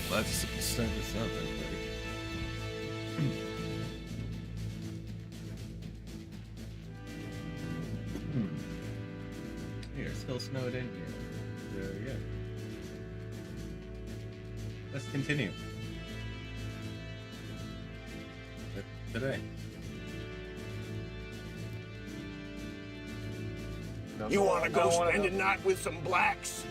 Let's start this up, everybody. You're still snowed in here. So, yeah. Let's continue. Today. You want to go spend a night with some blacks?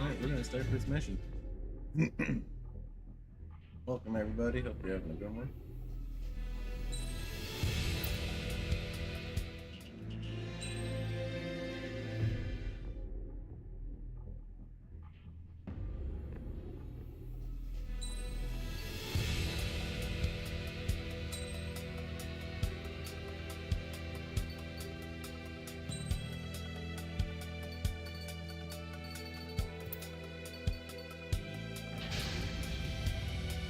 Alright, we're gonna start this mission. Welcome everybody, hope you're having a good one.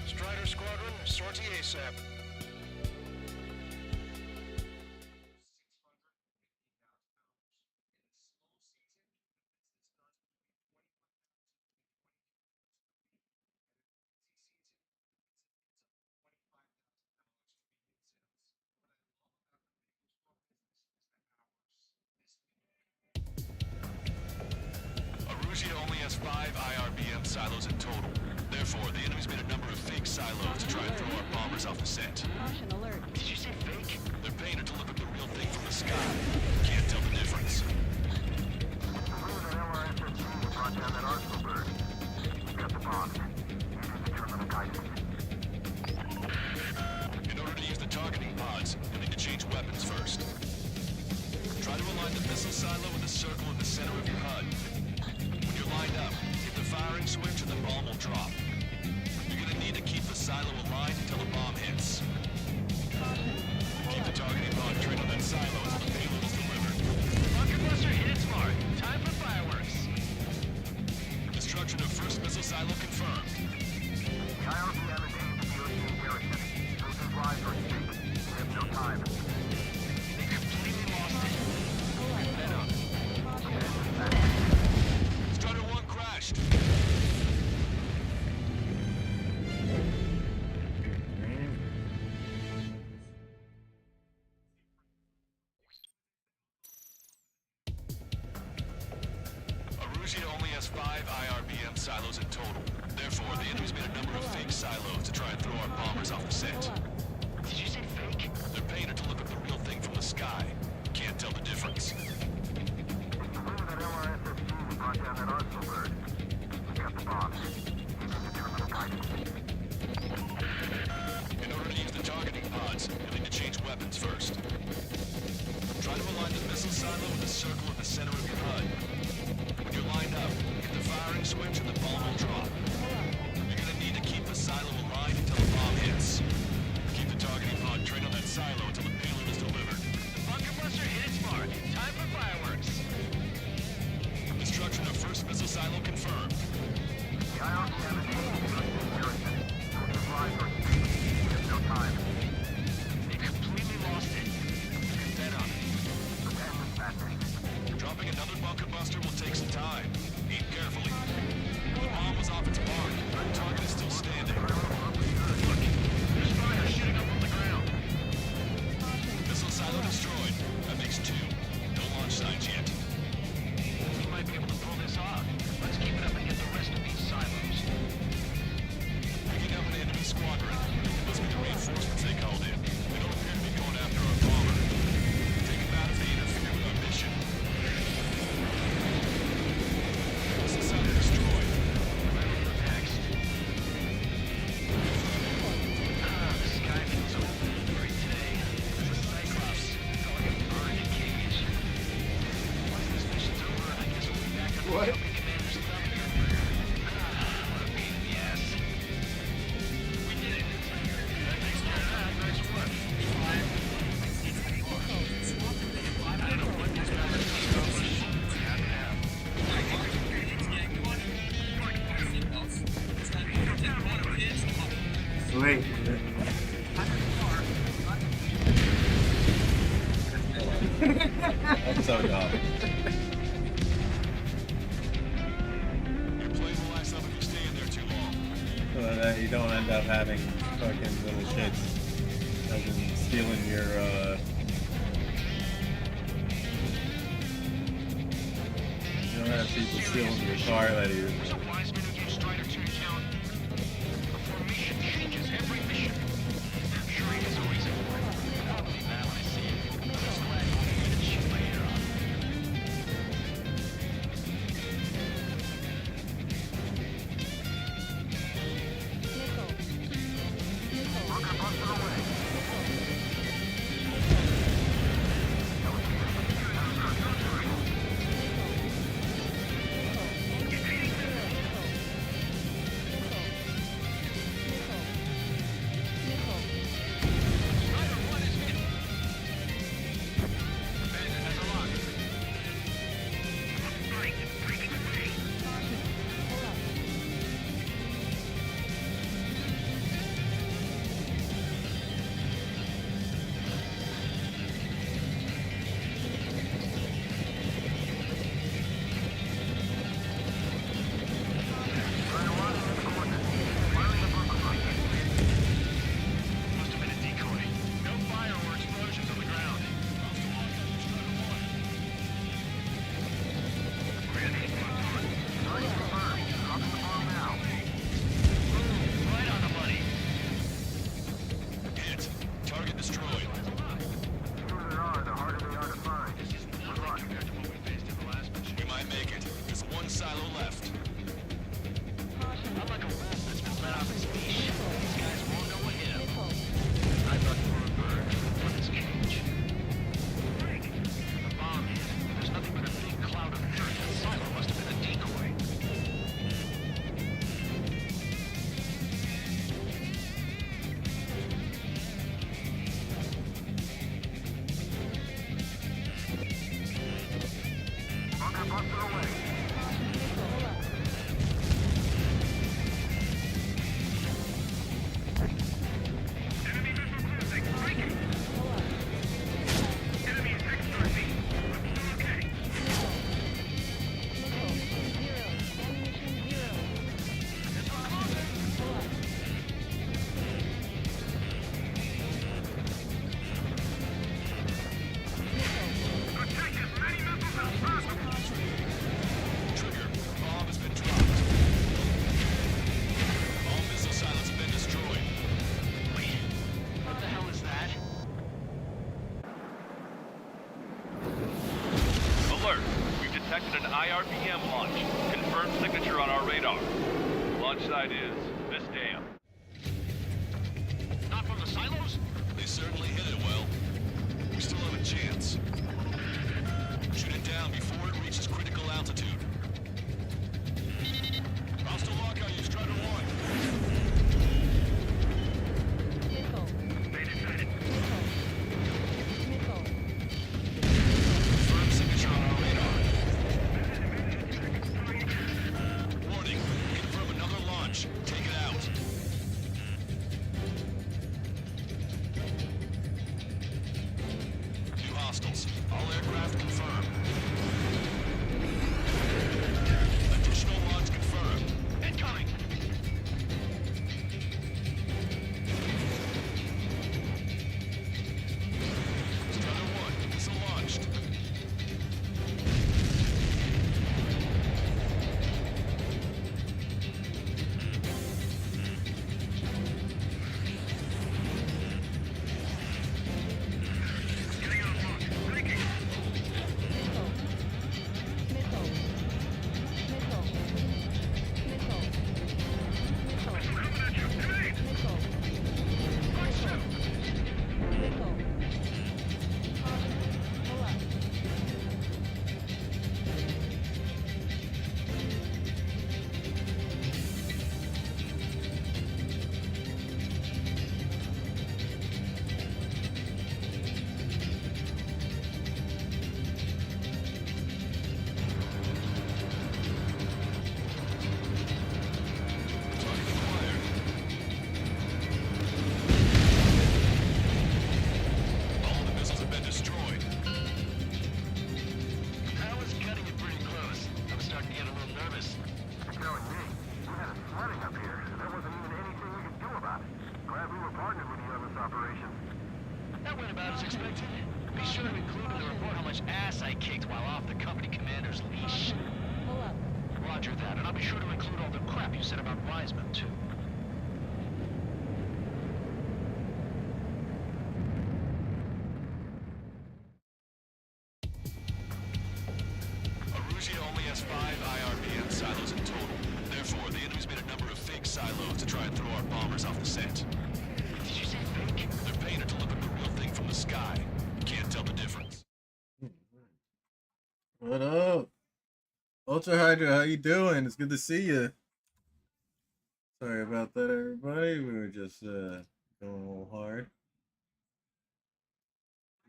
Strider Squadron, sortie ASAP. Arusia only has 5 IRBM silos in total. Therefore, the enemy's made a number of fake silos to try and throw our bombers off the scent. Caution alert. Did you say fake? They're paying her to look up the real thing from the sky. Can't tell the difference. Brought down that arsenal bird. We got the bomb. Using the terminal guidance. In order to use the targeting pods, you'll need to change weapons first. Try to align the missile silo with a circle in the center of your HUD. When you're lined up, hit the firing switch and the bomb will drop. You're gonna need to keep the silo aligned until the bomb hits. Keep the targeting pod trained on that silo until the payload is delivered. Bunker buster hit it smart. Time for fireworks. Destruction of first missile silo confirmed. The IRBM is aimed at the Ocean garrison. Chosen lives are at stake. We have no time. They completely lost it. Head up. Strider 1 crashed. Arusia only has 5 IRBM silos in total. Therefore, the enemy's made a number of fake silos to try and throw our bombers off the scent. Did you say fake? They're paying her to look up the real thing from the sky. Can't tell the difference. That LRSSG brought down that arsenal bird. We got the bomb. Using the terminal guidance. In order to use the targeting pods, you'll need to change weapons first. Try to align the missile silo with a circle in the center of your HUD. When you're lined up, hit the firing switch and the bomb will drop. You're gonna need to keep the silo aligned until the bomb hits. Keep the targeting pod trained on that silo until the payload is delivered. The bunker buster hit its mark. Time for fireworks. Destruction of first missile silo confirmed. The IRBM is aimed at the Ocean garrison. Chosen lives are at stake. We have no time. They completely lost it. Head up. Prepare dispatching. Dropping another bunker buster will take some time. Aim carefully. The bomb was off Wait. I'm so dumb. Your plane will last up if you stay in there too long. So that you don't end up having fucking little shits as in stealing your you don't have people stealing your car that you There's a wise man who gave Strider to account. The formation changes every mission. I'm sure he has a reason for it. I'll believe that when I see it. I'm just glad he won't even shoot my ear off. Bunker busted away. Must have been a decoy. No fire or explosions on the ground. Right on the money. Hit. Target destroyed. The sooner there are, the harder they are to find. Good luck. Compared to what we faced in the last mission. We might make it. There's one silo left. I'm like a wolf that's been let off its leash. These guys won't know what hit him. I thought you were a bird. What is cage? Frank, the bomb hit. There's nothing but a big cloud of dirt. That silo must have been a decoy. Bunker busted away. Enemy visual closing. Break it. Enemy is extra me. Okay. Attack as many missiles as possible. Trigger. Bomb has been dropped. All missile silos have been destroyed. Wait, what the hell is that? Alert! We've detected an IRBM launch. Confirmed signature on our radar. Launch site is this dam. Not from the silos? They certainly hit it well. We still have a chance. Shoot it down before it reaches critical altitude. Hostile lockout, you Strider 1. They decided. Confirmed signature on our radar. Warning. Confirm another launch. Take it out. Two hostiles. All aircraft confirmed. about as expected. Be sure to include in the report how much ass I kicked while off the company commander's leash. Pull up. Roger that, and I'll be sure to include all the crap you said about Wiseman, too. Arusha only has 5 IRBM silos in total. Therefore, the enemy's made a number of fake silos to try and throw our bombers off the scent. Did you say fake? They're paying to deliver the real thing from the sky. Can't tell the difference. What up? Ultra Hydra, how you doing? It's good to see you. Sorry about that, everybody. We were just going a little hard.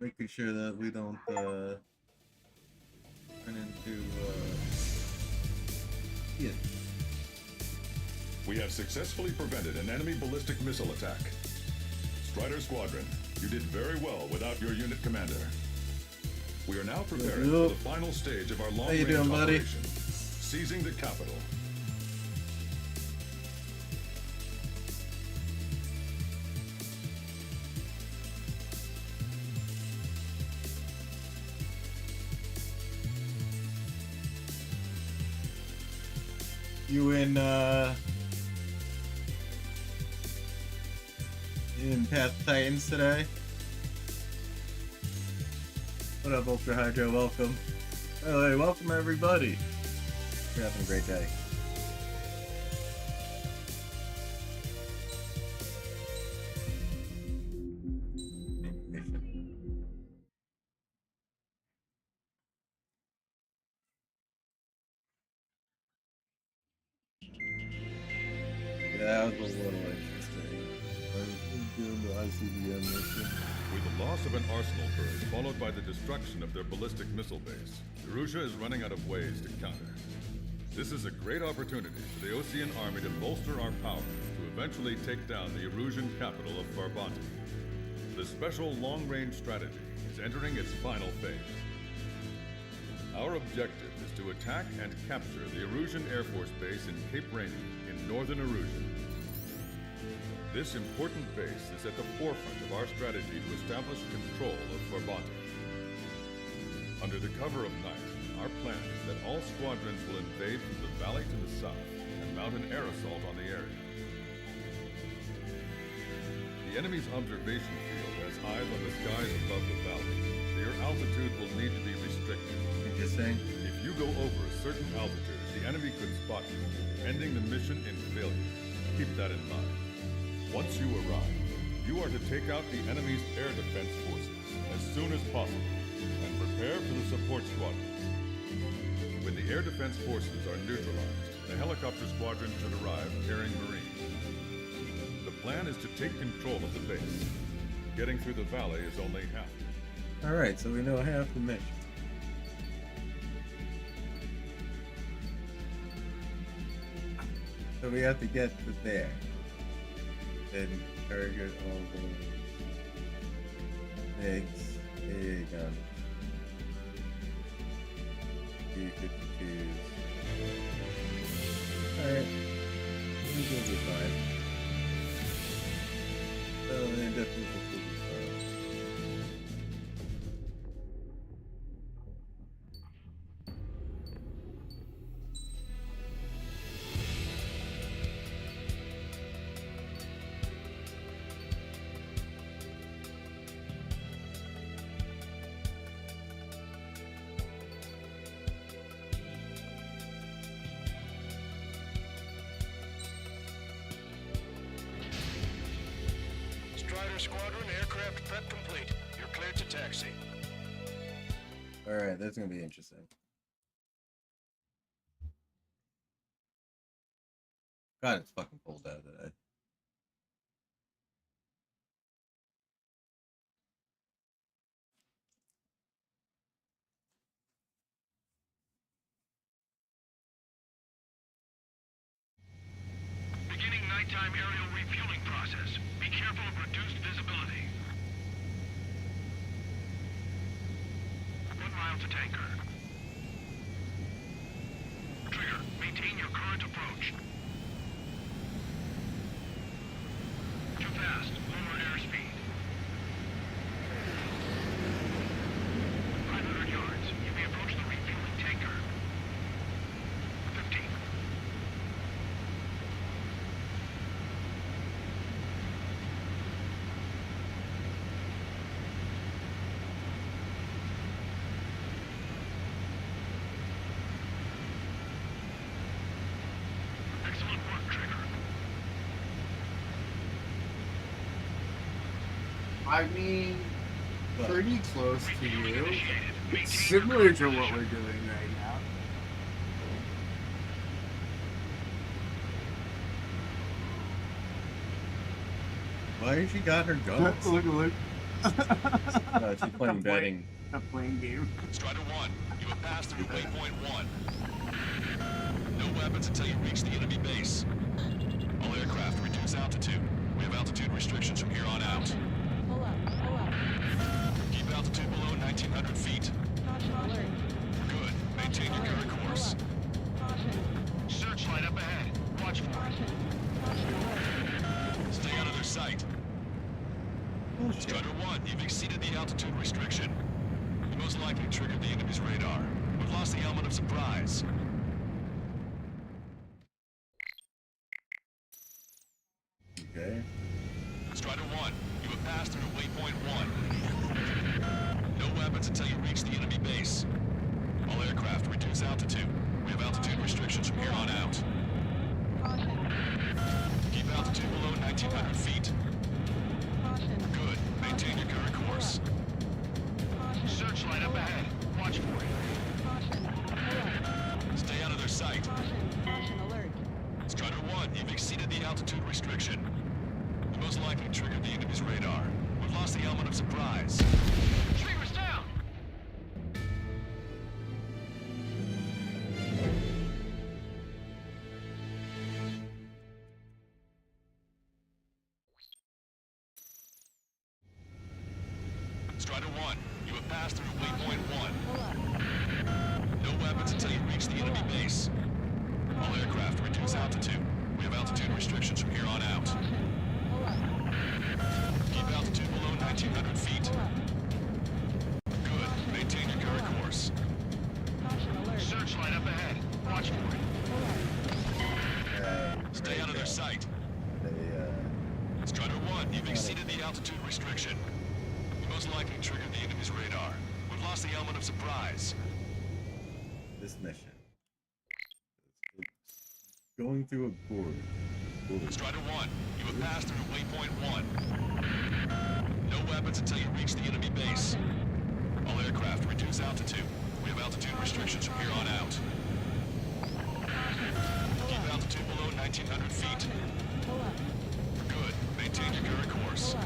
Making sure that we don't turn into yeah. We have successfully prevented an enemy ballistic missile attack. Strider Squadron, you did very well without your unit commander. We are now preparing for the final stage of our long-range operation, seizing the capital. You in Path Titans today? What up, Ultra Hydra? Welcome. Oh, hey, welcome everybody. You're having a great day. Yeah, that was a little interesting. ICBM mission. With the loss of an arsenal bird, followed by the destruction of their ballistic missile base, Arusha is running out of ways to counter. This is a great opportunity for the Osean army to bolster our power to eventually take down the Erusian capital of Farbanti. The special long-range strategy is entering its final phase. Our objective is to attack and capture the Erusian Air Force Base in Cape Rainy in northern Erusia. This important base is at the forefront of our strategy to establish control of Farbanti. Under the cover of night, our plan is that all squadrons will invade from the valley to the south and mount an air assault on the area. The enemy's observation field has eyes on the skies above the valley, so your altitude will need to be restricted. Interesting. If you go over a certain altitude, the enemy could spot you, ending the mission in failure. Keep that in mind. Once you arrive, you are to take out the enemy's air defense forces as soon as possible and prepare for the support squadrons. When the air defense forces are neutralized, the helicopter squadron should arrive carrying Marines. The plan is to take control of the base. Getting through the valley is only half. Alright, so we know half the mission. So we have to get to there. Then target all the eggs. There you go. B-52s. Alright. These will be fine. Oh, they definitely will be fine. Squadron, aircraft prep complete. You're cleared to taxi. Alright, that's gonna be interesting. God, it's fucking cold out today. Beginning nighttime aerial refueling process. Be careful of reduced visibility. 1 mile to tanker. Trigger, maintain your current approach. Too fast. Lower airspeed. I mean, But pretty close to you. It's similar to what we're doing right now. why has she got her guns? Look. No, she's playing betting. A playing game. Strider 1, you have passed through waypoint 1. No weapons until you reach the enemy base. All aircraft, reduce altitude. We have altitude restrictions from here on out. Pull up. Keep altitude below 1,900 feet. Alert. Good. Maintain your current course. Searchlight up ahead. Watch for it. Stay out of their sight. Bullshit. Strider 1, you've exceeded the altitude restriction. You most likely triggered the enemy's radar. We've lost the element of surprise. Okay. Strider 1, you have passed through waypoint 1. No weapons until you reach the enemy base. All aircraft, reduce altitude. We have altitude restrictions from here on out. Keep altitude below 1,900 feet. Good. Maintain your current course. Searchlight up ahead. Watch for it. Stay out of their sight. Caution alert. Strider 1, you've exceeded the altitude restriction. You most likely triggered the enemy's radar. We've lost the element of surprise. Trigger's down. Strider 1, you have passed through waypoint 1. Pull up. No weapons until you reach the enemy base. All aircraft, reduce altitude. We have altitude restrictions from here on out. Pull up. Keep altitude below 1,900 feet. Pull up. Good. Maintain your current course. Caution alert. Searchlight up ahead. Watch for it. Pull up. Stay out of their sight. Strider 1, you've exceeded the altitude restriction. You most likely triggered the enemy's radar. We've lost the element of surprise. This mission. Going through a board. Strider 1, you have passed through waypoint 1. No weapons until you reach the enemy base. All aircraft, reduce altitude. We have altitude restrictions from here on out. Keep altitude below 1,900 feet. Pull up. Good. Maintain your current course. Pull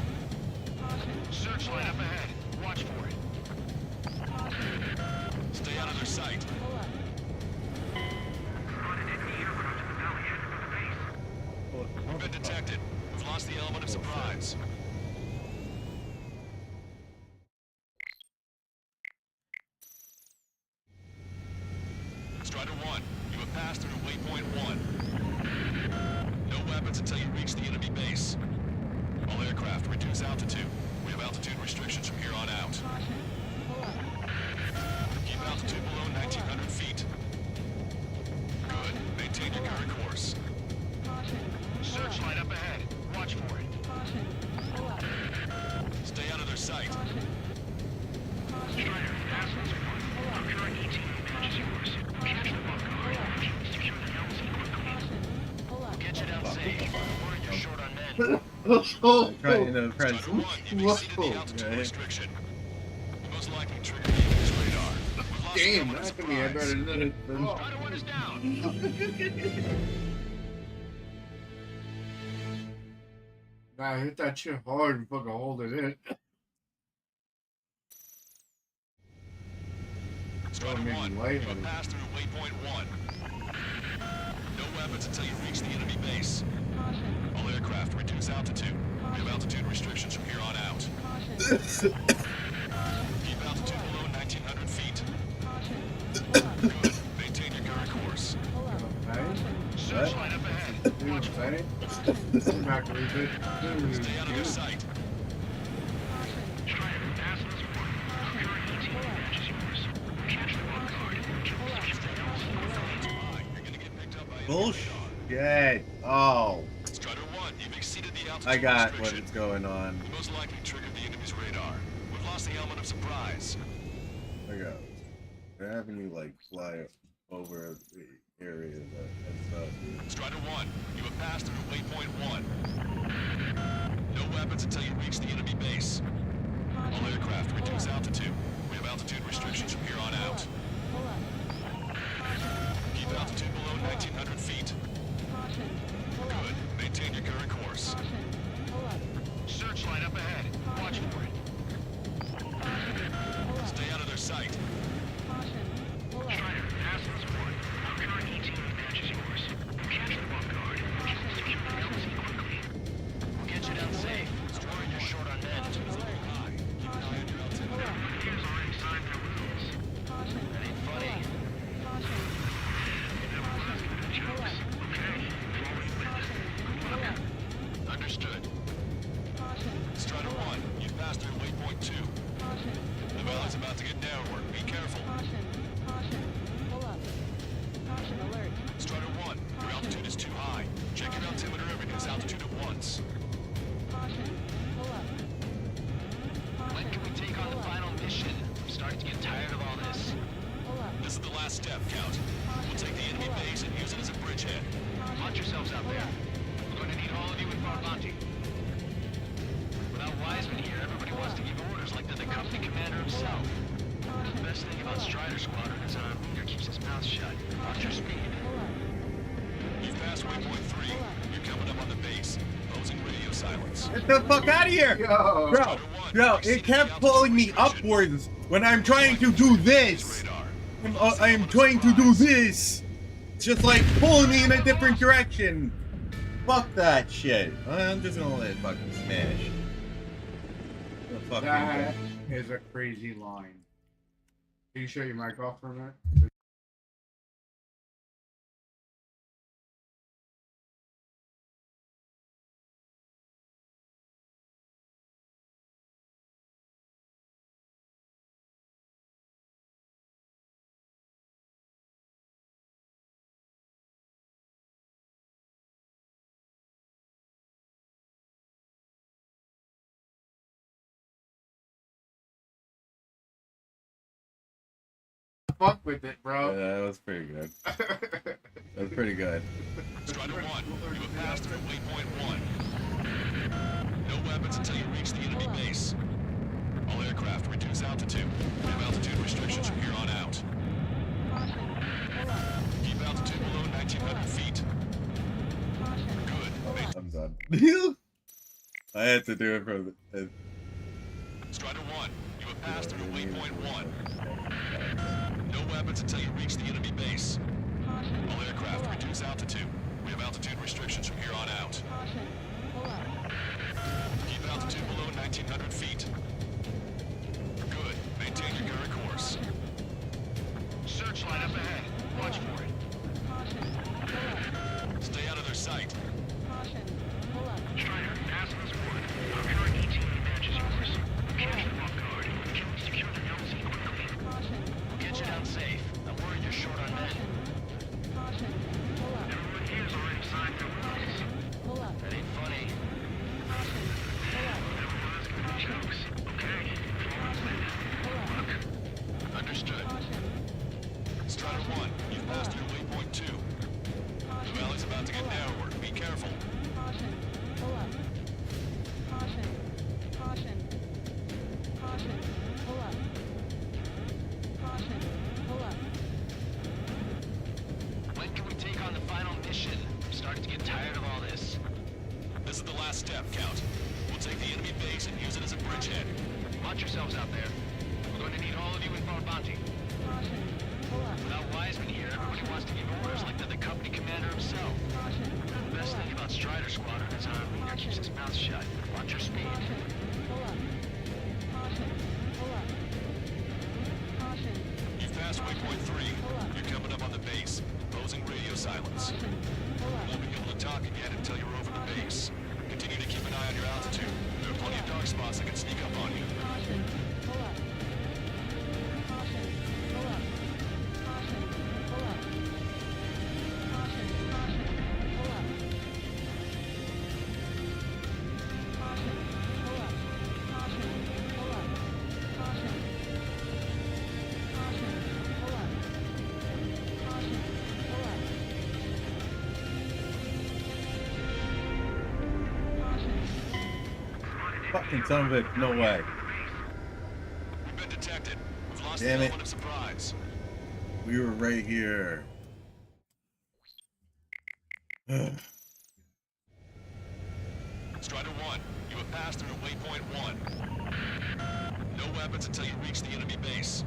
up. Searchlight up ahead. Watch for it. Stay out of their sight. Pull up. We've been detected. We've lost the element of surprise. Strider 1, you have passed through waypoint 1. No weapons until you reach the enemy base. All aircraft, reduce altitude. We have altitude restrictions from here on out. Pull up. Keep altitude below 1,900 feet. Good. Maintain your current course. Searchlight up ahead. Watch for it. Pull up. Stay out of their sight. Strider, pass this one. Our current ETA matches yours. Capture the bunker. Secure the notes and quickly. Pull up. Get you down safe. We're worried you're short on men. I'm trying to press. Strider 1, you've exceeded the altitude Okay. restriction. You most likely triggered the enemy's radar. We've lost the Damn, element of that could be a better surprise. than it. Strider 1 is down. Nah, hit that shit hard and fucking hold it in. Strider maybe 1, you light have on it. passed through waypoint 1. No weapons until you reach the enemy base. All aircraft, reduce altitude. We have altitude restrictions from here on out. Keep altitude below 1,900 feet. Good. Maintain your current course. Pull up. Right? Searchlight up ahead. See what I'm saying? Come back a little bit. Stay out of their sight. Strider, pass this one. Our current ETA matches yours. Capture the bunker. Secure the notes and quickly. You're gonna get picked up by enemy Bullshit. Oh, Strider 1, you've exceeded the altitude I got what restriction. is going on. You most likely triggered the enemy's radar. We've lost the element of surprise. I got. They're having you like fly over the area and stuff. Strider 1, you have passed through waypoint 1. No weapons until you reach the enemy base. Understood. Caution. Strider 1, you've passed through waypoint 2. Caution. The valley's about to get downward. Be careful. Caution. Caution. Pull up. Caution alert. Strider 1, your altitude is too high. Check your altimeter and reduce altitude at once. Caution. Pull up. When can we take on the final mission? I'm starting to get tired of all this. Pull up. This is the last step, Count. We'll take the enemy base and use it as a bridgehead. Watch yourselves out there. We're going to need all of you in Farbanti. Without Wiseman here, everybody wants to give orders like they're the company commander himself. The best thing about Strider Squadron is our leader keeps his mouth shut. Watch your speed. Pull up. You've passed waypoint 3. You're coming up on the base. Posing radio silence. Get the fuck out of here! Yo. Bro, it kept pulling me upwards when I'm trying to do this. Radar. I am trying to do this. It's just like pulling me in a different direction. Fuck that shit. I'm just gonna let it fucking smash. The fuck That is a crazy line. Can you shut your mic off for a minute? Fuck with it, bro. that was pretty good. That was pretty good. Strider 1, you have passed through waypoint 1. No weapons until you reach the enemy base. All aircraft reduce altitude. We have altitude restrictions from here on out. Caution. Pull up. Keep altitude below 1,900 feet. Caution. Good. I'm done. I had to do it for the. Strider 1, you have passed through waypoint 1. No weapons until you reach the enemy base. Caution. All aircraft Pull up. reduce altitude. We have altitude restrictions from here on out. Caution. Pull up. Keep altitude below 1,900 feet. Good. Maintain your current course. Searchlight up ahead. Watch for it. Caution. Pull up. Stay out of their sight. Caution. Pull up. Strider, pass this word. Our current ETA matches yours. Catch them off guard. Can we secure the LZ quickly? Caution. We'll get you down safe. I'm worried you're short on men. Caution. Pull up. Everyone here's already signed their release. Pull up. That ain't funny. Caution. Pull up. Everyone's gonna be jokes. Okay? Pull up. Understood. Caution. Strider 1, you've passed through waypoint 2. The valley's about to get downward. Be careful. Caution. Pull up. Caution. Caution. Caution. Pull up. Caution. Pull up. When can we take on the final mission? I'm starting to get tired of all this. This is the last step, Count. We'll take the enemy base and use it as a bridgehead. Watch yourselves out there. We're going to need all of you in Farbanti. Caution. Pull up. Without Wiseman here, everybody wants to give orders like they're the company commander himself. Caution. The best thing about Strider Squadron is our leader keeps his mouth shut. Watch your speed. Caution. Pull up. Caution. Pull up. Caution. You've passed waypoint 3. You're coming up on the base. Posing radio silence. Caution. Pull up. Won't be able to talk again until you're over the base. Continue to keep an eye on your altitude. There are plenty of dark spots that can sneak up on you. Caution. Pull up. Caution. Pull up. Caution. Pull up. Caution. Caution. Pull up. Caution. Pull up. Caution. Pull up. Caution. Caution. Pull up. Caution. Pull up. Caution. Fucking son of a no way. We've been detected. We've lost Damn the it. element of surprise. We were right here. Strider 1, you have passed through waypoint 1. No weapons until you reach the enemy base.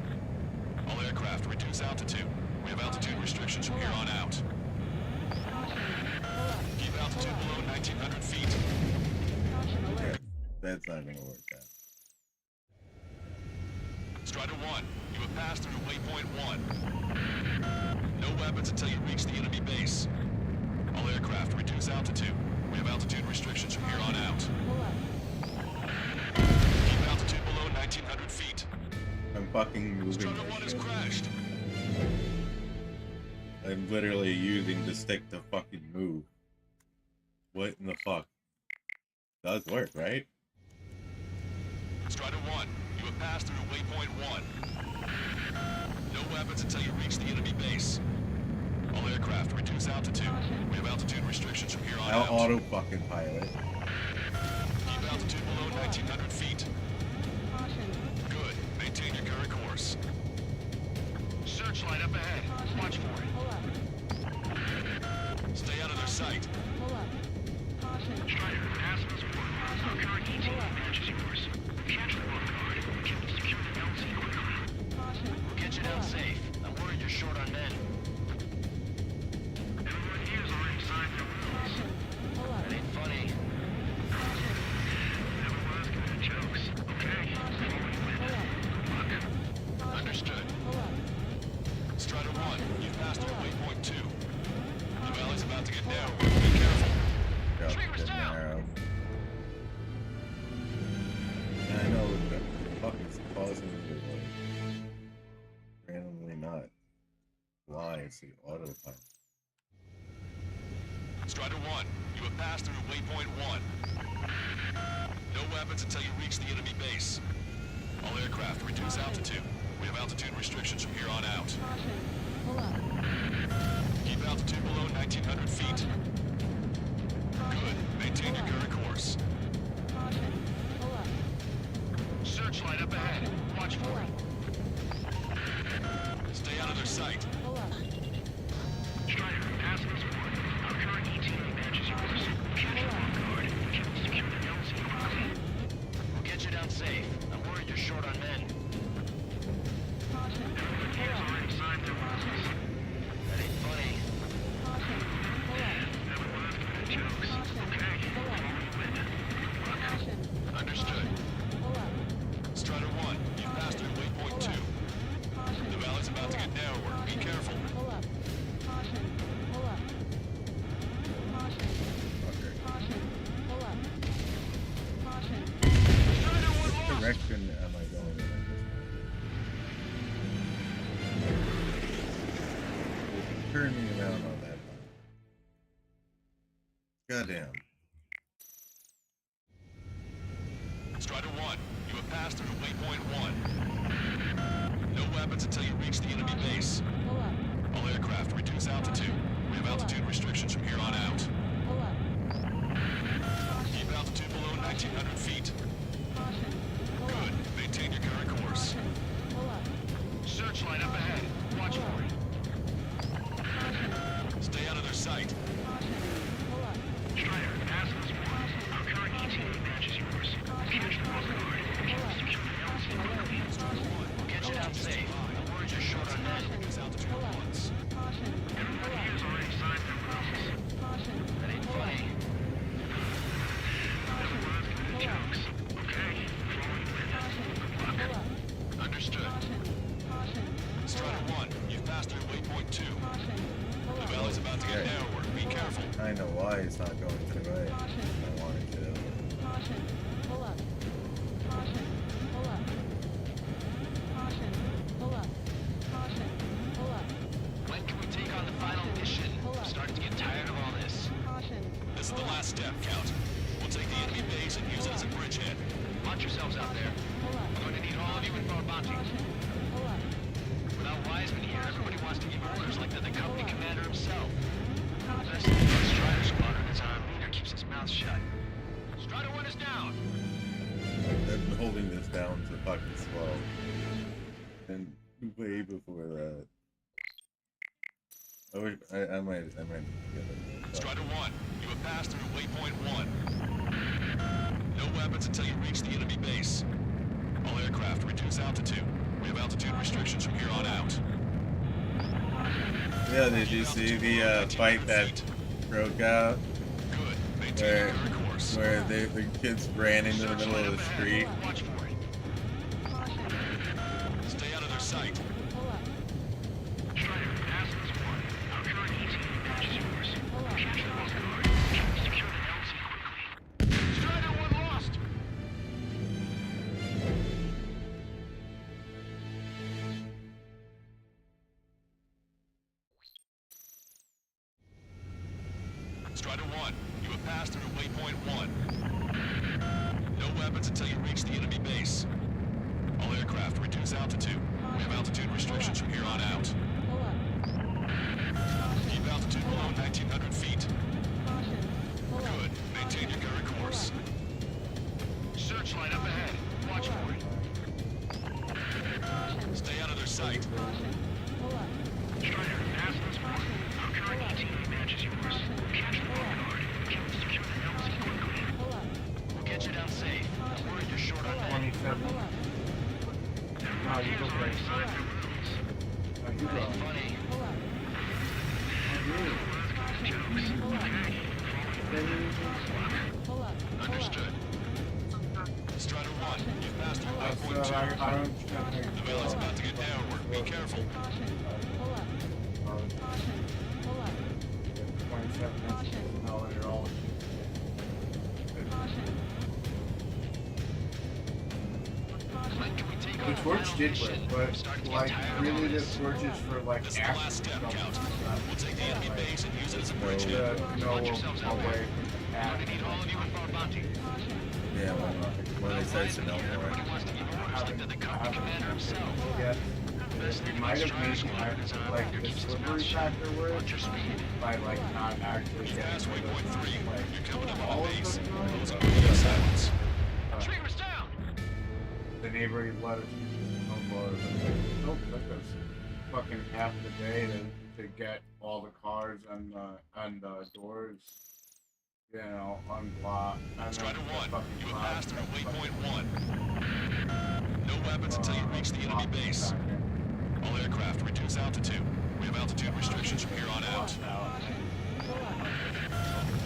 All aircraft reduce altitude. We have altitude restrictions from here on out. Keep altitude below 1,900 feet. Caution alert. That's not gonna work out. Strider 1, you have passed through waypoint 1. No weapons until you reach the enemy base. All aircraft reduce altitude. We have altitude restrictions from here on fucking moving Strider this 1 has shit. crashed. I'm literally using the stick to fucking move. What in the fuck? Does work, right? Strider 1, you have passed through waypoint 1. No weapons until you reach the enemy base. All aircraft, reduce altitude. We have altitude restrictions from here on I'll out. auto fucking pilot. Keep altitude below 1,900 feet. Good. Maintain your current course. Searchlight up ahead. Watch for it. Stay out of their sight. Strider, pass this one. Our current ETA matches yours. Catch the one guard. Can we secure the LZ quickly? We'll get you down safe. I'm worried you're short on men. Everyone here's already signed their wills. That ain't funny. Never was good at jokes. Okay? Look. Understood. Strider 1, you've passed through waypoint 2. The valley's about to get narrow. Be careful. Go, Trigger's get down. narrow. And I know what the fuck is causing me to like randomly not fly. It's the autopilot. Strider 1, you have passed through waypoint 1. No weapons until you reach the enemy base. All aircraft, reduce altitude. We have altitude restrictions from here on out. Keep altitude below 1,900 feet. Good. Maintain your current course. Searchlight up ahead. Watch for it. Stay out of their sight. Strider, pass this one. Our current ETA matches yours. Catch the one guard. Can we secure the LZ quickly? We'll get you down safe. I'm worried you're short on men. Everyone here's already signed their wills. That ain't funny. Never was good at jokes. Okay? Look. Understood. Strider 1, you've passed through waypoint 2. The valley's about to get narrower. Be careful. What direction am I going in at this point? Turn me around on that one. Goddamn. Strider 1, you have passed through waypoint 1. No weapons until you reach the enemy base. All aircraft, reduce altitude. We have altitude restrictions from here on out. Keep altitude below 1,900 feet. Good. Maintain your current course. Searchlight up ahead. Watch for it. Stay out of their sight. Strider, pass this one. Our current ETA matches yours. Catch the one guard. Can we secure the LZ quickly? We'll get you down safe. I'm worried you're short on men. Reduce altitude once. Everyone here's already signed their wills. That ain't funny. Never was good at jokes. Okay? Good luck. Understood. Strider 1, you've passed through waypoint 2. The valley's about to get narrower. Be careful. I know why it's not going to the right. I wanted to. When can we take on the final mission? I'm starting to get tired of all this. This is the last step, Count. We'll take the enemy base and use it as a bridgehead. Watch yourselves out there. We're going to need all of you in for a bounty. Without Wiseman here, everybody wants to give orders like they're the company commander himself. Best thing about Strider Squadron is our leader keeps his mouth shut. Strider 1 is down. I've been holding this down to fucking slow. And way before that. I might get it. Strider 1, you have passed through waypoint 1. No weapons until you reach the enemy base. All aircraft, reduce altitude. We have altitude restrictions from here on out. Yeah, did you see the fight that broke out? Good. Maintain your current course. Where the kids ran into the middle of the street? Watch for it. Stay out of their sight. Strider, pass this one. Our current ETA matches yours. Catch the one guard. Can we secure the LZ quickly? Strider 1 lost! Strider 1, you have passed through waypoint 1. No weapons until you reach the enemy base. All aircraft, reduce altitude. We have altitude restrictions from here on out. Pull up. Keep altitude below 1,900 feet. Caution. Pull up. Good. Maintain your current course. Searchlight up ahead. Watch for it. Caution. Stay out of their sight. Caution. Pull up. Strider, ask this one. Our current ETA matches yours. Catch the card. Secure the LZ quickly. Pull up. We'll get you down safe. I'm worried you're short on men. 27. Pull up. No, you go right. Sign for rules. No, you That go. ain't funny. Pull up. Pull up. Pull up. Understood. Strider 1, you've passed through That's, waypoint 2. I don't think The valley's about to get downward. Be careful. Caution. Pull up. Caution. Pull up. 27 inches. No, you're all. Caution. When can we take on The the torch final did mission? work, I'm but starting to get like tired of really all the this. torch is for like This is the last step, Count. We'll take the enemy base and use it as a bridgehead. No Watch yourselves out away there. from the I'm path. gonna need all of you in for a bounty. Yeah, when they say to know more. Everybody wants to give orders like they're the company commander himself. Yes. Best We thing might about have Strider made Squad is like there the keeps his mouth slippery shut. factor work Watch your speed. by like not actually You've passed getting rid waypoint of 3. like You're coming up all on of the base. them. Closing radio silence. Trigger's down. The neighboring let us no bars. Nope, that goes fucking half the day to get all the cars and the doors, you know, unblocked. And Strider then 1, fucking you have cars passed through fucking, waypoint 1. No weapons until you reach the enemy base. All aircraft, reduce altitude. We have altitude restrictions from here on out.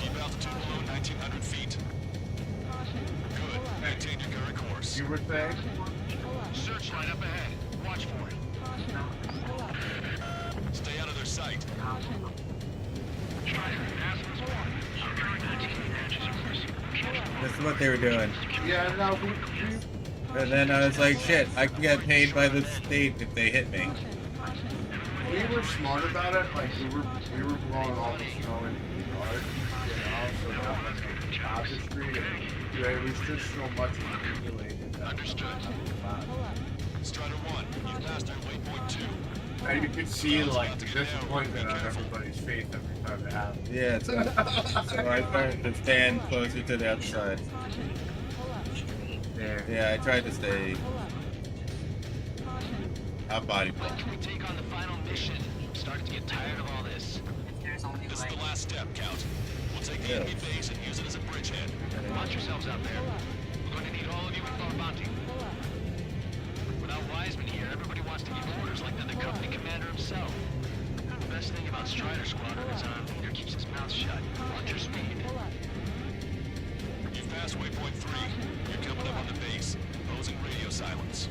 Keep altitude below 1,900 feet. Good. Maintain your current course. You were saying? Searchlight up ahead. Watch for it. Stay out of their sight. Strider, ask this one. Our current ETA matches yours. This is what they were doing. Yeah, no, we And then I was like, shit, I can get paid by the state if they hit me. were smart about it. Like we were blowing all the snow into the yard, you know, so that when they got the street, it was just so much manipulated. Understood. Strider 1, you've passed through waypoint 2. And you could see like the disappointment on everybody's face every time it happened. Yeah, so I started to stand closer to the outside. There. Yeah, I tried to stay out body block. When can we take on the final mission? I'm starting to get tired of all this. This is the last step, Count. We'll take the enemy base and use it as a bridgehead. Watch yourselves out there. We're going to need all of you in for a bounty. Without Wiseman here, everybody wants to give orders like they're the company commander himself. The best thing about Strider Squadron is our leader keeps his mouth shut. Watch your speed. You've passed waypoint 3. You're coming up on the base. Closing radio silence.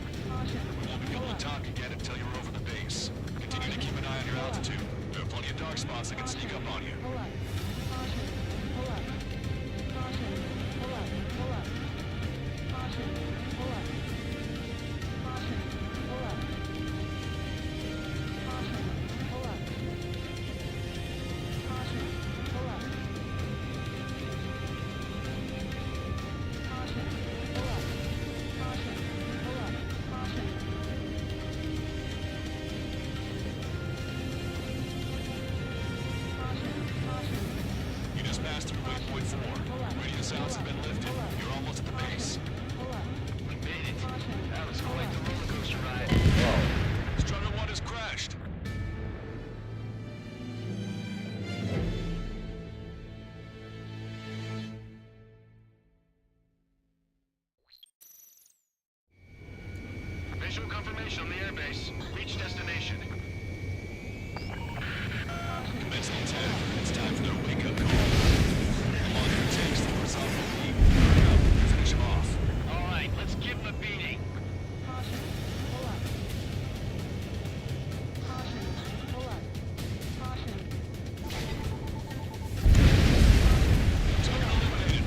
We won't be able to talk again until you're over the base. Continue to keep an eye on your altitude. There are plenty of dark spots that can sneak up on you. You just passed through waypoint 4. Radio sounds have been lifted. You're almost at the base. We made it. That was quite the roller coaster ride. Strider 1 has crashed. Visual confirmation on the airbase. Reach destination. Commence the attack. It's time for their wake-up call. The longer it takes, the more results will be. Now, finish them off. All right, let's give them a beating. Target eliminated.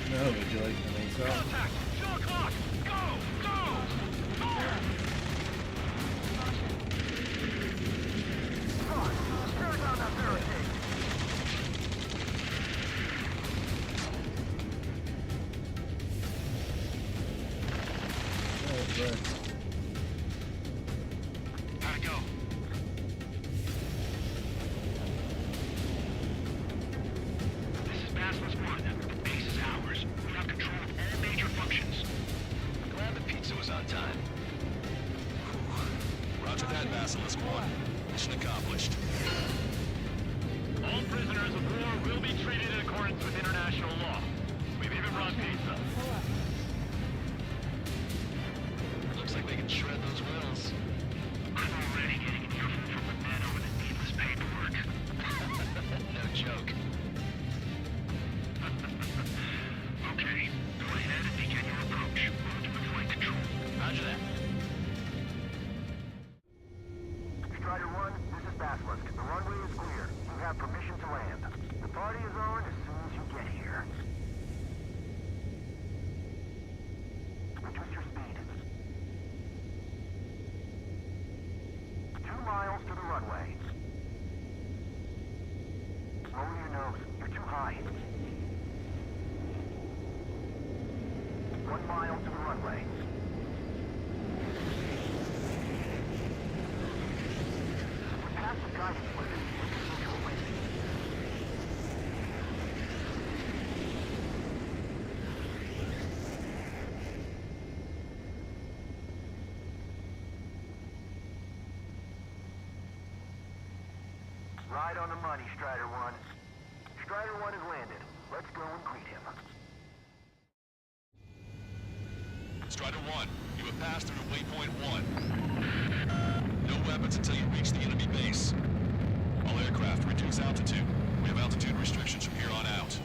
No, would you like to make so? Contact! 2 o'clock! Go! Go! Come on, tear down that barricade! Oh, right. Gotta go. This is Basilisk 1. The base is ours. We have control of all major functions. Glad the pizza was on time. Roger that, Basilisk 1. Mission accomplished. All prisoners of war will be treated in accordance with international law. We've even brought pizza. Looks like they can shred those wills. I'm already getting an earful from the men over the needless paperwork. No joke. Okay, go ahead and begin your approach. Ultimate flight control. Roger that. Strider 1, this is Basilisk. The runway is clear. You have permission to land. The party is on as soon as you get here. Reduce your speed. 2 miles to the runway. Lower your nose. You're too high. 1 mile to the runway. We're past the guidance limit. We're visual landing. Right on the money, Strider 1. Strider 1 has landed. Let's go and greet him. Strider 1, you have passed through waypoint 1. No weapons until you reach the enemy base. All aircraft, reduce altitude. We have altitude restrictions from here on out.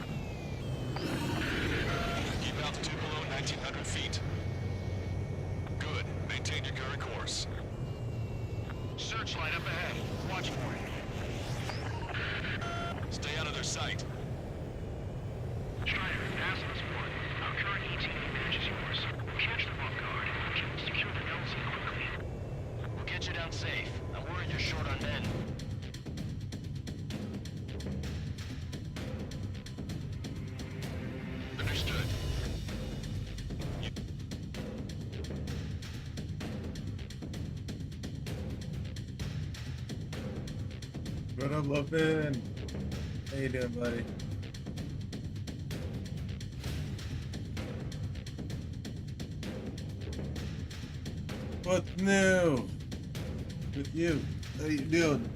Keep altitude below 1,900 feet. Good. Maintain your current course. Searchlight up ahead. Watch for it. Stay out of their sight. Strider, Basilisk 1. Our current ETA matches yours. Catch them off guard and secure the LZ quickly. We'll get you down safe. I'm worried you're short on men. Understood. What up, Muffin? How you doing, buddy? What's new with you? How you doing?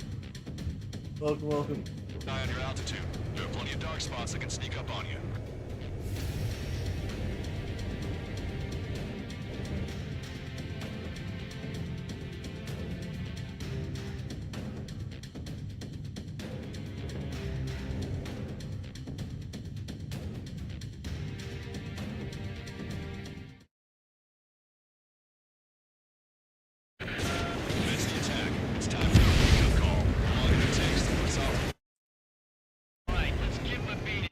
Welcome, welcome. Eye on your altitude. There are plenty of dark spots that can sneak up on you. Commence the attack. It's time for a wake-up call. How long it takes to put us off. Right, let's give him a beating.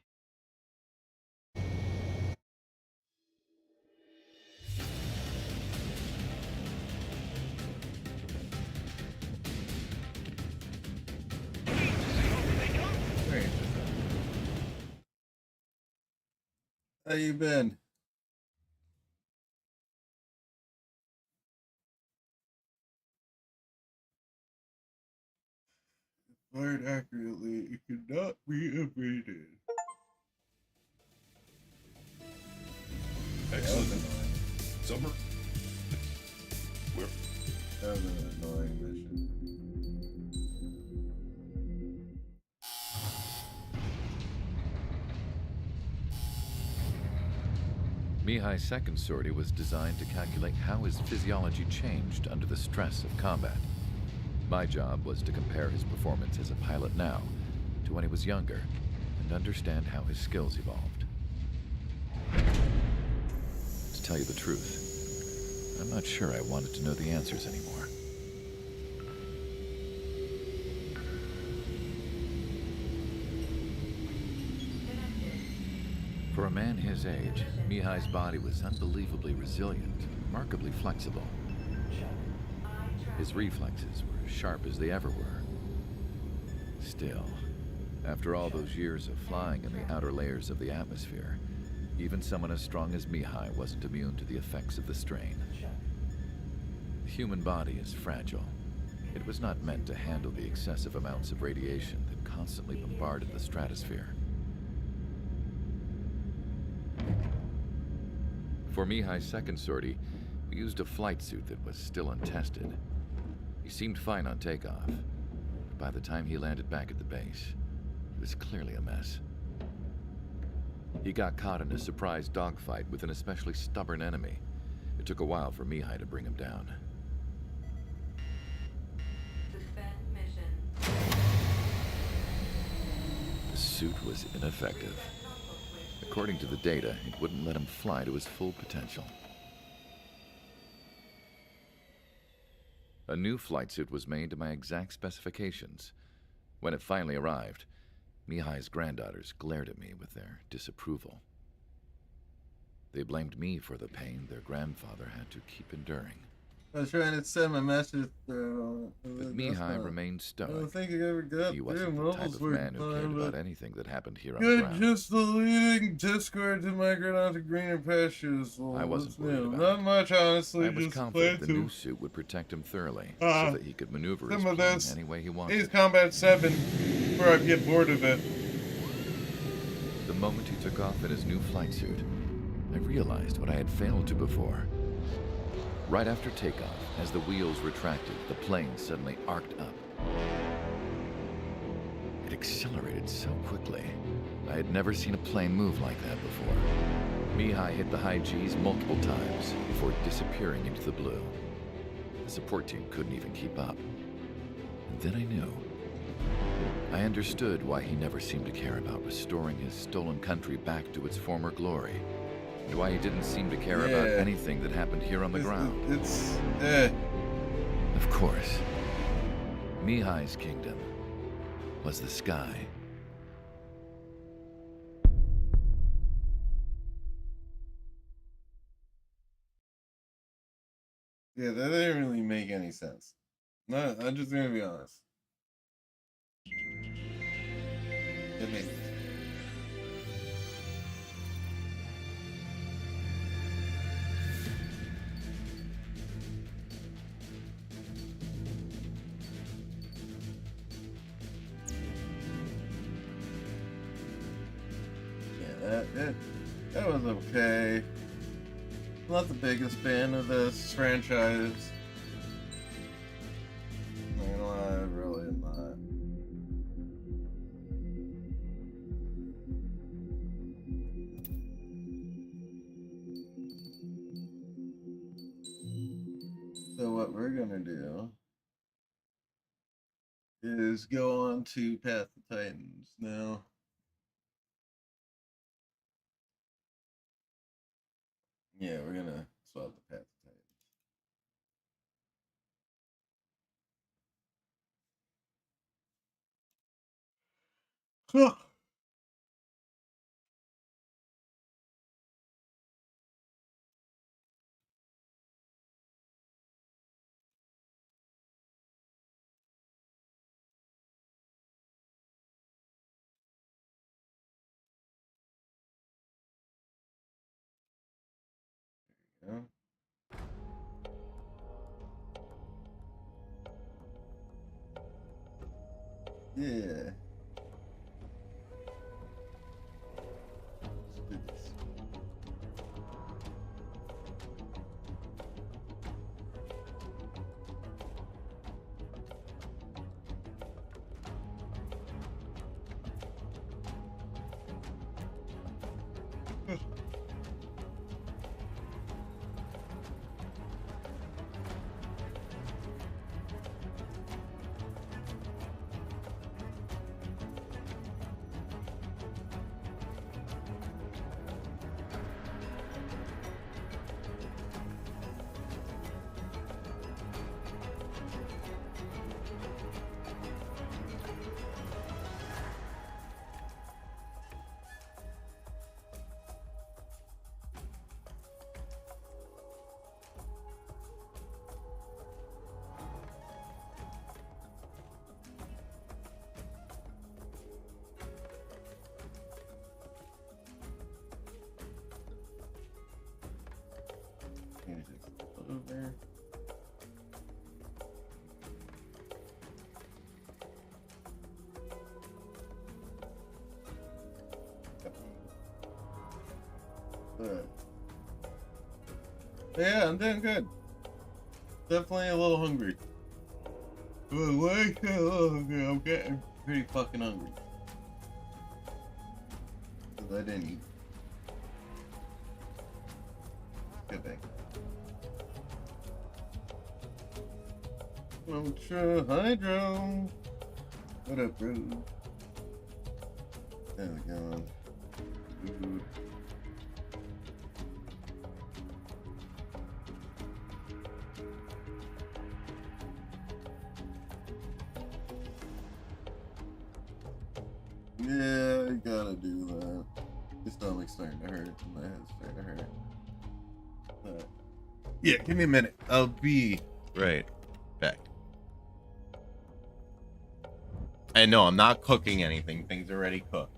Great. How you been? Fired accurately, it cannot be evaded. Excellent. Summer. We're That was an annoying mission. Mihai's second sortie was designed to calculate how his physiology changed under the stress of combat. My job was to compare his performance as a pilot now to when he was younger and understand how his skills evolved. To tell you the truth, I'm not sure I wanted to know the answers anymore. For a man his age, Mihai's body was unbelievably resilient, remarkably flexible. His reflexes were as sharp as they ever were. Still, after all those years of flying in the outer layers of the atmosphere, even someone as strong as Mihai wasn't immune to the effects of the strain. The human body is fragile. It was not meant to handle the excessive amounts of radiation that constantly bombarded the stratosphere. For Mihai's second sortie, we used a flight suit that was still untested. He seemed fine on takeoff, but by the time he landed back at the base, he was clearly a mess. He got caught in a surprise dogfight with an especially stubborn enemy. It took a while for Mihai to bring him down. Suspend mission. The suit was ineffective. According to the data, it wouldn't let him fly to his full potential. A new flight suit was made to my exact specifications. When it finally arrived, Mihai's granddaughters glared at me with their disapproval. They blamed me for the pain their grandfather had to keep enduring. I was trying to send my message through. But Mihai remained I stoic. don't think I ever got He wasn't the type of man who cared about anything that happened here on the Good, ground. just the leading Discord to migrate onto greener pastures. Well, I wasn't what's new? worried about Not it. much, honestly. I was just confident the plan new to. suit would protect him thoroughly, so that he could maneuver his Some of plane this any way he Ace wanted. Combat 7, before I get bored of it. The moment he took off in his new flight suit, I realized what I had failed to before. Right after takeoff, as the wheels retracted, the plane suddenly arced up. It accelerated so quickly. I had never seen a plane move like that before. Mihai hit the high G's multiple times before disappearing into the blue. The support team couldn't even keep up. And then I knew. I understood why he never seemed to care about restoring his stolen country back to its former glory. And why he didn't seem to care about anything that happened here on the ground. Of course, Mihai's kingdom was the sky. Yeah, that didn't really make any sense. No, I'm just gonna be honest. It made sense. That was okay. I'm not the biggest fan of this franchise. Not gonna lie, really am not. So what we're gonna do is go on to Path of Titans now. Yeah, we're gonna swap the Path of Titans. Yeah. Yeah. Let's do this. Yeah, I'm doing good. Definitely a little hungry. I'm getting pretty fucking hungry. Because I didn't eat. Good thing. Ultra Hydro. What up, bro? There we go. Food. Yeah, I gotta do that. My stomach's starting to hurt. My head's starting to hurt. Yeah, give me a minute. I'll be right back. And no, I'm not cooking anything. Things are already cooked.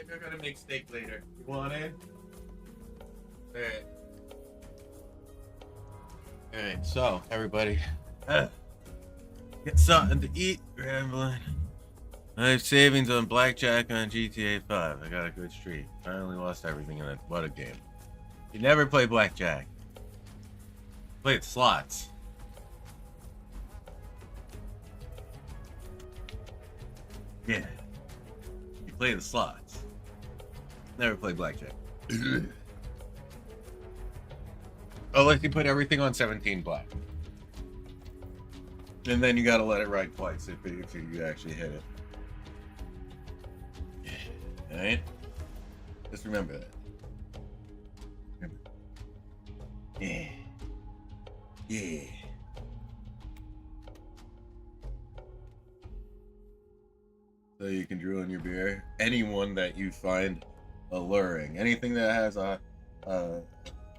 maybe I gotta make steak later. You want in? Alright. Alright, so, everybody. Get something to eat, rambling. I have savings on blackjack on GTA 5. I got a good streak. I only lost everything in it. What a game. You never play blackjack. Play the slots. Yeah. You play the slots. Never play blackjack. Unless you put everything on 17 black. And then you gotta let it ride twice if you actually hit it. Alright? Just remember that. Yeah. Yeah. So you can drew on your beer anyone that you find alluring. Anything that has a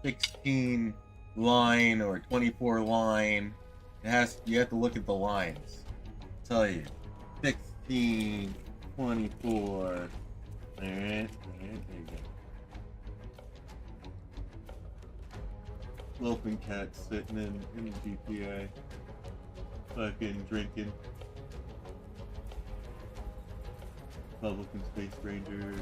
16 line or 24 line. You have to look at the lines. I'll tell you. 16, 24. Alright, there you go. Loafing cats sitting in GTA. Fucking drinking. Republican Space Rangers.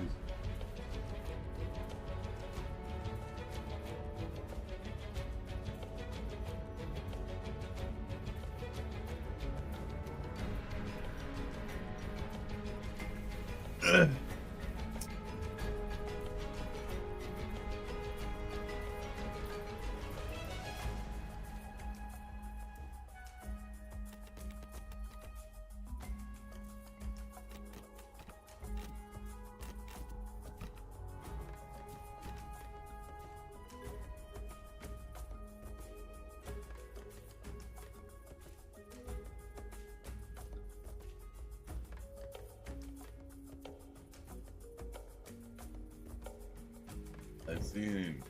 I've seen.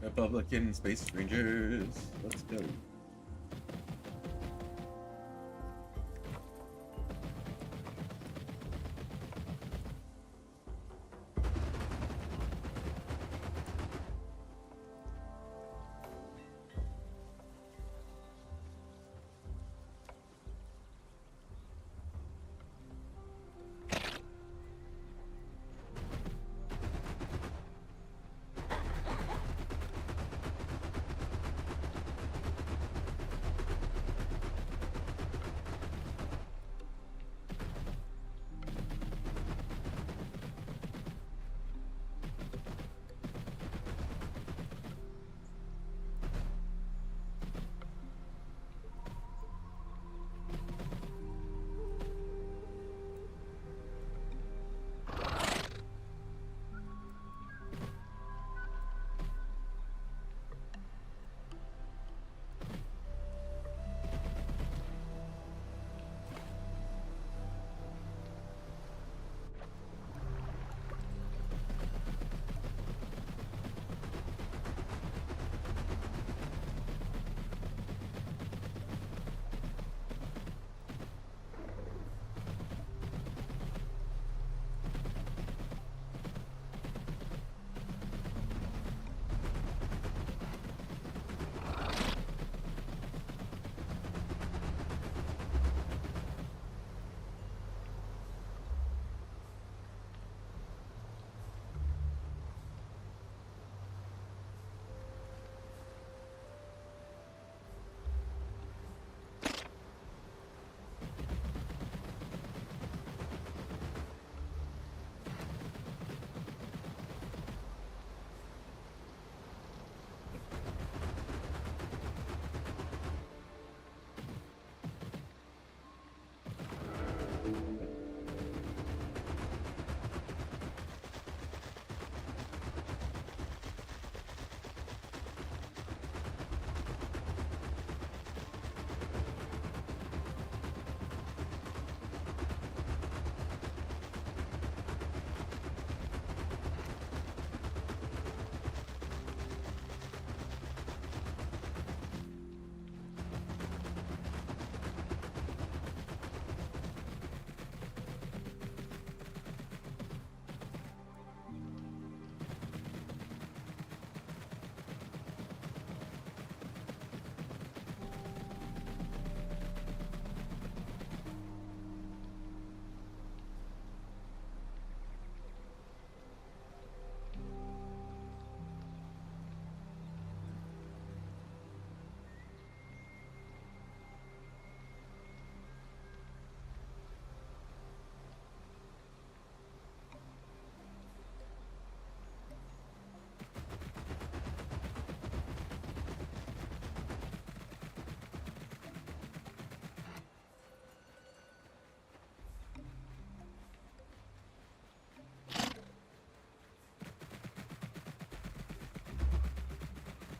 Republican Space Rangers. Let's go.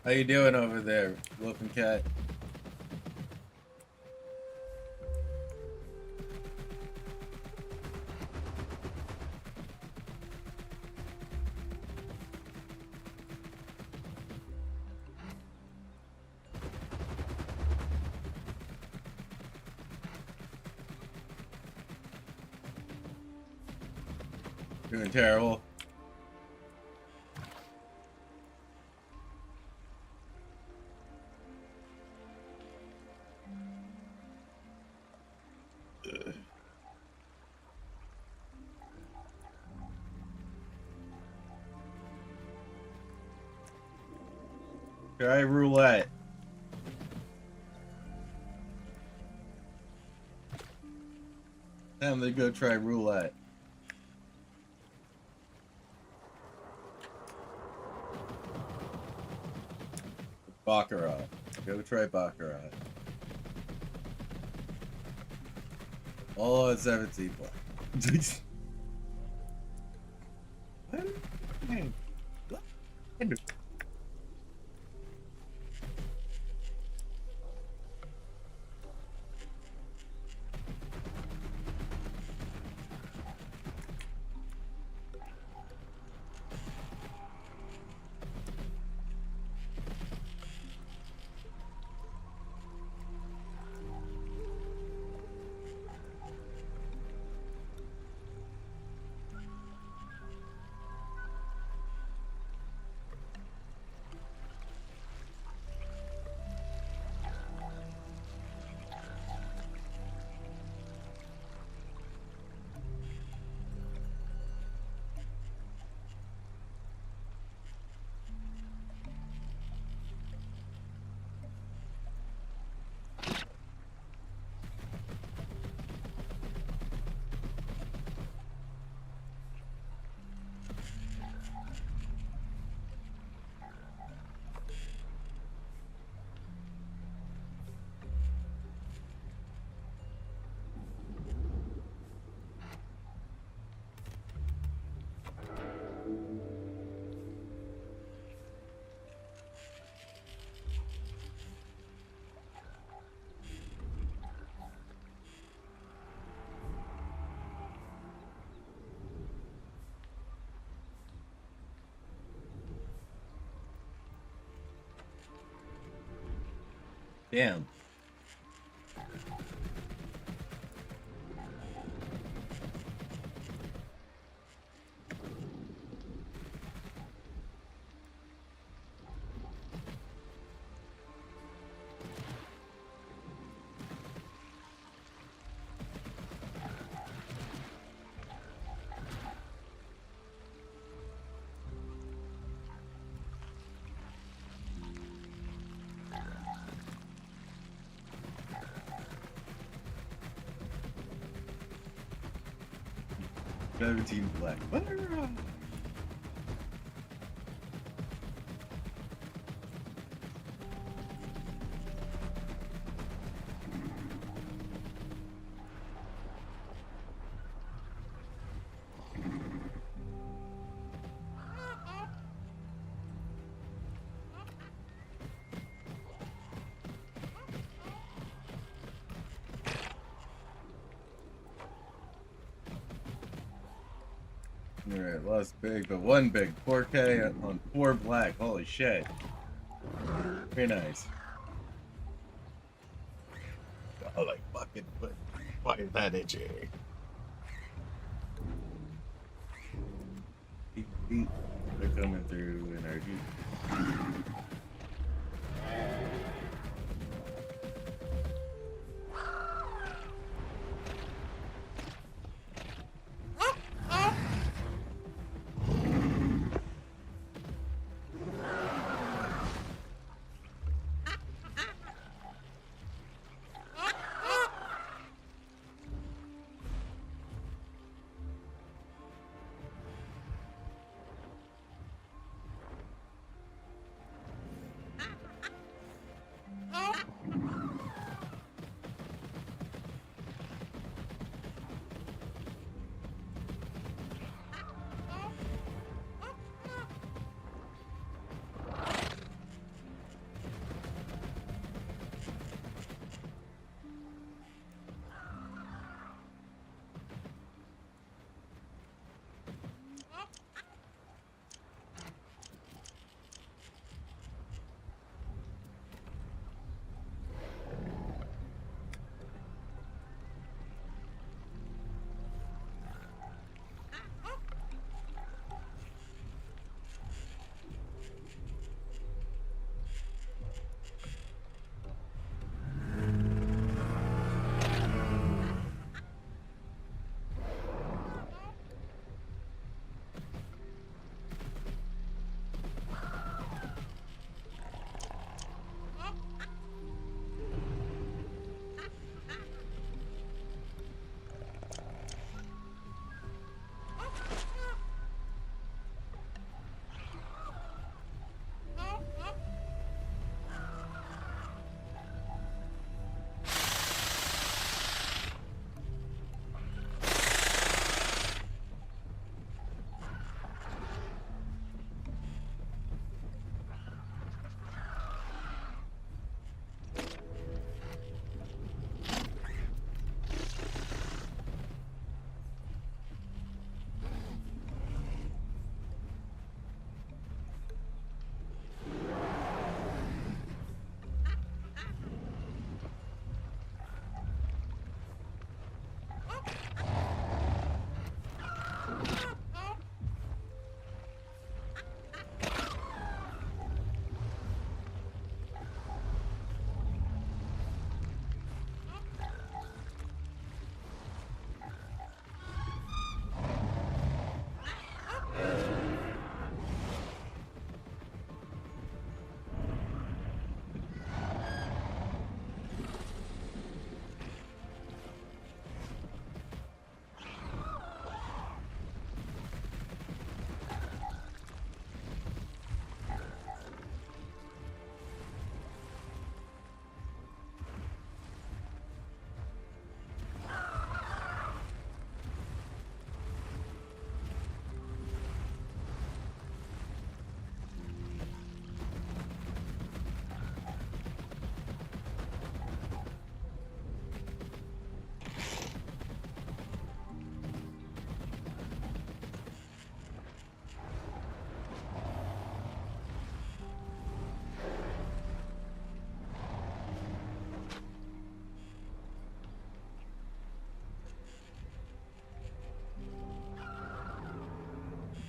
How you doing over there, Wolf and Cat? Doing terrible. Try roulette. Time to go try roulette. Baccarat. Go try Baccarat. All at 17 points. Damn. Team Black. Alright, lost big, but one big. 4K on 4 black. Holy shit. Very nice. Oh, like fucking foot. Why is that itchy? They're coming through in our Jeep.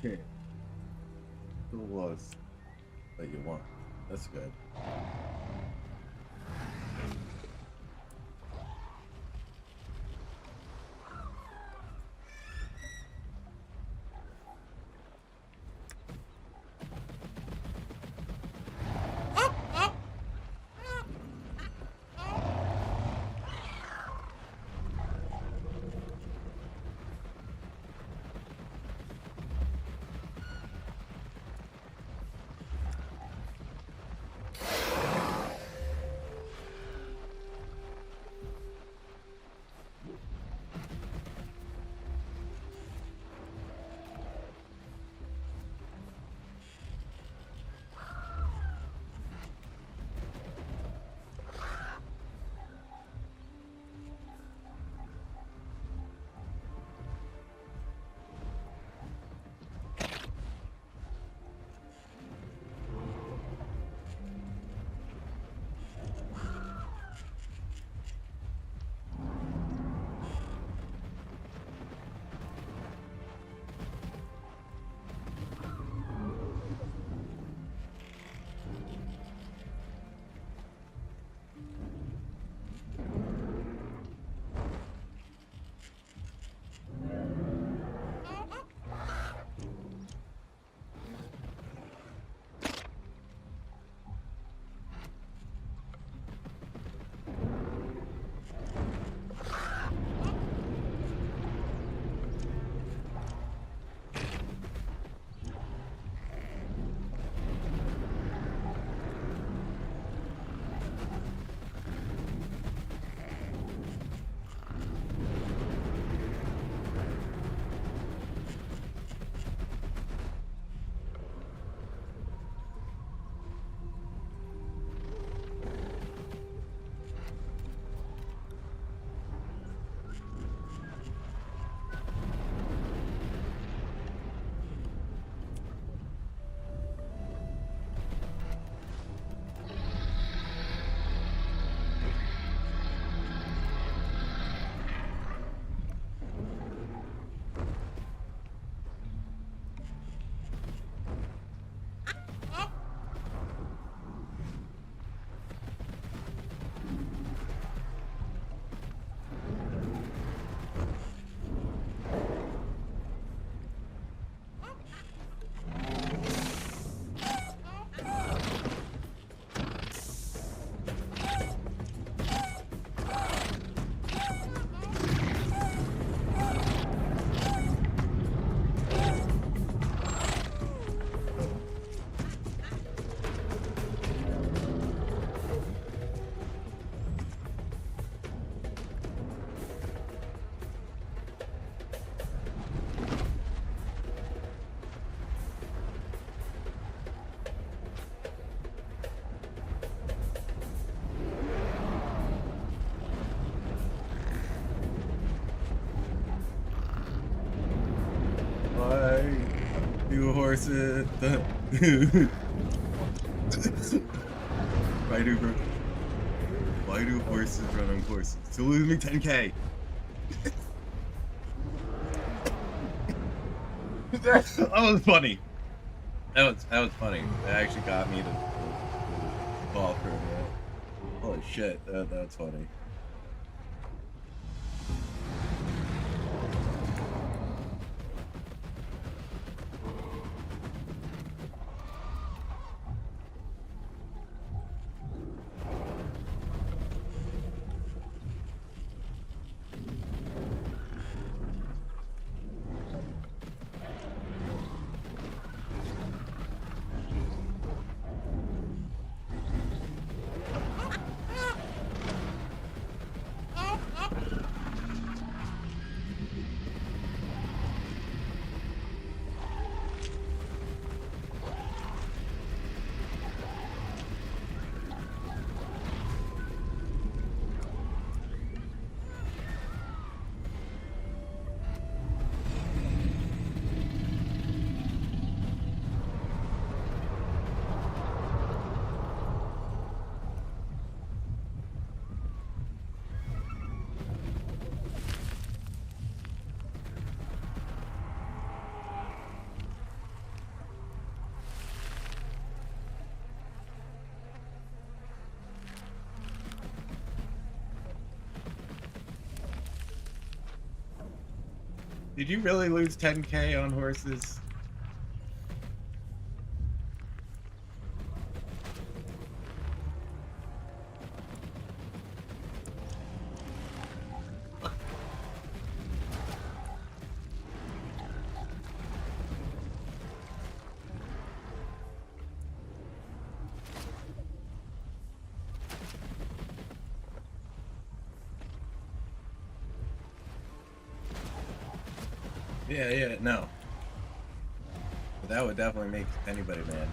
Okay. Still was that you want. That's good. Do horses. Why do horses run on courses? To lose me 10K. That was funny. That was funny. That actually got me to fall for it. Holy shit, that's funny. Did you really lose 10K on horses? Yeah, no. But that would definitely make anybody mad.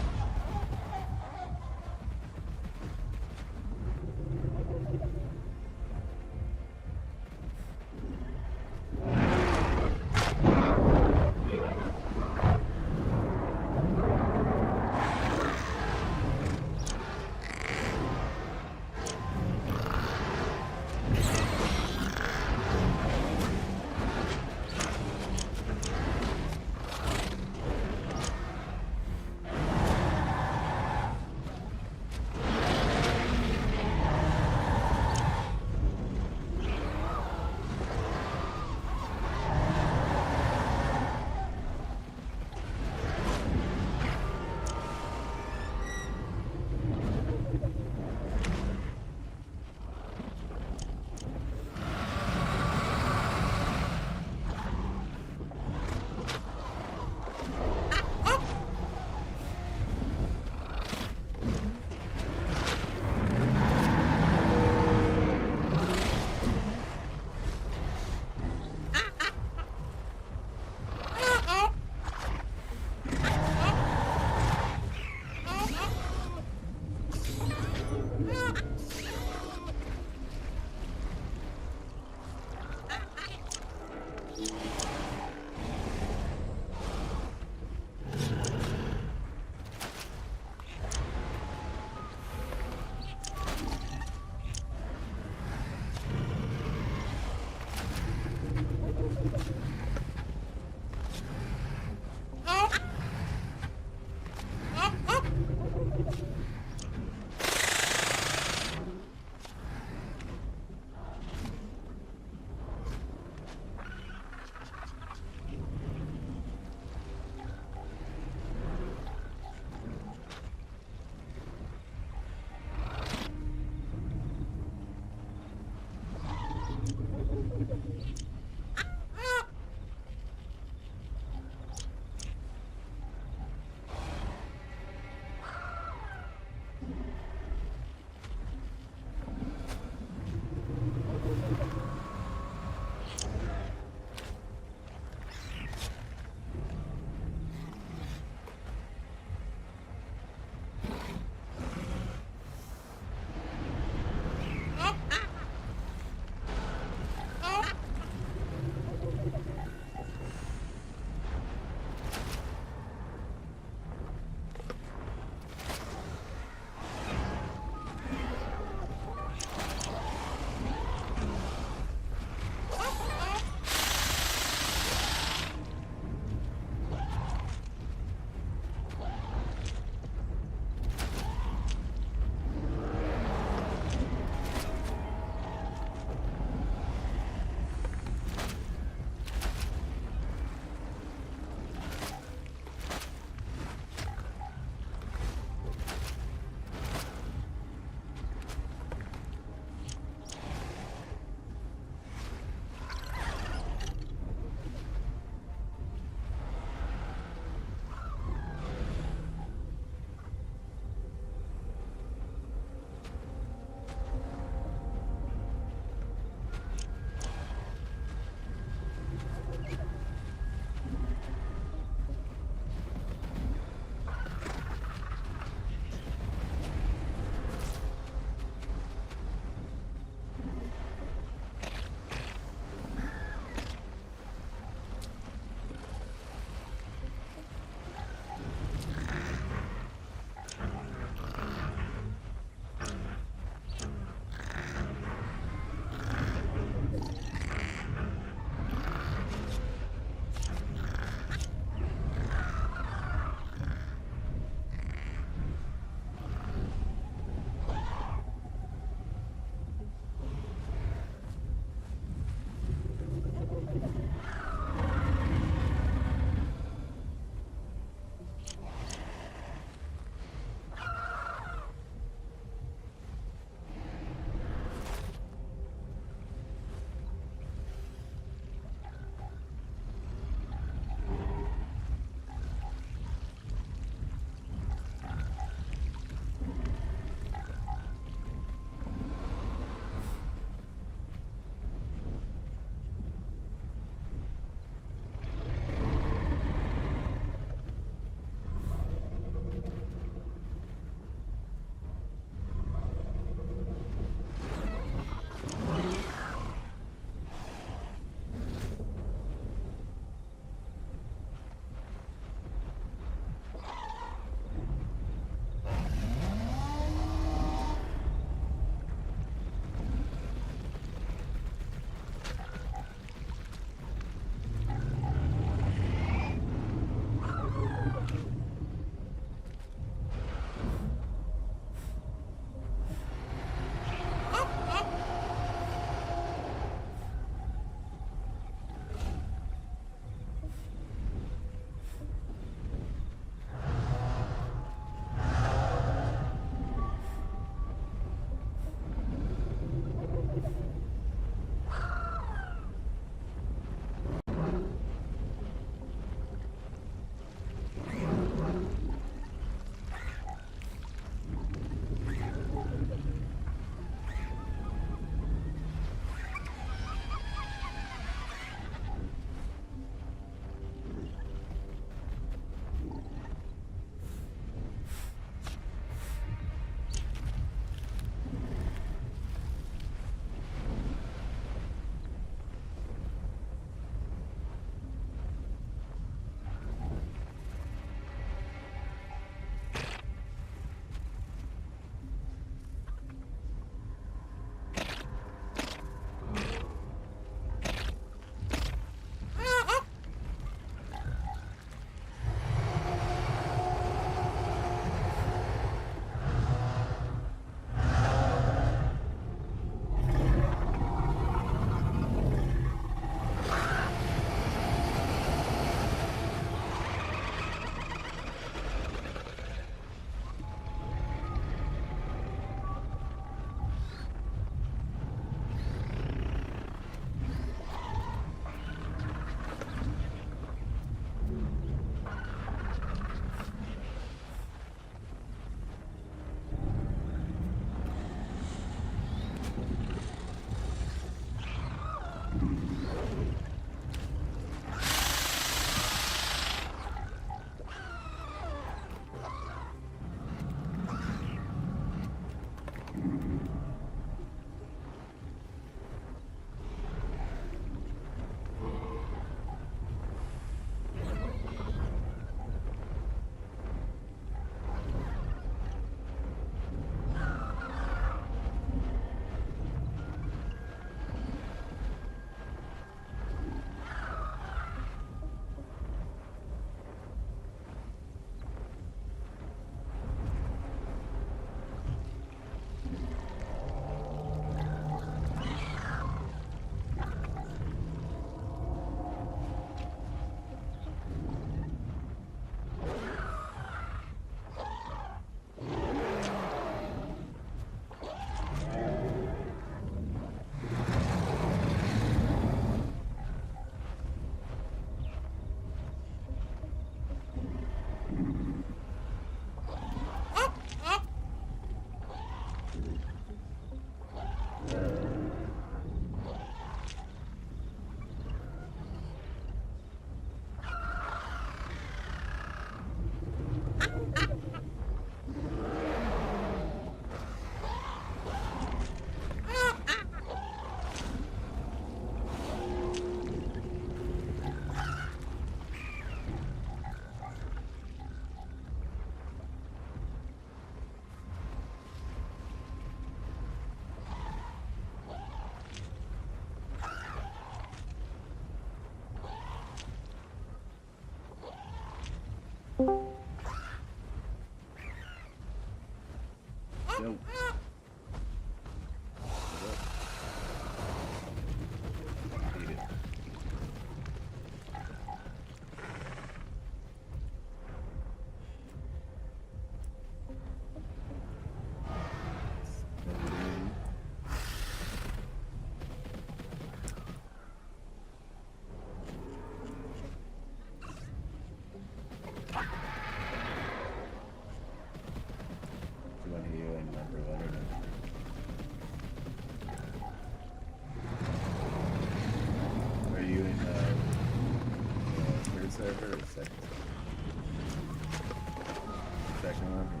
back on here.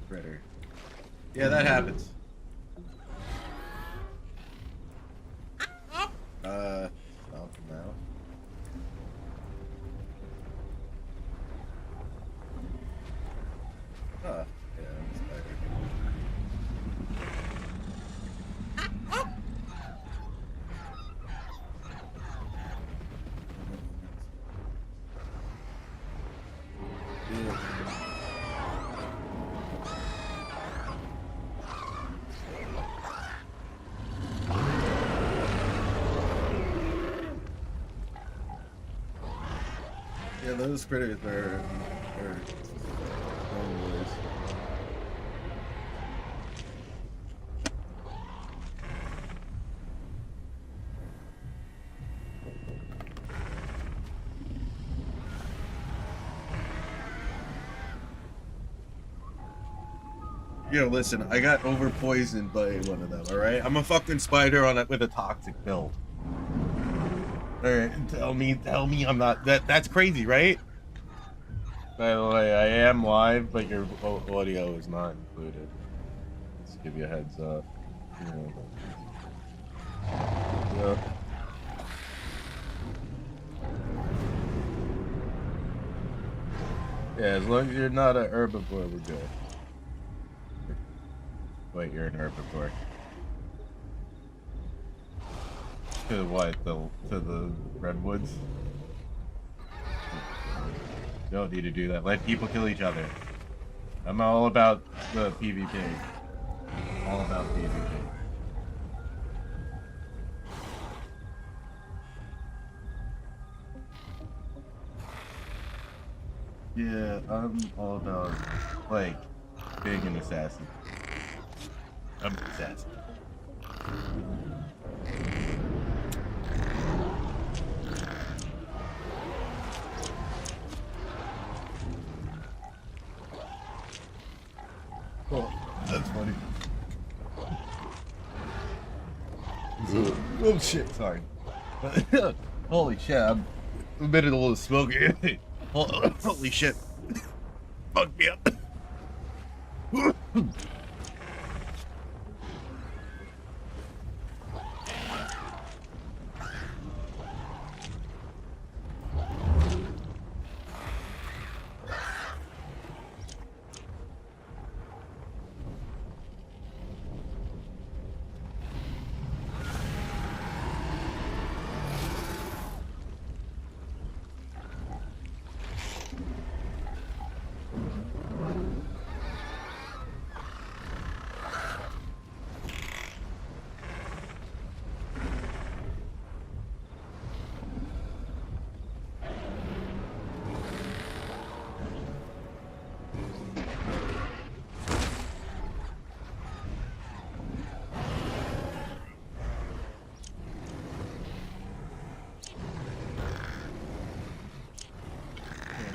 Critter. Yeah, that happens. Stop him now. Yeah, spider. Yeah, those critters are homeboys. Yo, listen, I got over poisoned by one of them, alright? I'm a fucking spider on it with a toxic build. Alright, tell me I'm not that's crazy, right? By the way, I am live, but your audio is not included. Just give you a heads up. Yep. Yeah, as long as you're not an herbivore, we're good. Wait, you're an herbivore. To what? To the redwoods? You don't need to do that. Let people kill each other. I'm all about the PvP. All about PvP. Yeah, I'm all about, like, being an assassin. I'm an assassin. Oh, that's funny. Oh shit, sorry. Holy shit, I'm a bit of a little smoky. Holy shit. Fuck me up.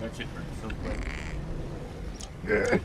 That shit burns so quick. Yeah.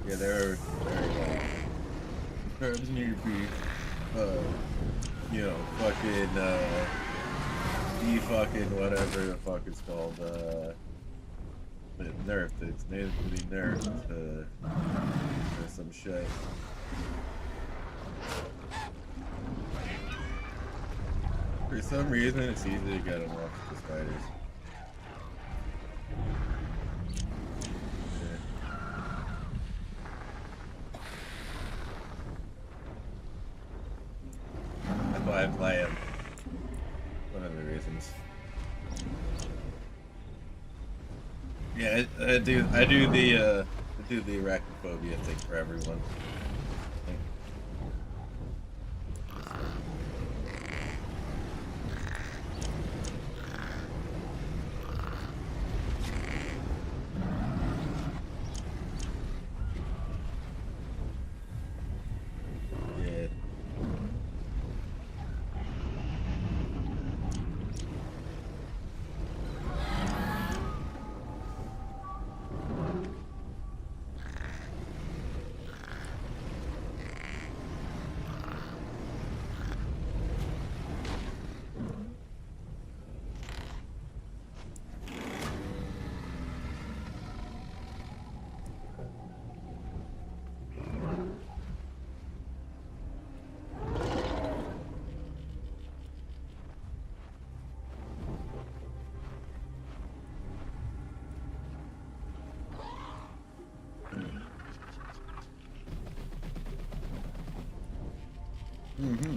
Yeah, there herbs need to be, you know, fucking, fucking whatever the fuck it's called, nerfed. It's natively nerfed to some shit. For some reason, it's easy to get them off the spiders. That's why I play him. One of the reasons. Yeah, I do the arachnophobia thing for everyone. Yeah. Mm-hmm.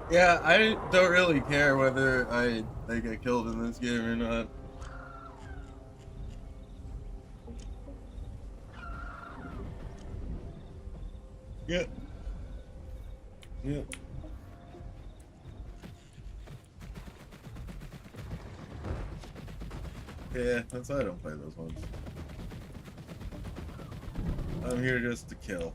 Yeah, I don't really care whether I get killed in this game or not. Yep. Yep. Yeah, that's why I don't play those ones. I'm here just to kill.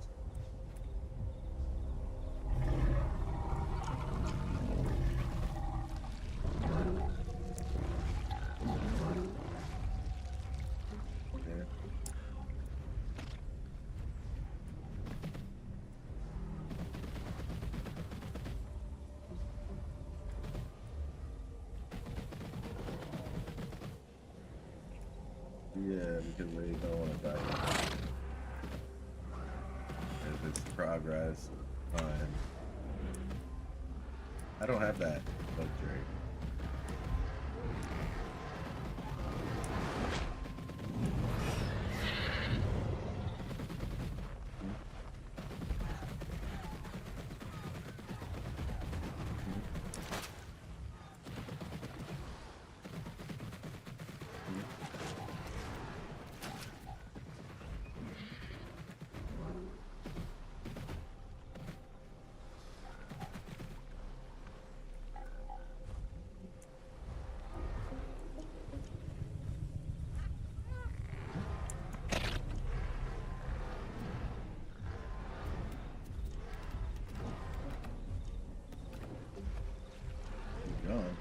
Yeah, because they don't want to die. If it's progress, fine. I don't have that luxury. Gone.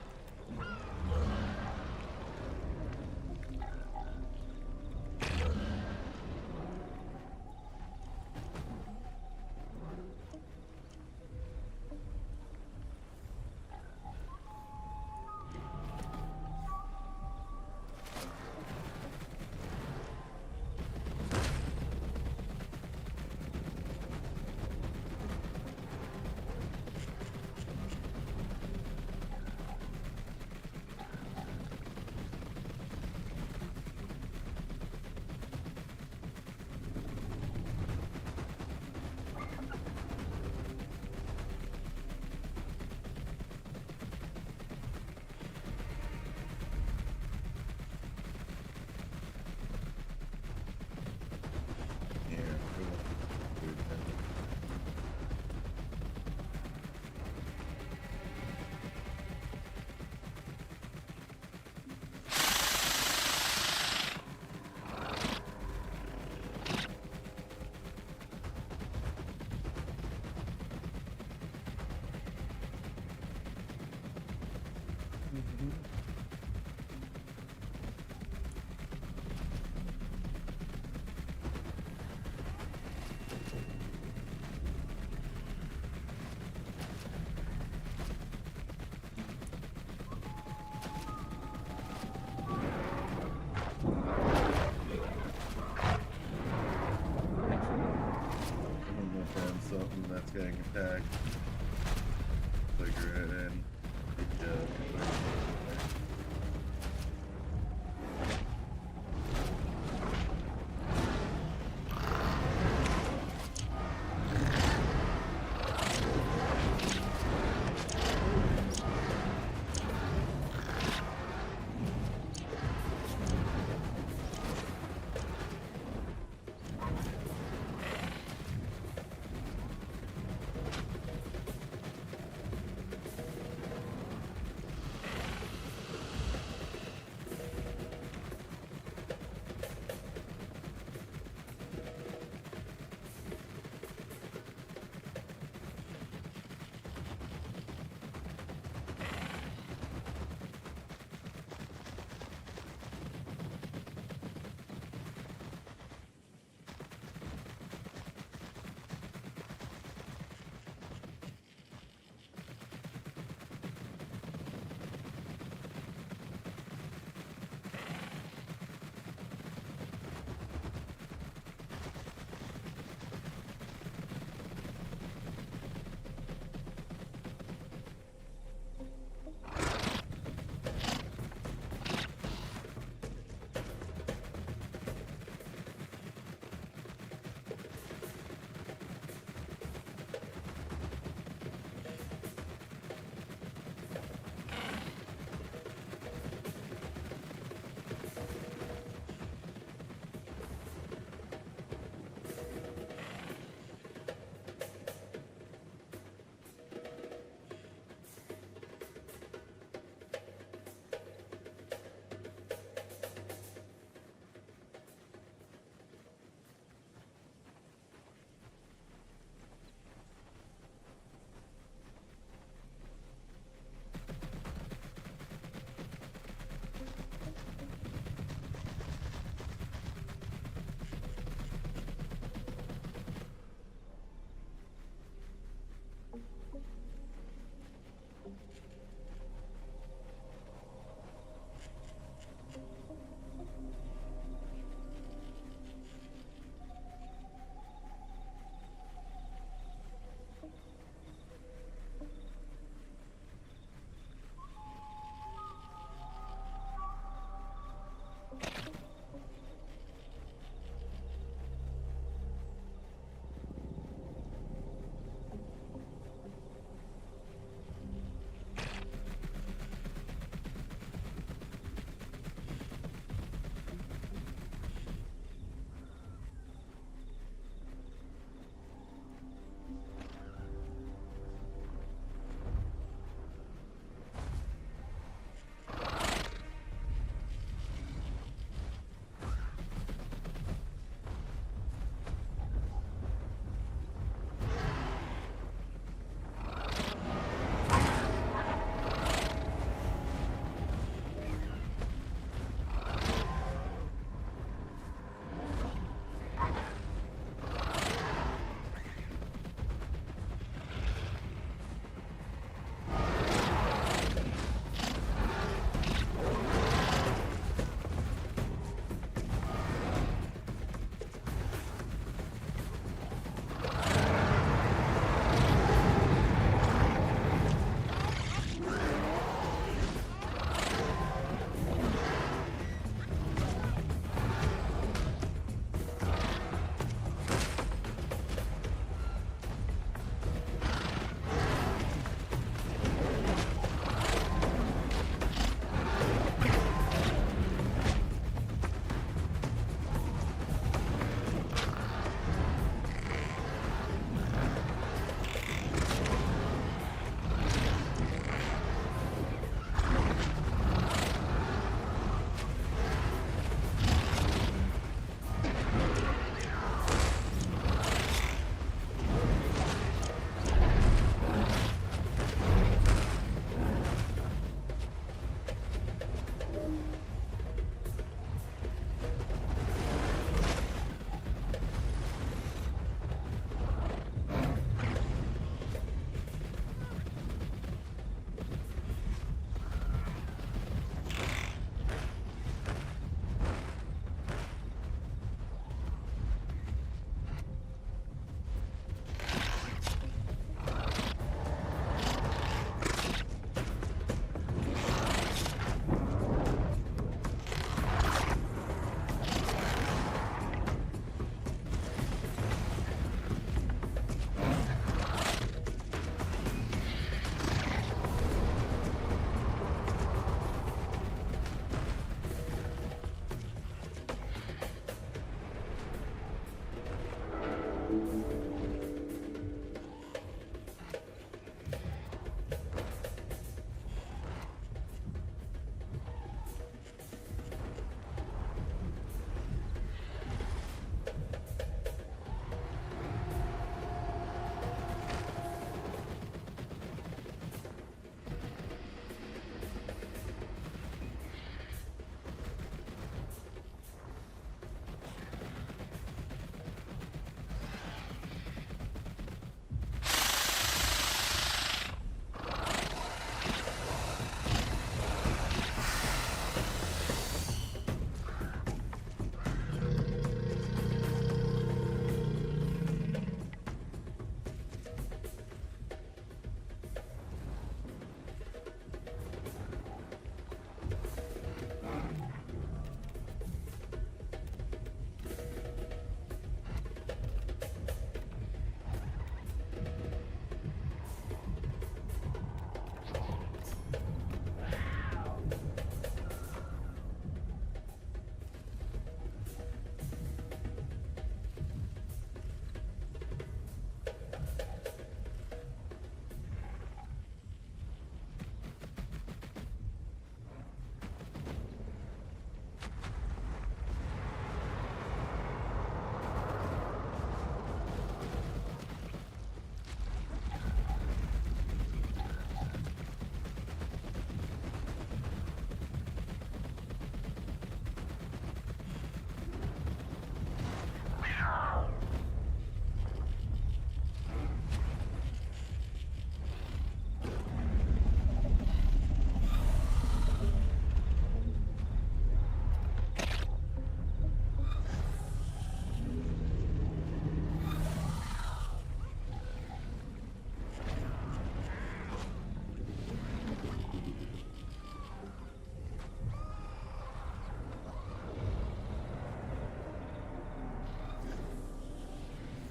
Something that's getting attacked. Figure it in.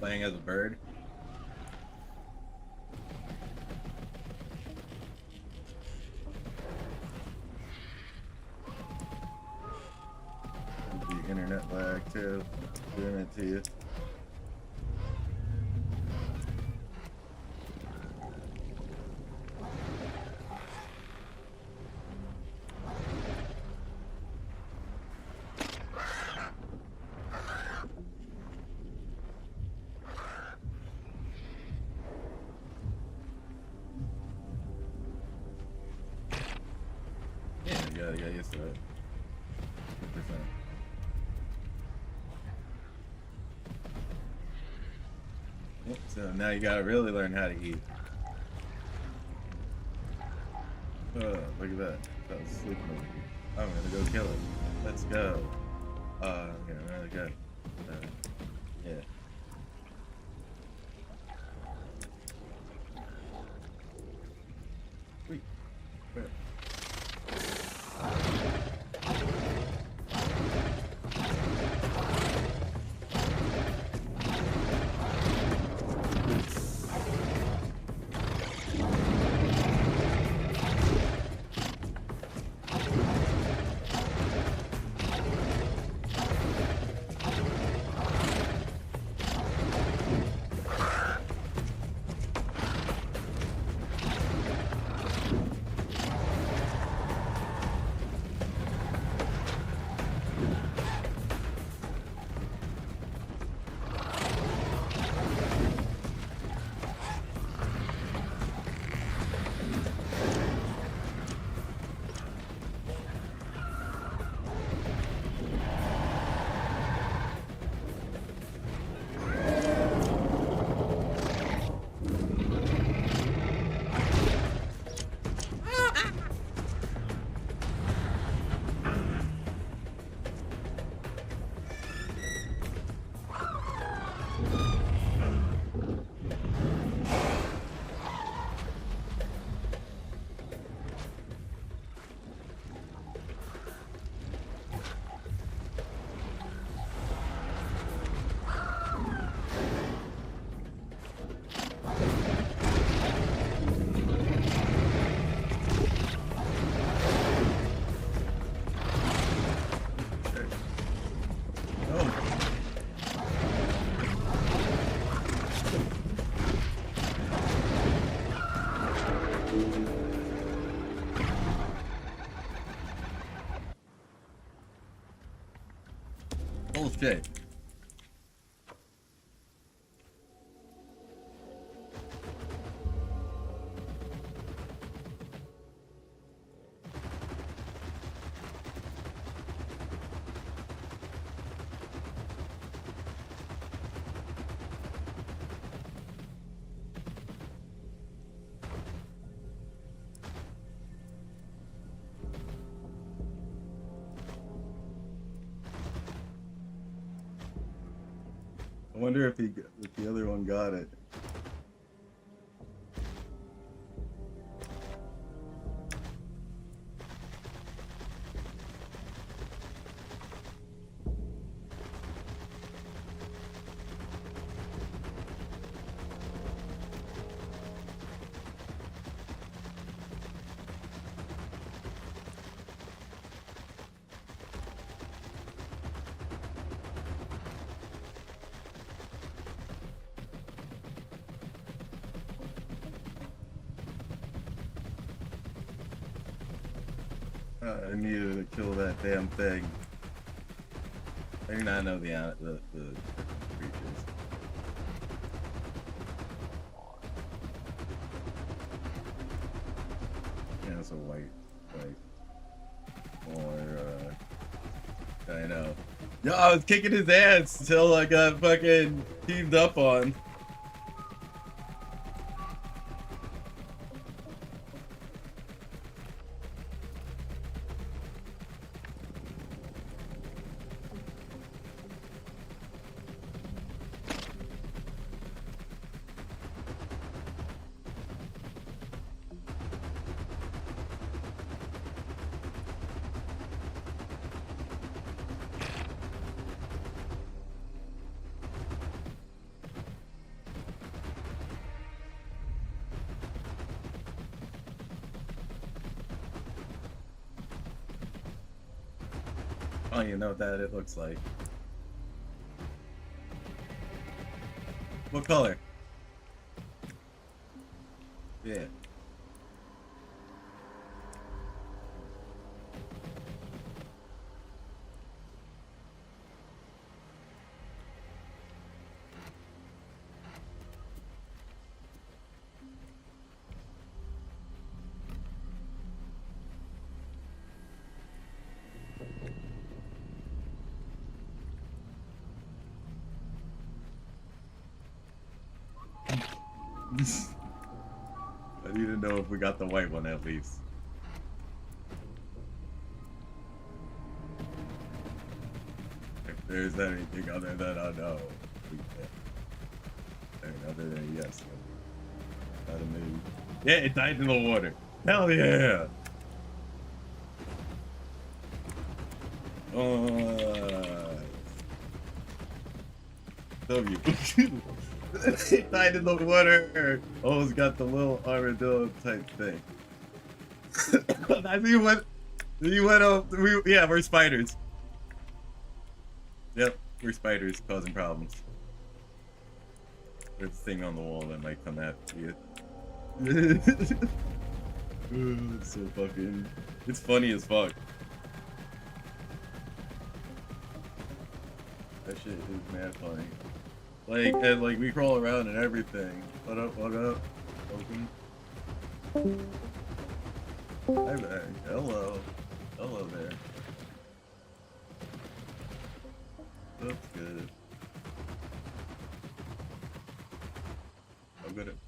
playing as a bird. The internet lag too, doing it to you. Yeah, you gotta get used to it. 100%. Yep, so now you gotta really learn how to eat. Oh, look at that. That was sleeping over here. I'm gonna go kill it. Let's go. Okay, really good. Yeah. Wait. Where? Bullshit. I wonder if the other one got it. I needed to kill that damn thing. I do not know the creatures. Yeah, it's a white. Or I know. Yo, I was kicking his ass until I got fucking teamed up on. I don't even know what that it looks like. What color? Yeah. I need to know if we got the white one at least. If there's anything other than I know, we can. Anything other than yes. Not a move. Yeah, it died in the water. Hell yeah! W. It died in the water. Almost got the little armadillo type thing. I think you went up. Yeah, we're spiders. Yep, we're spiders causing problems. There's a thing on the wall that might come after you. It's so fucking. It's funny as fuck. That shit is mad funny. Like, and like we crawl around and everything. What up? What up? Open. Hi there. Hello. Hello there. That's good. I'm good at it.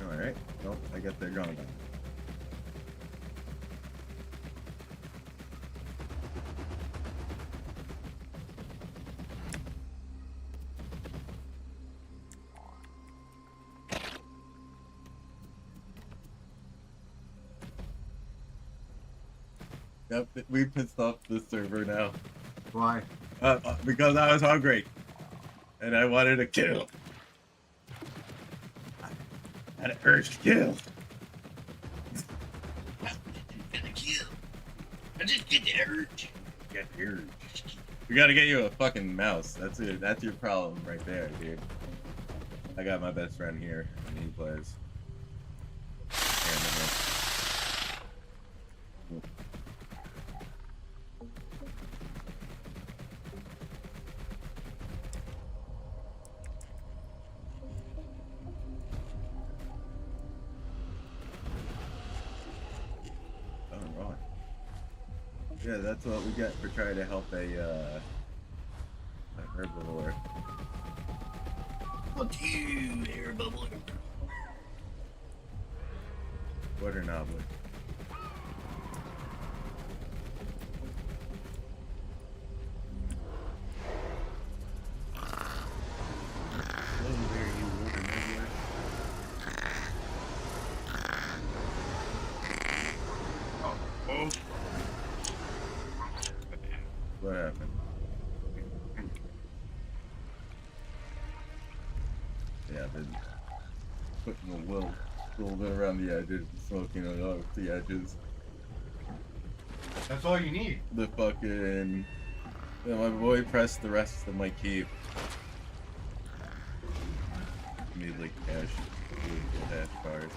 Alright, well, I guess they're gone now. Yep, we pissed off the server now. Why? Because I was hungry. And I wanted to kill. I had an urge to kill. I just get the urge. Get the urge. We gotta get you a fucking mouse. That's it. That's your problem right there, dude. I got my best friend here, and he plays. Yeah, that's what we get for trying to help a herbivore. Fuck you, herbivore. Water knobbler. Hello there, you water knobbler. Oh. What happened? Yeah, I've been putting a little bit around the edges, smoking it off the edges. That's all you need. The fucking... Yeah, my boy pressed the rest of my keep. Made like cash card.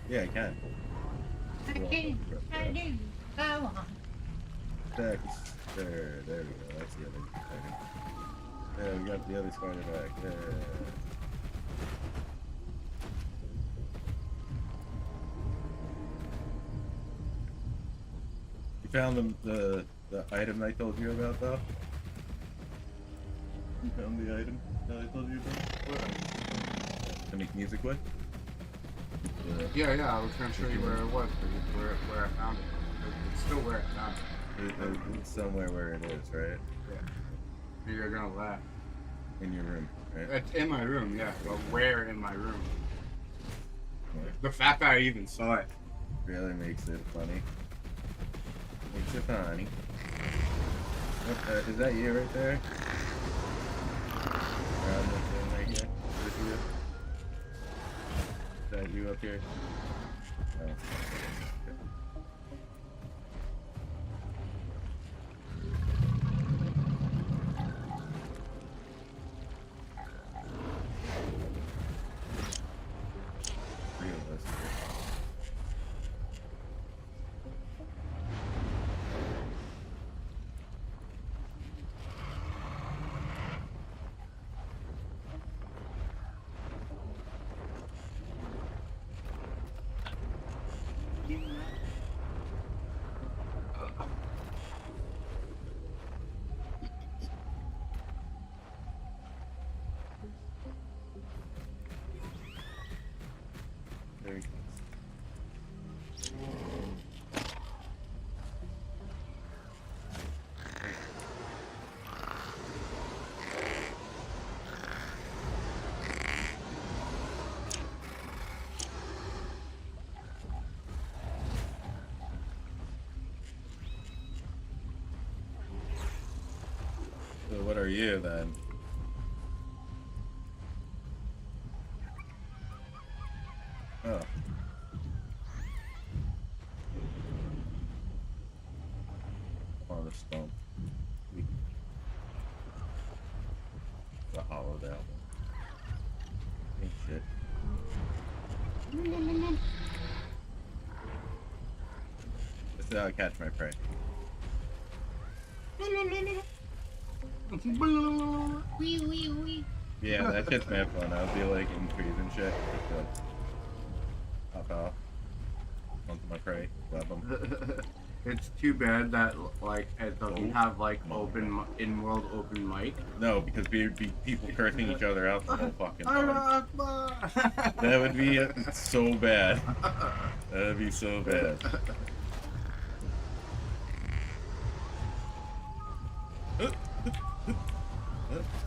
Yeah, I can. I can. I do. Go on. There we go. That's the other spider. Yeah, we got the other spider back. Yeah. You found the item I told you about, though? You found the item that I told you about? To make music with? Yeah, I was gonna show you where it was, where I found it. It's still where I found it. It's somewhere where it is, right? Yeah. You're gonna laugh. In your room, right? It's in my room, yeah. But where in my room? What? The fact that I even saw it. Really makes it funny. Makes it funny. What, is that you right there? Around this thing right here? Is this you? Is that you up here? Oh. Okay. Realistic. There he goes. So what are you then? Oh. On the stump. The hollowed out one. Ain't shit. This is how I catch my prey. Yeah, that shit's mad fun. I'll be like in trees and shit. Just like hop off onto my prey, grab them. It's too bad that like it doesn't have like open in-world open mic. No, because we'd be people cursing each other out the whole fucking time. That would be so bad. That would be so bad.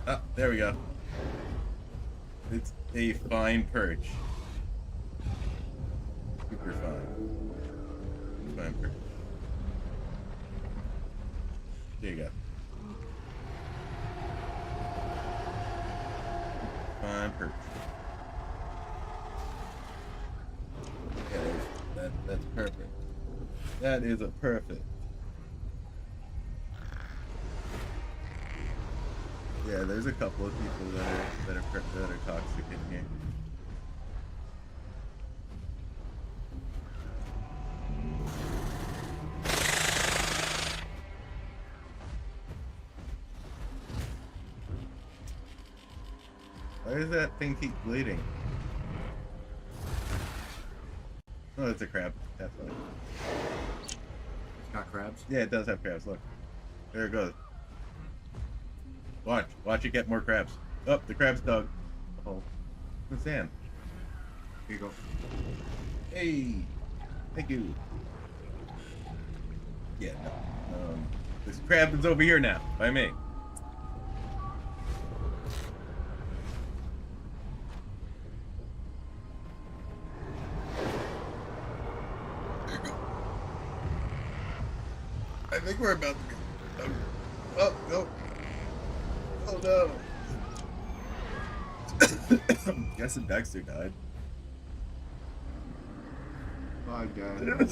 Ah, there we go. It's a fine perch. Super fine. Fine perch. There you go. Fine perch. Yeah, that's perfect. That is a perfect. Yeah, there's a couple of people that are toxic in here. Why does that thing keep bleeding? Oh, it's a crab. That's fine. It's got crabs. Yeah, it does have crabs. Look, there it goes. Watch it get more crabs. Oh, the crab's dug. Oh, the sand. Here you go. Hey, thank you. Yeah, no. This crab is over here now, by me. There you go. I think we're about to be. Oh, no. Oh no. Guessing Dexter died. Oh god.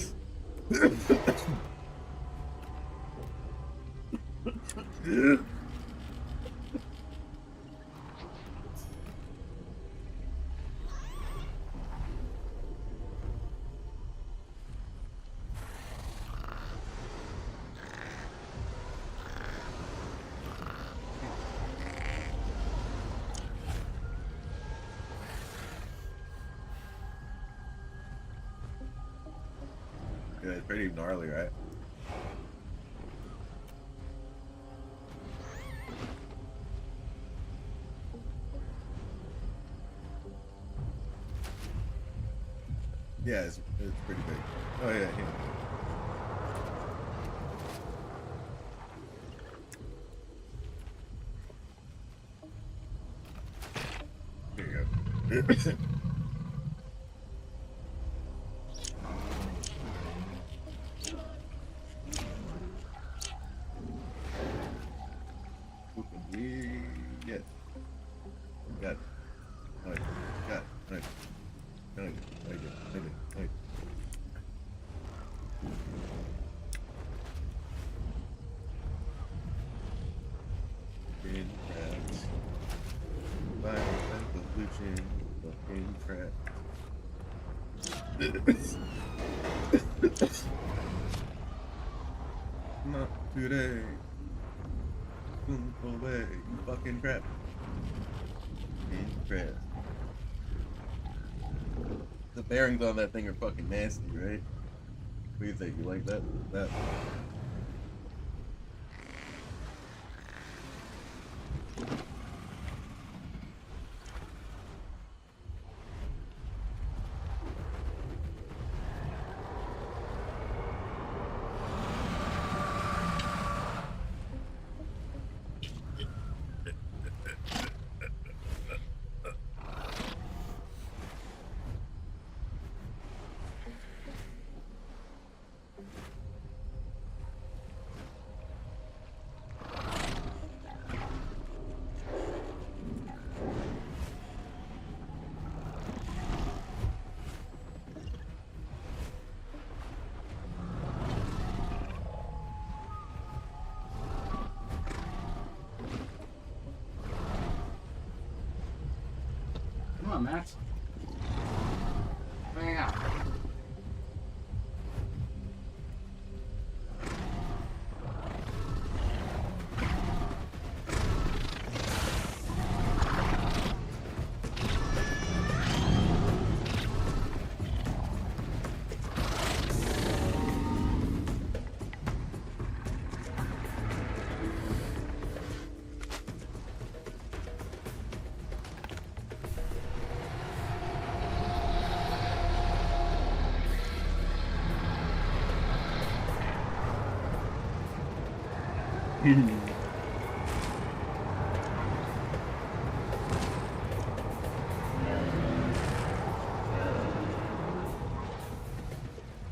Yeah, it's pretty gnarly, right? Yeah, it's pretty big. Oh yeah, yeah. There you go. Yes. Got it. Right. Got it. Right. Right. Right. Right. Right. Fucking crabs. Violent evolution. Fucking crabs. Not today. Go away, you fucking crap. Fucking crap. The bearings on that thing are fucking nasty, right? What do you think? You like that? That. Come on, Matt. Hang out.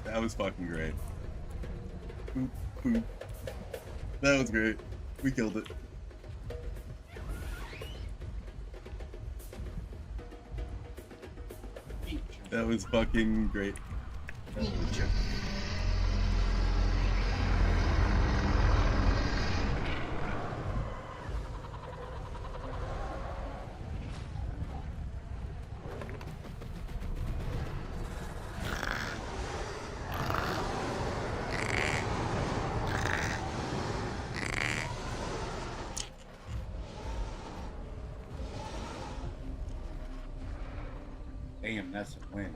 That was fucking great. Boop, boop. That was great. We killed it. That was fucking great. Damn, that's a win.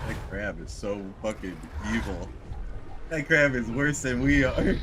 That crab is so fucking evil. That crab is worse than we are.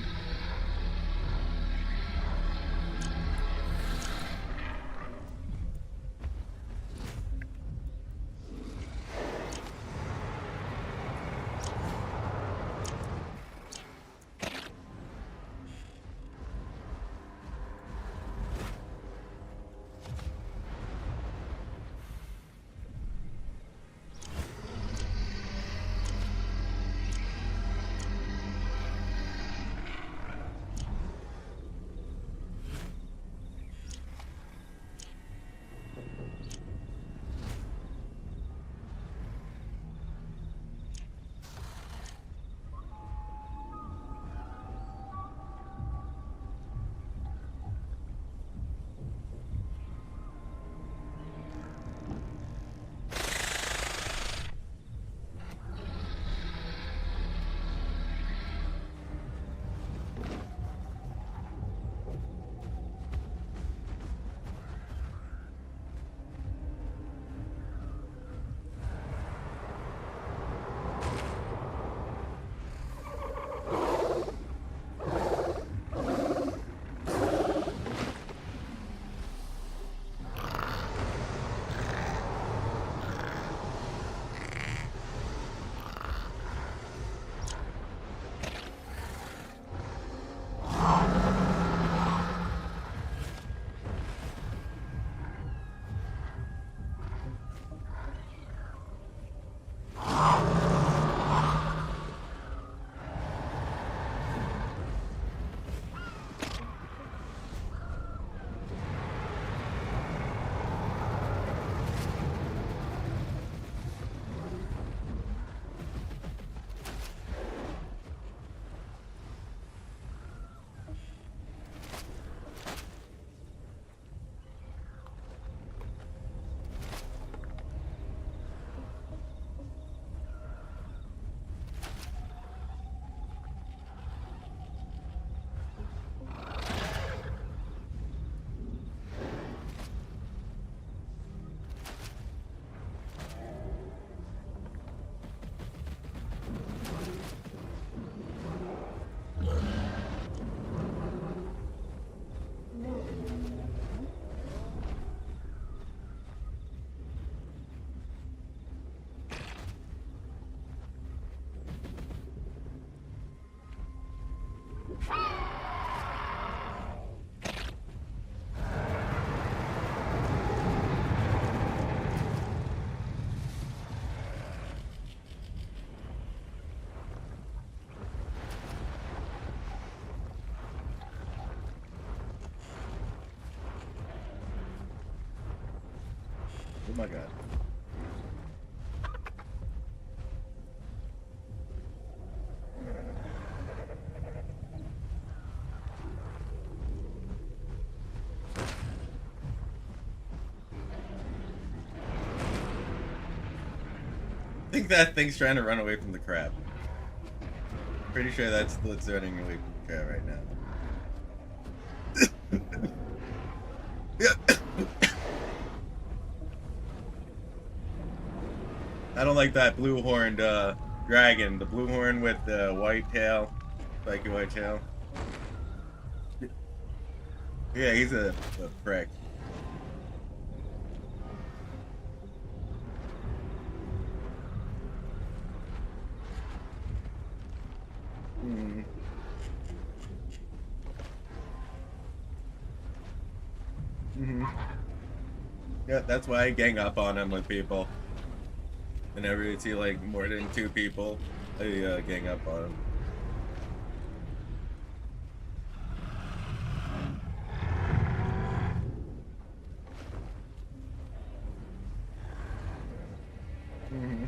my god. I think that thing's trying to run away from the crab. Pretty sure that's what's running away from the crab right now. I don't like that blue-horned dragon. The blue horn with the white tail, spiky white tail. Yeah, he's a prick. Hmm. Mm-hmm. Yeah, that's why I gang up on him with people. Whenever you see like more than 2 people, I gang up on him. Mm-hmm.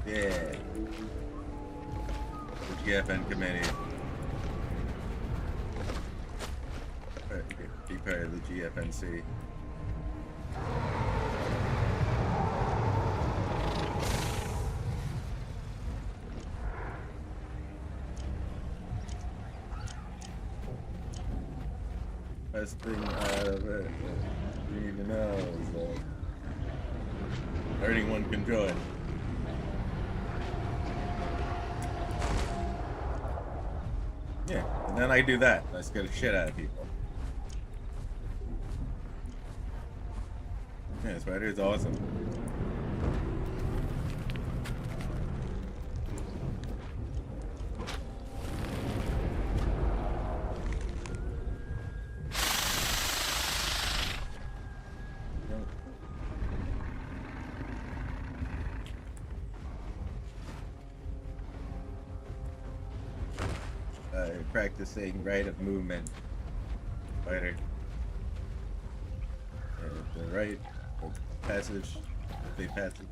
Yeah. The GFN committee. Be part of the GFNC. Best thing out of it you need to know is that anyone can join. Yeah, and then I do that. I scare the shit out of people. Yeah, Spider is awesome. Practicing right of movement, Spider. The right passage, the passage.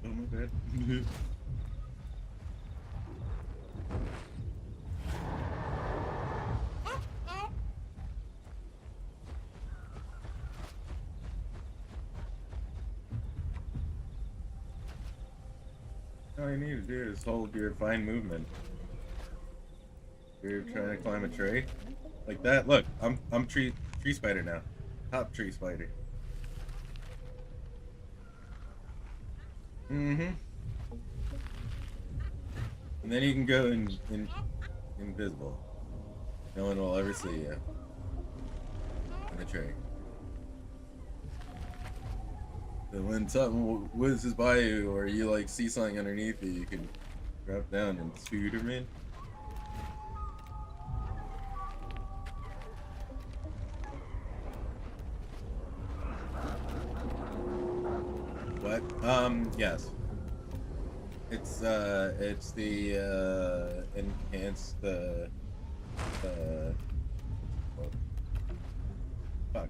Oh my bad. All you need to do is hold your fine movement. You're trying to climb a tree, like that. Look, I'm tree spider now, top tree spider. Mm-hmm. And then you can go invisible. No one will ever see you in the tree. And when something whizzes by you, or you like see something underneath you, you can drop down and shoot them in. What? Yes. It's the enhanced fuck.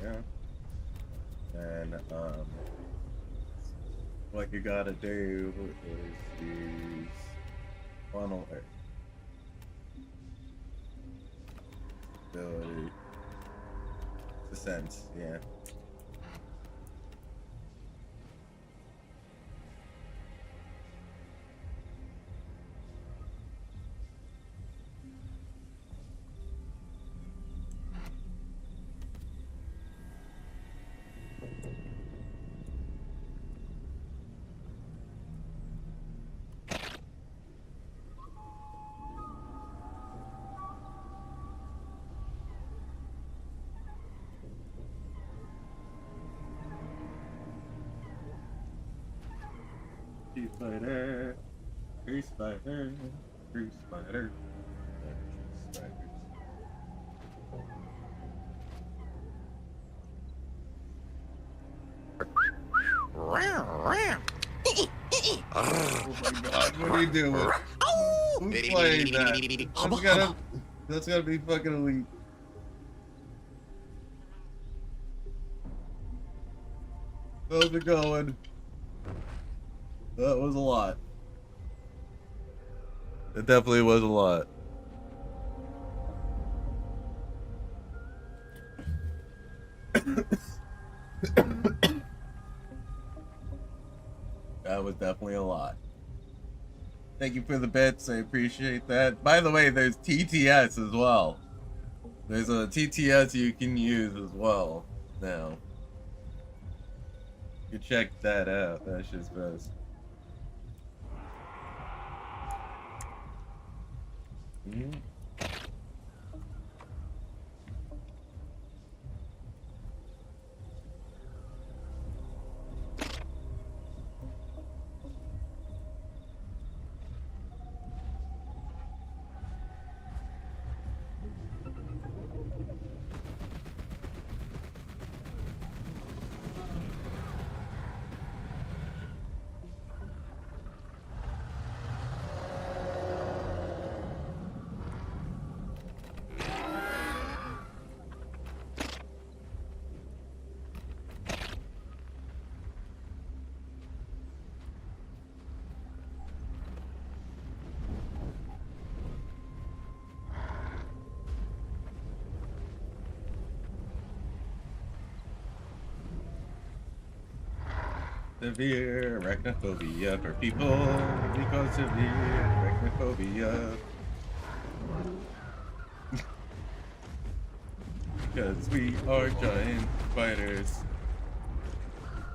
Yeah. And what you gotta do is use funnel ability. Descent, yeah. Tree spider, tree spider, tree spider. Oh my god, what are you doing? Who's playing that? That's gotta be fucking elite. How's it going? That was a lot. It definitely was a lot. That was definitely a lot. Thank you for the bits. I appreciate that. By the way, there's TTS as well. There's a TTS you can use as well now. You check that out. That's just best. Severe arachnophobia for people because severe arachnophobia. Because we are giant spiders.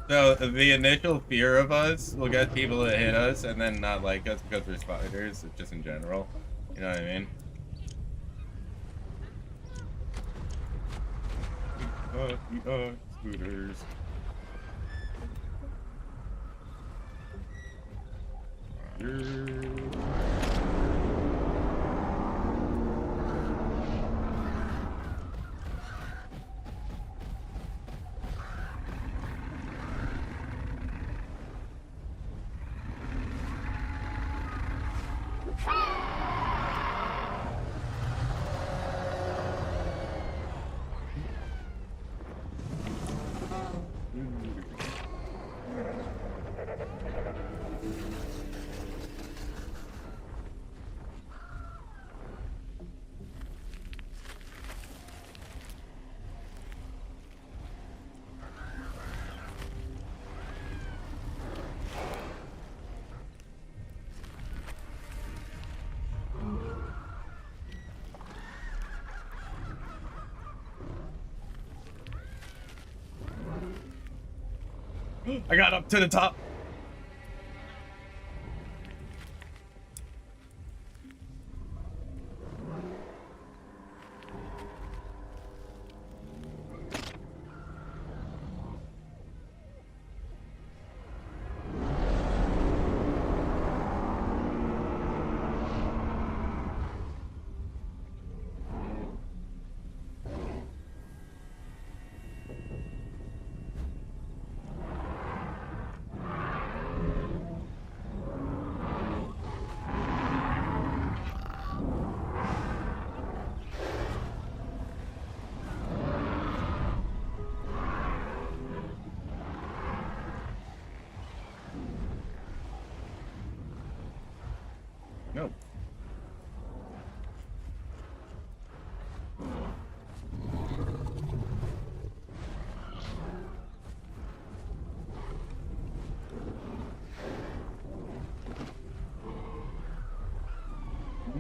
So the initial fear of us will get people to hit us and then not like us because we're spiders, just in general. You know what I mean? We are scooters. I got up to the top. No.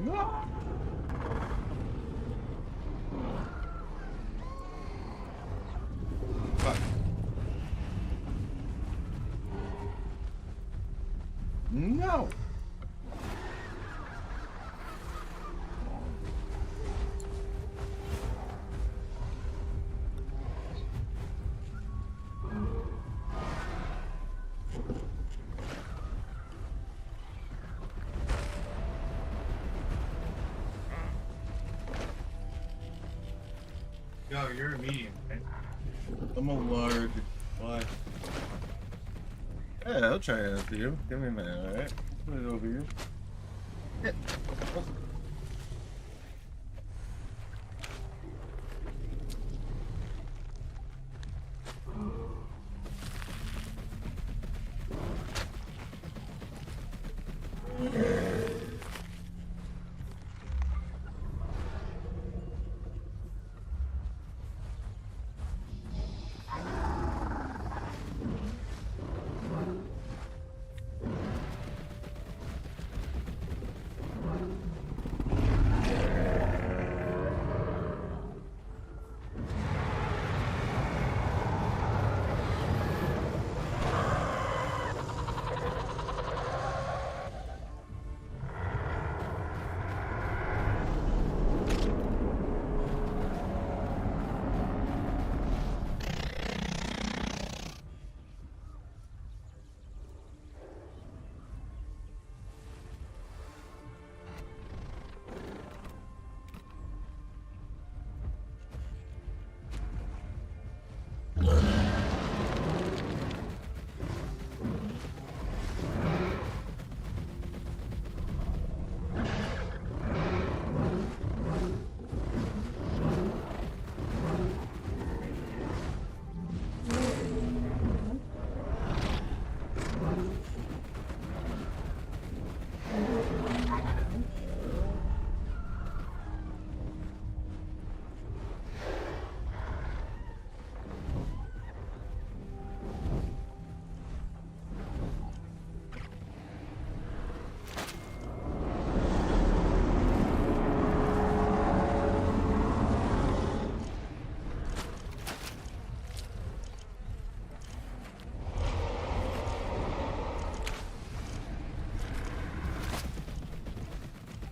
No. Fuck. No. Yo, you're a medium, right? I'm a large. Why? Yeah, I'll try it for you. Give me a minute, alright? Put it over you. Yeah.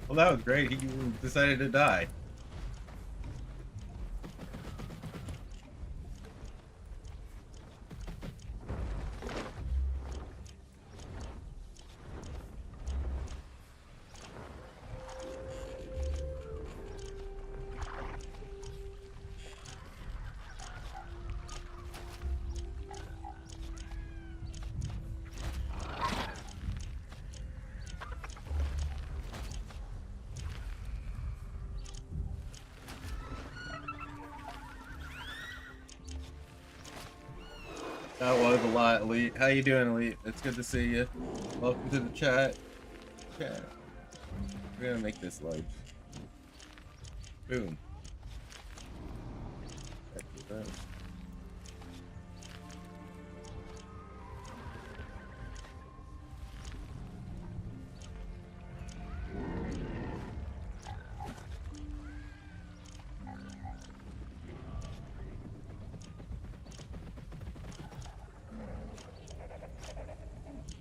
Well, that was great. He decided to die. That was a lot, Elite. How you doing, Elite? It's good to see you. Welcome to the chat. Chat. We're gonna make this large. Boom.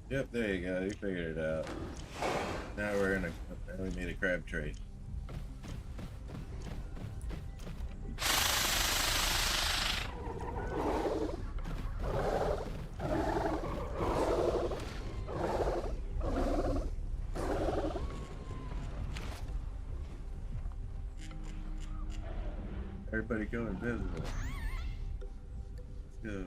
Yep, there you go. You figured it out. Now we're in a. We made a crab tray. Everybody go invisible. Let's go.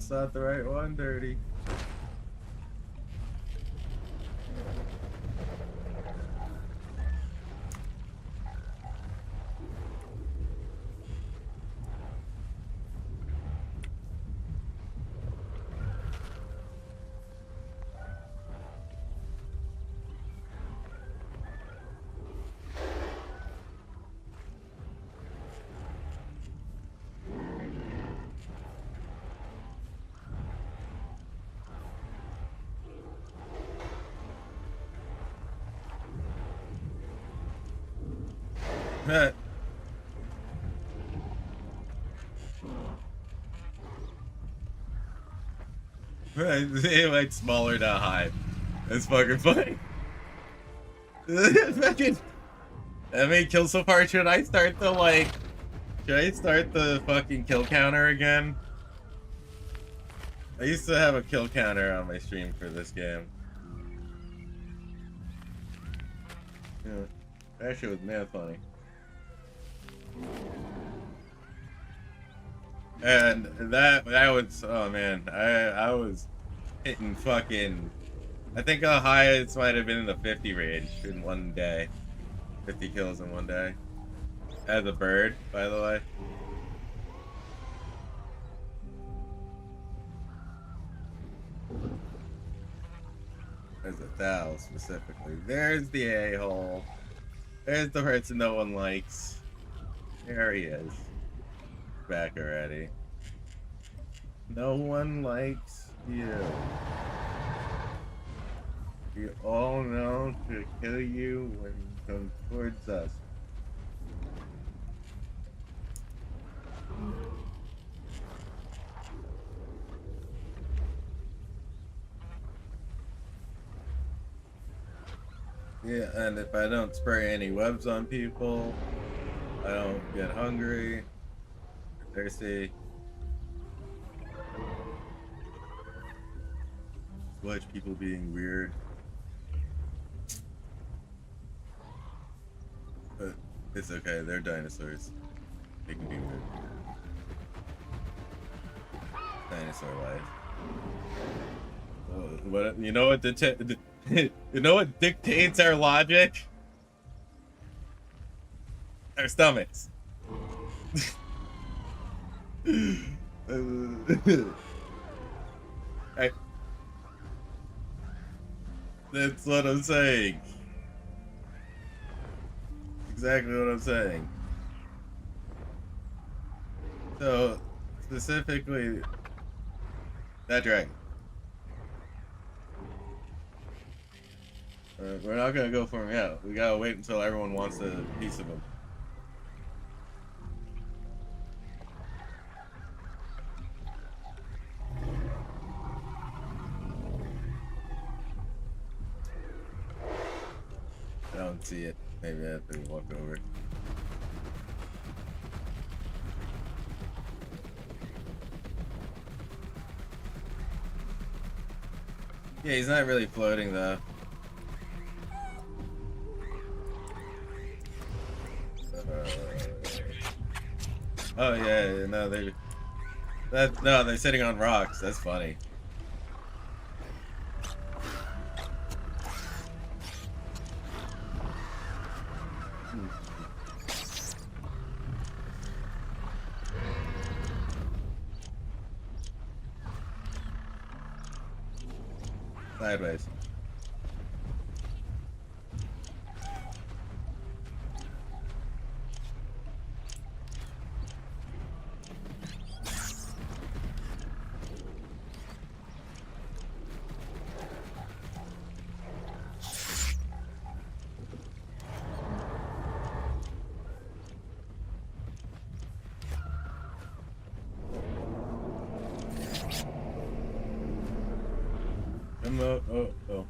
That's not the right one, Dirty. It like smaller to high. That's fucking funny. Fucking. I mean, kill so far. Should I start the like? Should I start the fucking kill counter again? I used to have a kill counter on my stream for this game. Yeah, that shit was mad funny. And that was, oh man, I was hitting fucking, I think the highest might have been in the 50 range in one day. 50 kills in one day. As a bird, by the way. There's a thou specifically. There's the a-hole. There's the person no one likes. There he is. Back already. No one likes you. We all know to kill you when you come towards us. Yeah, and if I don't spray any webs on people, I don't get hungry, thirsty. Watch people being weird. But it's okay, they're dinosaurs. They can be weird. Dinosaur life. What you know what you know what dictates our logic? Our stomachs. That's what I'm saying. Exactly what I'm saying. So, specifically, that dragon. We're not gonna go for him yet. We gotta wait until everyone wants a piece of him. I don't see it. Maybe I have to walk over. Yeah, he's not really floating though. Oh yeah, no, they're sitting on rocks. That's funny. Sideways. Oh.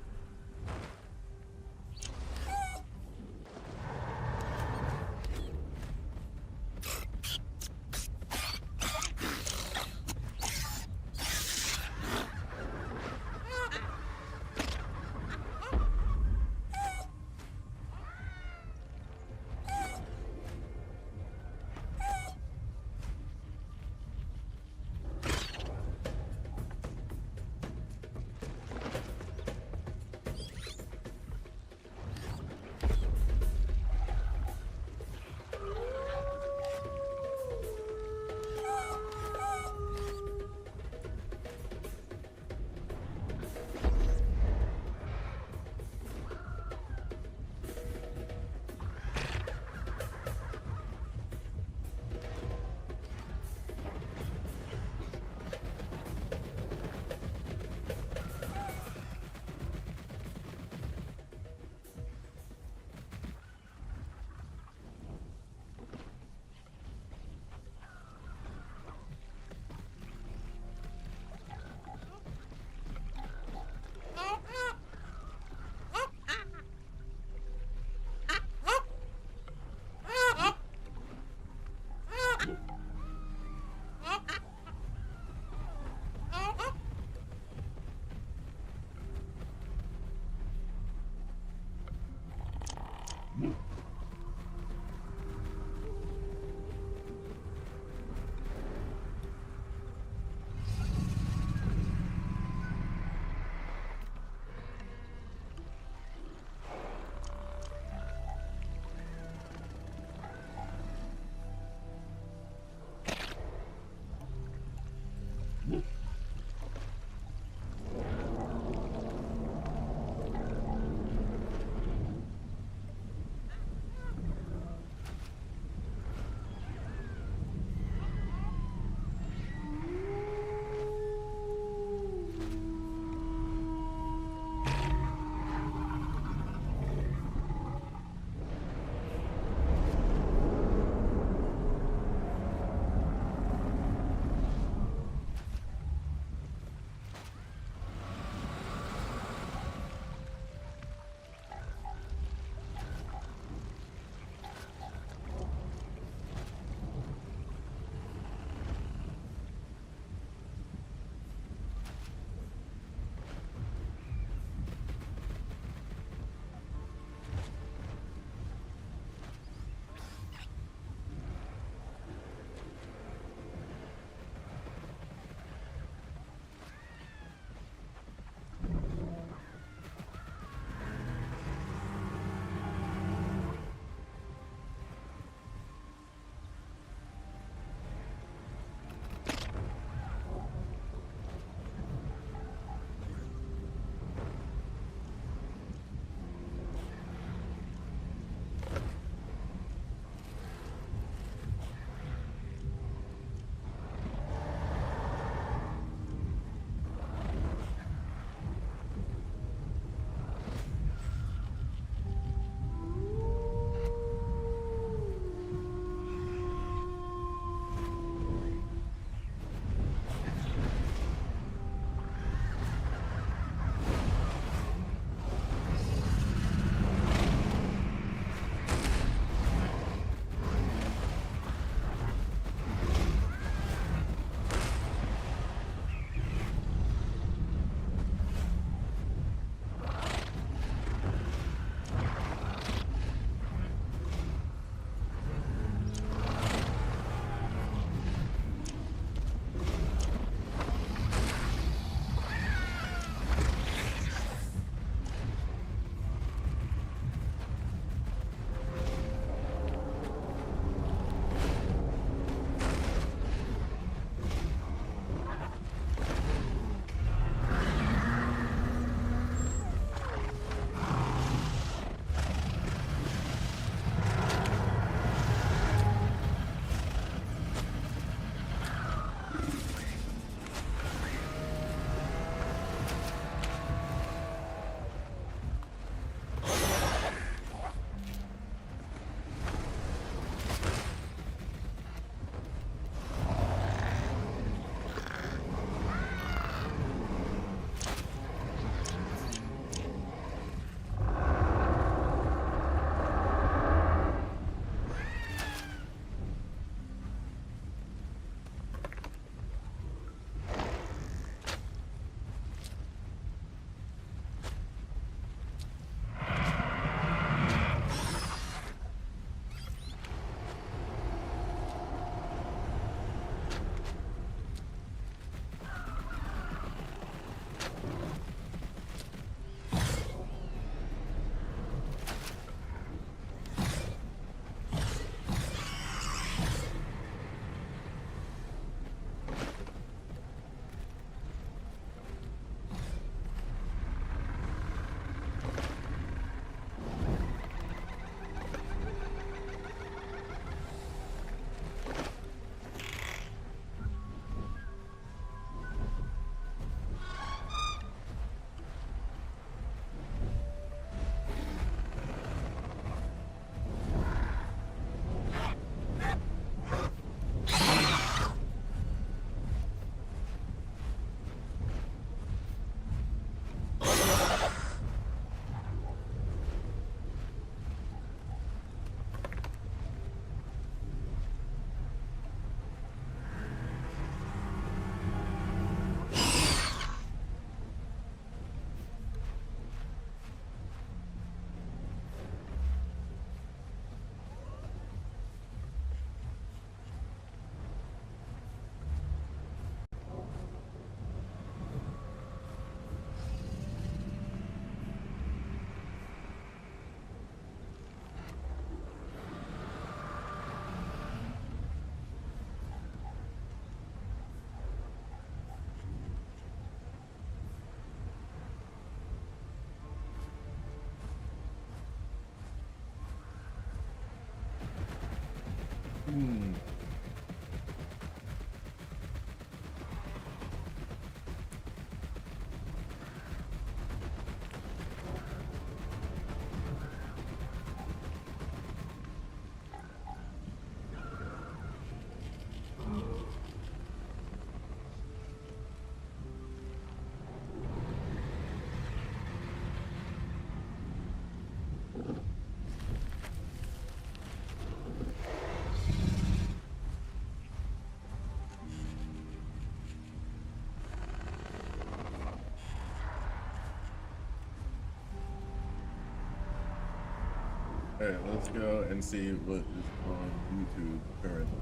Alright, let's go and see what is on YouTube currently.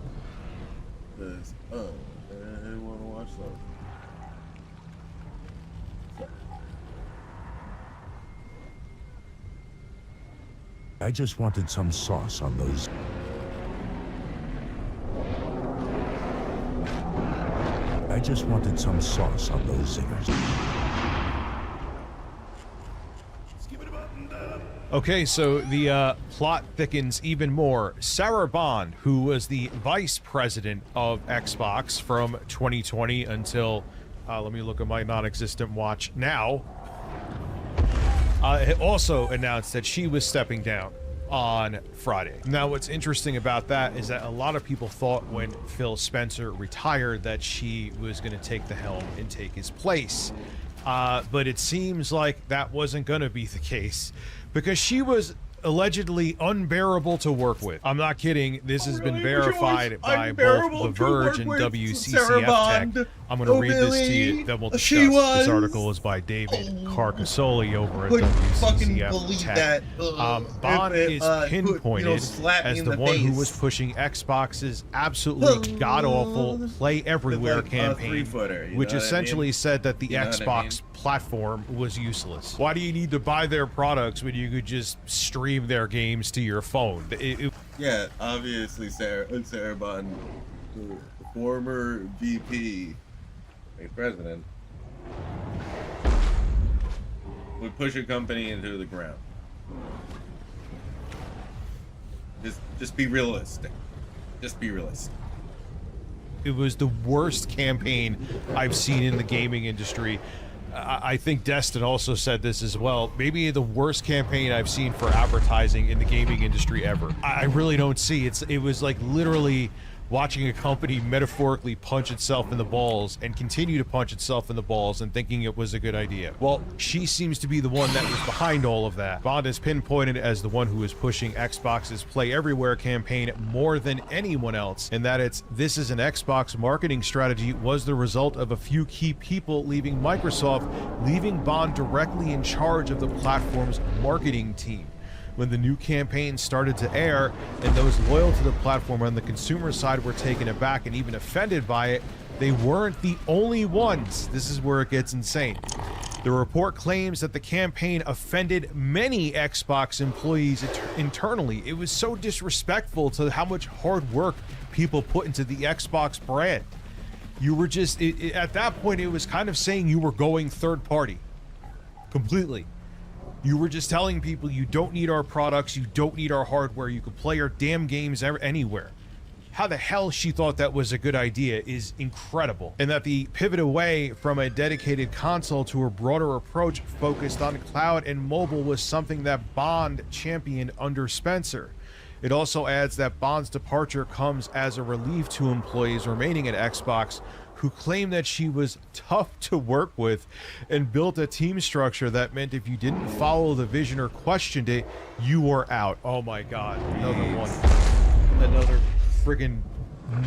Because, I want to watch those. I just wanted some sauce on those. I just wanted some sauce on those zingers. Okay, so the plot thickens even more. Sarah Bond, who was the vice president of Xbox from 2020 until, let me look at my non-existent watch now, also announced that she was stepping down on Friday. Now, what's interesting about that is that a lot of people thought when Phil Spencer retired that she was going to take the helm and take his place. But it seems like that wasn't going to be the case, because she was allegedly unbearable to work with. I'm not kidding. This has been verified by both The Verge and WCCF Tech. I'm going to read this to you, then we'll discuss. This article is by David Carcassoli over at WCCF Tech. Bond is pinpointed as the one who was pushing Xbox's absolutely god-awful Play Everywhere campaign, which essentially said that the Xbox platform was useless. Why do you need to buy their products when you could just stream their games to your phone? Yeah, obviously Sarah Bond, the former VP, a president, would push a company into the ground. Just be realistic. Just be realistic. It was the worst campaign I've seen in the gaming industry. I think Destin also said this as well. Maybe the worst campaign I've seen for advertising in the gaming industry ever. I really don't see it was like literally watching a company metaphorically punch itself in the balls and continue to punch itself in the balls and thinking it was a good idea. Well, she seems to be the one that was behind all of that. Bond is pinpointed as the one who is pushing Xbox's Play Everywhere campaign more than anyone else, and that this is an Xbox marketing strategy was the result of a few key people leaving Microsoft, leaving Bond directly in charge of the platform's marketing team. When the new campaign started to air, and those loyal to the platform on the consumer side were taken aback and even offended by it, they weren't the only ones. This is where it gets insane. The report claims that the campaign offended many Xbox employees internally. It was so disrespectful to how much hard work people put into the Xbox brand. You were just, at that point, it was kind of saying you were going third party. Completely. You were just telling people you don't need our products, you don't need our hardware, you can play your damn games anywhere. How the hell she thought that was a good idea is incredible. And that the pivot away from a dedicated console to a broader approach focused on cloud and mobile was something that Bond championed under Spencer. It also adds that Bond's departure comes as a relief to employees remaining at Xbox who claim that she was tough to work with and built a team structure that meant if you didn't follow the vision or questioned it, you were out. Oh my God, another one. Another friggin'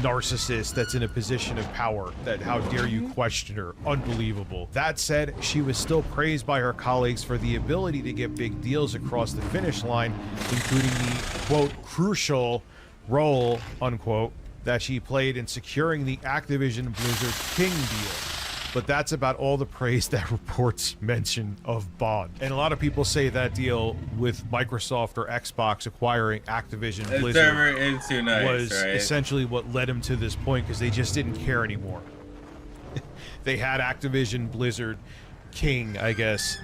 narcissist that's in a position of power. That how dare you question her. Unbelievable. That said, she was still praised by her colleagues for the ability to get big deals across the finish line, including the, quote, crucial role, unquote, that she played in securing the Activision Blizzard King deal. But that's about all the praise that reports mention of Bond. And a lot of people say that deal with Microsoft or Xbox acquiring Activision Blizzard was essentially what led them to this point, because they just didn't care anymore. They had Activision Blizzard King, I guess,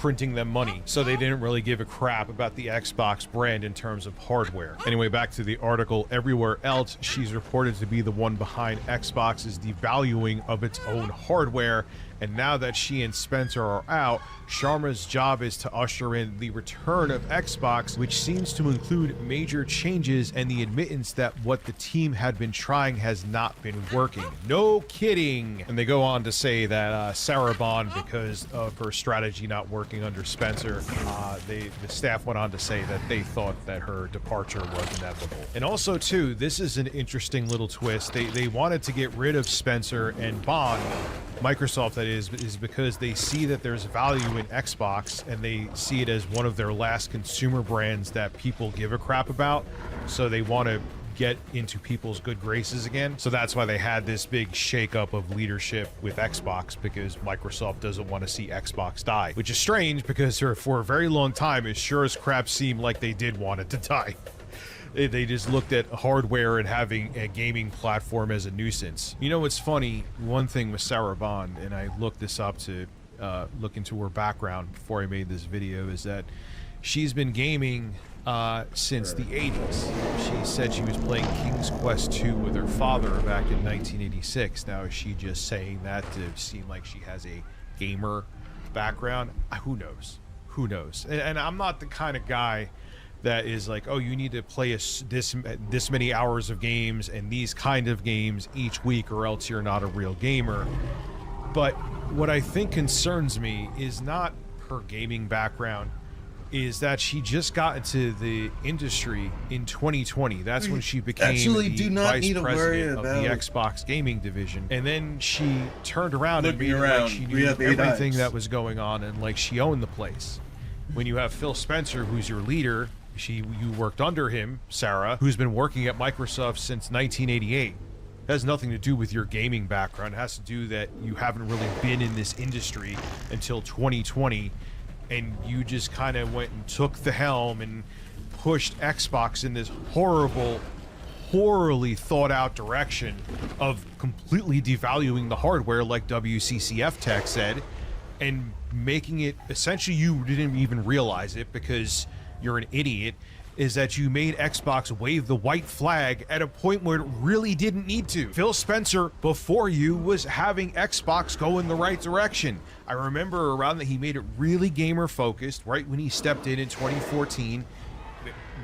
printing them money. So they didn't really give a crap about the Xbox brand in terms of hardware. Anyway, back to the article. Everywhere else, she's reported to be the one behind Xbox's devaluing of its own hardware. And now that she and Spencer are out, Sharma's job is to usher in the return of Xbox, which seems to include major changes and the admittance that what the team had been trying has not been working. No kidding. And they go on to say that Sarah Bond, because of her strategy not working under Spencer, the staff went on to say that they thought that her departure was inevitable. And also, too, this is an interesting little twist. They wanted to get rid of Spencer and Bond, Microsoft that is because they see that there's value in Xbox and they see it as one of their last consumer brands that people give a crap about. So they want to get into people's good graces again. So that's why they had this big shakeup of leadership with Xbox, because Microsoft doesn't want to see Xbox die, which is strange because for a very long time, it sure as crap seemed like they did want it to die. They just looked at hardware and having a gaming platform as a nuisance. You know what's funny? One thing with Sarah Bond, and I looked this up to look into her background before I made this video, is that she's been gaming since the 80s. She said she was playing King's Quest 2 with her father back in 1986. Now, is she just saying that to seem like she has a gamer background? Who knows? Who knows? And I'm not the kind of guy that is like, oh, you need to play this many hours of games and these kind of games each week or else you're not a real gamer. But what I think concerns me is not her gaming background, is that she just got into the industry in 2020. That's when she became the vice president of the Xbox gaming division. And then she turned around and made it like she knew everything that was going on and like she owned the place. When you have Phil Spencer, who's your leader, you worked under him, Sarah, who's been working at Microsoft since 1988. It has nothing to do with your gaming background. It has to do that you haven't really been in this industry until 2020, and you just kind of went and took the helm and pushed Xbox in this horribly thought out direction of completely devaluing the hardware, like WCCF Tech said, and making it, essentially you didn't even realize it because you're an idiot, is that you made Xbox wave the white flag at a point where it really didn't need to. Phil Spencer, before you, was having Xbox go in the right direction. I remember around that he made it really gamer focused, right when he stepped in 2014.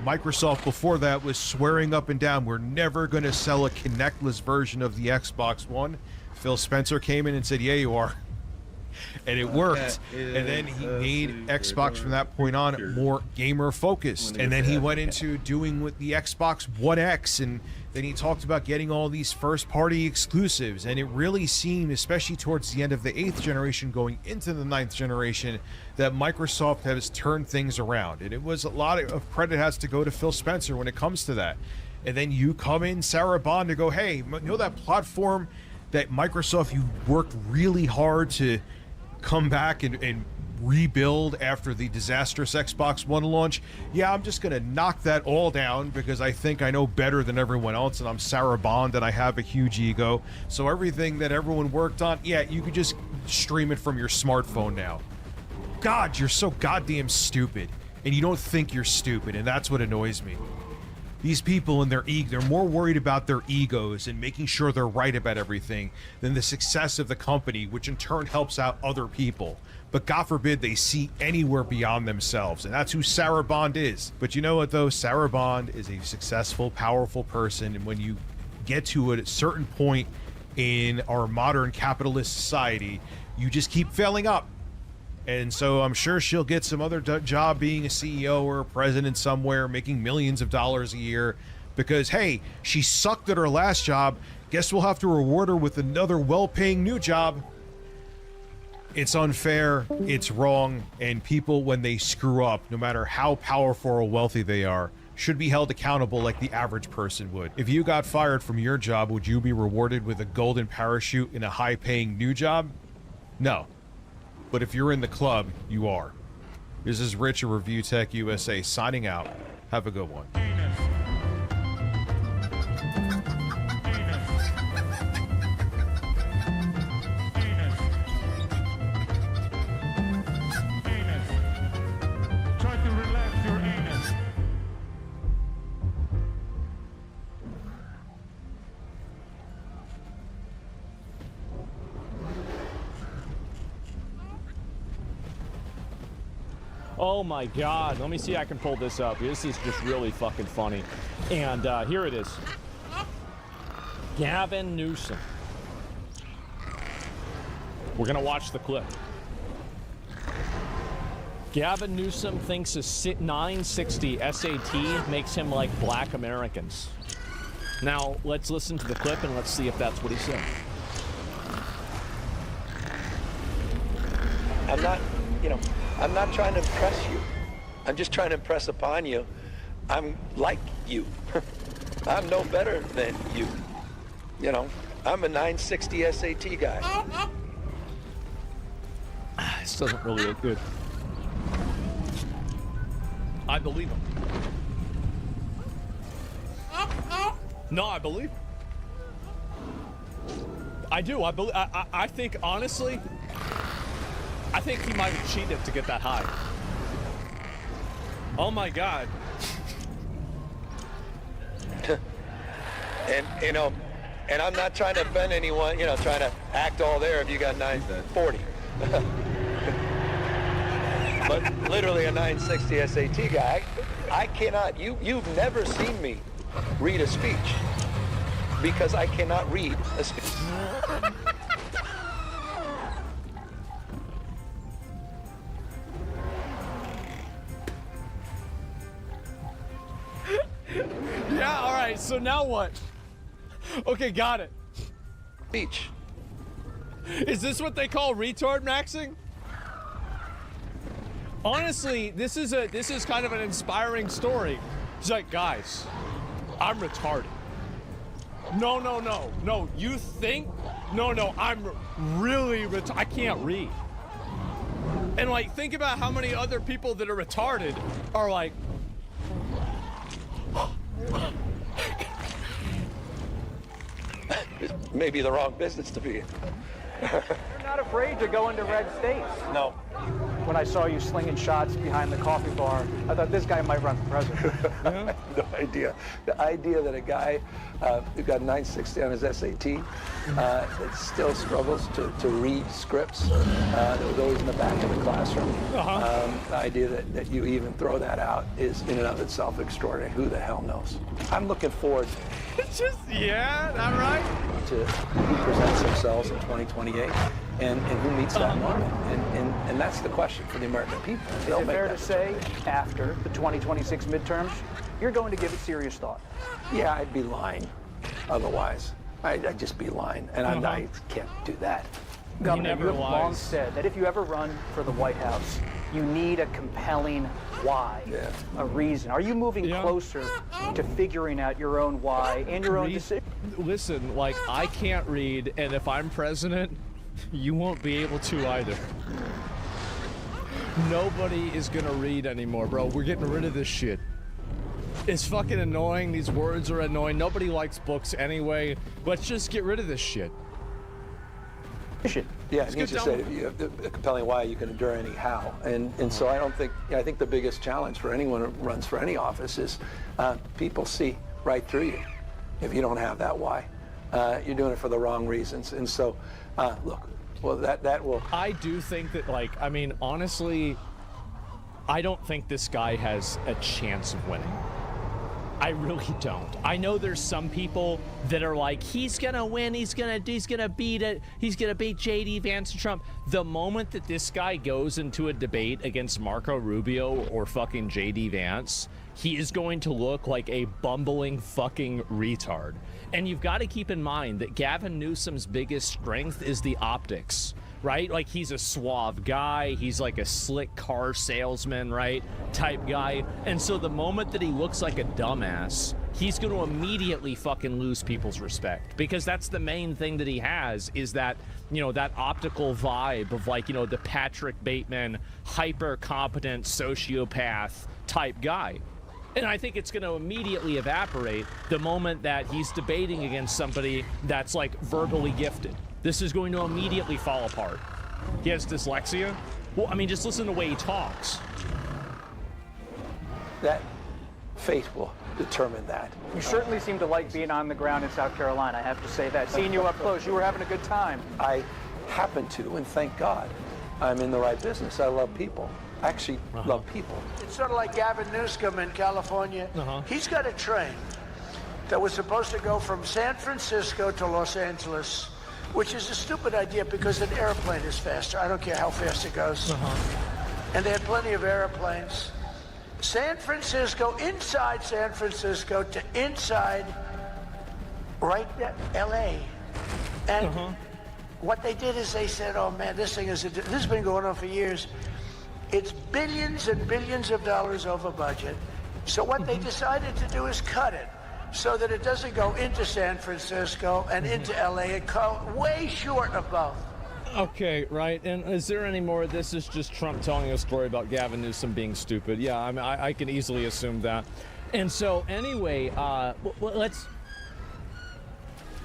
Microsoft before that was swearing up and down, we're never going to sell a Kinectless version of the Xbox One. Phil Spencer came in and said, yeah, you are. And it worked. And then he made Xbox from that point on more gamer focused. And then he went into doing with the Xbox One X, and then he talked about getting all these first party exclusives. And it really seemed, especially towards the end of the 8th generation going into the 9th generation, that Microsoft has turned things around. And it was a lot of credit has to go to Phil Spencer when it comes to that. And then you come in, Sarah Bond, to go, hey, you know that platform that Microsoft, you worked really hard to come back and rebuild after the disastrous Xbox One launch? Yeah, I'm just gonna knock that all down because I think I know better than everyone else, and I'm Sarah Bond and I have a huge ego. So everything that everyone worked on, yeah, you could just stream it from your smartphone now. God, you're so goddamn stupid, and you don't think you're stupid, and that's what annoys me. These people and their ego, they're more worried about their egos and making sure they're right about everything than the success of the company, which in turn helps out other people. But God forbid they see anywhere beyond themselves, and that's who Sarah Bond is. But you know what though? Sarah Bond is a successful, powerful person, and when you get to a certain point in our modern capitalist society, you just keep failing up. And so I'm sure she'll get some other job being a CEO or a president somewhere, making millions of dollars a year because, hey, she sucked at her last job. Guess we'll have to reward her with another well-paying new job. It's unfair, it's wrong, and people, when they screw up, no matter how powerful or wealthy they are, should be held accountable like the average person would. If you got fired from your job, would you be rewarded with a golden parachute in a high-paying new job? No. But if you're in the club, you are. This is Rich of Review Tech USA signing out. Have a good one. Oh my God. Let me see if I can pull this up. This is just really fucking funny. And here it is. Gavin Newsom. We're gonna watch the clip. Gavin Newsom thinks a 960 SAT makes him like black Americans. Now, let's listen to the clip and let's see if that's what he said. I'm not, I'm not trying to impress you. I'm just trying to impress upon you. I'm like you. I'm no better than you. I'm a 960 SAT guy. This doesn't really look good. I believe him. No, I believe him. I do. I think, honestly, I think he might have cheated to get that high. Oh my God. And I'm not trying to offend anyone, trying to act all there if you got 940. But literally a 960 SAT guy, I cannot, you've never seen me read a speech because I cannot read a speech. Yeah, all right, so now what? Okay, got it. Speech. Is this what they call retard maxing? Honestly, this is kind of an inspiring story. He's like, guys, I'm retarded. No, you think? No, I'm really retarded. I can't read. And like, think about how many other people that are retarded are like, Maybe the wrong business to be in. You're not afraid to go into red states. No. When I saw you slinging shots behind the coffee bar, I thought this guy might run for president. I have no idea. The idea that a guy who got 960 on his SAT that still struggles to read scripts that was always in the back of the classroom. The idea that you even throw that out is in and of itself extraordinary. Who the hell knows? I'm looking forward yeah, that right? to who presents themselves in 2028 and who meets that moment. And that's the question for the American people. Is it fair to say, after the 2026 midterms, you're going to give it serious thought? Yeah, I'd be lying otherwise. I'd just be lying, and I can't do that. Governor, you have long said that if you ever run for the White House, you need a compelling why, a reason. Are you moving closer to figuring out your own why and your own decision? Listen, like, I can't read, and if I'm president, you won't be able to either. Nobody is gonna read anymore, bro. We're getting rid of this shit. It's fucking annoying. These words are annoying. Nobody likes books anyway. Let's just get rid of this shit. Yeah, it needs to say if you have a compelling why, you can endure any how. And so I think the biggest challenge for anyone who runs for any office is people see right through you if you don't have that why. You're doing it for the wrong reasons. And so, look, well, that will... I do think that, like, I mean, honestly, I don't think this guy has a chance of winning. I really don't. I know there's some people that are like, he's gonna win, he's gonna beat JD Vance and Trump. The moment that this guy goes into a debate against Marco Rubio or fucking JD Vance, he is going to look like a bumbling fucking retard. And you've got to keep in mind that Gavin Newsom's biggest strength is the optics, right? Like, he's a suave guy, he's like a slick car salesman, right, type guy. And so the moment that he looks like a dumbass, he's going to immediately fucking lose people's respect, because that's the main thing that he has, is that, you know, that optical vibe of, like, you know, the Patrick Bateman hyper competent sociopath type guy. And I think it's going to immediately evaporate the moment that he's debating against somebody that's, like, verbally gifted. This is going to immediately fall apart. He has dyslexia? Well, I mean, just listen to the way he talks. That fate will determine that. You certainly seem to like being on the ground in South Carolina, I have to say that. Seeing you up close, you were having a good time. I happen to, and thank God, I'm in the right business. I love people. I actually love people. It's sort of like Gavin Newsom in California. He's got a train that was supposed to go from San Francisco to Los Angeles, which is a stupid idea because an airplane is faster. I don't care how fast it goes. And they had plenty of airplanes. San Francisco, inside San Francisco to inside right LA. And what they did is they said, oh man, this has been going on for years. It's billions and billions of dollars over budget. So what they decided to do is cut it so that it doesn't go into San Francisco and into LA. It goes way short of both. Okay, right. And is there any more? This is just Trump telling a story about Gavin Newsom being stupid. Yeah, I mean, I can easily assume that. And so anyway, let's...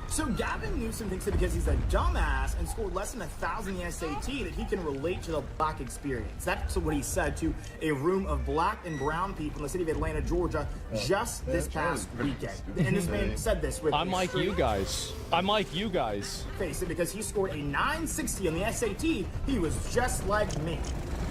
So Gavin Newsom thinks that because he's a dumbass and scored less than 1,000 in the SAT that he can relate to the black experience. That's what he said to a room of black and brown people in the city of Atlanta, Georgia, just this past weekend. And this man said this with I'm like you guys. I'm like you guys. Face it, because he scored a 960 on the SAT, he was just like me.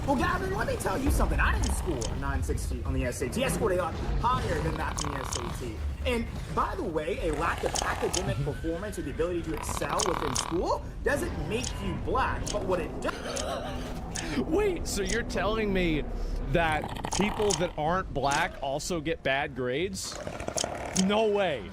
Well, Gavin, let me tell you something. I didn't score a 960 on the SAT. I scored a lot higher than that on the SAT. And by the way, a lack of academic performance or the ability to excel within school doesn't make you black, but what it does... Wait, so you're telling me that people that aren't black also get bad grades? No way.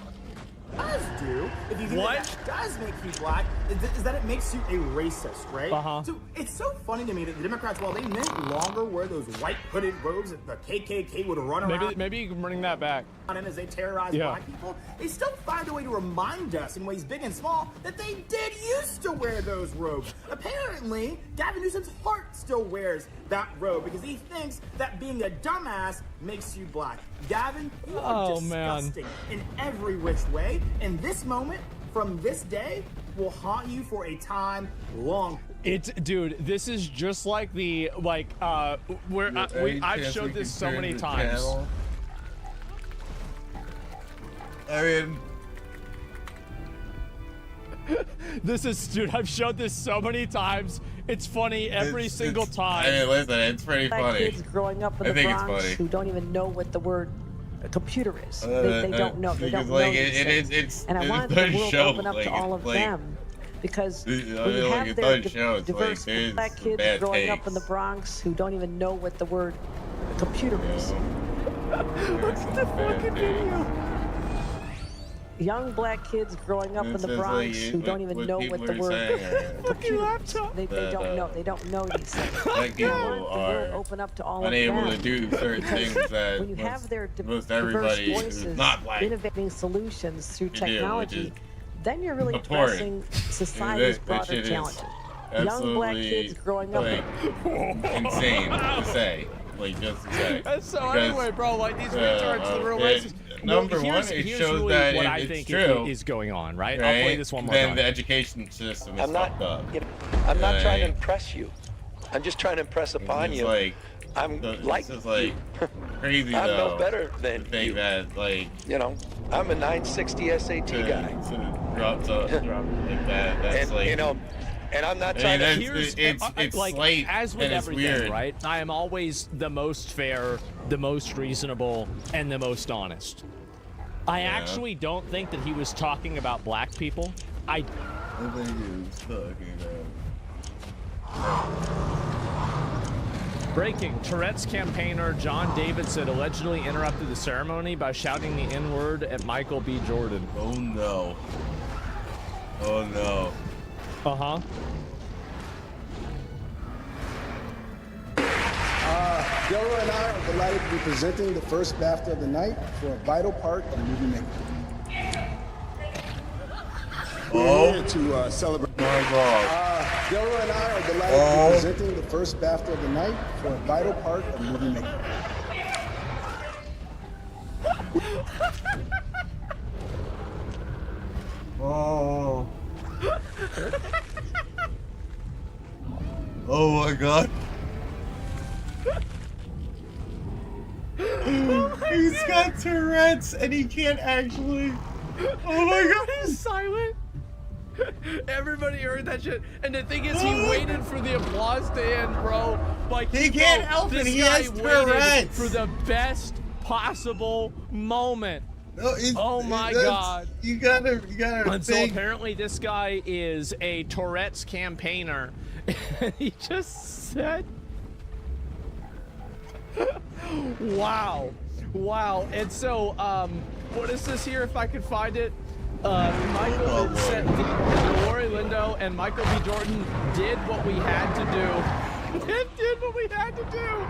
Does do, if you think that does make you black, is that it makes you a racist, right? So it's so funny to me that the Democrats, while they no longer wear those white hooded robes that the KKK would run around. Maybe you can bring that back. As they terrorize black people, they still find a way to remind us in ways big and small that they did used to wear those robes. Apparently, Gavin Newsom's heart still wears that robe because he thinks that being a dumbass makes you black. Gavin, you are disgusting in every which way, and this moment from this day will haunt you for a time long. Dude, this is just like the where I've showed this so many times. I mean, dude, I've showed this so many times. It's funny every single time. I mean, listen, it's pretty funny. Kids growing up in the Bronx who don't even know what the word computer is. They don't know. They don't know these things. And I wanted the world to open up to all of them. Because when you have their diverse black kids growing up in the Bronx who don't even know what the word computer is. Look at the fucking video. Young black kids growing up in the Bronx who don't even know what the word computer is. They don't know. They don't know these things. Black people are open up to all unable of to do certain things that when you have their most everybody voices who's not black innovating solutions through technology, then you're really abhorrent. addressing society's broader challenges. Young black kids growing up insane to say. Like, just to say. So anyway, bro, like these retards, the real racist. Number one, it shows really that what I it's think true. is going on, right? I'll play this one more time. Then the education system is fucked up. I'm not trying to impress you. I'm just trying to impress upon you. Like, I'm like crazy I'm though. no better than you. That, like, you know, I'm a 960 SAT guy. Drop like that. That's like, you know. And I'm not trying to. It's like slate as with and it's everything, weird. right? I am always the most fair, the most reasonable, and the most honest. I actually don't think that he was talking about black people. I think he was talking about. Breaking. Tourette's campaigner John Davidson allegedly interrupted the ceremony by shouting the N-word at Michael B. Jordan. Oh no. Oh no. Uh-huh. Delroy and I are delighted to be presenting the first BAFTA of the night for a vital part of movie making. We're here to celebrate. Delroy and I are delighted to be presenting the first BAFTA of the night for a vital part of movie making. Oh my god. He's got Tourette's and he can't actually. Oh my god, he's silent. Everybody heard that shit, and the thing is, he waited for the applause to end, bro. Like he can't help it. He has waited Tourette's for the best possible moment. No, oh my god! You gotta. And so apparently, this guy is a Tourette's campaigner. And he just said, "Wow, wow." And so, what is this here? If I could find it. Michael said, Lori Lindo and Michael B. Jordan did what we had to do. did what we had to do.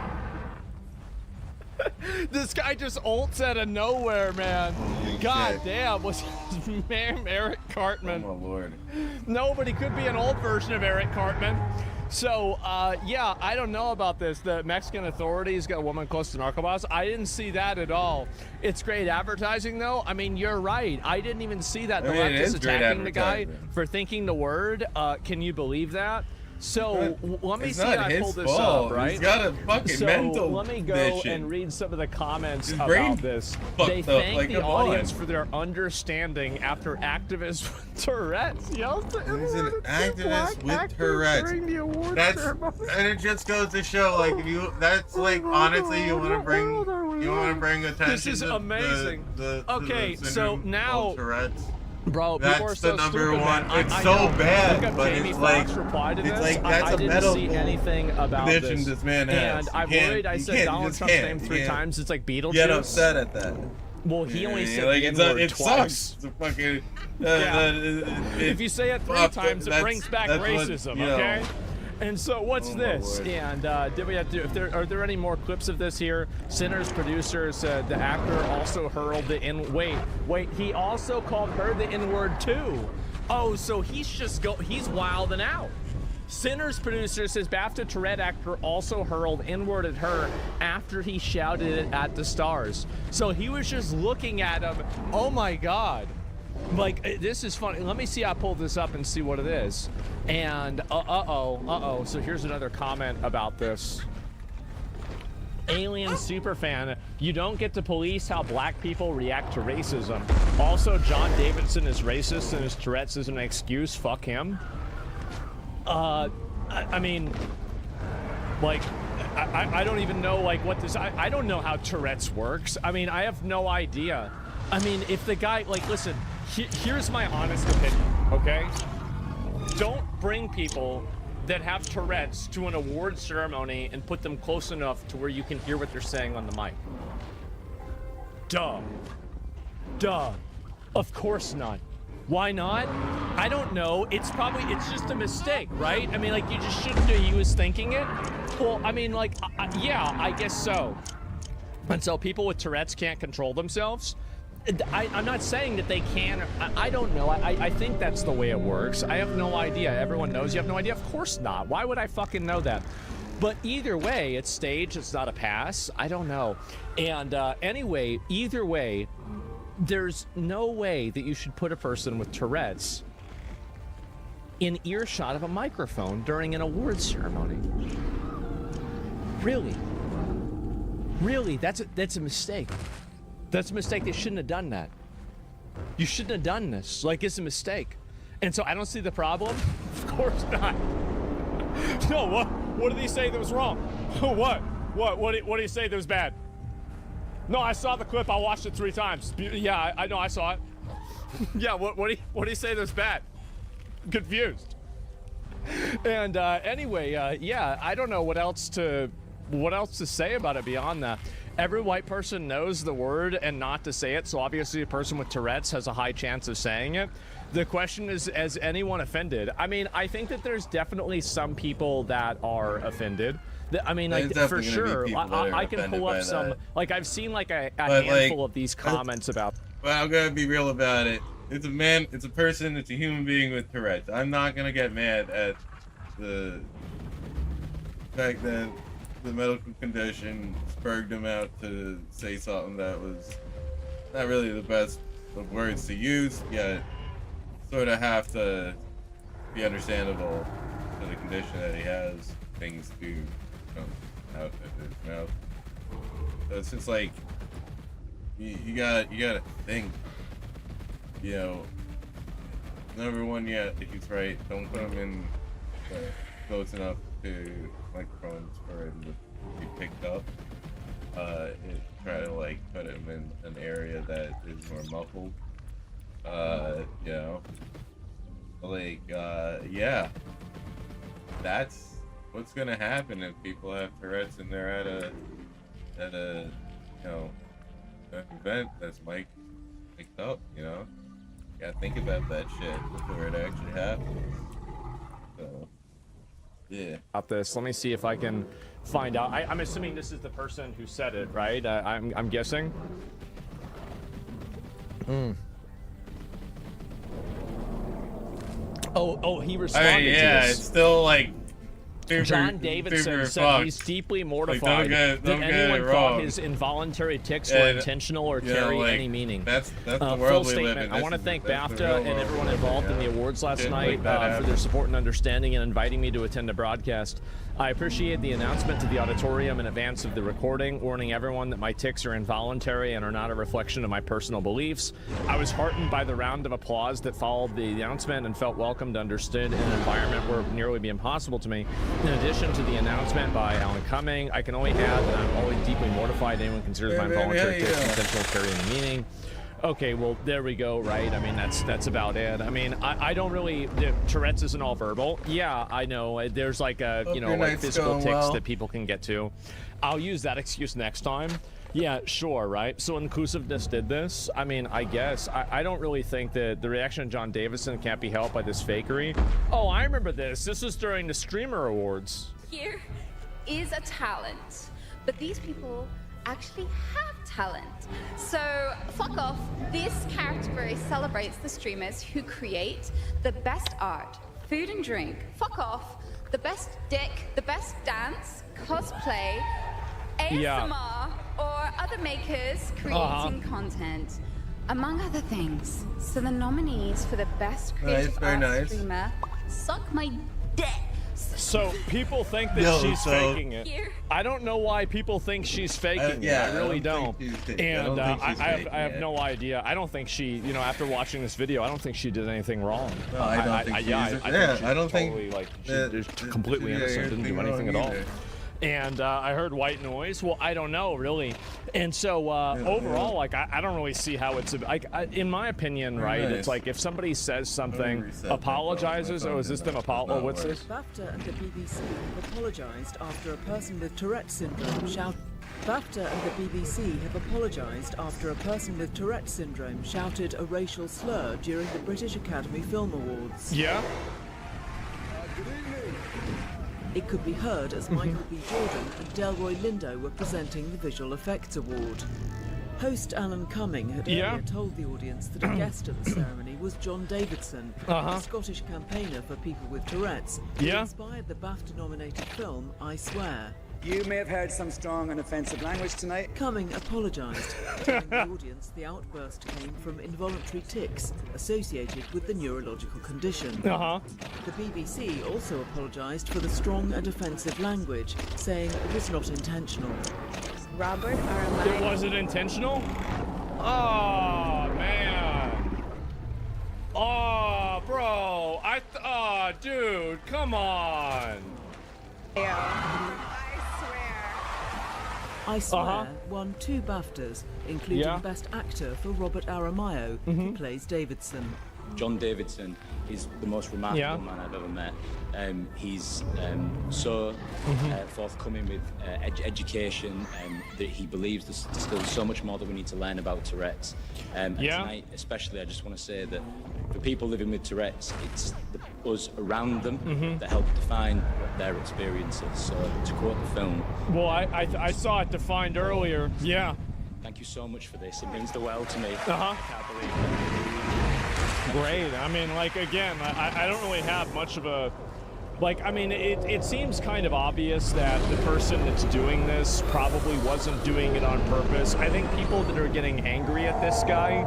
This guy just ults out of nowhere, man. God damn, was his name Eric Cartman? Oh my lord. No, but he could be an old version of Eric Cartman. So, yeah, I don't know about this. The Mexican authorities got a woman close to narcoboss. I didn't see that at all. It's great advertising, though. I mean, you're right. I didn't even see that. The left is attacking the guy for thinking the word. Can you believe that? So let me see how I pull this up, right? He's got a fucking mental let me go condition. and read some of the comments His brain about this. fucked They up, thank like, the come audience on. for their understanding after activists with Tourette's yelled to He's an activist with during Tourette's. the award That's ceremony. and it just goes to show, like, if you that's like honestly, you want to bring attention. This is to amazing. Okay, the so syndrome now, of Tourette's. bro, people are That's so the number stupid, one. man. It's I so know. bad, Look up but Jamie it's Foxx like reply to it's this. like that's I a didn't medical see anything about condition this. man has. And You I'm can't- worried. I you said can't- you Donald just Trump's can't. name You 3 can't times. It's like Beetlejuice. Get upset at that. Well, he only said like the it's N-word it twice. sucks. It's a fucking. If you say it 3 times, it brings back racism. Okay. And so what's this? And did we have to? Are there any more clips of this here? Sinners producer said the actor also hurled the N. Wait. He also called her the N-word too. Oh, so he's wilding out. Sinners producer says BAFTA Tourette actor also hurled N-word at her after he shouted it at the stars. So he was just looking at him. Oh my God. Like, this is funny. Let me see. I pull this up and see what it is. And so here's another comment about this. Alien superfan, you don't get to police how black people react to racism. Also, John Davidson is racist and his Tourette's is an excuse. Fuck him. I mean, like, I don't even know, like, what this... I don't know how Tourette's works. I mean, I have no idea. I mean, if the guy... Like, listen, here's my honest opinion, okay? Don't bring people that have Tourette's to an award ceremony and put them close enough to where you can hear what they're saying on the mic. Duh. Of course not. Why not? I don't know. It's just a mistake, right? I mean, like, you just shouldn't do. He was thinking it. Well, I mean, like, yeah, I guess so. And so people with Tourette's can't control themselves. I'm not saying that they can. I don't know. I think that's the way it works. I have no idea. Everyone knows you have no idea? Of course not. Why would I fucking know that? But either way, it's staged. It's not a pass. I don't know. And anyway, either way, there's no way that you should put a person with Tourette's in earshot of a microphone during an awards ceremony. Really, that's a mistake. That's a mistake. They shouldn't have done that. You shouldn't have done this. Like, it's a mistake. And so I don't see the problem. Of course not. No, what did he say that was wrong? What did he say that was bad? No, I saw the clip. I watched it 3 times. Yeah, I know. I saw it. Yeah, what did he say that was bad? Confused. And anyway, yeah, I don't know what else to say about it beyond that. Every white person knows the word and not to say it, so obviously a person with Tourette's has a high chance of saying it. The question is anyone offended? I mean, I think that there's definitely some people that are offended. I mean, like, for sure, I can pull up some, like, I've seen like a handful of these comments about. But I'm gonna be real about it. It's a man, it's a person, it's a human being with Tourette's. I'm not gonna get mad at the fact that the medical condition spurred him out to say something that was not really the best of words to use, yet sort of have to be understandable to the condition that he has. Things do come out of his mouth. So it's just like you gotta think, you know, Number one, yeah, he's right. Don't put him in close enough to microphones for him to be picked up. Try to like put him in an area that is more muffled. You know, like yeah, that's what's gonna happen if people have Tourette's and they're at a you know, an event that's mic'd up. You know, you gotta think about that shit before it actually happens. So yeah. About this, let me see if I can find out. I'm assuming this is the person who said it, right? I'm guessing. Oh, he responded I mean, yeah, to this. it's still like John Davidson said he's deeply mortified that anyone thought his involuntary tics were intentional or carry any meaning. That's the world full we live statement. in. I want to thank That's the BAFTA real and everyone involved in the awards last Shit night like that for their support and understanding and inviting me to attend a broadcast. I appreciate the announcement to the auditorium in advance of the recording, warning everyone that my tics are involuntary and are not a reflection of my personal beliefs. I was heartened by the round of applause that followed the announcement and felt welcomed, understood in an environment where it would nearly be impossible to me. In addition to the announcement by Alan Cumming, I can only add that I'm always deeply mortified anyone considers my involuntary tics intentional to carry any meaning. Okay, well, there we go, right? I mean, that's about it. I mean, I don't really... Tourette's isn't all verbal. Yeah, I know. There's like a, you know, like physical tics that people can get to. I'll use that excuse next time. Yeah, sure, right? So inclusiveness did this. I mean, I guess. I don't really think that the reaction of John Davison can't be helped by this fakery. Oh, I remember this. This was during the Streamer Awards. Here is a talent, but these people actually have talent. So fuck off. This category celebrates the streamers who create the best art, food and drink. Fuck off. The best dick, the best dance, cosplay, ASMR, or other makers creating content, among other things. So the nominees for the best creative art streamer suck my dick. So people think that she's faking it. I don't know why people think she's faking it. I really don't. And I have no idea. I don't think she, you know, after watching this video, I don't think she did anything wrong. No, I don't think she I don't think like she's completely innocent, didn't do anything at all. And I heard white noise. Well, I don't know, really. And so overall, like, I don't really see how it's like. In my opinion, right? It's like if somebody says something, apologizes. Oh, is this them? Oh, what's this? BAFTA and the BBC have apologized after a person with Tourette's syndrome shouted. BAFTA and the BBC have apologized after a person with Tourette's syndrome shouted a racial slur during the British Academy Film Awards. Yeah. It could be heard as Michael B. Jordan and Delroy Lindo were presenting the Visual Effects Award. Host Alan Cumming had earlier told the audience that a guest at the ceremony was John Davidson, a Scottish campaigner for people with Tourette's, who inspired the BAFTA-nominated film I Swear. You may have heard some strong and offensive language tonight. Cumming apologised, telling the audience the outburst came from involuntary tics associated with the neurological condition. The BBC also apologised for the strong and offensive language, saying it was not intentional. Robert R. It wasn't intentional? Oh, man. Oh, bro. Oh, dude, come on. I Swear won 2 BAFTAs, including Best Actor for Robert Aramayo, who plays Davidson. John Davidson is the most remarkable man I've ever met. He's so forthcoming with education, that he believes there's still so much more that we need to learn about Tourette's. And tonight, especially, I just want to say that for people living with Tourette's, it's us around them that help define what their experience is. So, to quote the film... Well, I saw it defined earlier. Yeah. Thank you so much for this. It means the world to me. I can't believe it. Great. I mean, like, again, I don't really have much of a... Like, I mean, it seems kind of obvious that the person that's doing this probably wasn't doing it on purpose. I think people that are getting angry at this guy,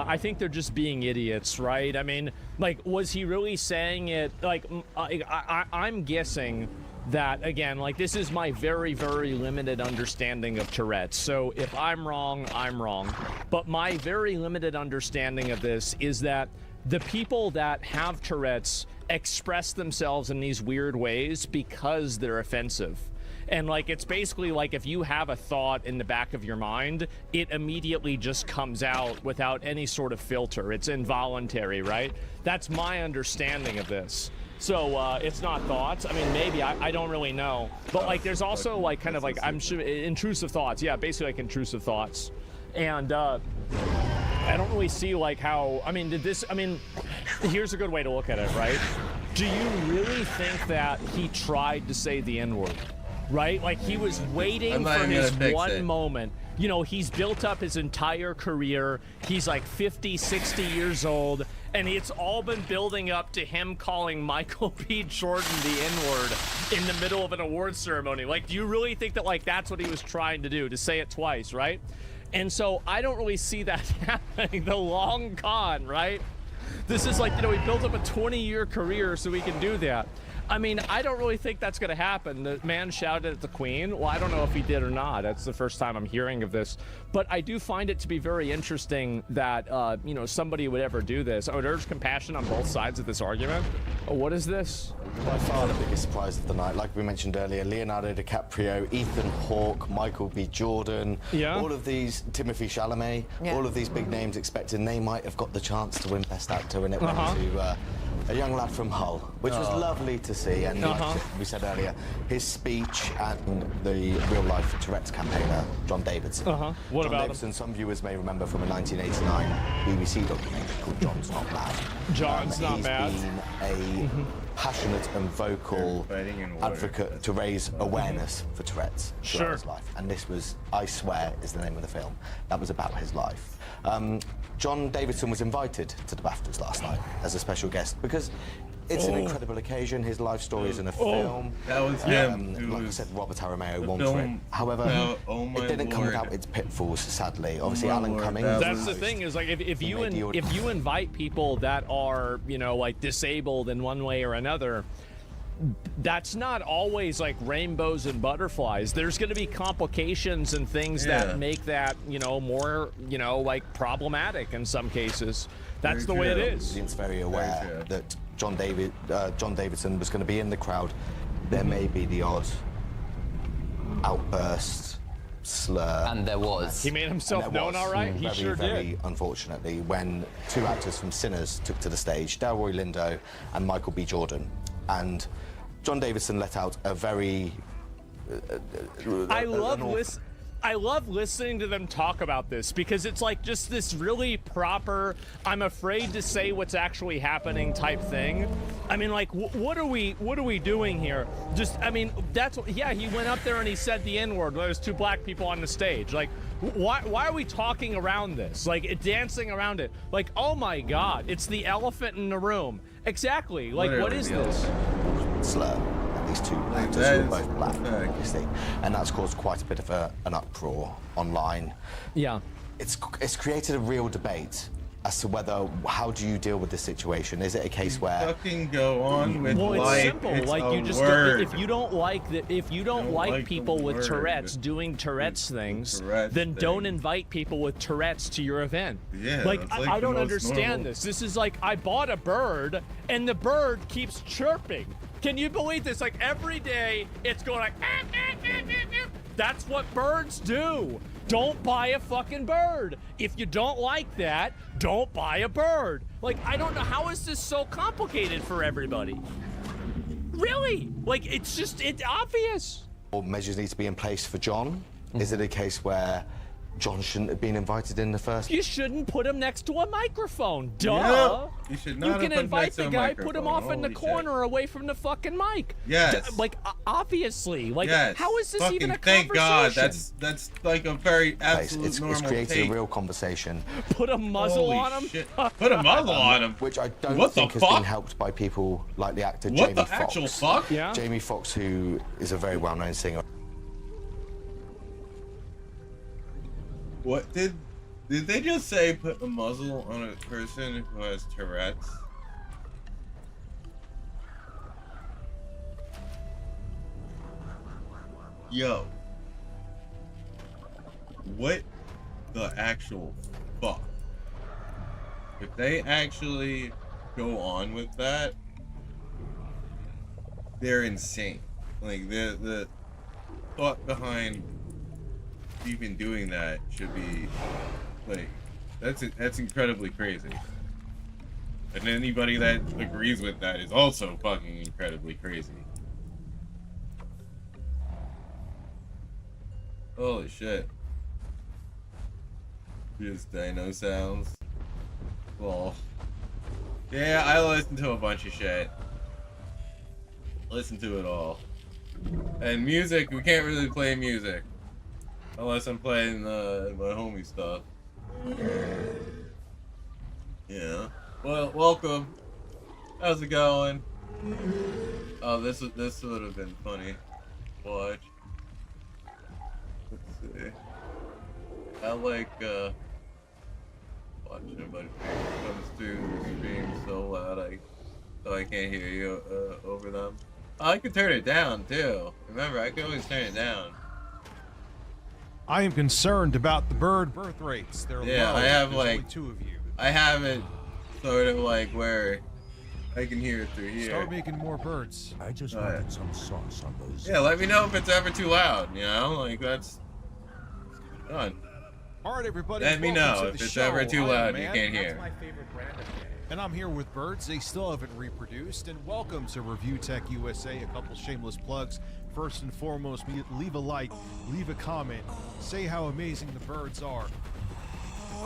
I think they're just being idiots, right? I mean, like, was he really saying it? Like, I'm guessing that, again, like, this is my very, very limited understanding of Tourette's. So if I'm wrong, I'm wrong. But my very limited understanding of this is that the people that have Tourette's express themselves in these weird ways because they're offensive. And like, it's basically like if you have a thought in the back of your mind, it immediately just comes out without any sort of filter. It's involuntary, right? That's my understanding of this. So it's not thoughts. I mean, maybe, I don't really know. But like, there's also like kind of like, I'm sure, intrusive thoughts. Yeah, basically like intrusive thoughts. And I don't really see like how, I mean, here's a good way to look at it, right? Do you really think that he tried to say the N-word? Right? Like, he was waiting for his one moment. You know, he's built up his entire career. He's like 50, 60 years old. And it's all been building up to him calling Michael B. Jordan the N-word in the middle of an award ceremony. Like, do you really think that, like, that's what he was trying to do? To say it twice, right? And so I don't really see that happening. The long con, right? This is like, you know, he built up a 20-year career so he can do that. I mean, I don't really think that's going to happen. The man shouted at the Queen. Well, I don't know if he did or not. That's the first time I'm hearing of this. But I do find it to be very interesting that, you know, somebody would ever do this. I would urge compassion on both sides of this argument. Oh, what is this? By far the biggest surprise of the night, like we mentioned earlier, Leonardo DiCaprio, Ethan Hawke, Michael B. Jordan, all of these, Timothée Chalamet, all of these big names expecting they might have got the chance to win Best Actor, and it went to a young lad from Hull, which was lovely to see. And like we said earlier, his speech and the real-life Tourette's campaigner, John Davidson. What about Davidson, some viewers may remember from a 1989 BBC documentary called John's Not Mad. John's Not Mad. He's been a passionate and vocal advocate to raise awareness for Tourette's throughout his life. And this was, I Swear, is the name of the film. That was about his life. John Davidson was invited to the BAFTAs last night as a special guest because it's an incredible occasion. His life story is in a film. That was him. Like I said, Robert Aramayo won for it. However, it didn't come without its pitfalls, sadly. Obviously, Alan Cummings. That's the thing, is like if you invite people that are, you know, like disabled in one way or another, that's not always like rainbows and butterflies. There's going to be complications and things that make that, you know, more, you know, like problematic in some cases. That's the way it is. It's very aware that John Davidson was going to be in the crowd. There may be the odd outburst, slur. And there was. He made himself known all right? He sure did. Very unfortunately, when two actors from Sinners took to the stage, Delroy Lindo and Michael B. Jordan. And John Davidson let out a very... I love listening to them talk about this because it's like just this really proper, I'm afraid to say what's actually happening type thing. I mean, like, what are we doing here? Just, I mean, that's what, yeah, he went up there and he said the N-word. There's two black people on the stage. Like, why are we talking around this? Like, dancing around it. Like, oh my God, it's the elephant in the room. Exactly. Like, what is this? Slur. These two actors who are both black, obviously, and that's caused quite a bit of an uproar online. Yeah, it's created a real debate as to whether, how do you deal with this situation? Is it a case where fucking go on with it's simple. It's like you just if you don't like people with Tourette's doing Tourette's things, then don't invite people with Tourette's to your event. Yeah, like I don't understand this. This is like I bought a bird and the bird keeps chirping. Can you believe this? Like every day it's going like that's what birds do. Don't buy a fucking bird. If you don't like that, don't buy a bird. Like, I don't know, how is this so complicated for everybody? Really? Like, it's obvious. Measures need to be in place for John. Is it a case where John shouldn't have been invited in the first? You shouldn't put him next to a microphone. Duh. Yep. You should not. You can invite the guy, put him off in the corner away from the fucking mic. Yes. Like, obviously. Like, how is this fucking even a thank conversation? God. That's like a very absolute normal It's created take. a real conversation. Put a muzzle Holy on him? Shit. Put a muzzle on him. Which I don't think has been helped by people like the actor Jamie Foxx. Actual fuck? Yeah. Jamie Foxx, who is a very well-known singer. What did they just say? Put a muzzle on a person who has Tourette's? Yo, what the actual fuck if they actually go on with that, they're insane. Like the thought behind even doing that should be like that's incredibly crazy. And anybody that agrees with that is also fucking incredibly crazy. Holy shit. Just dino sounds. Well, yeah, I listen to a bunch of shit. Listen to it all. And music, we can't really play music unless I'm playing my homie stuff. Yeah. Well, welcome. How's it going? Oh, this would have been funny. Watch. Let's see. I like watching everybody comes through the stream so loud so I can't hear you over them. Oh, I can turn it down too. Remember, I can always turn it down. I am concerned about the birth rates. They're yeah, low. I have There's like only 2 of you. I have it sort of like where I can hear it through here. Start making more birds. I just wanted some sauce on those. Yeah, let me know if it's ever too loud. You know, like that's done. All right, everybody. Let me know if it's ever too loud you can't hear. That's my favorite brand of game. And I'm here with birds they still haven't reproduced. And welcome to Review Tech USA. A couple shameless plugs. First and foremost, leave a like, leave a comment, say how amazing the birds are.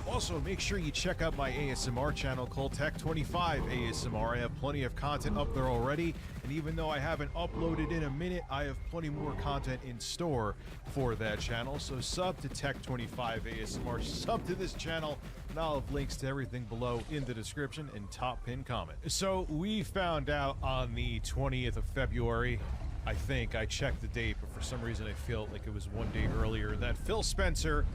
Also, make sure you check out my ASMR channel called Tech25 ASMR. I have plenty of content up there already, and even though I haven't uploaded in a minute, I have plenty more content in store for that channel. So sub to Tech25 ASMR, sub to this channel, and I'll have links to everything below in the description and top pin comment. So we found out on the 20th of February, I think, I checked the date, but for some reason I feel like it was one day earlier, that Phil Spencer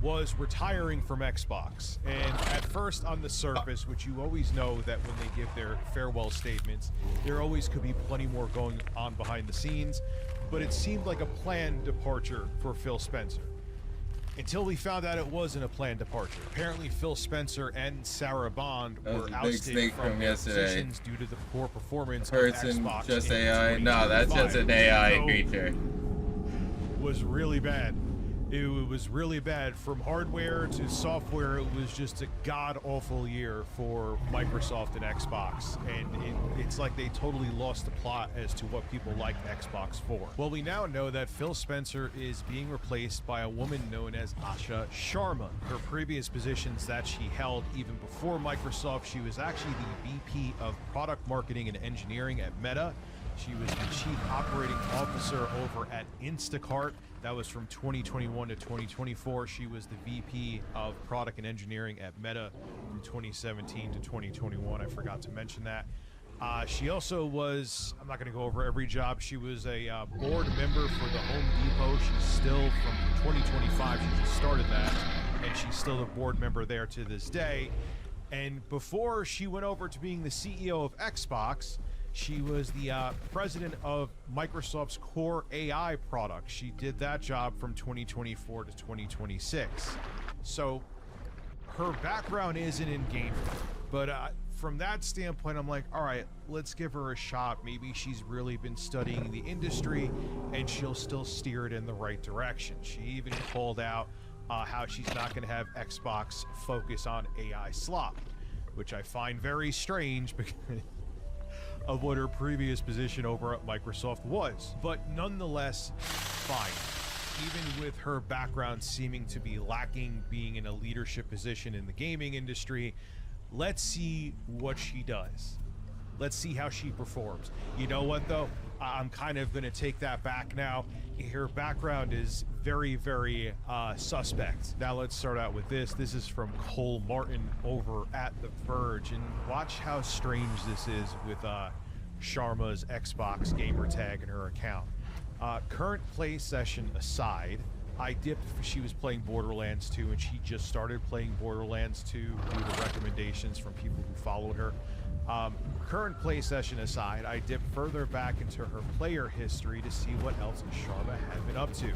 was retiring from Xbox. And at first, on the surface, which you always know that when they give their farewell statements, there always could be plenty more going on behind the scenes, but it seemed like a planned departure for Phil Spencer. Until we found out it wasn't a planned departure. Apparently, Phil Spencer and Sarah Bond were ousted from their positions due to the poor performance of Xbox. Just AI? No, that's just an AI creature. Was really bad. It was really bad. From hardware to software, it was just a god-awful year for Microsoft and Xbox. And it's like they totally lost the plot as to what people like Xbox for. Well, we now know that Phil Spencer is being replaced by a woman known as Asha Sharma. Her previous positions that she held even before Microsoft, she was actually the VP of Product Marketing and Engineering at Meta. She was the Chief Operating Officer over at Instacart. That was from 2021 to 2024. She was the VP of Product and Engineering at Meta from 2017 to 2021. I forgot to mention that. She also was, I'm not going to go over every job, she was a board member for the Home Depot. She's still, from 2025, she just started that, and she's still a board member there to this day. And before she went over to being the CEO of Xbox, she was the president of Microsoft's Core AI product. She did that job from 2024 to 2026. So her background isn't in gaming, but from that standpoint, I'm like, all right, let's give her a shot. Maybe she's really been studying the industry and she'll still steer it in the right direction. She even called out how she's not going to have Xbox focus on AI slop, which I find very strange because of what her previous position over at Microsoft was. But nonetheless, fine. Even with her background seeming to be lacking being in a leadership position in the gaming industry, let's see what she does. Let's see how she performs. You know what, though? I'm kind of going to take that back now. Her background is very, very suspect. Now let's start out with this. This is from Cole Martin over at The Verge. And watch how strange this is with Sharma's Xbox gamer tag in her account. Current play session aside, I dipped, she was playing Borderlands 2, and she just started playing Borderlands 2 due to recommendations from people who followed her. Current play session aside, I dipped further back into her player history to see what else Sharma had been up to.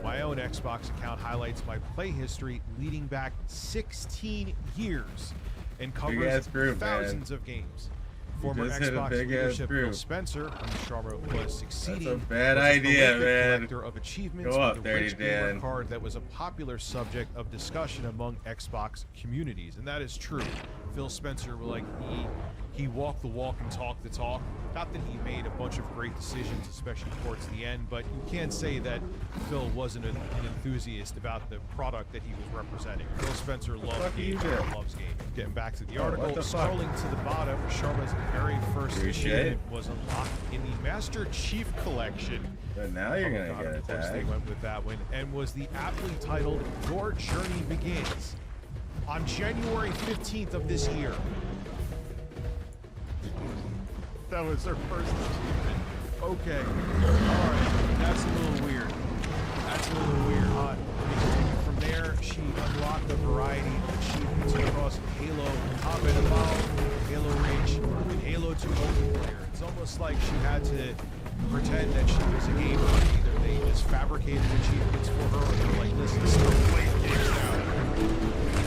My own Xbox account highlights my play history leading back 16 years. and covers thousands of games. Former Xbox leadership Phil Spencer, whom Sharma was succeeding, That's a bad was a idea, prolific man. collector of achievements Go up, with a Dirty rich gamer Dan. card that was a popular subject of discussion among Xbox communities, and that is true. Phil Spencer, like he walked the walk and talked the talk. Not that he made a bunch of great decisions, especially towards the end, but you can't say that Phil wasn't an enthusiast about the product that he was representing. Phil Spencer loves games, loves games. Getting back to the article, scrolling to the bottom, Sharma's very first achievement was unlocked in the Master Chief Collection. But now you're gonna get Of course, they attacked. went with that one, and was the aptly titled "Your Journey Begins" on January 15th of this year. That was her first achievement. Okay. Alright. That's a little weird. That's a little weird. From there, she unlocked a variety of achievements across Halo Combat Evolved, Halo Reach, and Halo 2 multiplayer. It's almost like she had to pretend that she was a gamer. Either they just fabricated achievements for her, or they're like, listen, stop playing games now.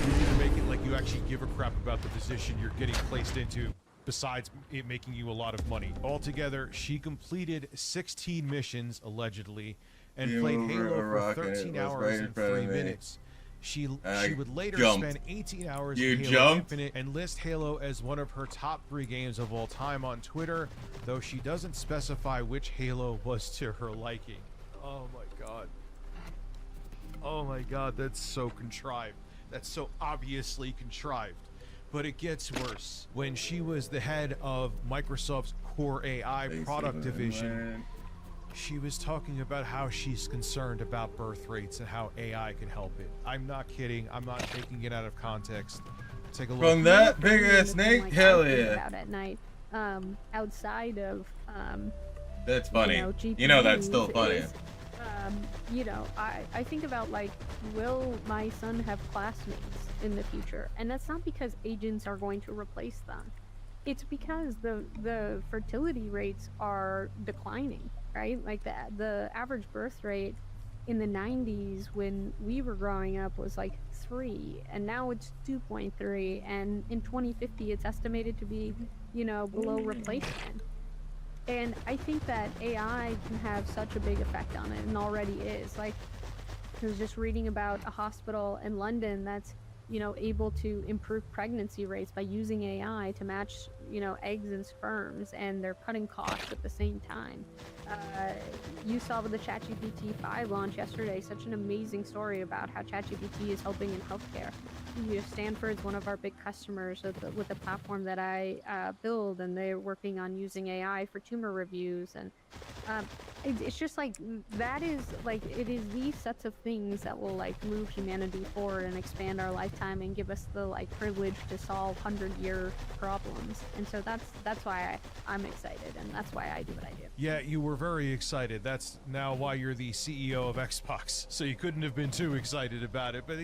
You need to make it like you actually give a crap about the position you're getting placed into, besides it making you a lot of money. Altogether, she completed 16 missions, allegedly, and played Halo for 13 hours and 3 minutes. She would later spend 18 hours in Halo Infinite and list Halo as one of her top 3 games of all time on Twitter, though she doesn't specify which Halo was to her liking. Oh my god. Oh my god, that's so contrived. That's so obviously contrived. But it gets worse. When she was the head of Microsoft's Core AI product division, she was talking about how she's concerned about birth rates and how AI can help it. I'm not kidding. I'm not taking it out of context. Take a look. From that big ass snake? Hell yeah. About at night, outside of That's funny. GPUs You know that's still funny. is, I think about, like, will my son have classmates in the future? And that's not because agents are going to replace them. It's because the fertility rates are declining, right? Like the average birth rate in the 90s when we were growing up was like 3, and now it's 2.3, and in 2050 it's estimated to be, below replacement. And I think that AI can have such a big effect on it, and already is. Like, I was just reading about a hospital in London that's, able to improve pregnancy rates by using AI to match, eggs and sperms, and they're cutting costs at the same time. You saw with the ChatGPT 5 launch yesterday, such an amazing story about how ChatGPT is helping in healthcare. Stanford's one of our big customers with the platform that I build, and they're working on using AI for tumor reviews, and it's just like, that is like, it is these sets of things that will like move humanity forward and expand our lifetime and give us the like privilege to solve 100-year problems. And so that's why I'm excited, and that's why I do what I do. Yeah, you were very excited. That's now why you're the CEO of Xbox. So you couldn't have been too excited about it. But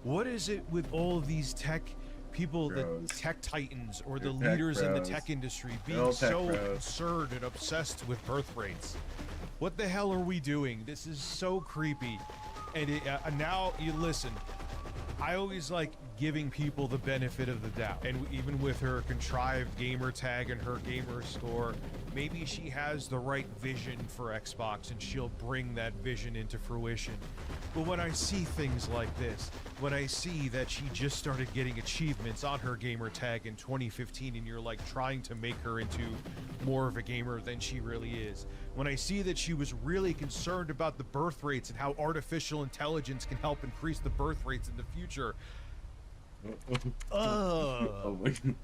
what is it with all of these tech people, the tech titans or the leaders in the tech industry being so absurd and obsessed with birth rates? What the hell are we doing? This is so creepy. And now you listen. I always like giving people the benefit of the doubt. And even with her contrived gamer tag and her gamer score, maybe she has the right vision for Xbox and she'll bring that vision into fruition. But when I see things like this, when I see that she just started getting achievements on her gamer tag in 2015 and you're like trying to make her into more of a gamer than she really is, when I see that she was really concerned about the birth rates and how artificial intelligence can help increase the birth rates in the future, and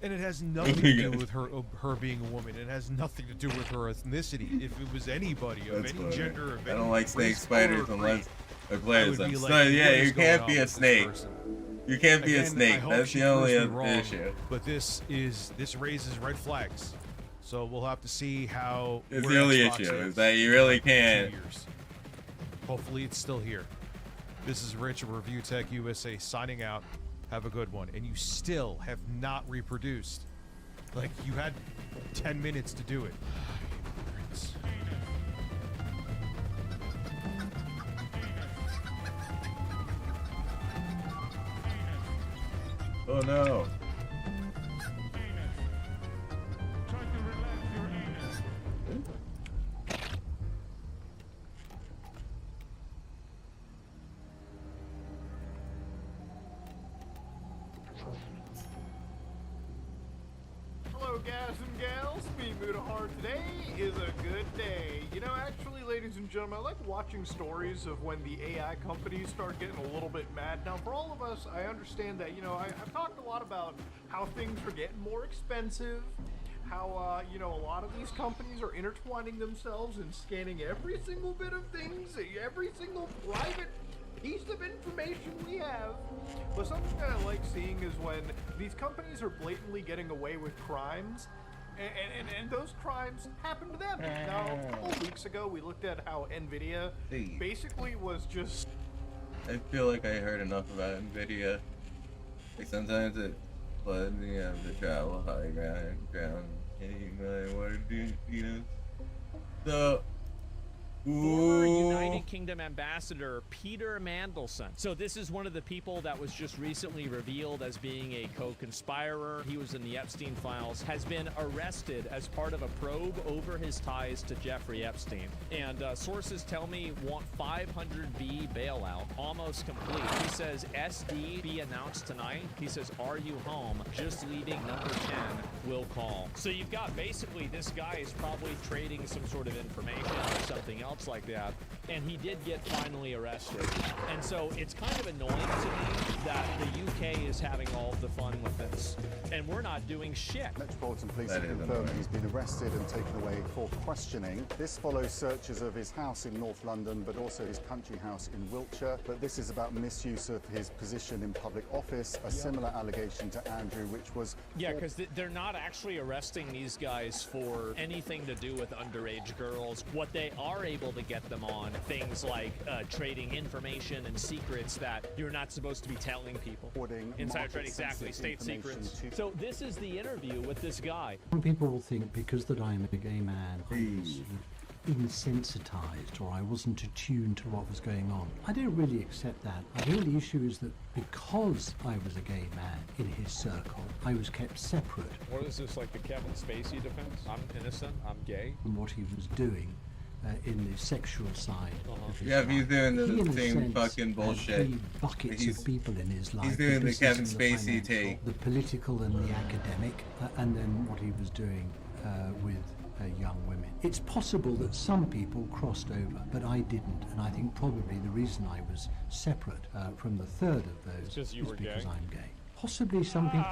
it has nothing to do with her being a woman. It has nothing to do with her ethnicity. If it was anybody of any gender, of I any don't like snake race, spiders color, unless creed, I play as I would them. be So, like, yeah, what you is can't going be on a with this snake. person? You can't be a Again, snake. I hope That's she the only proves me wrong, issue. But this raises red flags. So we'll have to see how. It's where the only Xbox issue is that you really can't. Hopefully it's still here. This is Rich of Review Tech USA signing out. Have a good one. And you still have not reproduced. Like, you had 10 minutes to do it. Oh no. guys and gals, me Moodahar. Today is a good day. You know, actually, ladies and gentlemen, I like watching stories of when the AI companies start getting a little bit mad. Now, for all of us, I understand that, you know, I've talked a lot about how things are getting more expensive, how, you know, a lot of these companies are intertwining themselves and scanning every single bit of things, every single private piece of information we have. But something that I like seeing is when these companies are blatantly getting away with crimes, and those crimes happen to them. Now, a couple of weeks ago, we looked at how NVIDIA basically was just... I feel like I heard enough about NVIDIA. Like sometimes it floods me out of the travel high ground. What do you know? So... Former United Kingdom Ambassador Peter Mandelson. So this is one of the people that was just recently revealed as being a co-conspirer. He was in the Epstein files, has been arrested as part of a probe over his ties to Jeffrey Epstein. And sources tell me want 500B bailout, almost complete. He says SD be announced tonight. He says, are you home? Just leaving number 10 will call. So you've got basically this guy is probably trading some sort of information or something else like that, and he did get finally arrested. And so it's kind of annoying to me that the UK is having all the fun with this, and we're not doing shit. Metropolitan Police have confirmed he's been arrested and taken away for questioning. This follows searches of his house in North London, but also his country house in Wiltshire. But this is about misuse of his position in public office, a similar allegation to Andrew, which was... Yeah, because they're not actually arresting these guys for anything to do with underage girls. What they are able to get them on, things like trading information and secrets that you're not supposed to be telling people. Insider trading, exactly, state secrets. So this is the interview with this guy. Some people will think because that I'm a gay man, I was insensitized or I wasn't attuned to what was going on. I don't really accept that. I think the issue is that because I was a gay man in his circle, I was kept separate. What is this, like the Kevin Spacey defense? I'm innocent, I'm gay. From what he was doing in the sexual side of his Yeah, life. he's doing the He, in a same sense, fucking had bullshit. 3 buckets of people in his life. He's doing the business Kevin and the Spacey financial, take. the political and the academic, and then what he was doing with young women. It's possible that some people crossed over, but I didn't, and I think probably the reason I was separate from the third of those is because I'm gay. Possibly some people...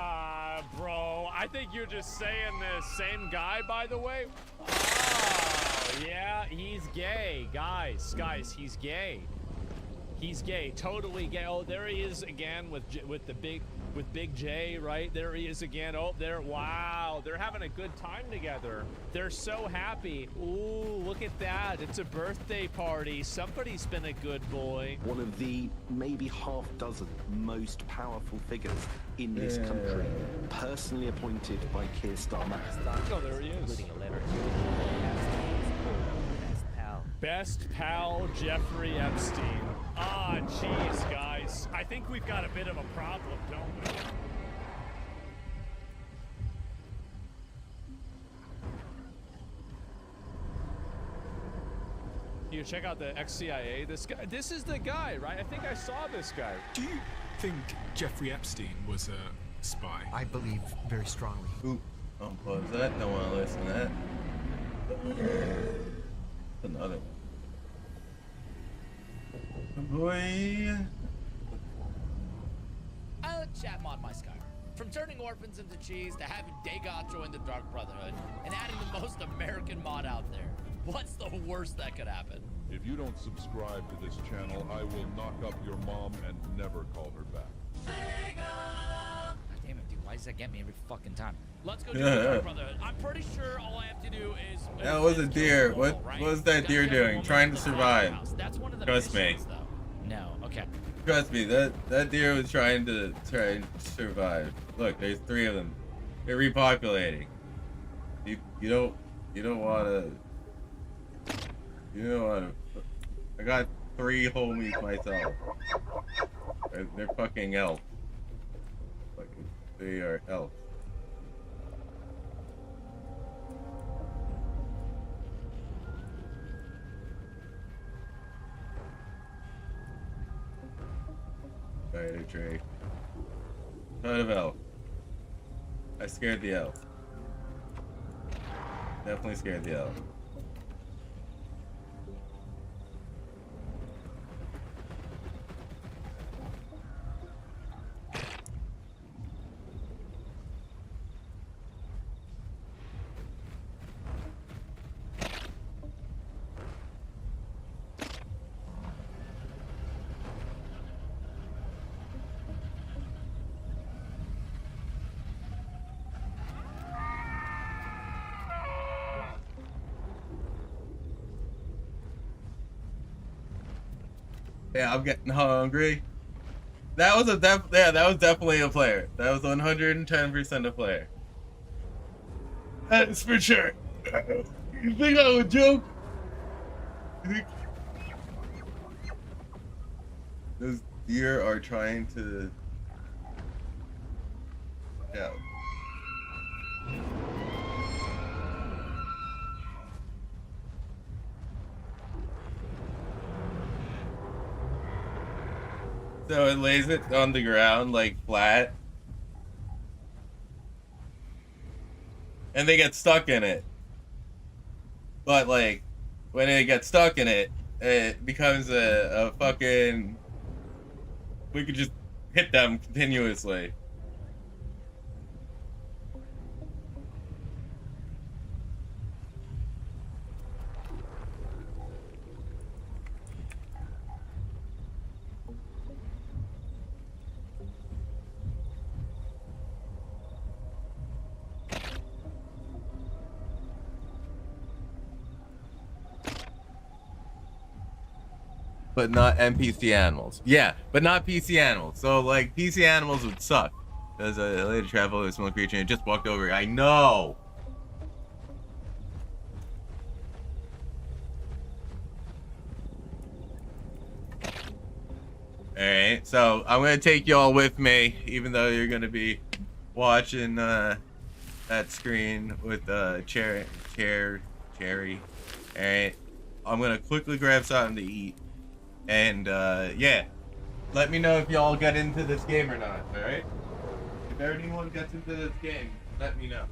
Bro, I think you're just saying the same guy, by the way. Oh, yeah, he's gay. Guys, he's gay. He's gay, totally gay. Oh, there he is again with Big J, right? There he is again. Oh, there. Wow, they're having a good time together. They're so happy. Ooh, look at that. It's a birthday party. Somebody's been a good boy. One of the maybe half dozen most powerful figures in this country, personally appointed by Keir Starmer. Oh, there he is. Including a letter Best pal Jeffrey Epstein. Ah, jeez, guys. I think we've got a bit of a problem, don't we? You check out the ex-CIA. This guy. This is the guy, right? I think I saw this guy. Do you think Jeffrey Epstein was a spy? I believe very strongly. Ooh, unpause that. Don't want to listen to that. Another one. Boy. I let chat mod my Skyrim. From turning orphans into cheese to having Dagon join the Dark Brotherhood and adding the most American mod out there. What's the worst that could happen? If you don't subscribe to this channel, I will knock up your mom and never call her back. God damn it, dude. Why does that get me every fucking time? Let's go do the Dark Brotherhood. I'm pretty sure all I have to do is... That was a deer. What was that deer doing? Trying to survive. Trust me. No, okay. Trust me, that deer was trying to survive. Look, there's 3 of them. They're repopulating. You don't wanna. I got 3 homies myself. They're fucking elves. They are elves. Spider tree. Ton of elf. I scared the elf. Definitely scared the hell. Yeah, I'm getting hungry. That was that was definitely a player. That was 110% a player. That's for sure. You think I would joke? Those deer are trying to. Yeah. So it lays it on the ground like flat. And they get stuck in it. But like when it gets stuck in it, it becomes a fucking, we could just hit them continuously. But not NPC animals. Yeah, but not PC animals. So like PC animals would suck. There's a later travel with a small creature and it just walked over. I know. Alright, so I'm gonna take y'all with me, even though you're gonna be watching that screen with Cherry. Alright. I'm gonna quickly grab something to eat. And yeah, let me know if y'all get into this game or not, alright? If anyone gets into this game, let me know.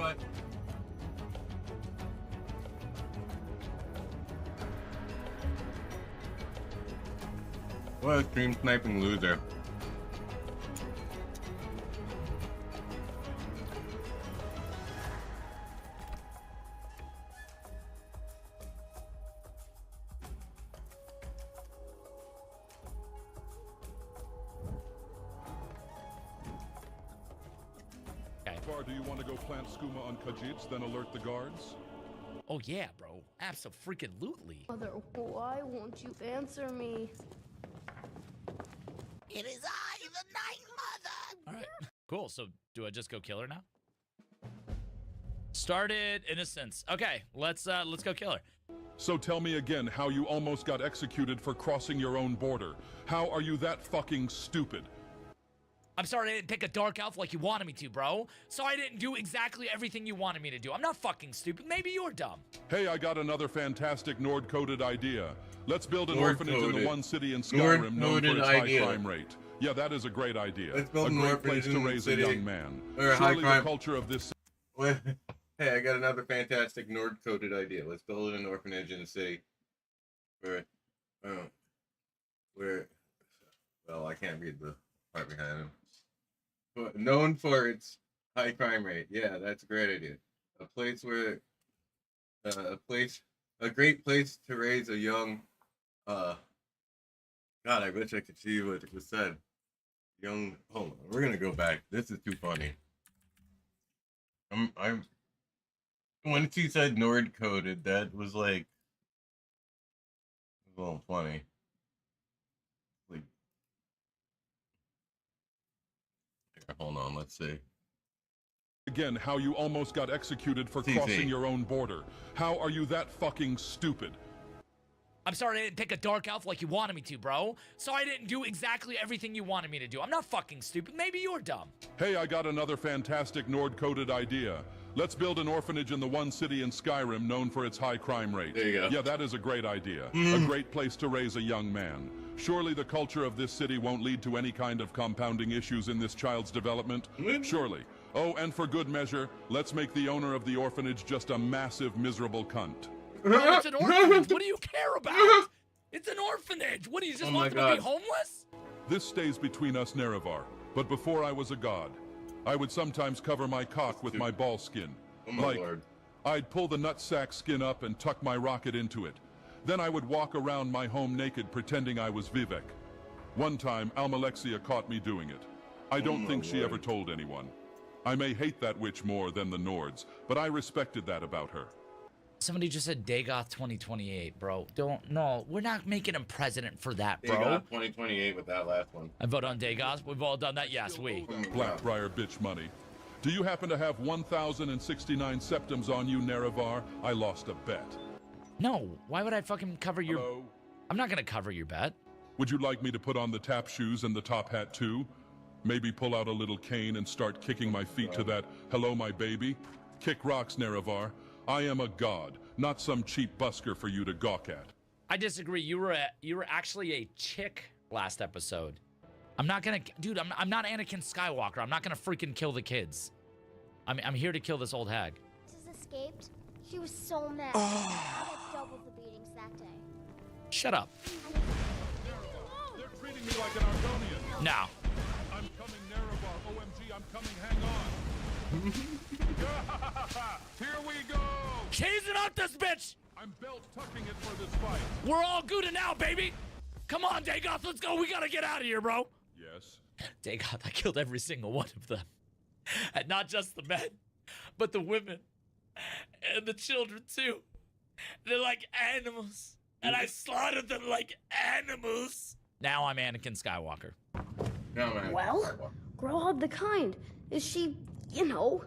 bud. What a stream sniping loser. Far, do you want to go plant skooma on Khajiits, then alert the guards? Oh yeah, bro. Abso-freaking-lutely. Mother, why won't you answer me? It is I, the Night Mother. All right. Cool. So do I just go kill her now? Started innocence. Okay, let's go kill her. So tell me again how you almost got executed for crossing your own border. How are you that fucking stupid? I'm sorry I didn't pick a dark elf like you wanted me to, bro. So I didn't do exactly everything you wanted me to do. I'm not fucking stupid. Maybe you're dumb. Hey, I got another fantastic Nord-coded idea. Let's build an orphanage in the one city in Skyrim known for its high crime rate. Yeah, that is a great idea. Let's build a an great orphanage place to in the raise city. a young man. Or high Surely the crime. culture of this... Hey, I got another fantastic Nord-coded idea. Let's build an orphanage in the city. Well, I can't read the part behind him. But known for its high crime rate. Yeah, that's a great idea. A place where, a great place to raise a young, God, I wish I could see what it was said. Young, hold on, we're gonna go back. This is too funny. When she said Nord-coded, that was like, a little funny. Like, here, hold on, let's see. Again, how you almost got executed for crossing your own border. How are you that fucking stupid? I'm sorry I didn't pick a dark elf like you wanted me to, bro. So I didn't do exactly everything you wanted me to do. I'm not fucking stupid. Maybe you're dumb. Hey, I got another fantastic Nord-coded idea. Let's build an orphanage in the one city in Skyrim known for its high crime rate. There you go. Yeah, that is a great idea. A great place to raise a young man. Surely the culture of this city won't lead to any kind of compounding issues in this child's development? Surely. Oh, and for good measure, let's make the owner of the orphanage just a massive, miserable cunt. Bro, it's an orphanage. What do you care about? It's an orphanage. What, do you just want them to be homeless? This stays between us, Nerevar. But before I was a god, I would sometimes cover my cock with my ball skin. Lord. I'd pull the nutsack skin up and tuck my rocket into it. Then I would walk around my home naked pretending I was Vivek. One time, Almalexia caught me doing it. I don't think she ever told anyone. I may hate that witch more than the Nords, but I respected that about her. Somebody just said Dagoth 2028, bro. No, we're not making him president for that, bro. Dagoth 2028 with that last one. I vote on Dagoth. We've all done that. Yes, we. Blackbriar bitch money. Do you happen to have 1,069 septums on you, Nerevar? I lost a bet. No, why would I fucking cover your... Hello? I'm not gonna cover your bet. Would you like me to put on the tap shoes and the top hat too? Maybe pull out a little cane and start kicking my feet to that, hello my baby? Kick rocks, Nerevar. I am a god, not some cheap busker for you to gawk at. I disagree. You were actually a chick last episode. I'm not gonna... Dude, I'm not Anakin Skywalker. I'm not gonna freaking kill the kids. I'm here to kill this old hag. Just escaped. She was so mad. I had double the beatings that day. Shut up. They're treating me like an Argonian. Now. I'm coming, Nerevar. OMG, I'm coming. Hang on. Here we go. Chasing out this bitch. I'm belt tucking it for this fight. We're all good now, baby. Come on, Dagoth. Let's go. We gotta get out of here, bro. Yes. Dagoth, I killed every single one of them. And not just the men, but the women. And the children, too. They're like animals. And I slaughtered them like animals. Now I'm Anakin Skywalker. Well, Grohod the Kind. Is she, you know?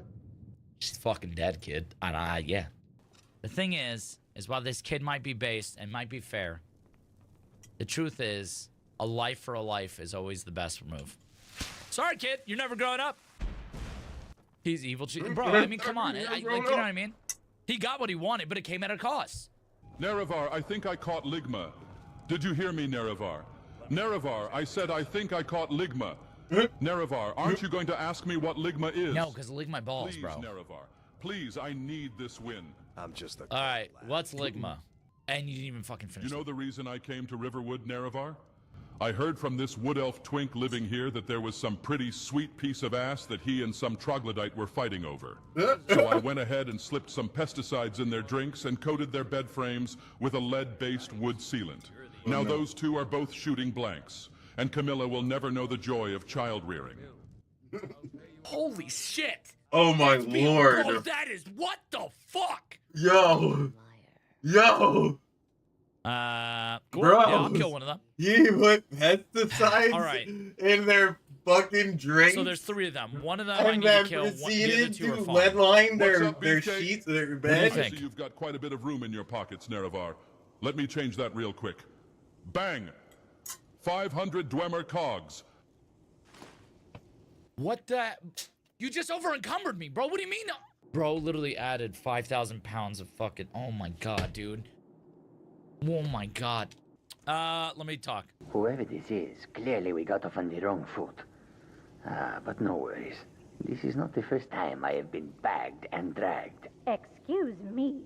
She's fucking dead, kid. And yeah. The thing is while this kid might be based and might be fair, the truth is, a life for a life is always the best move. Sorry, kid. You're never growing up. He's evil. Bro, I mean, come on. Like, you know what I mean? He got what he wanted, but it came at a cost. Nerevar, I think I caught Ligma. Did you hear me, Nerevar? Nerevar, I said I think I caught Ligma. Nerevar, aren't you going to ask me what Ligma is? No, because lick my balls, Please, bro. Nerevar, Please, I need this win. I'm just a... All right, what's Ligma? And you didn't even fucking finish. You know the reason I came to Riverwood, Nerevar? I heard from this wood elf twink living here that there was some pretty sweet piece of ass that he and some troglodyte were fighting over. So I went ahead and slipped some pesticides in their drinks and coated their bed frames with a lead-based wood sealant. Now those two are both shooting blanks, and Camilla will never know the joy of child rearing. Holy shit! Oh my lord! Oh, that is what the fuck? Yo! Cool. Bro, Yeah, I'll kill one of them. You put pesticides All right. in their fucking drink. So there's 3 of them. One of them I and need then to kill. The other proceeded 2 are to fine. leadline What's their up, their BK? sheets, their What do bed. you I think? see you've got quite a bit of room in your pockets, Nerevar. Let me change that real quick. Bang! 500 Dwemer cogs. What the? You just over encumbered me, bro. What do you mean? Bro literally added 5,000 pounds of fucking. Oh my god, dude. Oh my god. Let me talk. Whoever this is, clearly we got off on the wrong foot. But no worries. This is not the first time I have been bagged and dragged. Excuse me.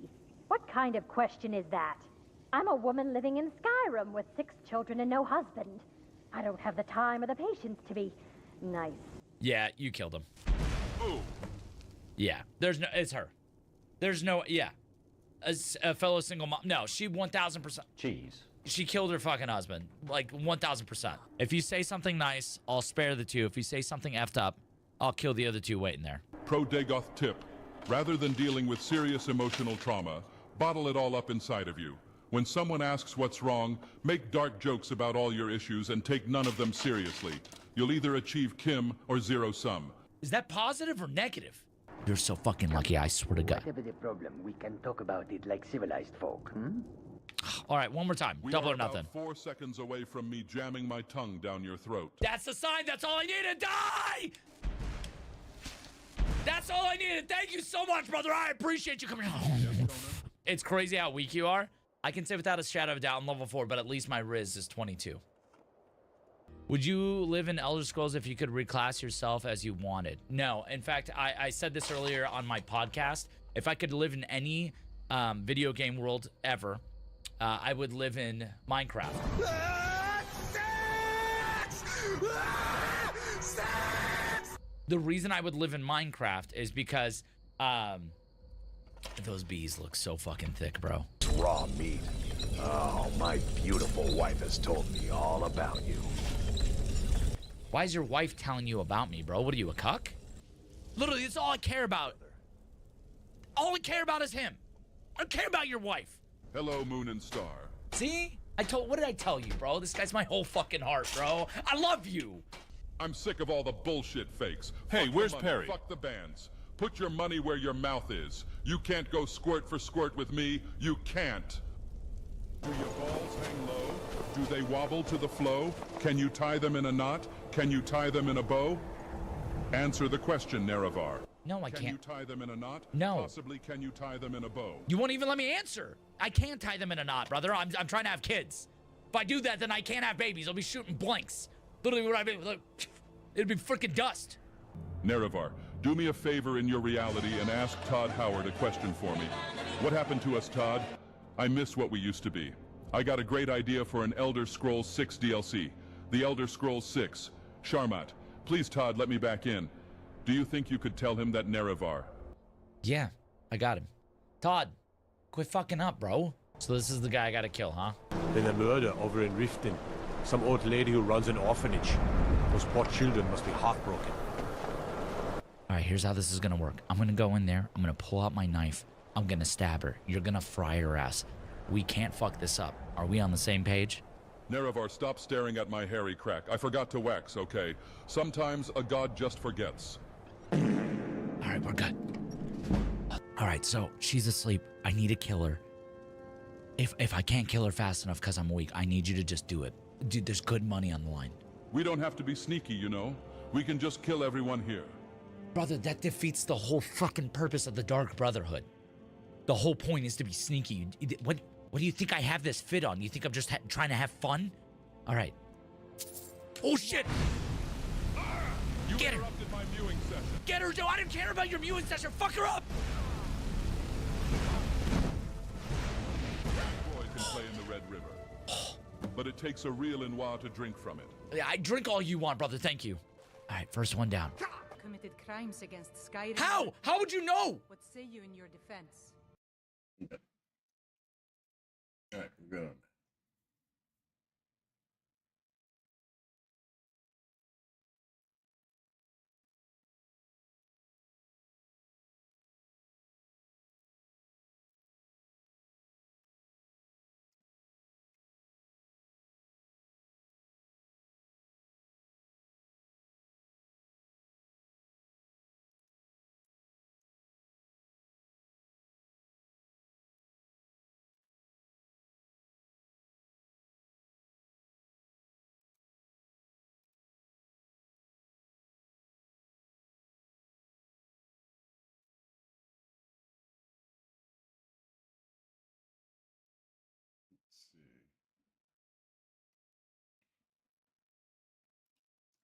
What kind of question is that? I'm a woman living in Skyrim with 6 children and no husband. I don't have the time or the patience to be nice. Yeah, you killed him. Ooh. Yeah, there's no. It's her. There's no. Yeah, a fellow single mom. No, she 1,000%. Jeez. She killed her fucking husband. Like 1,000%. If you say something nice, I'll spare the 2. If you say something effed up, I'll kill the other 2 waiting there. Pro Dagoth tip. Rather than dealing with serious emotional trauma, bottle it all up inside of you. When someone asks what's wrong, make dark jokes about all your issues and take none of them seriously. You'll either achieve Kim or zero sum. Is that positive or negative? You're so fucking lucky, I swear to God. Whatever the problem, we can talk about it like civilized folk, hmm? All right, one more time. We Double are or nothing. about 4 seconds away from me jamming my tongue down your throat. That's the sign. That's all I needed. Die! That's all I needed. Thank you so much, brother. I appreciate you coming. It's crazy how weak you are. I can say without a shadow of a doubt I'm level 4, but at least my Riz is 22. Would you live in Elder Scrolls if you could reclass yourself as you wanted? No. In fact, I said this earlier on my podcast. If I could live in any video game world ever, I would live in Minecraft. The reason I would live in Minecraft is because those bees look so fucking thick, bro. Raw meat. Oh, my beautiful wife has told me all about you. Why is your wife telling you about me, bro? What are you, a cuck? Literally, that's all I care about. All I care about is him. I don't care about your wife. Hello, Moon and Star. See? What did I tell you, bro? This guy's my whole fucking heart, bro. I love you. I'm sick of all the bullshit fakes. Hey, Fuck where's the money, Perry? Fuck the bands. Put your money where your mouth is. You can't go squirt for squirt with me. You can't. Do your balls hang low? Do they wobble to the flow? Can you tie them in a knot? Can you tie them in a bow? Answer the question, Nerevar. No, I can't. Can you tie them in a knot? No. Possibly can you tie them in a bow? You won't even let me answer. I can't tie them in a knot, brother. I'm trying to have kids. If I do that, then I can't have babies. I'll be shooting blanks. Literally, what I mean, look, it'd be freaking dust. Nerevar, do me a favor in your reality and ask Todd Howard a question for me. What happened to us, Todd? I miss what we used to be. I got a great idea for an Elder Scrolls 6 DLC. The Elder Scrolls 6. Sharmat, please, Todd, let me back in. Do you think you could tell him that Nerevar? Yeah, I got him. Todd, quit fucking up, bro. So this is the guy I gotta kill, huh? Then a murder over in Riften. Some old lady who runs an orphanage. Those poor children must be heartbroken. All right, here's how this is gonna work. I'm gonna go in there. I'm gonna pull out my knife. I'm gonna stab her. You're gonna fry her ass. We can't fuck this up. Are we on the same page? Nerevar, stop staring at my hairy crack. I forgot to wax, okay? Sometimes a god just forgets. All right, we're good. All right, so she's asleep. I need to kill her. If I can't kill her fast enough because I'm weak, I need you to just do it. Dude, there's good money on the line. We don't have to be sneaky, you know? We can just kill everyone here. Brother, that defeats the whole fucking purpose of the Dark Brotherhood. The whole point is to be sneaky. What do you think I have this fit on? You think I'm just trying to have fun? All right. Oh, shit! You Get her! interrupted my mewing session. Get her, Joe! I didn't care about your mewing session! Fuck her up! play in the Red River. But it takes a real Noir to drink from it. Yeah, I drink all you want, brother. Thank you. All right, first one down. Committed crimes against Skyrim. How? How would you know? What say you in your defense? All right, we're good on that.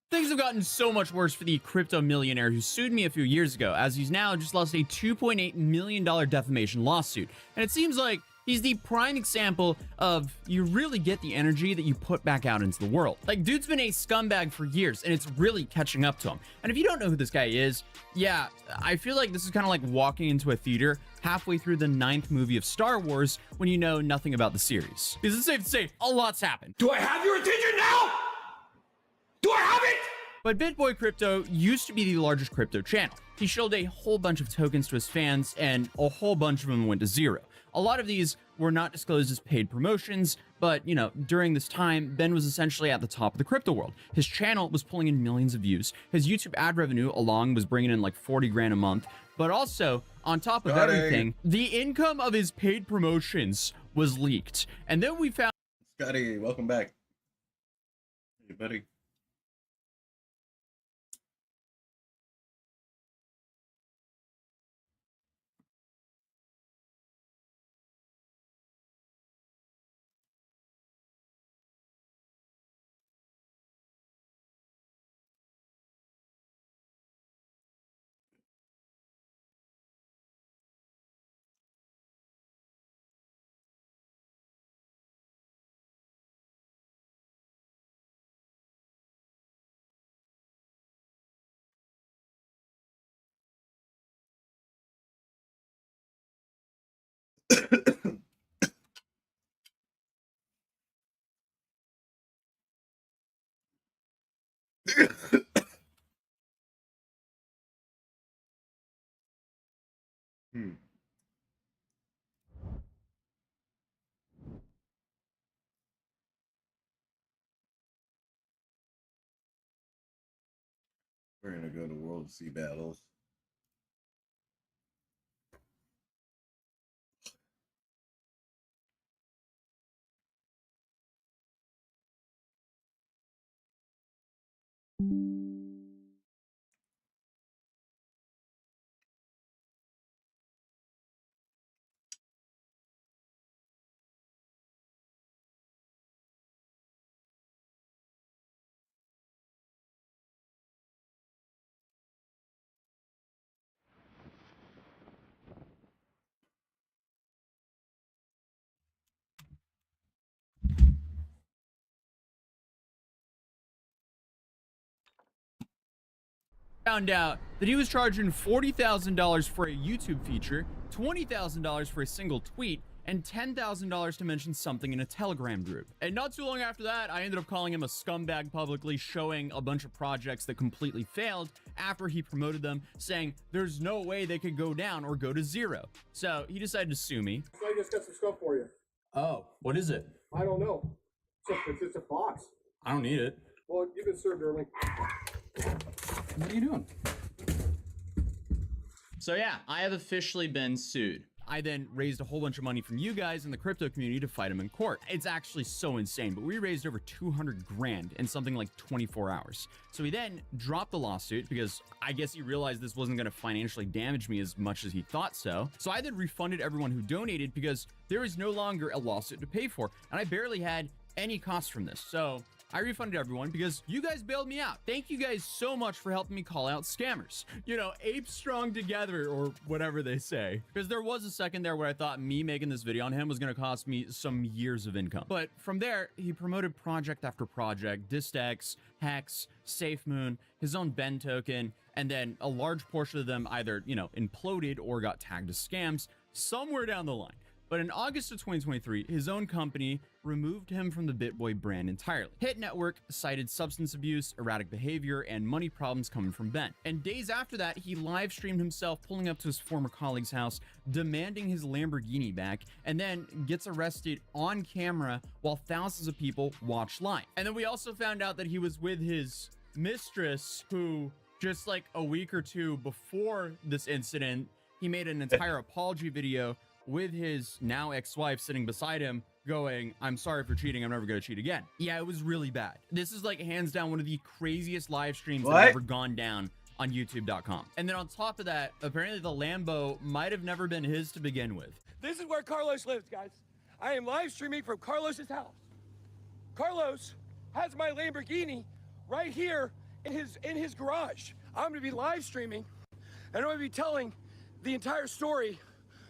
Things have gotten so much worse for the crypto millionaire who sued me a few years ago, as he's now just lost a $2.8 million defamation lawsuit. And it seems like he's the prime example of you really get the energy that you put back out into the world. Like, dude's been a scumbag for years, and it's really catching up to him. And if you don't know who this guy is, yeah, I feel like this is kind of like walking into a theater halfway through the 9th movie of Star Wars when you know nothing about the series. Because it's safe to say, a lot's happened. Do I have your attention now? Do I have it? But BitBoy Crypto used to be the largest crypto channel. He showed a whole bunch of tokens to his fans, and a whole bunch of them went to zero. A lot of these were not disclosed as paid promotions, but, you know, during this time, Ben was essentially at the top of the crypto world. His channel was pulling in millions of views. His YouTube ad revenue along was bringing in like 40 grand a month. But also, on top of everything, the income of his paid promotions was leaked. And then we found... Scotty, welcome back. Hey, buddy. We're gonna go to World Sea Battles. Found out that he was charging $40,000 for a YouTube feature, $20,000 for a single tweet, and $10,000 to mention something in a Telegram group. And not too long after that, I ended up calling him a scumbag publicly, showing a bunch of projects that completely failed after he promoted them, saying there's no way they could go down or go to zero. So he decided to sue me. I just got some stuff for you. Oh, what is it? I don't know. It's just a box. I don't need it. Well, you've been served early. What are you doing? So yeah, I have officially been sued. I then raised a whole bunch of money from you guys in the crypto community to fight him in court. It's actually so insane, but we raised over 200 grand in something like 24 hours. So he then dropped the lawsuit because I guess he realized this wasn't going to financially damage me as much as he thought so. So I then refunded everyone who donated because there is no longer a lawsuit to pay for, and I barely had any cost from this. So I refunded everyone because you guys bailed me out. Thank you guys so much for helping me call out scammers. You know, apes strong together, or whatever they say. Because there was a second there where I thought me making this video on him was going to cost me some years of income. But from there, he promoted project after project, Distex, Hex, SafeMoon, his own Ben token, and then a large portion of them either, you know, imploded or got tagged as scams somewhere down the line. But in August of 2023, his own company removed him from the BitBoy brand entirely. Hit Network cited substance abuse, erratic behavior, and money problems coming from Ben. And days after that, he live streamed himself pulling up to his former colleague's house, demanding his Lamborghini back, and then gets arrested on camera while thousands of people watch live. And then we also found out that he was with his mistress, who just like a week or two before this incident, he made an entire apology video with his now ex-wife sitting beside him going, "I'm sorry for cheating. I'm never going to cheat again." Yeah, it was really bad. This is like hands down one of the craziest live streams that have ever gone down on youtube.com. And then on top of that, apparently the Lambo might have never been his to begin with. This is where Carlos lives, guys. I am live streaming from Carlos's house. Carlos has my Lamborghini right here in his garage. I'm going to be live streaming, and I'm going to be telling the entire story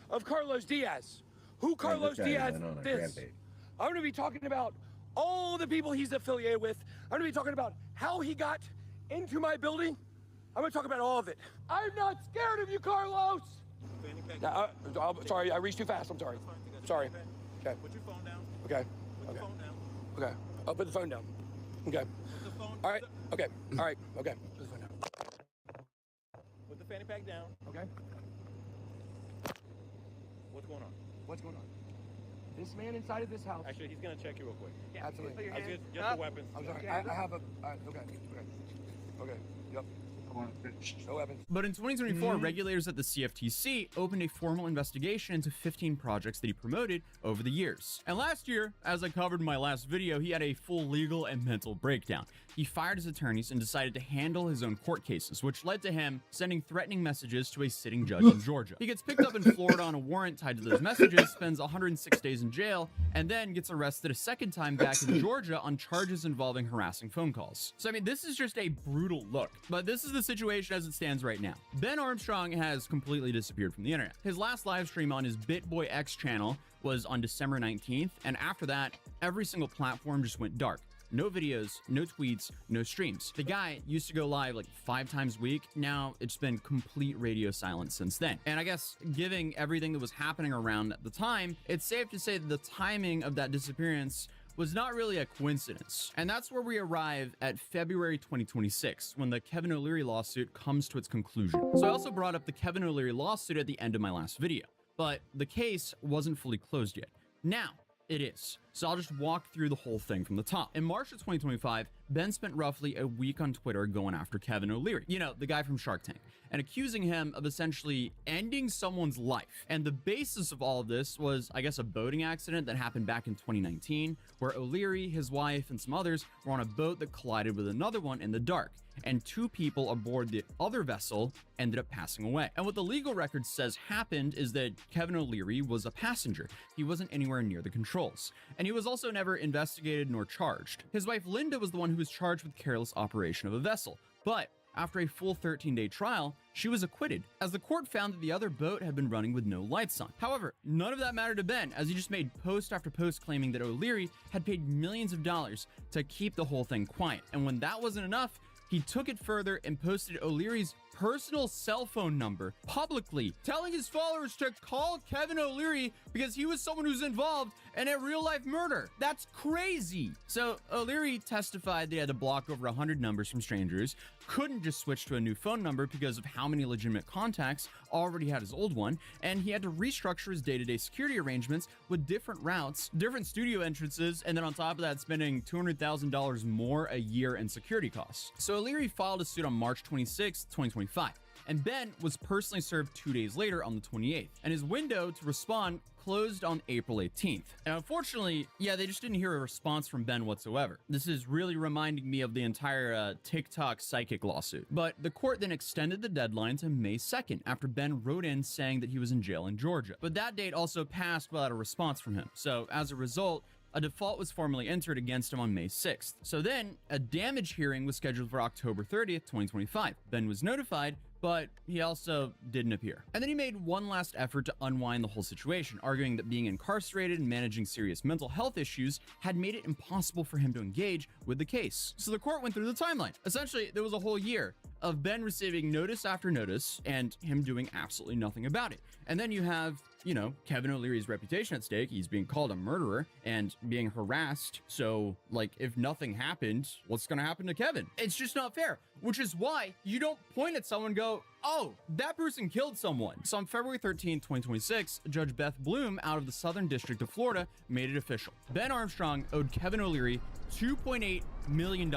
of Carlos Diaz, who Carlos Diaz is. I'm going to be talking about all the people he's affiliated with. I'm going to be talking about how he got into my building. I'm going to talk about all of it. I'm not scared of you, Carlos. Sorry, I reached too fast. I'm sorry. Sorry. Okay. Put your phone down. Okay. Put the phone down. Okay. I'll put the phone down. Okay. Put the phone. All right. Okay. All right. Okay. Put the phone down. Put the fanny pack down. Okay. What's going on? What's going on? This man inside of this house. Actually, he's gonna check you real quick. Yeah, absolutely. Just the weapons. I'm sorry. I have a. Okay. Okay. Yep. No weapons. But in 2024, regulators at the CFTC opened a formal investigation into 15 projects that he promoted over the years. And last year, as I covered in my last video, he had a full legal and mental breakdown. He fired his attorneys and decided to handle his own court cases, which led to him sending threatening messages to a sitting judge in Georgia. He gets picked up in Florida on a warrant tied to those messages, spends 106 days in jail, and then gets arrested a second time back in Georgia on charges involving harassing phone calls. So, I mean, this is just a brutal look. But this is the situation as it stands right now. Ben Armstrong has completely disappeared from the internet. His last live stream on his BitBoy X channel was on December 19th, and after that, every single platform just went dark. No videos, no tweets, no streams. The guy used to go live like 5 times a week. Now it's been complete radio silence since then. And I guess given everything that was happening around at the time, it's safe to say that the timing of that disappearance was not really a coincidence. And that's where we arrive at February 2026, when the Kevin O'Leary lawsuit comes to its conclusion. So I also brought up the Kevin O'Leary lawsuit at the end of my last video, but the case wasn't fully closed yet. Now, it is. So I'll just walk through the whole thing from the top. In March of 2025, Ben spent roughly a week on Twitter going after Kevin O'Leary, you know, the guy from Shark Tank, and accusing him of essentially ending someone's life. And the basis of all of this was, I guess, a boating accident that happened back in 2019, where O'Leary, his wife, and some others were on a boat that collided with another one in the dark, and 2 people aboard the other vessel ended up passing away. And what the legal record says happened is that Kevin O'Leary was a passenger. He wasn't anywhere near the controls, and he was also never investigated nor charged. His wife Linda was the one who was charged with careless operation of a vessel, but after a full 13-day trial, she was acquitted, as the court found that the other boat had been running with no lights on. However, none of that mattered to Ben, as he just made post after post claiming that O'Leary had paid millions of dollars to keep the whole thing quiet. And when that wasn't enough, he took it further and posted O'Leary's personal cell phone number publicly, telling his followers to call Kevin O'Leary because he was someone who's involved in a real-life murder. That's crazy. So O'Leary testified they had to block over 100 numbers from strangers, couldn't just switch to a new phone number because of how many legitimate contacts already had his old one, and he had to restructure his day-to-day security arrangements with different routes, different studio entrances, and then on top of that, spending $200,000 more a year in security costs. So O'Leary filed a suit on March 26, 2025. And Ben was personally served 2 days later on the 28th, and his window to respond closed on April 18th. And unfortunately, yeah, they just didn't hear a response from Ben whatsoever. This is really reminding me of the entire TikTok psychic lawsuit. But the court then extended the deadline to May 2nd after Ben wrote in saying that he was in jail in Georgia. But that date also passed without a response from him. So as a result, A default was formally entered against him on May 6th. So then, a damage hearing was scheduled for October 30th, 2025. Ben was notified, but he also didn't appear. And then he made one last effort to unwind the whole situation, arguing that being incarcerated and managing serious mental health issues had made it impossible for him to engage with the case. So the court went through the timeline. Essentially, there was a whole year of Ben receiving notice after notice and him doing absolutely nothing about it. And then you have, you know, Kevin O'Leary's reputation at stake. He's being called a murderer and being harassed. So, like, if nothing happened, what's going to happen to Kevin? It's just not fair, which is why you don't point at someone and go, oh, that person killed someone. So on February 13th, 2026, Judge Beth Bloom out of the Southern District of Florida made it official. Ben Armstrong owed Kevin O'Leary $2.8 million.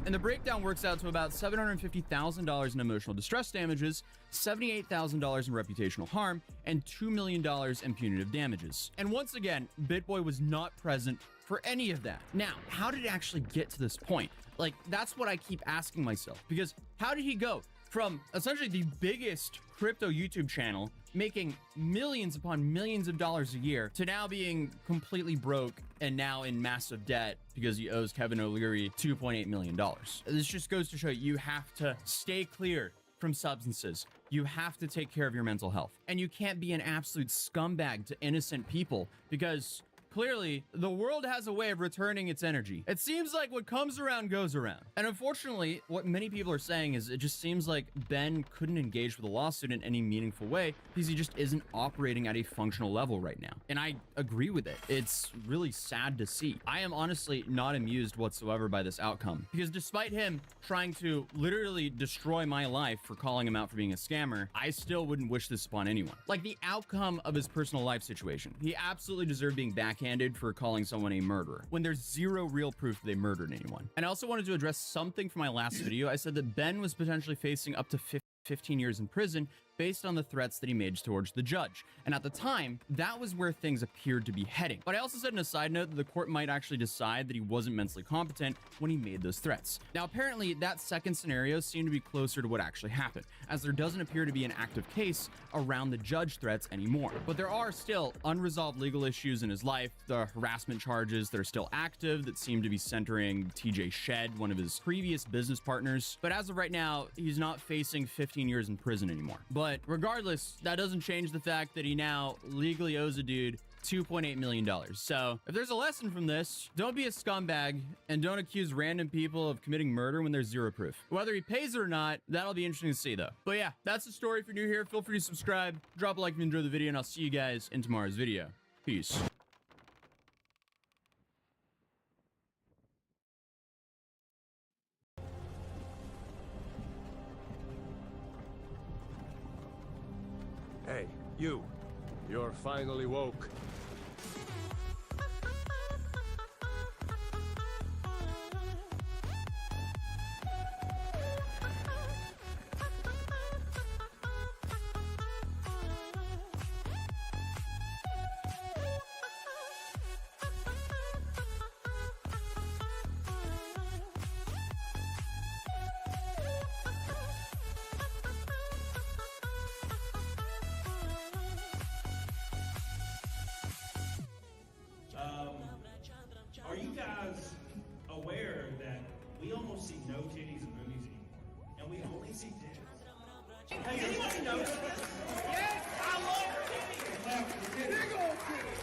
And the breakdown works out to about $750,000 in emotional distress damages, $78,000 in reputational harm, and $2 million in punitive damages. And once again, BitBoy was not present for any of that. Now, how did it actually get to this point? Like, that's what I keep asking myself, because how did he go from essentially the biggest crypto YouTube channel making millions upon millions of dollars a year to now being completely broke and now in massive debt because he owes Kevin O'Leary $2.8 million. This just goes to show you have to stay clear from substances. You have to take care of your mental health. And you can't be an absolute scumbag to innocent people because clearly, the world has a way of returning its energy. It seems like what comes around goes around. And unfortunately, what many people are saying is it just seems like Ben couldn't engage with the lawsuit in any meaningful way because he just isn't operating at a functional level right now. And I agree with it. It's really sad to see. I am honestly not amused whatsoever by this outcome because despite him trying to literally destroy my life for calling him out for being a scammer, I still wouldn't wish this upon anyone. Like the outcome of his personal life situation, he absolutely deserved being backhanded for calling someone a murderer when there's zero real proof they murdered anyone. And I also wanted to address something from my last video. I said that Ben was potentially facing up to 15 years in prison based on the threats that he made towards the judge. And at the time, that was where things appeared to be heading. But I also said in a side note that the court might actually decide that he wasn't mentally competent when he made those threats. Now, apparently that second scenario seemed to be closer to what actually happened, as there doesn't appear to be an active case around the judge threats anymore. But there are still unresolved legal issues in his life, the harassment charges that are still active that seem to be centering TJ Shed, one of his previous business partners. But as of right now, he's not facing 15 years in prison anymore. But regardless, that doesn't change the fact that he now legally owes a dude $2.8 million. So if there's a lesson from this, don't be a scumbag and don't accuse random people of committing murder when there's zero proof. Whether he pays it or not, that'll be interesting to see though. But yeah, that's the story. If you're new here, feel free to subscribe, drop a like if you enjoyed the video, and I'll see you guys in tomorrow's video. Peace. Hey, you. You're finally woke. Are you guys aware that we almost see no titties in movies anymore? And we only see titties. Has anybody noticed this? Yes, I love titties! Big old titties!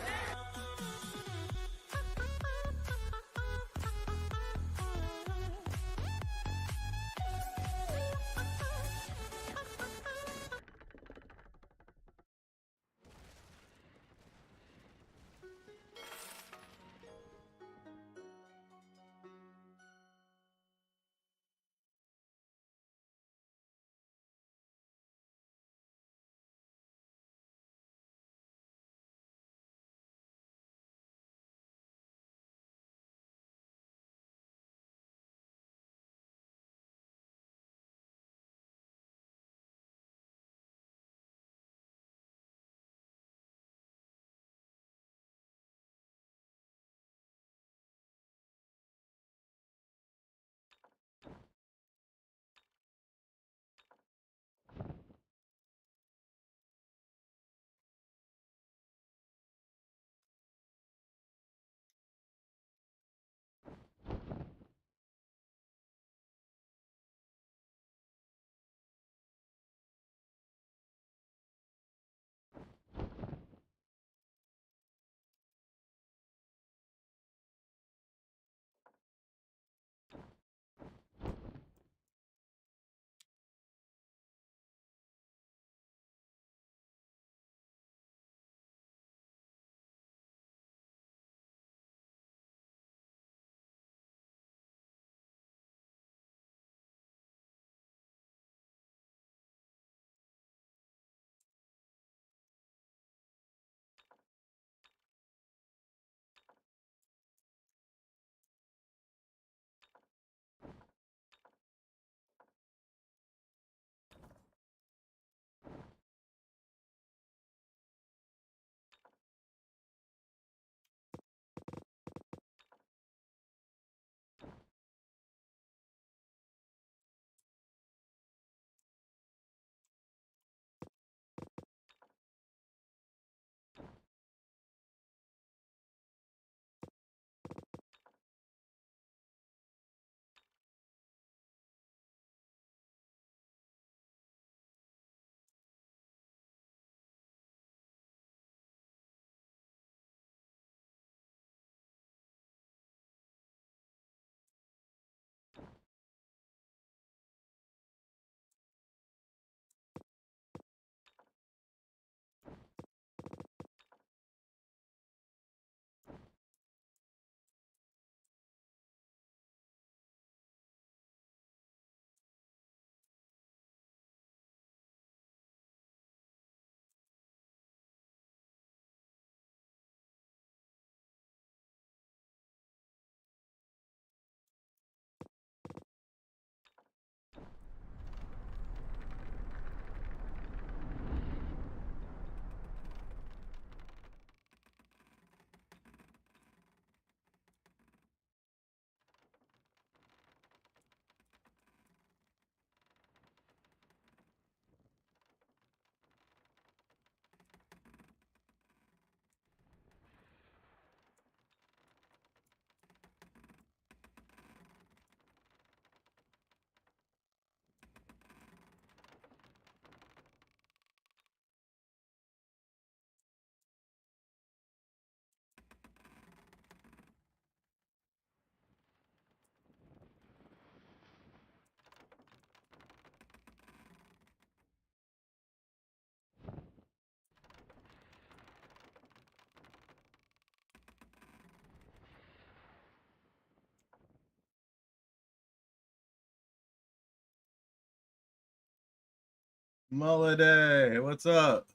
Mulliday, what's up?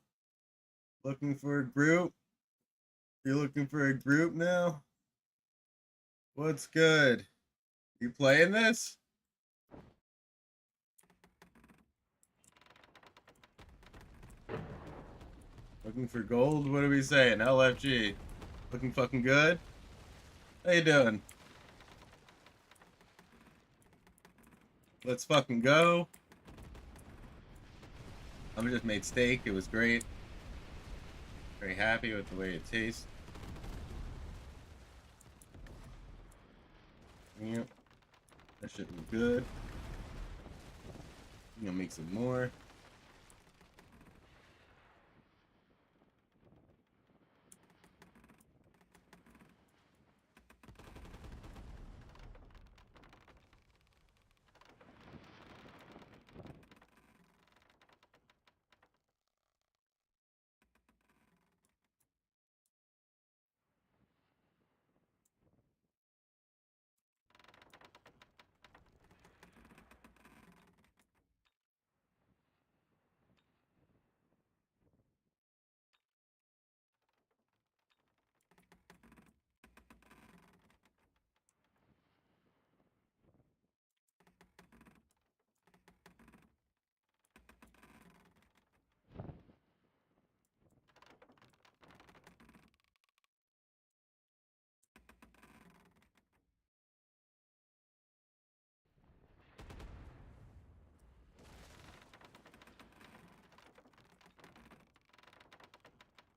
Looking for a group? You looking for a group now? What's good? You playing this? Looking for gold? What are we saying? LFG. Looking fucking good? How you doing? Let's fucking go. I just made steak. It was great. Very happy with the way it tastes. Yep. That shit was good. I'm gonna make some more.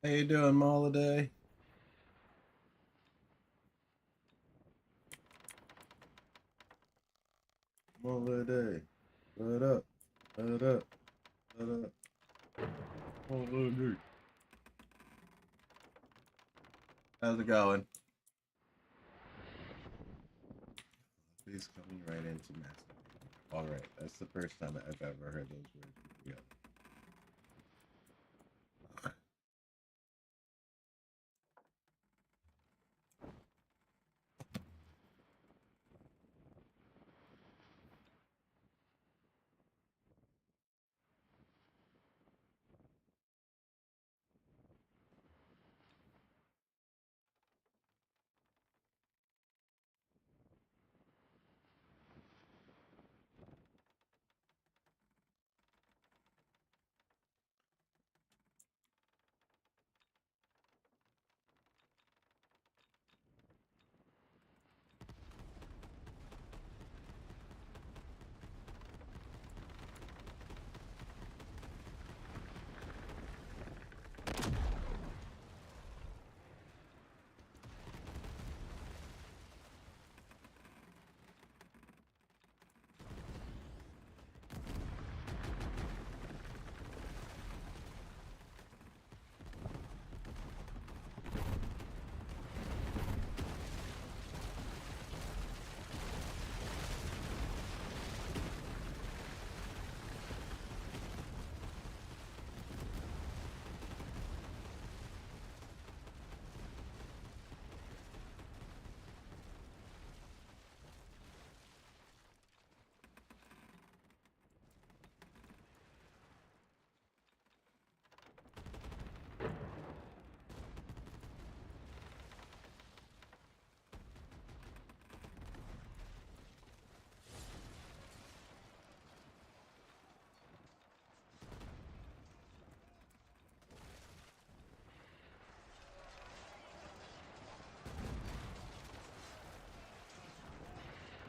How you doing, Moliday? Moliday. What up? What up? What up? Moliday. How's it going? Please coming right into masturbating. Alright, that's the first time I've ever heard those words. Yeah.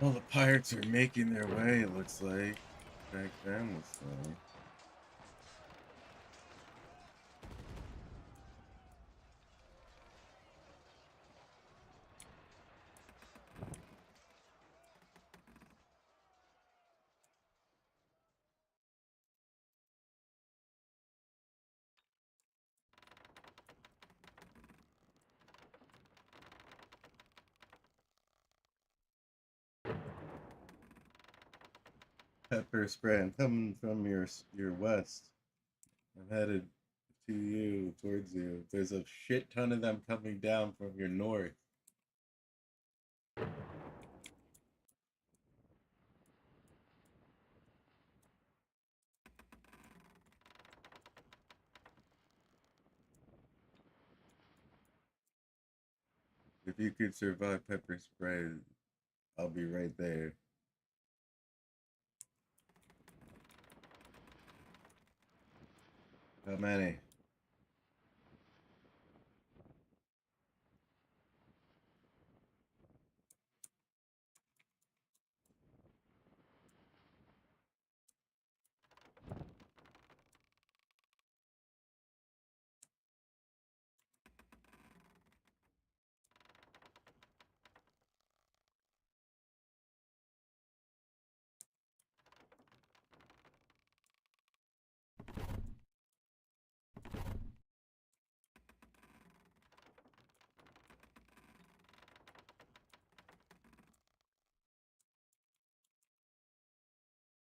Well, the pirates are making their way, it looks like. Back then, this way. Pepper spray. I'm coming from your west. I'm headed to you, towards you. There's a shit ton of them coming down from your north. If you could survive pepper spray, I'll be right there. How many?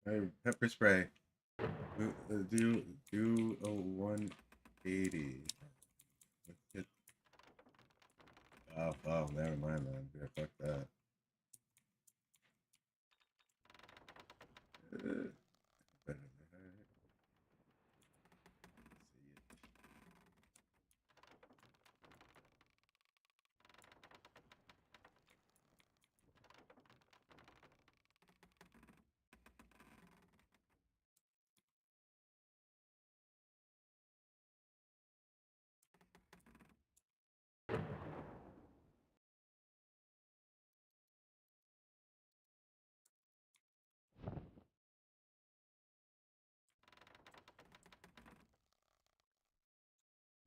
Hey, pepper spray. Do a 180. Let's get. Oh, never mind, man. Yeah, fuck that. Better than that.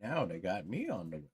Now they got me on the way.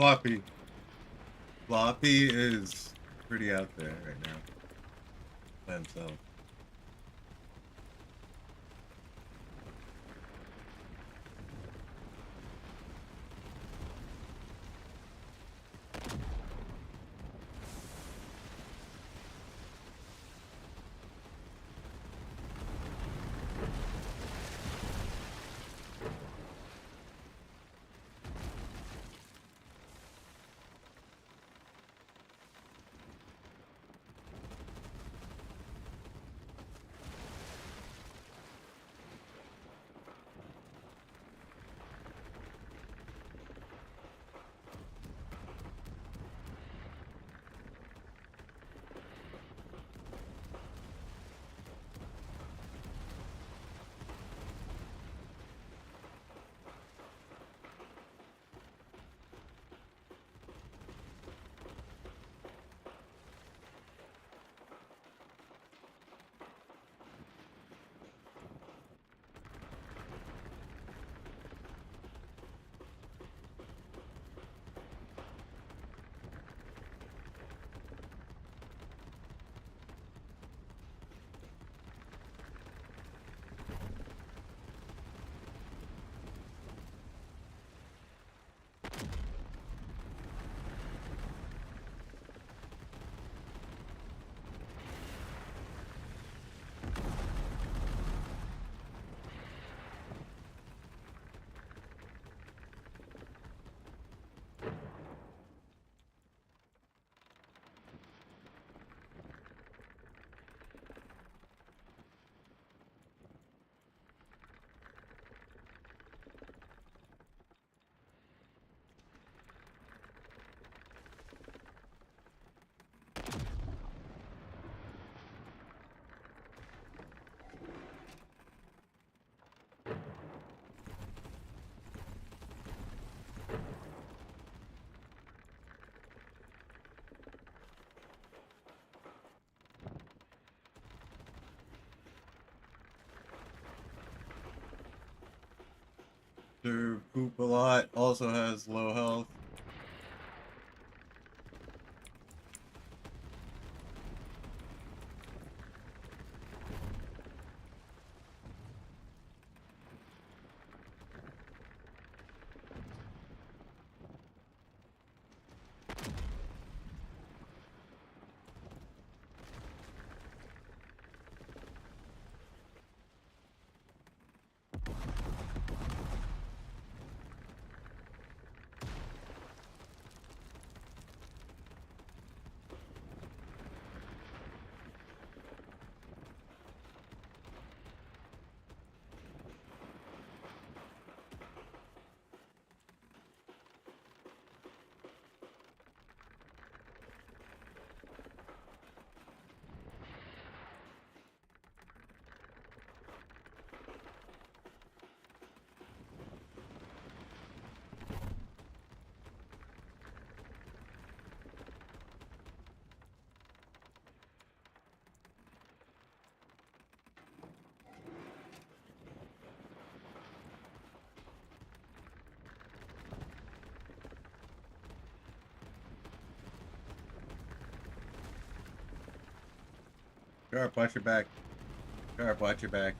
Floppy. Floppy is pretty out there right now. By himself. Sir Poop a Lot also has low health. Sharp, watch your back. Sharp, watch your back.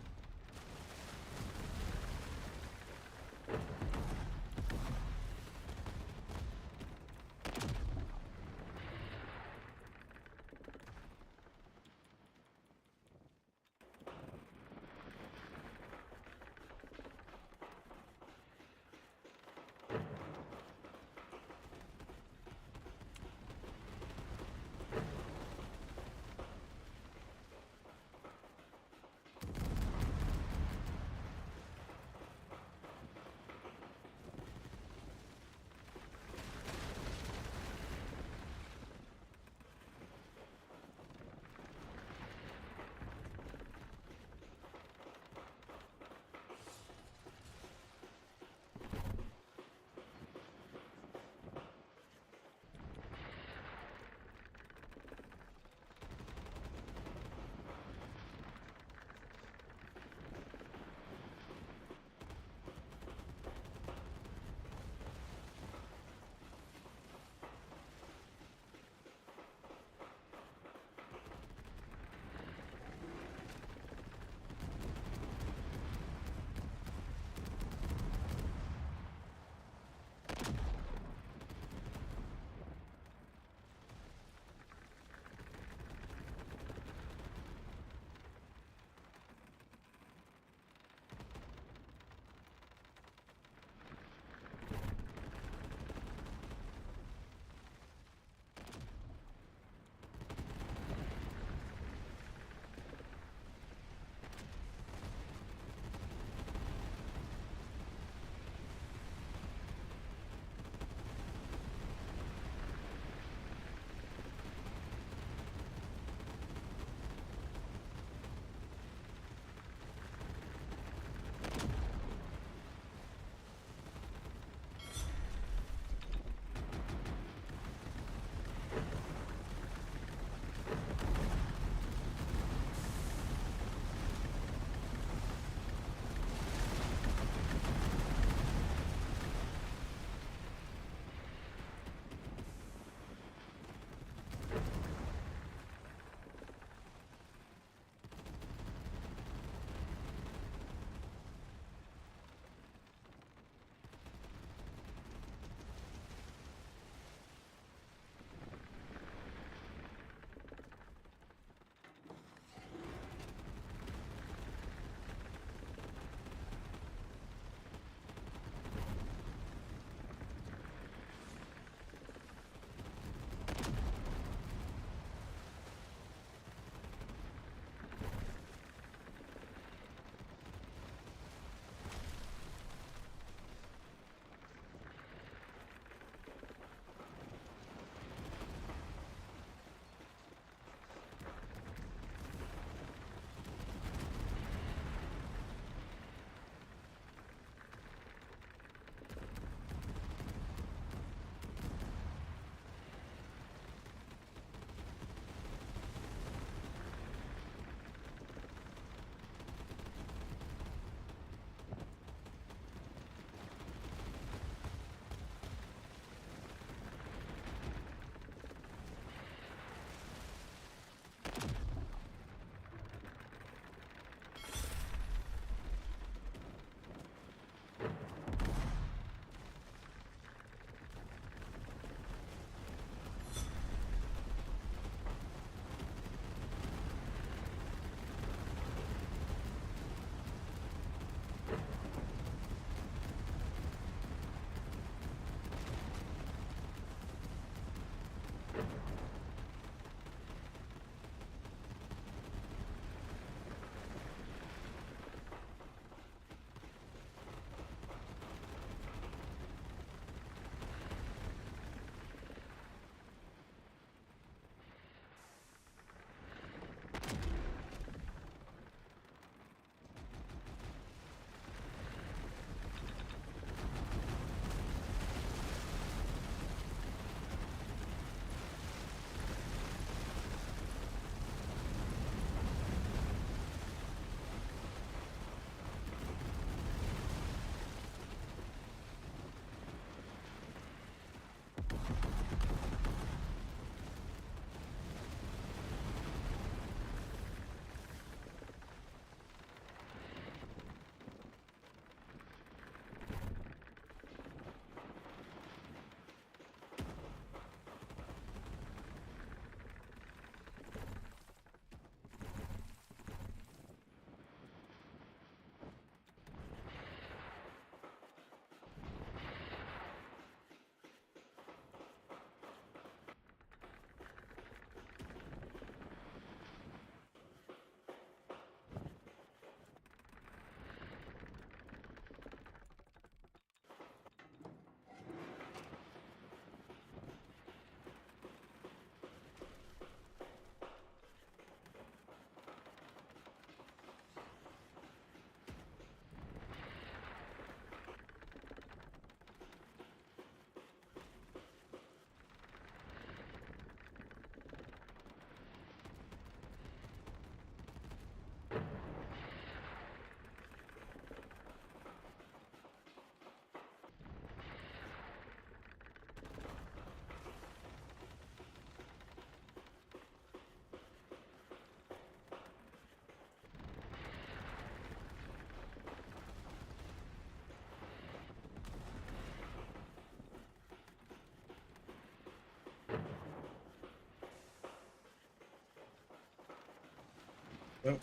Oh,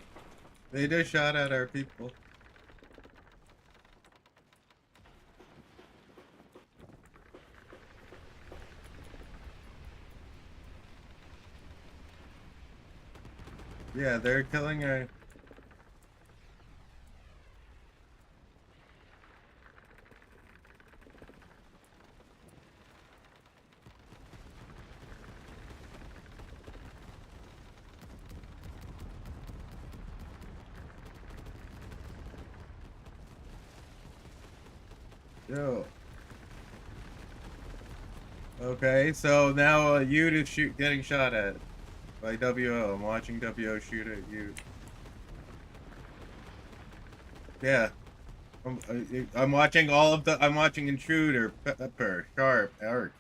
they just shot at our people. Yeah, they're killing our... Yo. Okay, so now you is getting shot at by WO. I'm watching WO shoot at you. Yeah. I'm watching all of the... I'm watching Intruder, Pepper, Sharp, Arc.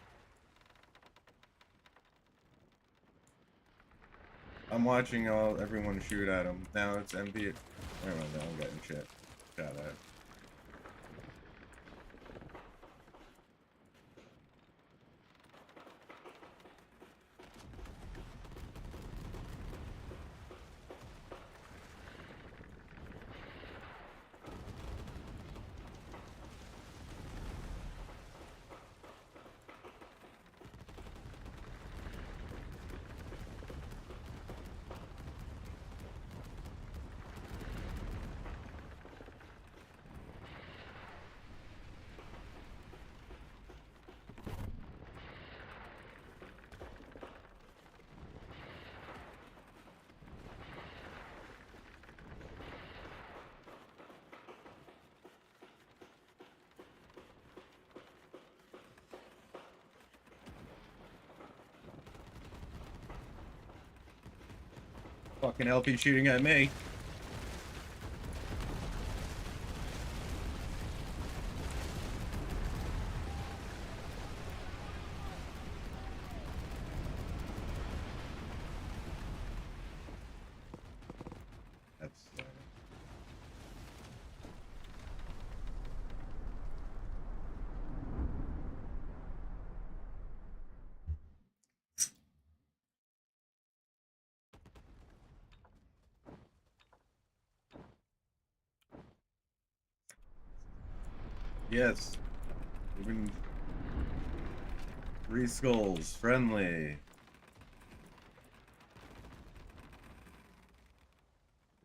I'm watching everyone shoot at him. Now it's MB. Never mind, now I'm getting shit shot at. Fucking LP shooting at me. That's yes. Even 3 skulls, friendly.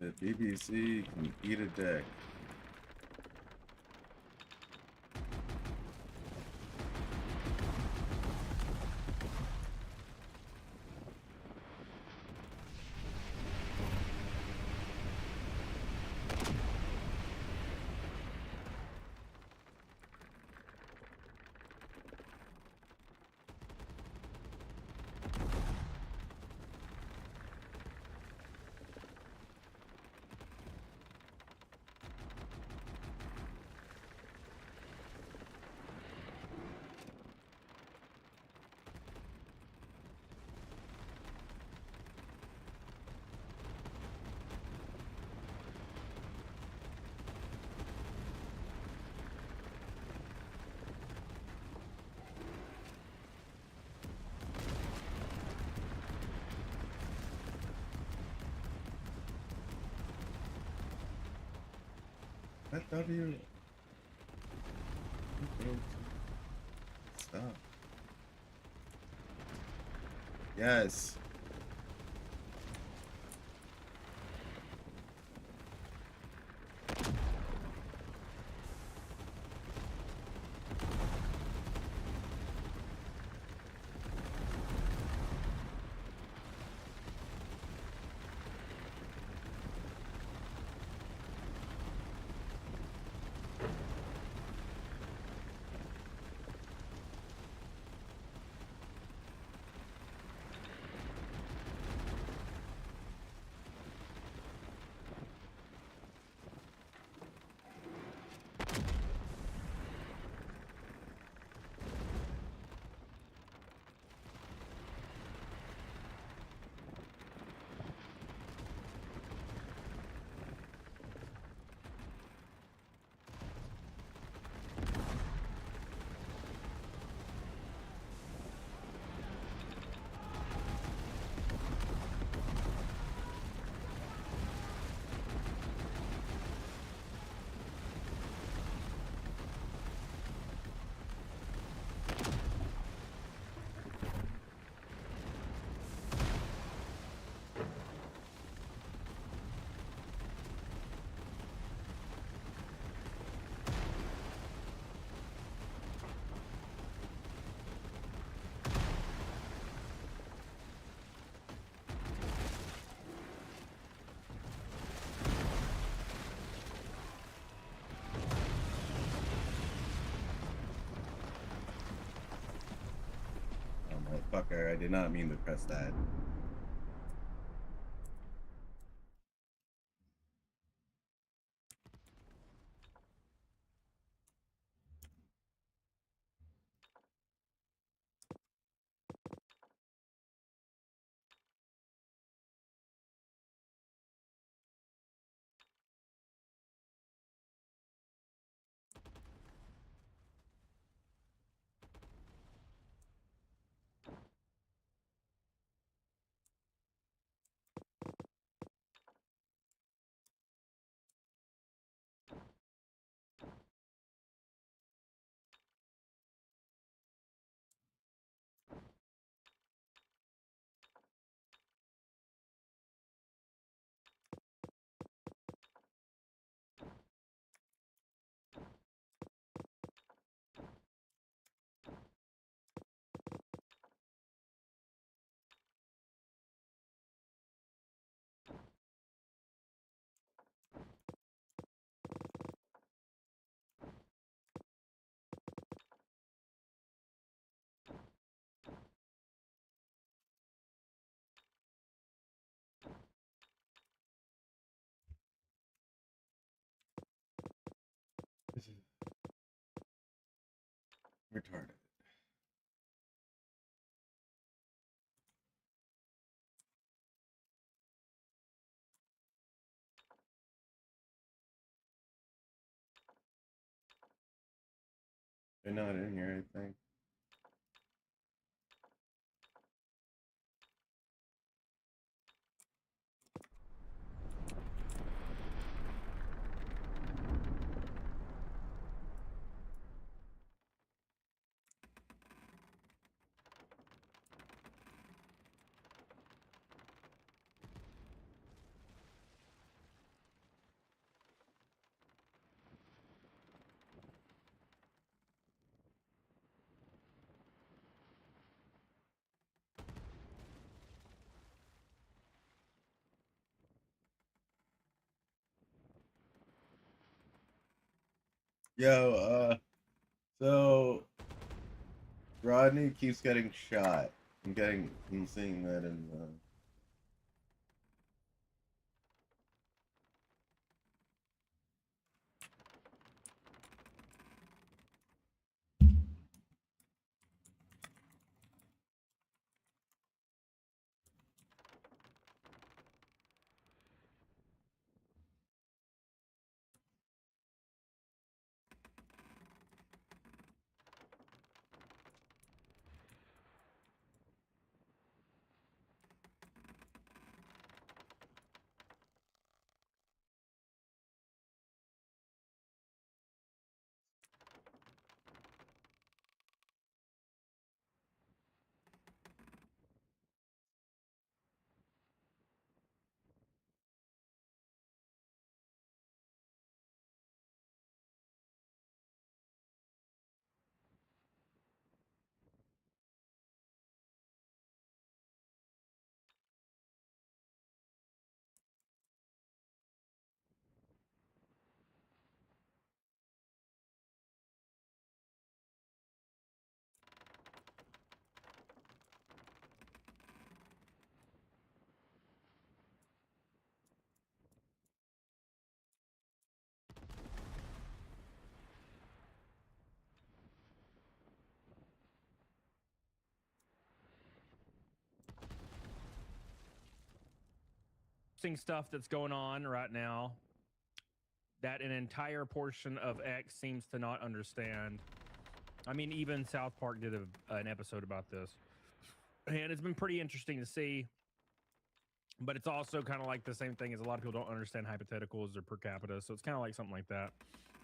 The BBC can eat a dick. That W. Stop. Yes. fucker. I did not mean to press that. This is retarded. They're not in here, I think. Yo, so Rodney keeps getting shot. I'm seeing that in stuff that's going on right now that an entire portion of X seems to not understand. I mean, even South Park did an episode about this, and it's been pretty interesting to see. But it's also kind of like the same thing as a lot of people don't understand hypotheticals or per capita, so it's kind of like something like that.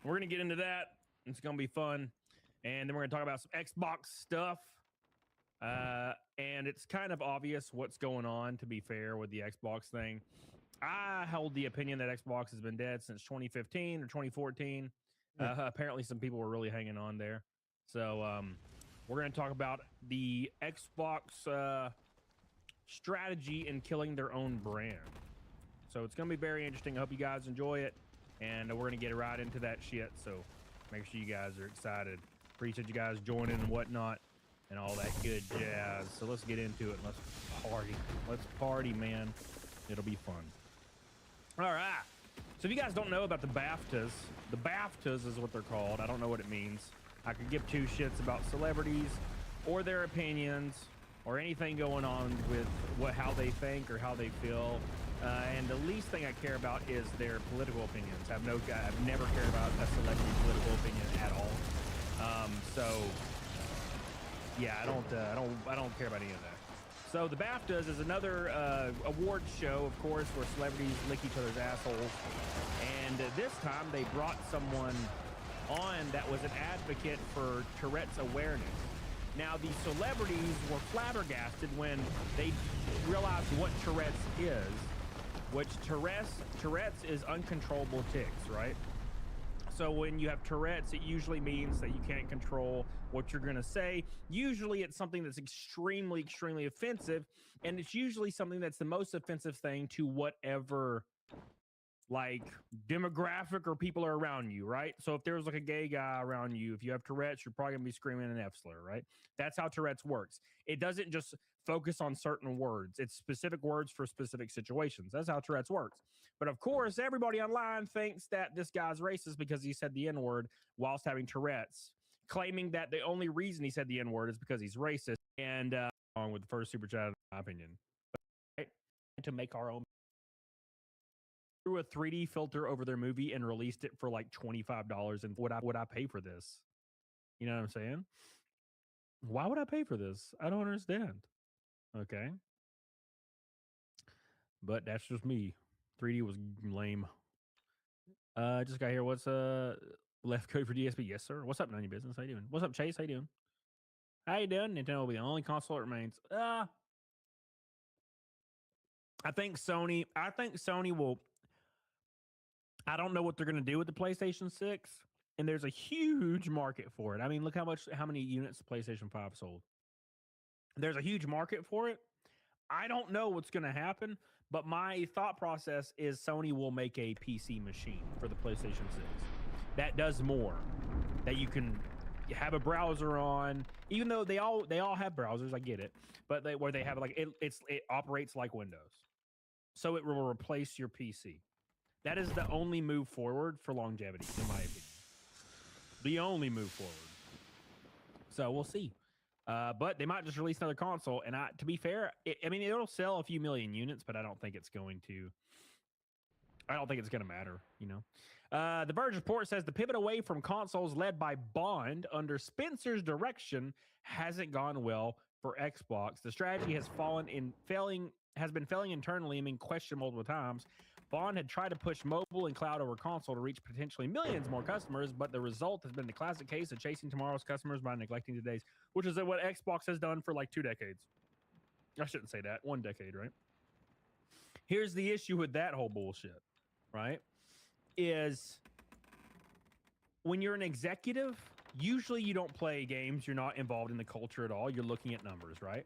We're gonna get into that. It's gonna be fun, and then we're gonna talk about some Xbox stuff. And it's kind of obvious what's going on, to be fair, with the Xbox thing. I held the opinion that Xbox has been dead since 2015 or 2014. Apparently some people were really hanging on there. So we're going to talk about the Xbox strategy in killing their own brand. So it's going to be very interesting. I hope you guys enjoy it. And we're going to get right into that shit. So make sure you guys are excited. Appreciate you guys joining and whatnot. and all that good jazz. So let's get into it. Let's party. Let's party, man. It'll be fun. All right. So if you guys don't know about the BAFTAs is what they're called. I don't know what it means. I could give two shits about celebrities or their opinions or anything going on with how they think or how they feel. And the least thing I care about is their political opinions. I've never cared about a celebrity political opinion at all. So yeah, I don't care about any of that. So the BAFTAs is another awards show, of course, where celebrities lick each other's assholes. And this time they brought someone on that was an advocate for Tourette's awareness. Now, the celebrities were flabbergasted when they realized what Tourette's is, which Tourette's is uncontrollable tics, right? So when you have Tourette's, it usually means that you can't control what you're going to say. Usually it's something that's extremely, extremely offensive. And it's usually something that's the most offensive thing to whatever like demographic or people are around you, right? So if there's like a gay guy around you, if you have Tourette's, you're probably gonna be screaming an F slur, right? That's how Tourette's works. It doesn't just focus on certain words. It's specific words for specific situations. That's how Tourette's works. But of course, everybody online thinks that this guy's racist because he said the N-word whilst having Tourette's, claiming that the only reason he said the N-word is because he's racist. And along with the first super chat, in my opinion, right? To make our own. Threw a 3D filter over their movie and released it for like $25. And would I pay for this? You know what I'm saying? Why would I pay for this? I don't understand. Okay. But that's just me. 3D was lame. Just got here. What's left code for DSP? Yes, sir. What's up, None of Your Business? How you doing? What's up, Chase? How you doing? How you doing? Nintendo will be the only console that remains. I think Sony will. I don't know what they're going to do with the PlayStation 6, and there's a huge market for it. I mean, look how many units the PlayStation 5 sold. There's a huge market for it. I don't know what's going to happen, but my thought process is Sony will make a PC machine for the PlayStation 6 that does more, that you can have a browser on, even though they all have browsers. I get it, but where they have like it operates like Windows, so it will replace your PC. That is the only move forward for longevity, in my opinion. The only move forward. So we'll see. But they might just release another console. And to be fair, it'll sell a few million units, but I don't think it's going to matter, you know. The Verge report says the pivot away from consoles led by Bond under Spencer's direction hasn't gone well for Xbox. The strategy has been failing internally and been questioned multiple times. Bond had tried to push mobile and cloud over console to reach potentially millions more customers, but the result has been the classic case of chasing tomorrow's customers by neglecting today's, which is what Xbox has done for like 2 decades. I shouldn't say that. 1 decade, right? Here's the issue with that whole bullshit, right? Is when you're an executive, usually you don't play games. You're not involved in the culture at all. You're looking at numbers, right?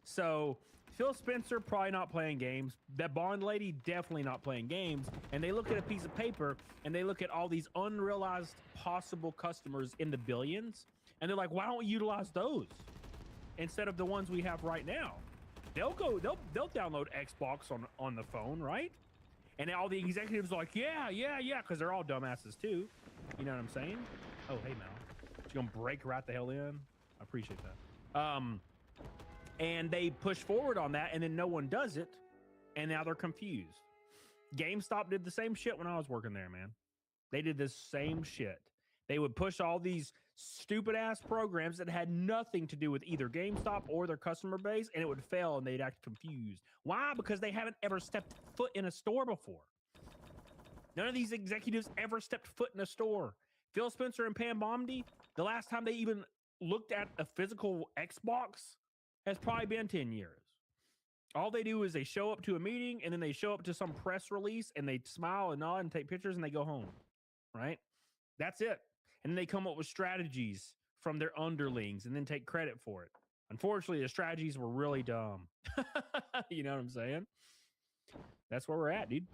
So Phil Spencer probably not playing games. That Bond lady definitely not playing games. And they look at a piece of paper and they look at all these unrealized possible customers in the billions, and they're like, why don't we utilize those instead of the ones we have right now? They'll download Xbox on the phone, right? And all the executives are like, yeah, because they're all dumbasses too. You know what I'm saying? Oh, hey, Mal. You gonna break right the hell in? I appreciate that. And they push forward on that, and then no one does it, and now they're confused. GameStop did the same shit when I was working there, man. They did the same shit. They would push all these stupid-ass programs that had nothing to do with either GameStop or their customer base, and it would fail, and they'd act confused. Why? Because they haven't ever stepped foot in a store before. None of these executives ever stepped foot in a store. Phil Spencer and Pam Bondi, the last time they even looked at a physical Xbox has probably been 10 years. All they do is they show up to a meeting, and then they show up to some press release, and they smile and nod and take pictures, and they go home, right? That's it. And then they come up with strategies from their underlings and then take credit for it. Unfortunately, the strategies were really dumb. You know what I'm saying? That's where we're at, dude.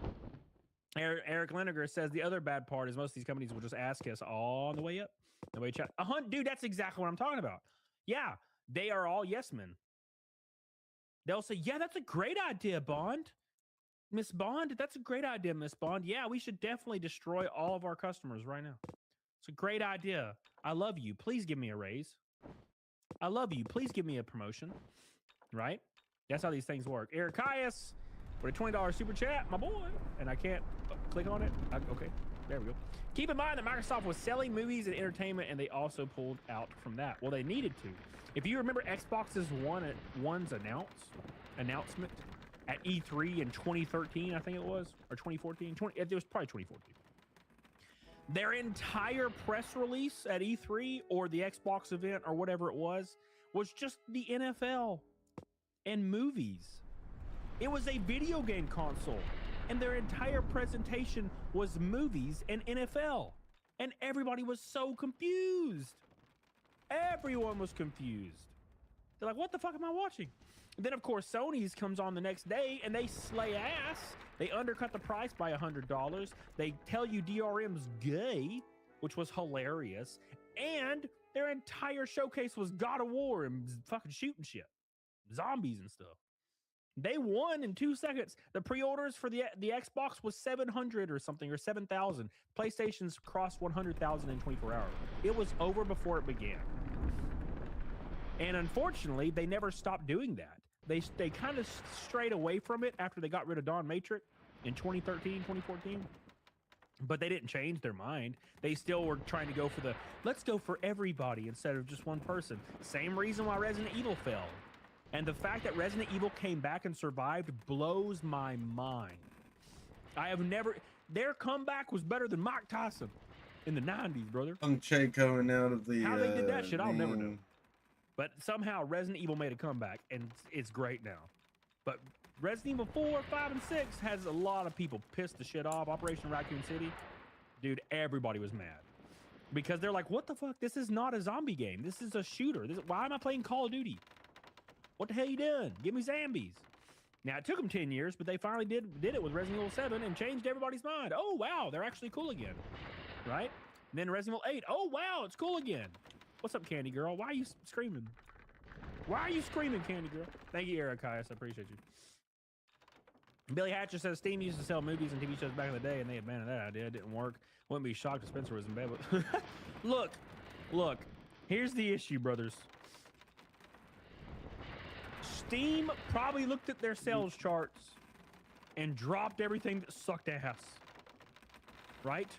Eric Linegar says the other bad part is most of these companies will just ask us all on the way up. The way chat. Dude, that's exactly what I'm talking about. Yeah. They are all yes men. They'll say, yeah, that's a great idea, Bond. Miss Bond, that's a great idea, Miss Bond. Yeah, we should definitely destroy all of our customers right now. It's a great idea. I love you. Please give me a raise. I love you. Please give me a promotion. Right? That's how these things work. Eric Caius with a $20 super chat, my boy. And I can't click on it. Okay, there we go. Keep in mind that Microsoft was selling movies and entertainment, and they also pulled out from that. Well, they needed to. If you remember Xbox's one's announcement at E3 in 2013, I think it was, or 2014. It was probably 2014. Their entire press release at E3 or the Xbox event or whatever it was just the NFL and movies. It was a video game console, and their entire presentation was movies and NFL. And everybody was so confused. Everyone was confused. They're like, what the fuck am I watching? And then, of course, Sony's comes on the next day, and they slay ass. They undercut the price by $100. They tell you DRM's gay, which was hilarious. And their entire showcase was God of War and fucking shooting shit. Zombies and stuff. They won in 2 seconds. The pre-orders for the Xbox was 700 or something, or 7,000. PlayStation's crossed 100,000 in 24 hours. It was over before it began. And unfortunately, they never stopped doing that. They kind of strayed away from it after they got rid of Dawn Matrix in 2013, 2014. But they didn't change their mind. They still were trying to go for let's go for everybody instead of just one person. Same reason why Resident Evil failed. And the fact that Resident Evil came back and survived blows my mind. Their comeback was better than Mike Tyson in the 90s, brother. Young Che coming out of the... How they did that shit, I'll never know. But somehow Resident Evil made a comeback, and it's great now. But Resident Evil 4, 5, and 6 has a lot of people pissed the shit off. Operation Raccoon City, dude, everybody was mad. Because they're like, what the fuck? This is not a zombie game. This is a shooter. Why am I playing Call of Duty? What the hell you doing? Give me zombies. Now, it took them 10 years, but they finally did it with Resident Evil 7 and changed everybody's mind. Oh, wow, they're actually cool again. Right? And then Resident Evil 8. Oh, wow, it's cool again. What's up, Candy Girl? Why are you screaming? Why are you screaming, Candy Girl? Thank you, Eric Caius. I appreciate you. Billy Hatcher says Steam used to sell movies and TV shows back in the day, and they abandoned that idea. It didn't work. Wouldn't be shocked if Spencer was in bed with... Look. Here's the issue, brothers. Steam probably looked at their sales charts and dropped everything that sucked ass. Right?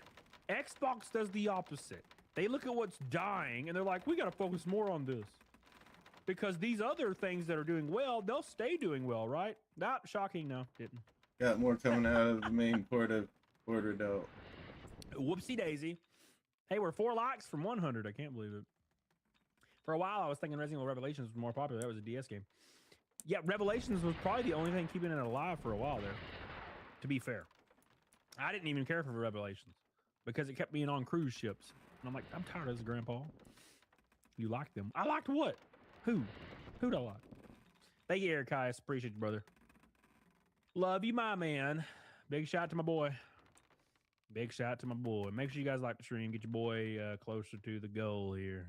Xbox does the opposite. They look at what's dying and they're like, we got to focus more on this. Because these other things that are doing well, they'll stay doing well, right? Not shocking, no, didn't. Got more coming out of the main quarter though. Whoopsie daisy. Hey, we're 4 likes from 100. I can't believe it. For a while, I was thinking Resident Evil Revelations was more popular. That was a DS game. Yeah, Revelations was probably the only thing keeping it alive for a while there, to be fair. I didn't even care for Revelations because it kept being on cruise ships. And I'm like, I'm tired of this, Grandpa. You liked them. I liked what? Who do I like? Thank you, Eric Caius. Appreciate you, brother. Love you, my man. Big shout out to my boy. Big shout out to my boy. Make sure you guys like the stream. Get your boy closer to the goal here.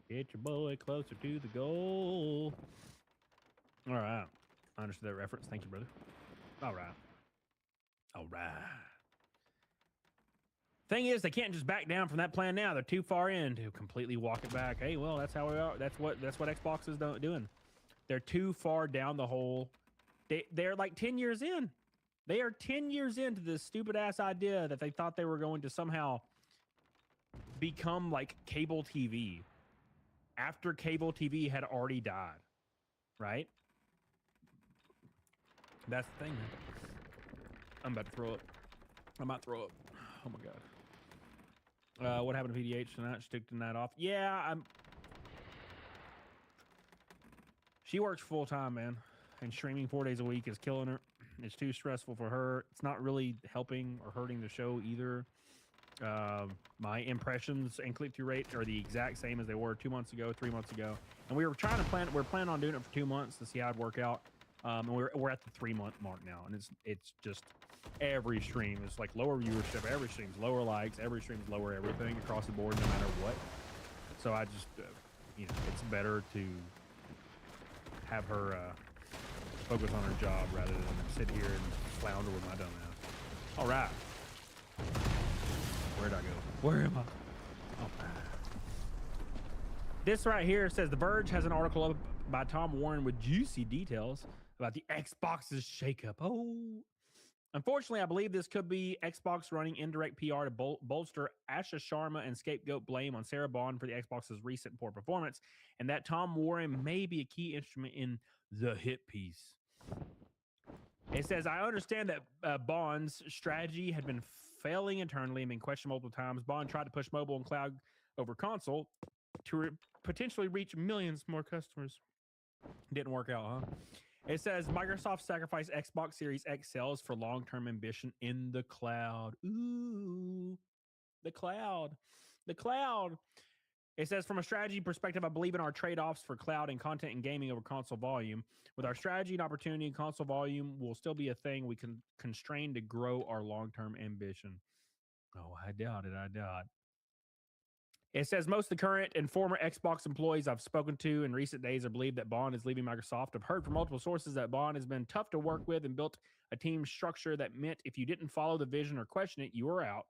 Get your boy closer to the goal. All right. I understood that reference. Thank you, brother. All right. Thing is, they can't just back down from that plan now. They're too far in to completely walk it back. Hey, well, that's how we are. That's what Xbox is doing. They're too far down the hole. They're like 10 years in. They are 10 years into this stupid ass idea that they thought they were going to somehow become like cable TV after cable TV had already died. Right? That's the thing, man. I'm about to throw up. I might throw up. Oh my god. What happened to PDH tonight? She took the night off. Yeah, she works full time, man. And streaming 4 days a week is killing her. It's too stressful for her. It's not really helping or hurting the show either. My impressions and click-through rate are the exact same as they were 2 months ago, 3 months ago. And we're planning on doing it for 2 months to see how it'd work out. And we're at the 3-month mark now, and it's just every stream is like lower viewership, every stream's lower likes, every stream's lower everything across the board, no matter what. So I just you know, it's better to have her focus on her job rather than sit here and flounder with my dumb ass. All right. Where'd I go? Where am I? Oh. This right here says The Verge has an article up by Tom Warren with juicy details about the Xbox's shakeup. Oh. Unfortunately, I believe this could be Xbox running indirect PR to bolster Asha Sharma and scapegoat blame on Sarah Bond for the Xbox's recent poor performance, and that Tom Warren may be a key instrument in the hit piece. It says, I understand that Bond's strategy had been failing internally and been questioned multiple times. Bond tried to push mobile and cloud over console to potentially reach millions more customers. Didn't work out, huh? It says Microsoft sacrificed Xbox Series X sales for long-term ambition in the cloud. Ooh, the cloud. The cloud. It says, from a strategy perspective, I believe in our trade-offs for cloud and content and gaming over console volume. With our strategy and opportunity, console volume will still be a thing we can constrain to grow our long-term ambition. Oh, I doubt it. I doubt. It says most of the current and former Xbox employees I've spoken to in recent days are believed that Bond is leaving Microsoft. I've heard from multiple sources that Bond has been tough to work with and built a team structure that meant if you didn't follow the vision or question it, you were out.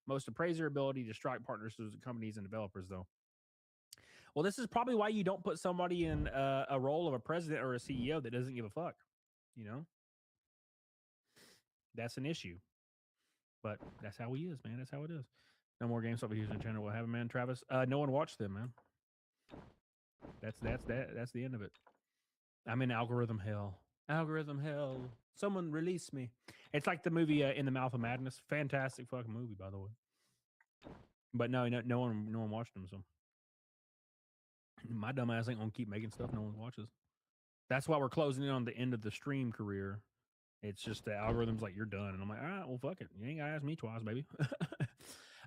Most appraise their ability to strike partners with companies and developers, though. Well, this is probably why you don't put somebody in a role of a president or a CEO that doesn't give a fuck. You know? That's an issue. But that's how he is, man. That's how it is. No more GameStop Houston channel will have a man, Travis. No one watched them, man. That's the end of it. I'm in algorithm hell. Algorithm hell. Someone release me. It's like the movie In the Mouth of Madness. Fantastic fucking movie, by the way. But no one watched them, so my dumb ass ain't gonna keep making stuff no one watches. That's why we're closing in on the end of the stream career. It's just the algorithm's like, you're done. And I'm like, all right, well, fuck it. You ain't gotta ask me twice, baby.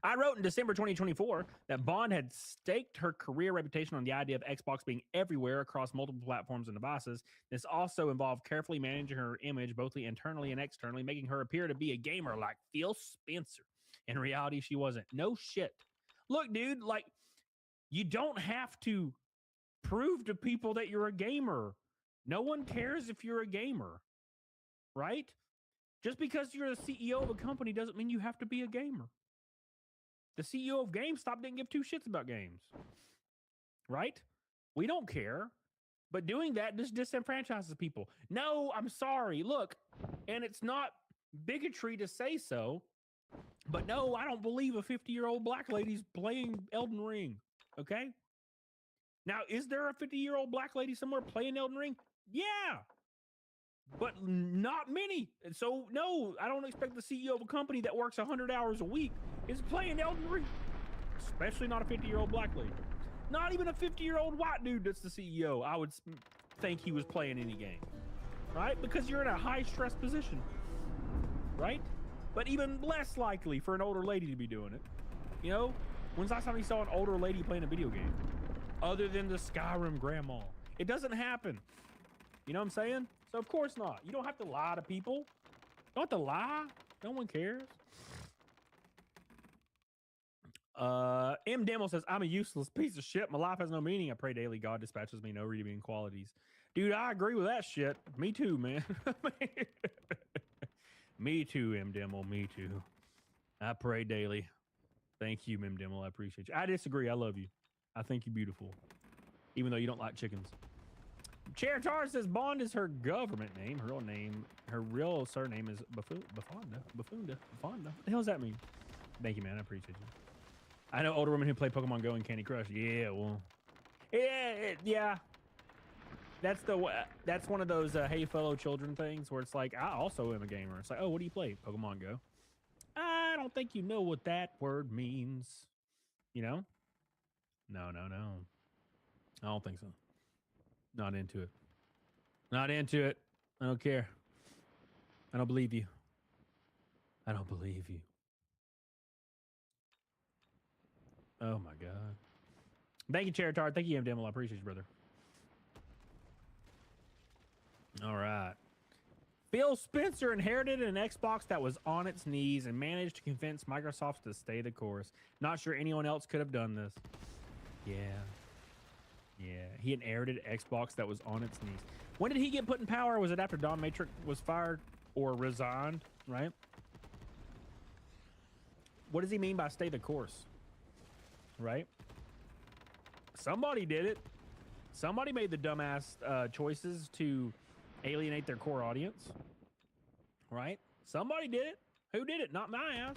I wrote in December 2024 that Bond had staked her career reputation on the idea of Xbox being everywhere across multiple platforms and devices. This also involved carefully managing her image, both internally and externally, making her appear to be a gamer like Phil Spencer. In reality, she wasn't. No shit. Look, dude, like, you don't have to prove to people that you're a gamer. No one cares if you're a gamer, right? Just because you're the CEO of a company doesn't mean you have to be a gamer. The CEO of GameStop didn't give two shits about games, right? We don't care, but doing that just disenfranchises people. No, I'm sorry. Look, and it's not bigotry to say so, but no, I don't believe a 50-year-old black lady's playing Elden Ring, okay? Now, is there a 50-year-old black lady somewhere playing Elden Ring? Yeah, but not many. And so, no, I don't expect the CEO of a company that works 100 hours a week is playing Elden Ring, especially not a 50-year-old black lady. Not even a 50-year-old white dude that's the CEO. I would think he was playing any game, right? Because you're in a high-stress position, right? But even less likely for an older lady to be doing it. You know, when's the last time you saw an older lady playing a video game? Other than the Skyrim grandma. It doesn't happen. You know what I'm saying? So of course not. You don't have to lie to people. You don't have to lie. No one cares. M. Demo says, I'm a useless piece of shit. My life has no meaning. I pray daily God dispatches me no redeeming qualities. Dude, I agree with that shit. Me too, man. Me too, M. Demo. Me too. I pray daily. Thank you, M. Demo. I appreciate you. I disagree. I love you. I think you're beautiful. Even though you don't like chickens. Cheritar says Bond is her government name. Her real surname is Bafunda. What the hell does that mean? Thank you, man. I appreciate you. I know older women who play Pokemon Go and Candy Crush. Yeah, well, yeah. That's one of those hey fellow children things where it's like, I also am a gamer. It's like, oh, what do you play? Pokemon Go. I don't think you know what that word means. You know? No. I don't think so. Not into it. Not into it. I don't care. I don't believe you. I don't believe you. Oh my God. Thank you, Cheritar. Thank you, M. Demo. I appreciate you, brother. All right. Phil Spencer inherited an Xbox that was on its knees and managed to convince Microsoft to stay the course. Not sure anyone else could have done this. Yeah. Yeah, he inherited Xbox that was on its knees. When did he get put in power? Was it after Don Matrix was fired or resigned, right? What does he mean by stay the course? Right? Somebody did it. Somebody made the dumbass choices to alienate their core audience. Right? Somebody did it. Who did it? Not my ass.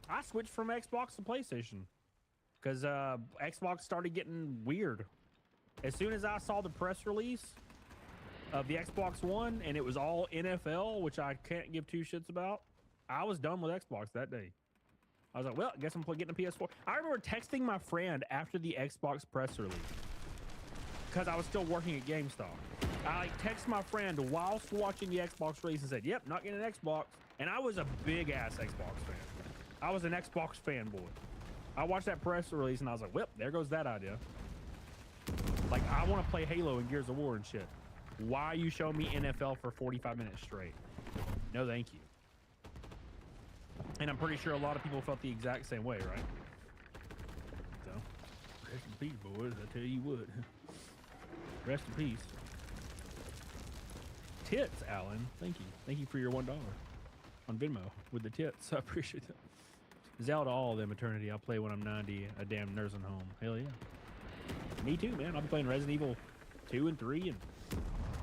I switched from Xbox to PlayStation because Xbox started getting weird. As soon as I saw the press release of the Xbox One and it was all NFL, which I can't give two shits about, I was done with Xbox that day. I was like, well, I guess I'm getting a PS4. I remember texting my friend after the Xbox press release because I was still working at GameStop. I texted my friend whilst watching the Xbox release and said, yep, not getting an Xbox. And I was a big ass Xbox fan. I was an Xbox fanboy. I watched that press release and I was like, well, there goes that idea. Like, I want to play Halo and Gears of War and shit. Why you show me NFL for 45 minutes straight? No, thank you. And I'm pretty sure a lot of people felt the exact same way, right? So, rest in peace, boys. I tell you what. Rest in peace. Tits, Alan. Thank you. Thank you for your $1 on Venmo with the tits. I appreciate that. Zelda all of them eternity. I'll play when I'm 90, a damn nursing home. Hell yeah. Me too, man. I'll be playing Resident Evil 2 and 3 and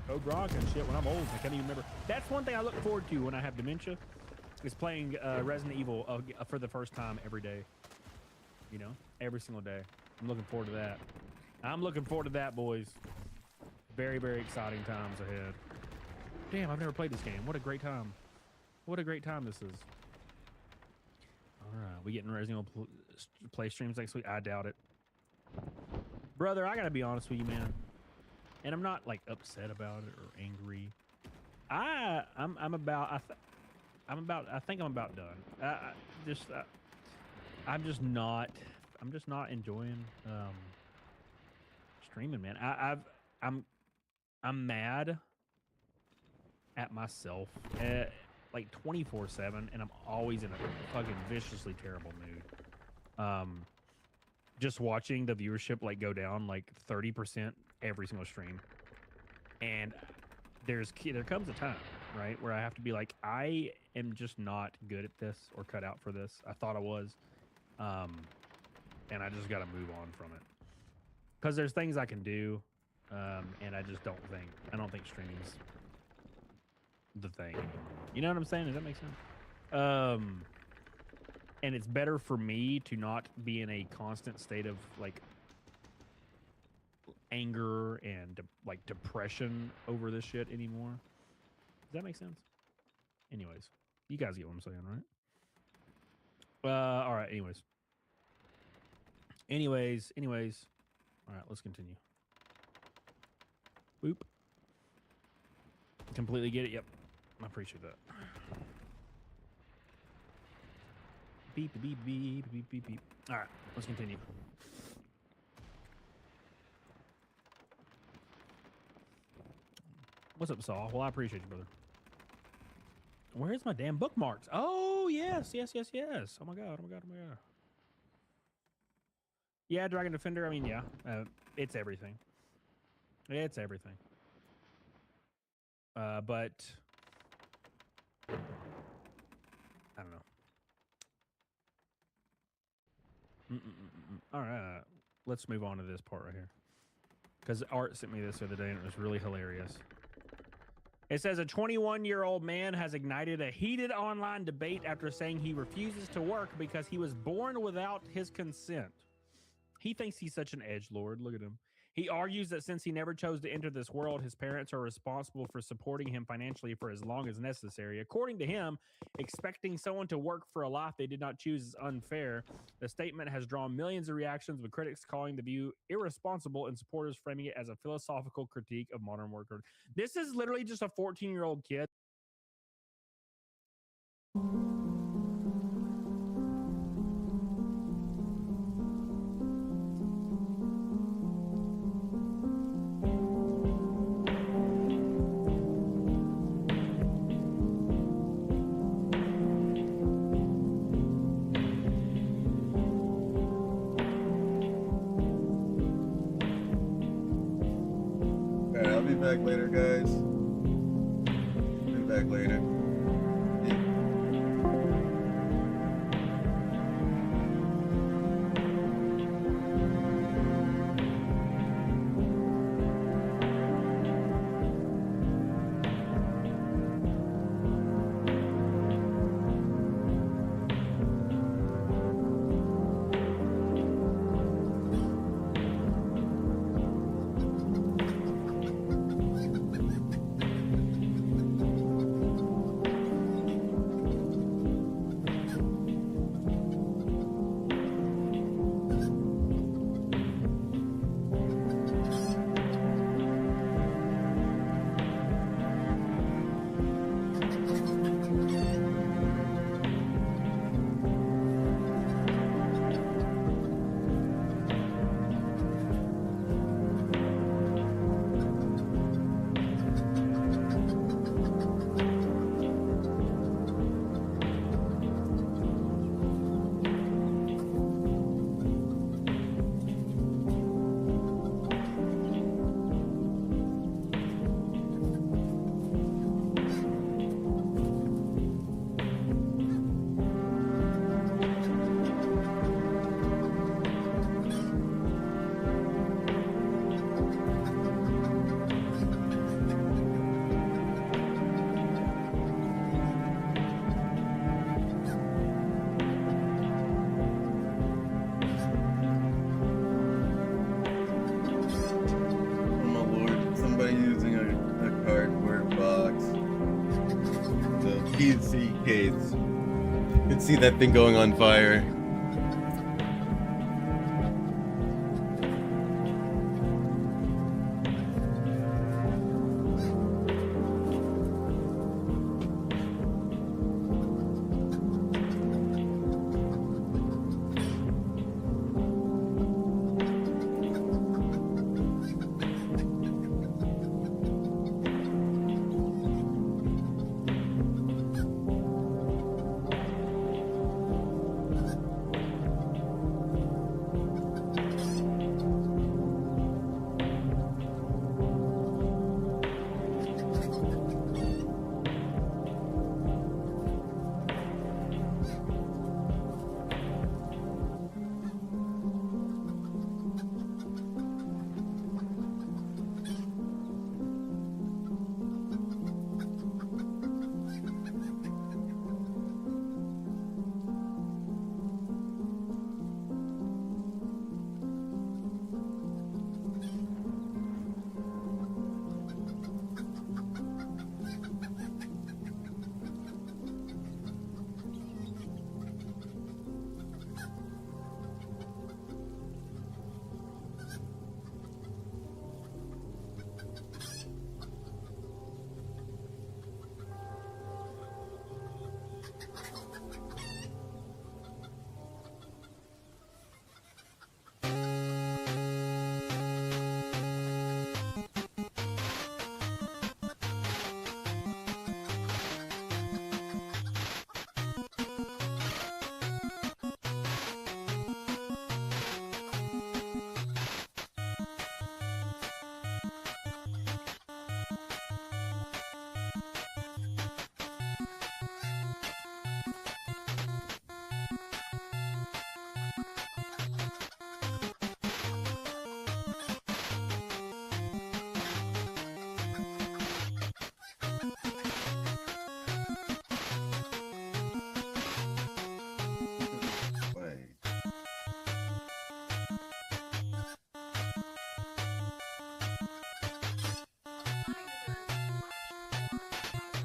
Code Rock and shit when I'm old. I can't even remember. That's one thing I look forward to when I have dementia, is playing Resident Evil for the first time every day. You know, every single day. I'm looking forward to that. I'm looking forward to that, boys. Very, very exciting times ahead. Damn, I've never played this game. What a great time. What a great time this is. All right, we getting Resident Evil play streams next week? I doubt it. Brother, I gotta be honest with you, man. And I'm not like upset about it or angry. I think I'm about done. I'm just not enjoying streaming, man. I'm mad at myself like 24/7, and I'm always in a fucking viciously terrible mood. Just watching the viewership like go down like 30% every single stream, and there comes a time, right, where I have to be like, I am just not good at this or cut out for this. I thought I was, and I just got to move on from it because there's things I can do, and I don't think streaming's the thing anymore. You know what I'm saying? Does that make sense? And it's better for me to not be in a constant state of like anger and like depression over this shit anymore. Does that make sense? Anyways, you guys get what I'm saying, right? All right. Anyways. All right, let's continue. Boop. Completely get it. Yep. I appreciate that. Beep, beep, beep, beep, beep, beep. All right, let's continue. What's up, Saul? Well, I appreciate you, brother. Where's my damn bookmarks? Oh, yes. Oh, my God. Yeah, Dragon Defender. I mean, yeah. It's everything. It's everything. But I don't know. All right, let's move on to this part right here, because Art sent me this the other day and it was really hilarious. It says a 21-year-old man has ignited a heated online debate after saying he refuses to work because he was born without his consent. He thinks he's such an edgelord. Look at him. He argues that since he never chose to enter this world, his parents are responsible for supporting him financially for as long as necessary. According to him, expecting someone to work for a life they did not choose is unfair. The statement has drawn millions of reactions, with critics calling the view irresponsible and supporters framing it as a philosophical critique of modern workers. This is literally just a 14-year-old kid. back later, guys. Be back later. PC case. You can see that thing going on fire.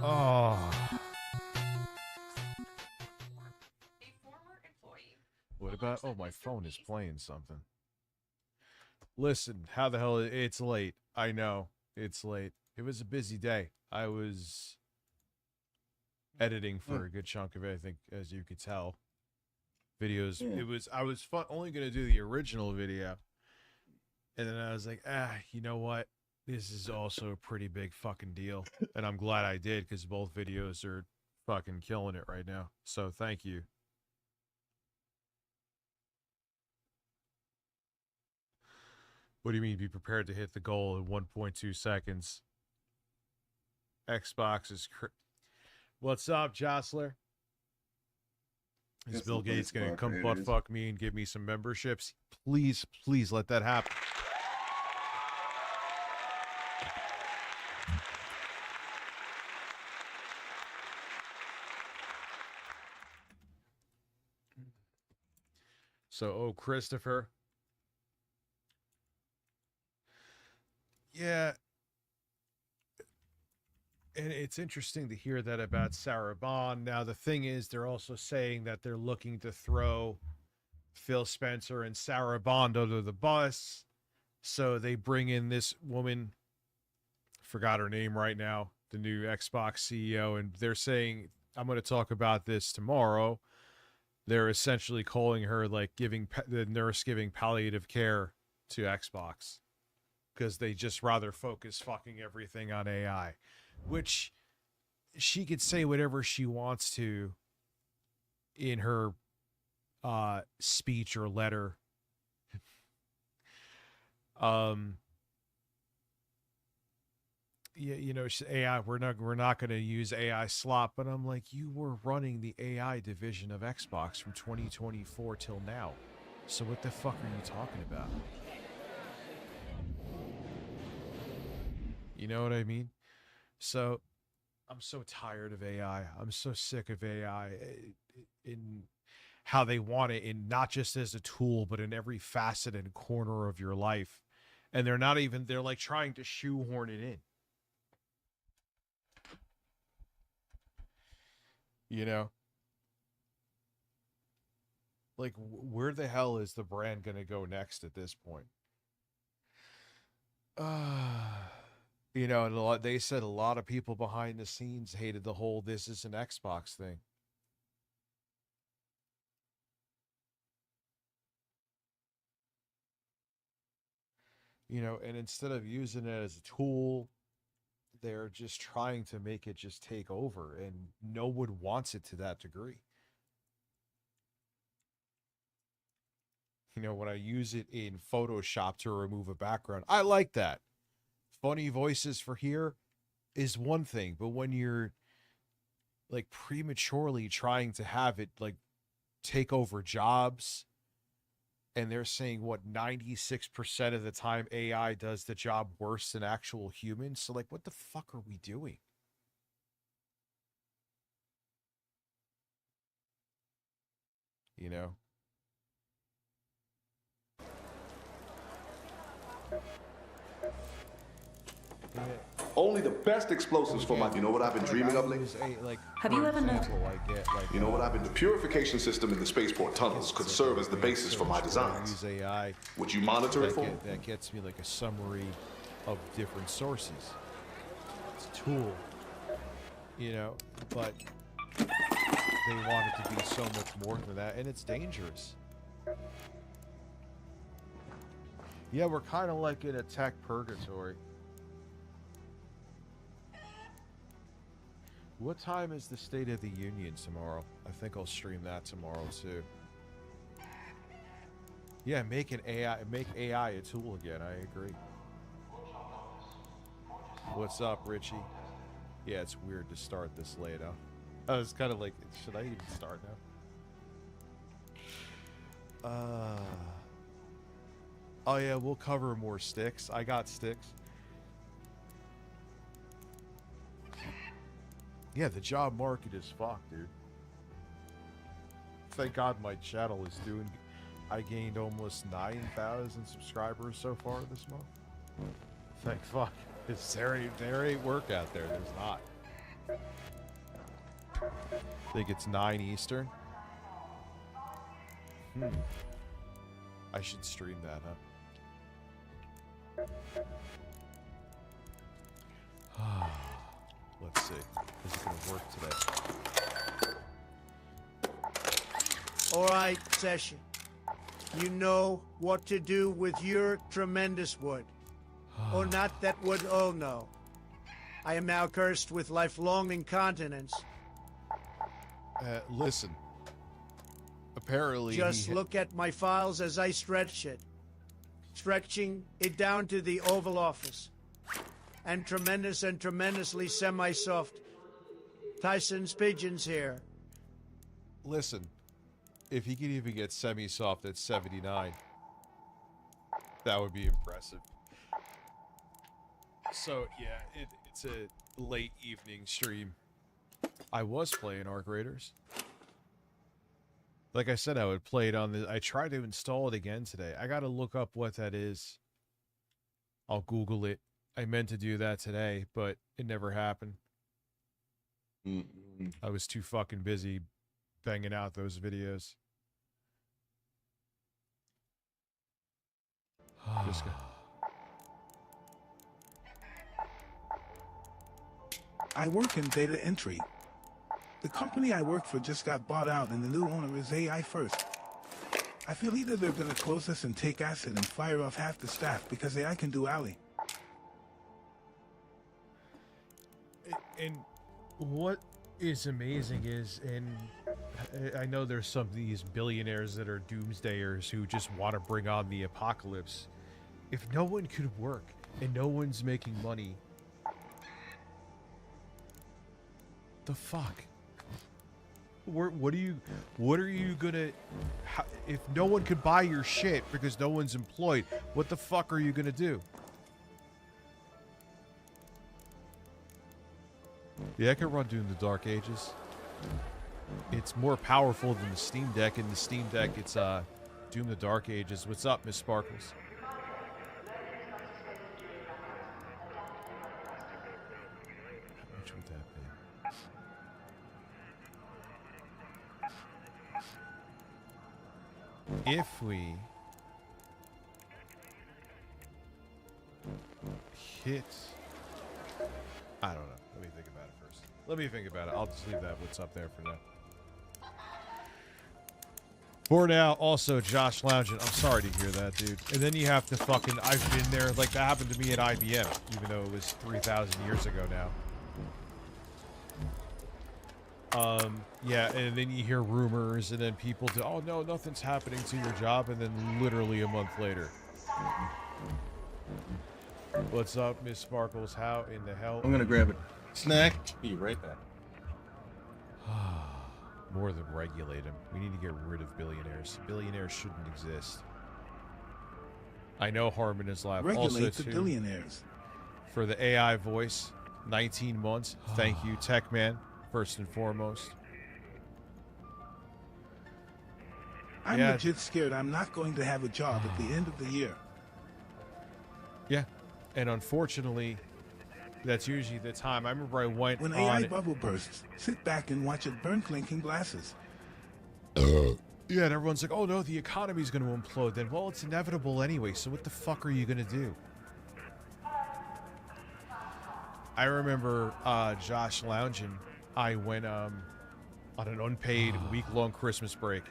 Oh. What about? Oh, my phone is playing something. Listen, how the hell? It's late. I know. It's late. It was a busy day. I was editing for a good chunk of it, I think, as you could tell. Videos. Yeah. I was only going to do the original video. And then I was like, you know what? This is also a pretty big fucking deal. And I'm glad I did, because both videos are fucking killing it right now. So thank you. What do you mean be prepared to hit the goal in 1.2 seconds? Xbox is... What's up, Jostler? Is Bill Gates going to come butt fuck me and give me some memberships? Please, please let that happen. So, oh, Christopher. Yeah. And it's interesting to hear that about Sarah Bond. Now, the thing is, they're also saying that they're looking to throw Phil Spencer and Sarah Bond under the bus. So they bring in this woman, forgot her name right now, the new Xbox CEO, and they're saying, I'm going to talk about this tomorrow. They're essentially calling her like the nurse giving palliative care to Xbox because they just rather focus fucking everything on AI, which she could say whatever she wants to in her speech or letter. Yeah, you know, AI, we're not going to use AI slop, but I'm like, you were running the AI division of Xbox from 2024 till now. So what the fuck are you talking about? You know what I mean? So I'm so tired of AI. I'm so sick of AI in how they want it, in not just as a tool, but in every facet and corner of your life. And they're like trying to shoehorn it in. You know, like where the hell is the brand going to go next at this point? You know, and they said a lot of people behind the scenes hated the whole "this is an Xbox" thing. You know, and instead of using it as a tool, they're just trying to make it just take over, and no one wants it to that degree. You know, when I use it in Photoshop to remove a background, I like that. Funny voices for here is one thing, but when you're like prematurely trying to have it like take over jobs, and they're saying what 96% of the time AI does the job worse than actual humans. So like, what the fuck are we doing? You know? Only the best explosives for my... You know what I've been dreaming of lately? Have you ever noticed? You know what I've been... The purification system in the spaceport tunnels could serve as the basis for my designs. Use AI. Would you monitor it for me? That gets me like a summary of different sources. It's a tool, you know, but they want it to be so much more than that, and it's dangerous. Yeah, we're kind of like in a tech purgatory. What time is the State of the Union tomorrow? I think I'll stream that tomorrow too. Yeah, make AI a tool again. I agree. What's up, Richie? Yeah, it's weird to start this late, huh? I was kind of like, should I even start now? Oh yeah, we'll cover more sticks. I got sticks. Yeah, the job market is fucked, dude. Thank God my channel is doing... I gained almost 9,000 subscribers so far this month. Thank fuck. There ain't work out there. There's not. I think it's 9 Eastern. I should stream that, huh? Let's see. Is it going to work today? All right, Session. You know what to do with your tremendous wood. Or not that would all know. I am now cursed with lifelong incontinence. Listen. Apparently... Just look at my files as I stretch it. Stretching it down to the Oval Office. and tremendously semi-soft. Tyson's Pigeons here. Listen, if he could even get semi-soft at 79, that would be impressive. So, yeah, it's a late evening stream. I was playing Arc Raiders. Like I said, I would play it on the... I tried to install it again today. I gotta look up what that is. I'll Google it. I meant to do that today, but it never happened. I was too fucking busy banging out those videos. Just I work in data entry. The company I work for just got bought out and the new owner is AI first. I feel either they're gonna close us and take acid and fire off half the staff because AI can do alley. And what is amazing is, and I know there's some of these billionaires that are doomsdayers who just want to bring on the apocalypse. If no one could work and no one's making money, the fuck? What are you gonna, if no one could buy your shit because no one's employed, what the fuck are you gonna do? Yeah, I can run Doom the Dark Ages. It's more powerful than the Steam Deck. In the Steam Deck, it's Doom the Dark Ages. What's up, Miss Sparkles? How much would that be? If we hit... I don't know. Let me think about it first. Let me think about it. I'll just leave that what's up there for now. For now, also, Josh Loungin. I'm sorry to hear that, dude. And then you have to fucking... I've been there. Like, that happened to me at IBM, even though it was 3,000 years ago now. Yeah, and then you hear rumors, and then people do, oh, no, nothing's happening to your job, and then literally a month later. What's up, Miss Sparkles? How in the hell? I'm gonna grab a snack. Be right back. More than regulate them. We need to get rid of billionaires. Billionaires shouldn't exist. I know Harmon is live. Regulate also, the too, billionaires. For the AI voice, 19 months. Thank you, Techman, first and foremost. I'm legit scared I'm not going to have a job at the end of the year. Yeah. And unfortunately, that's usually the time. I remember I went when on... AI bubble bursts, sit back and watch it burn clinking glasses. Yeah, and everyone's like, oh no, the economy's going to implode then. Well, it's inevitable anyway, so what the fuck are you going to do? I remember Josh Loungin. I went on an unpaid week-long Christmas break.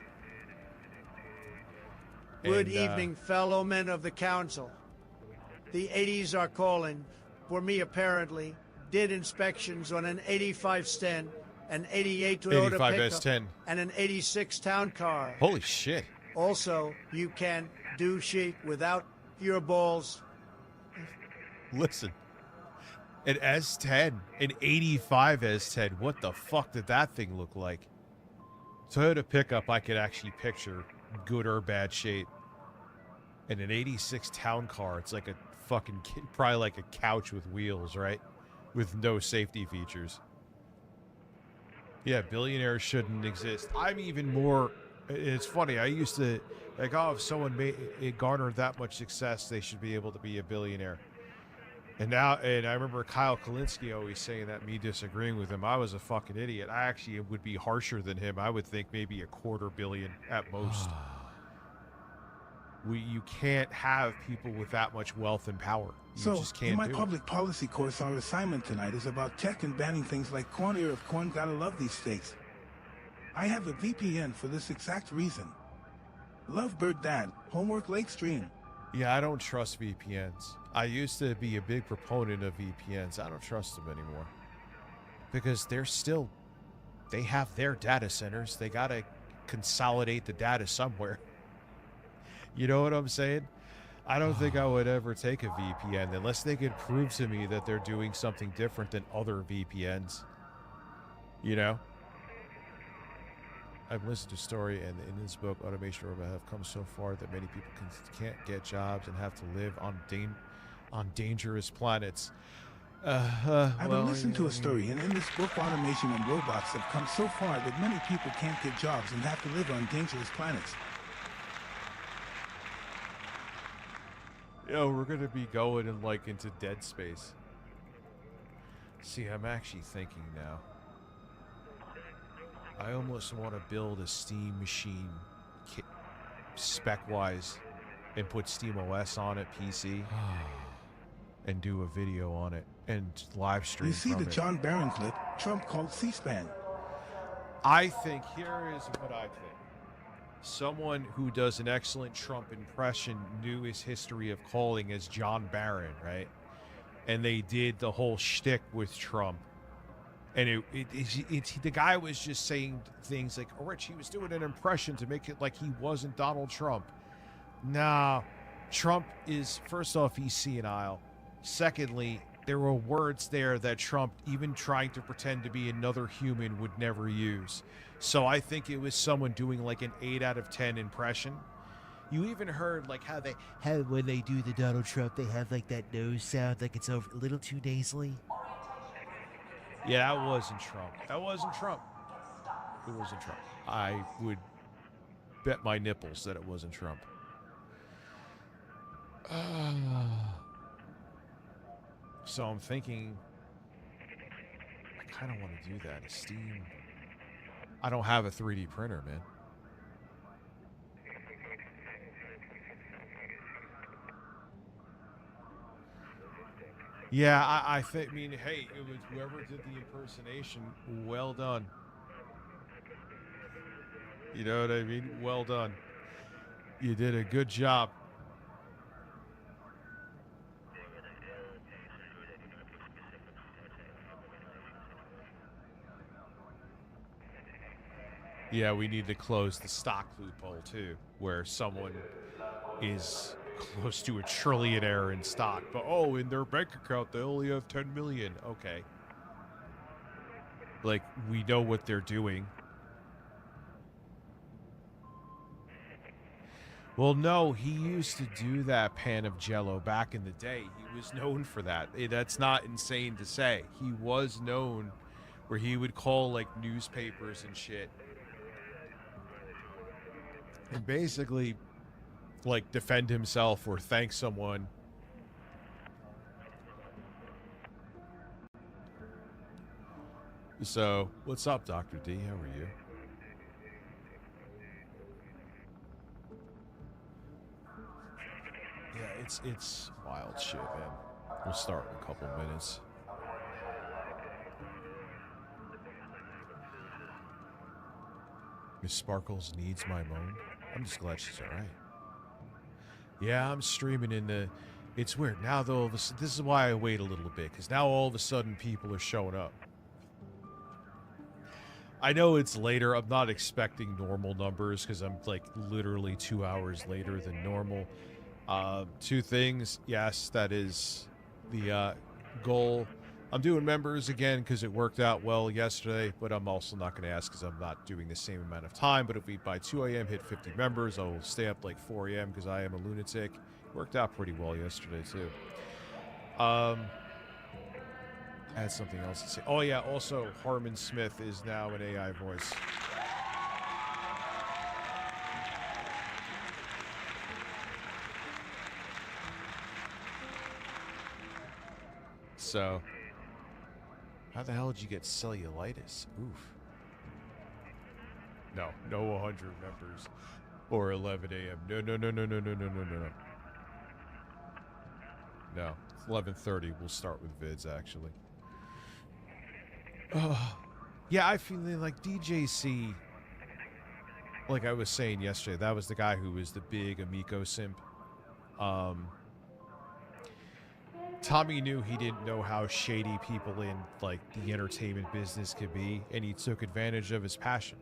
Good evening, fellow men of the council. The 80s are calling. For me, apparently, did inspections on an 85 Sten, an 88 Toyota 85 pickup, S10. and an 86 town car. Holy shit. Also, you can do sheep without your balls. Listen. An S10, an 85 S10. What the fuck did that thing look like? Toyota pickup, I could actually picture good or bad shape. And an 86 town car, it's like a fucking, probably like a couch with wheels, right? With no safety features. Yeah, billionaires shouldn't exist. I'm even more, it's funny, I used to, like, oh, if someone it garnered that much success, they should be able to be a billionaire. And now, and I remember Kyle Kalinske always saying that, me disagreeing with him. I was a fucking idiot. I actually would be harsher than him. I would think maybe $250 million at most. You can't have people with that much wealth and power. You So, just can't in my do public policy course, our assignment tonight is about tech and banning things like corn ear of corn. Gotta love these steaks. I have a VPN for this exact reason. Lovebird Dad, homework late stream. Yeah, I don't trust VPNs. I used to be a big proponent of VPNs. I don't trust them anymore. Because they have their data centers. They gotta consolidate the data somewhere. You know what I'm saying? I don't think I would ever take a VPN unless they could prove to me that they're doing something different than other VPNs. You know? I've listened to a story, and in this book, automation robots have come so far that many people can't get jobs and have to live on dangerous planets. I've been listening to a story, and in this book, automation and robots have come so far that many people can't get jobs and have to live on dangerous planets. Yo, we're gonna be going into dead space. See, I'm actually thinking now. I almost want to build a Steam machine spec-wise and put Steam OS on it, PC, and do a video on it and live stream. You see from the it. John Barron clip Trump called C-SPAN. I think here is what I think. Someone who does an excellent Trump impression knew his history of calling as John Barron, right? And they did the whole shtick with Trump. And the guy was just saying things like, oh, Rich, he was doing an impression to make it like he wasn't Donald Trump. Nah, Trump is, first off, he's senile. Secondly, there were words there that Trump, even trying to pretend to be another human, would never use. So I think it was someone doing like an 8 out of 10 impression. You even heard like how when they do the Donald Trump, they have like that nose sound, like it's over a little too nasally. Yeah, that wasn't Trump. That wasn't Trump. It wasn't Trump. I would bet my nipples that it wasn't Trump. So I'm thinking, I kind of want to do that. Steam. I don't have a 3D printer, man. Yeah, I mean, hey, it was whoever did the impersonation, well done. You know what I mean? Well done. You did a good job. Yeah, we need to close the stock loophole too, where someone is close to a trillionaire in stock, but oh, in their bank account they only have 10 million. Okay. Like, we know what they're doing. Well, no, he used to do that pan of Jello back in the day. He was known for that. That's not insane to say. He was known where he would call like newspapers and shit. And basically like defend himself or thank someone. So, what's up, Dr. D? How are you? Yeah, it's wild shit, man. We'll start in a couple minutes. Miss Sparkles needs my moan. I'm just glad she's alright. Yeah, I'm streaming in the... It's weird. Now, though, this is why I wait a little bit, because now all of a sudden people are showing up. I know it's later. I'm not expecting normal numbers, because I'm, like, literally 2 hours later than normal. Two things. Yes, that is the goal. I'm doing members again because it worked out well yesterday, but I'm also not going to ask because I'm not doing the same amount of time. But if we by 2 a.m. hit 50 members, I will stay up like 4 a.m. because I am a lunatic. Worked out pretty well yesterday too. I had something else to say. Oh yeah, also Harmon Smith is now an AI voice. So, how the hell did you get cellulitis? Oof. No 100 members or 11 a.m. No. No, it's 11:30. We'll start with vids actually. Yeah, I feel like DJC. Like I was saying yesterday, that was the guy who was the big Amico simp. Tommy knew he didn't know how shady people in like the entertainment business could be, and he took advantage of his passion.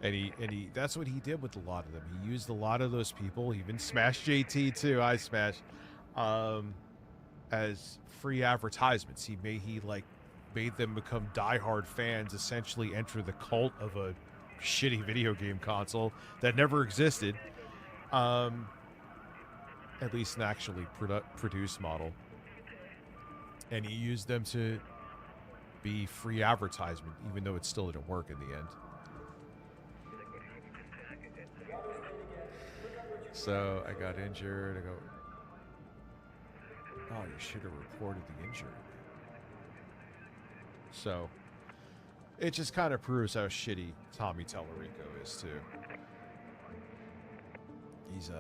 And that's what he did with a lot of them. He used a lot of those people, even Smash JT too, I Smash, as free advertisements. He made them become diehard fans, essentially enter the cult of a shitty video game console that never existed. At least an actually produced model. And he used them to be free advertisement, even though it still didn't work in the end. So I got injured. I go, oh, you should have reported the injury. So it just kind of proves how shitty Tommy Tallarico is too. He's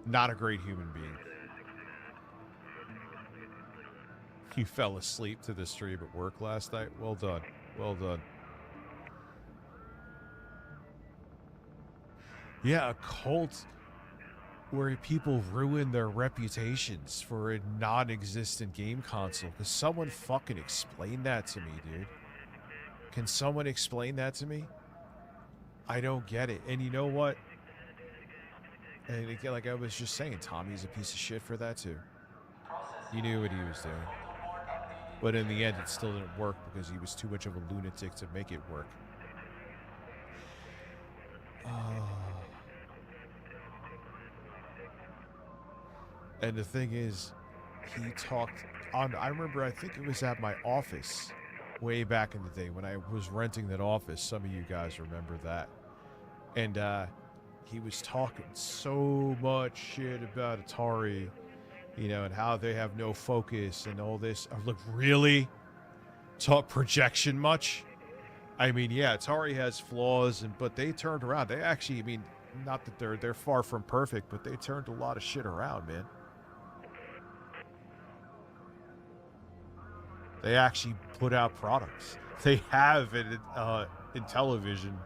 not a great human being. You fell asleep to the stream at work last night. Well done. Well done. Yeah, a cult where people ruin their reputations for a non-existent game console. Can someone fucking explain that to me, dude? Can someone explain that to me? I don't get it. And you know what? And again, like I was just saying, Tommy's a piece of shit for that too. He knew what he was doing. But in the end, it still didn't work because he was too much of a lunatic to make it work. And the thing is, he talked on, I remember, I think it was at my office way back in the day when I was renting that office. Some of you guys remember that. And he was talking so much shit about Atari, you know, and how they have no focus and all this. I was like, really? Talk projection much? I mean, yeah, Atari has flaws, but they turned around. They actually, I mean, not that they're far from perfect, but they turned a lot of shit around, man. They actually put out products. They have it in television.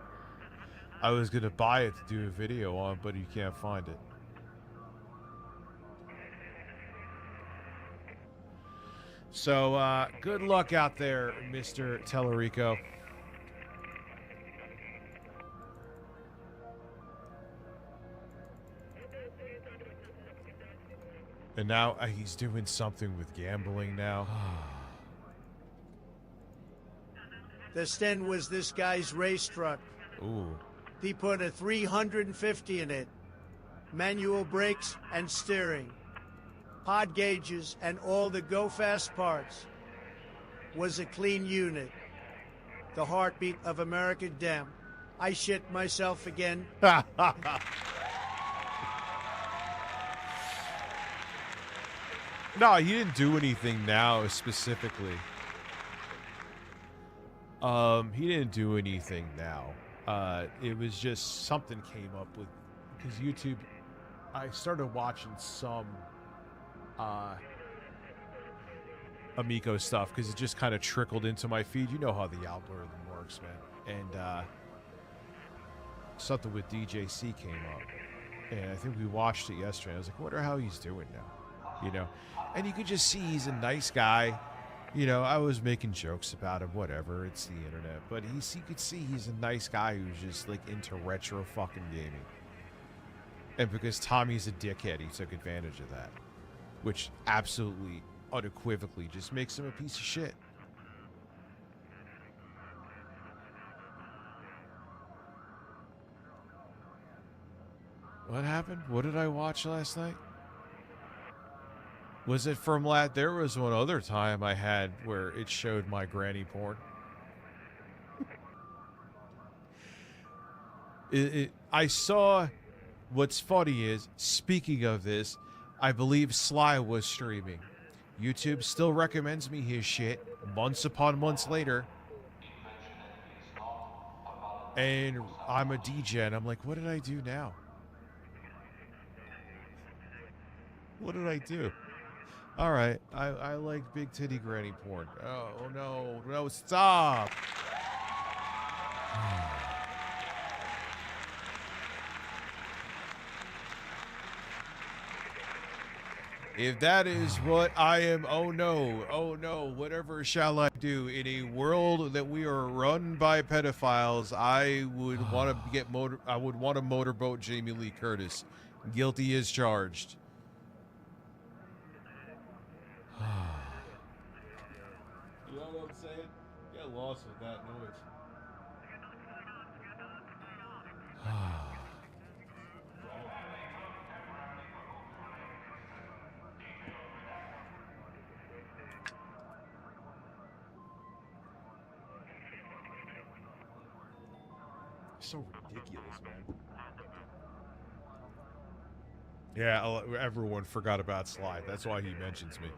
I was going to buy it to do a video on, but you can't find it. So, good luck out there, Mr. Tellerico. And now he's doing something with gambling now. The Sten was this guy's race truck. Ooh. He put a 350 in it. Manual brakes and steering. Pod gauges and all the go-fast parts. Was a clean unit. The heartbeat of America, damn. I shit myself again. No, he didn't do anything now specifically. He didn't do anything now. It was just something came up with, because YouTube, I started watching some Amico stuff because it just kind of trickled into my feed. You know how the algorithm works, man. And something with DJC came up, and I think we watched it yesterday. I was like, I wonder how he's doing now, you know? And you could just see he's a nice guy. You know, I was making jokes about him, whatever, it's the internet. But you could see he's a nice guy who's just, like, into retro fucking gaming. And because Tommy's a dickhead, he took advantage of that. Which absolutely, unequivocally, just makes him a piece of shit. What happened? What did I watch last night? Was it from there was one other time I had where it showed my granny porn. I saw, what's funny is, speaking of this, I believe Sly was streaming. YouTube still recommends me his shit months upon months later. And I'm a DJ and I'm like, what did I do now? What did I do? All right, I like big titty granny porn. Oh no, stop. If that is what I am, oh no, whatever shall I do? In a world that we are run by pedophiles, I would want to I would want to motorboat Jamie Lee Curtis. Guilty as charged. You know what I'm saying? Get lost with that noise. So ridiculous, man. Yeah, everyone forgot about Sly. That's why he mentions me.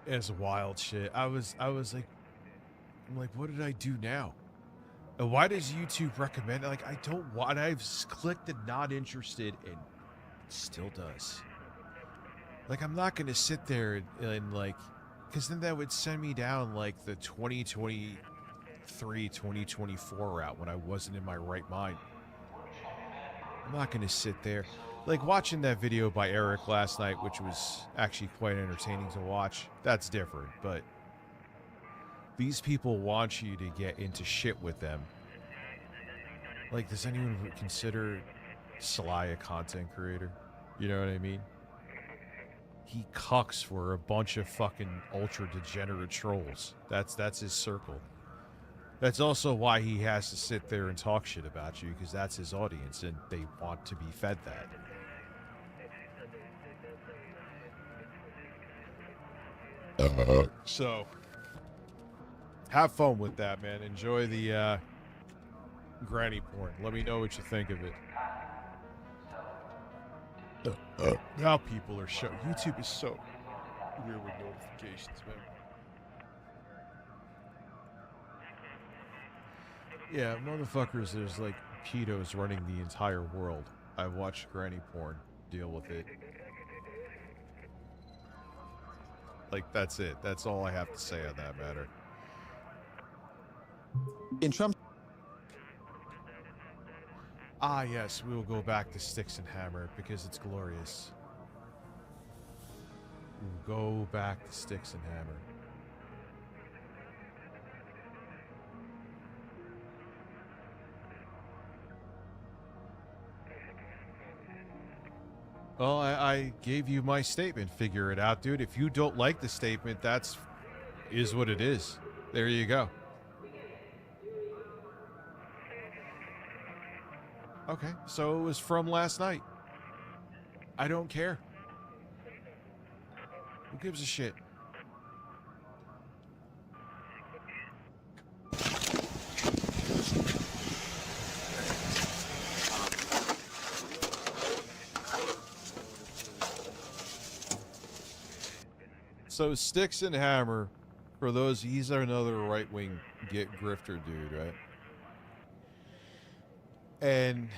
It's wild shit. I was like, I'm like, what did I do now? And why does YouTube recommend it? Like, I don't want. I've clicked the not interested, and it still does. Like, I'm not gonna sit there and like, because then that would send me down like the 2023, 2024 route when I wasn't in my right mind. I'm not gonna sit there. Like, watching that video by Eric last night, which was actually quite entertaining to watch, that's different, but these people want you to get into shit with them. Like, does anyone consider Sly a content creator? You know what I mean? He cucks for a bunch of fucking ultra-degenerate trolls. That's his circle. That's also why he has to sit there and talk shit about you, because that's his audience, and they want to be fed that. So, have fun with that, man. Enjoy the granny porn. Let me know what you think of it. Now people are YouTube is so weird with notifications, man. Yeah, motherfuckers, there's like pedos running the entire world. I watched granny porn. Deal with it. Like, that's it. That's all I have to say on that matter. In Trump. Ah, yes, we will go back to Sticks and Hammer because it's glorious. We'll go back to Sticks and Hammer. Well, I gave you my statement. Figure it out, dude. If you don't like the statement, is what it is. There you go. Okay, so it was from last night. I don't care. Who gives a shit? So Sticks and Hammer, for those, he's another right-wing grifter dude, right? And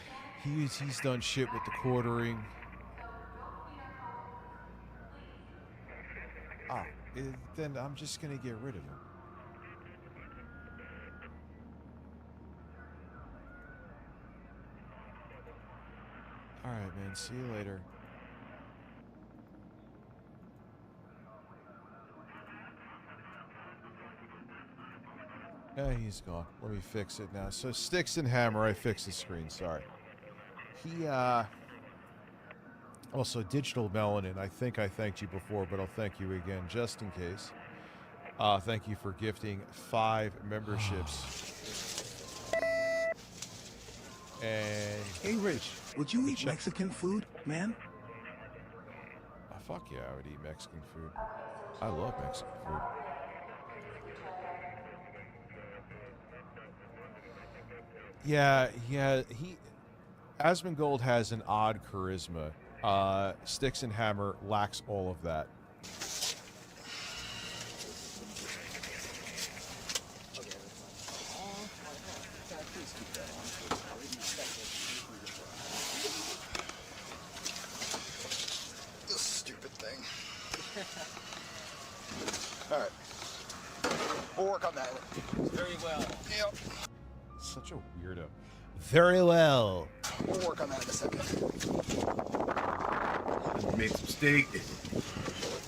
he's done shit with the quartering. Then I'm just gonna get rid of him. Alright, man, see you later. Yeah, he's gone. Let me fix it now. So Sticks and Hammer, I fixed the screen, sorry. He, also, Digital Melanin, I think I thanked you before, but I'll thank you again just in case. Thank you for gifting 5 memberships. And... Hey, Rich, would you eat Mexican food, man? Fuck yeah, I would eat Mexican food. I love Mexican food. Yeah, Asmongold has an odd charisma. Sticks and Hammer lacks all of that. This stupid thing. All right. We'll work on that. Very well. Yep. Such a weirdo. Very well. We'll work on that in a second. Made some steak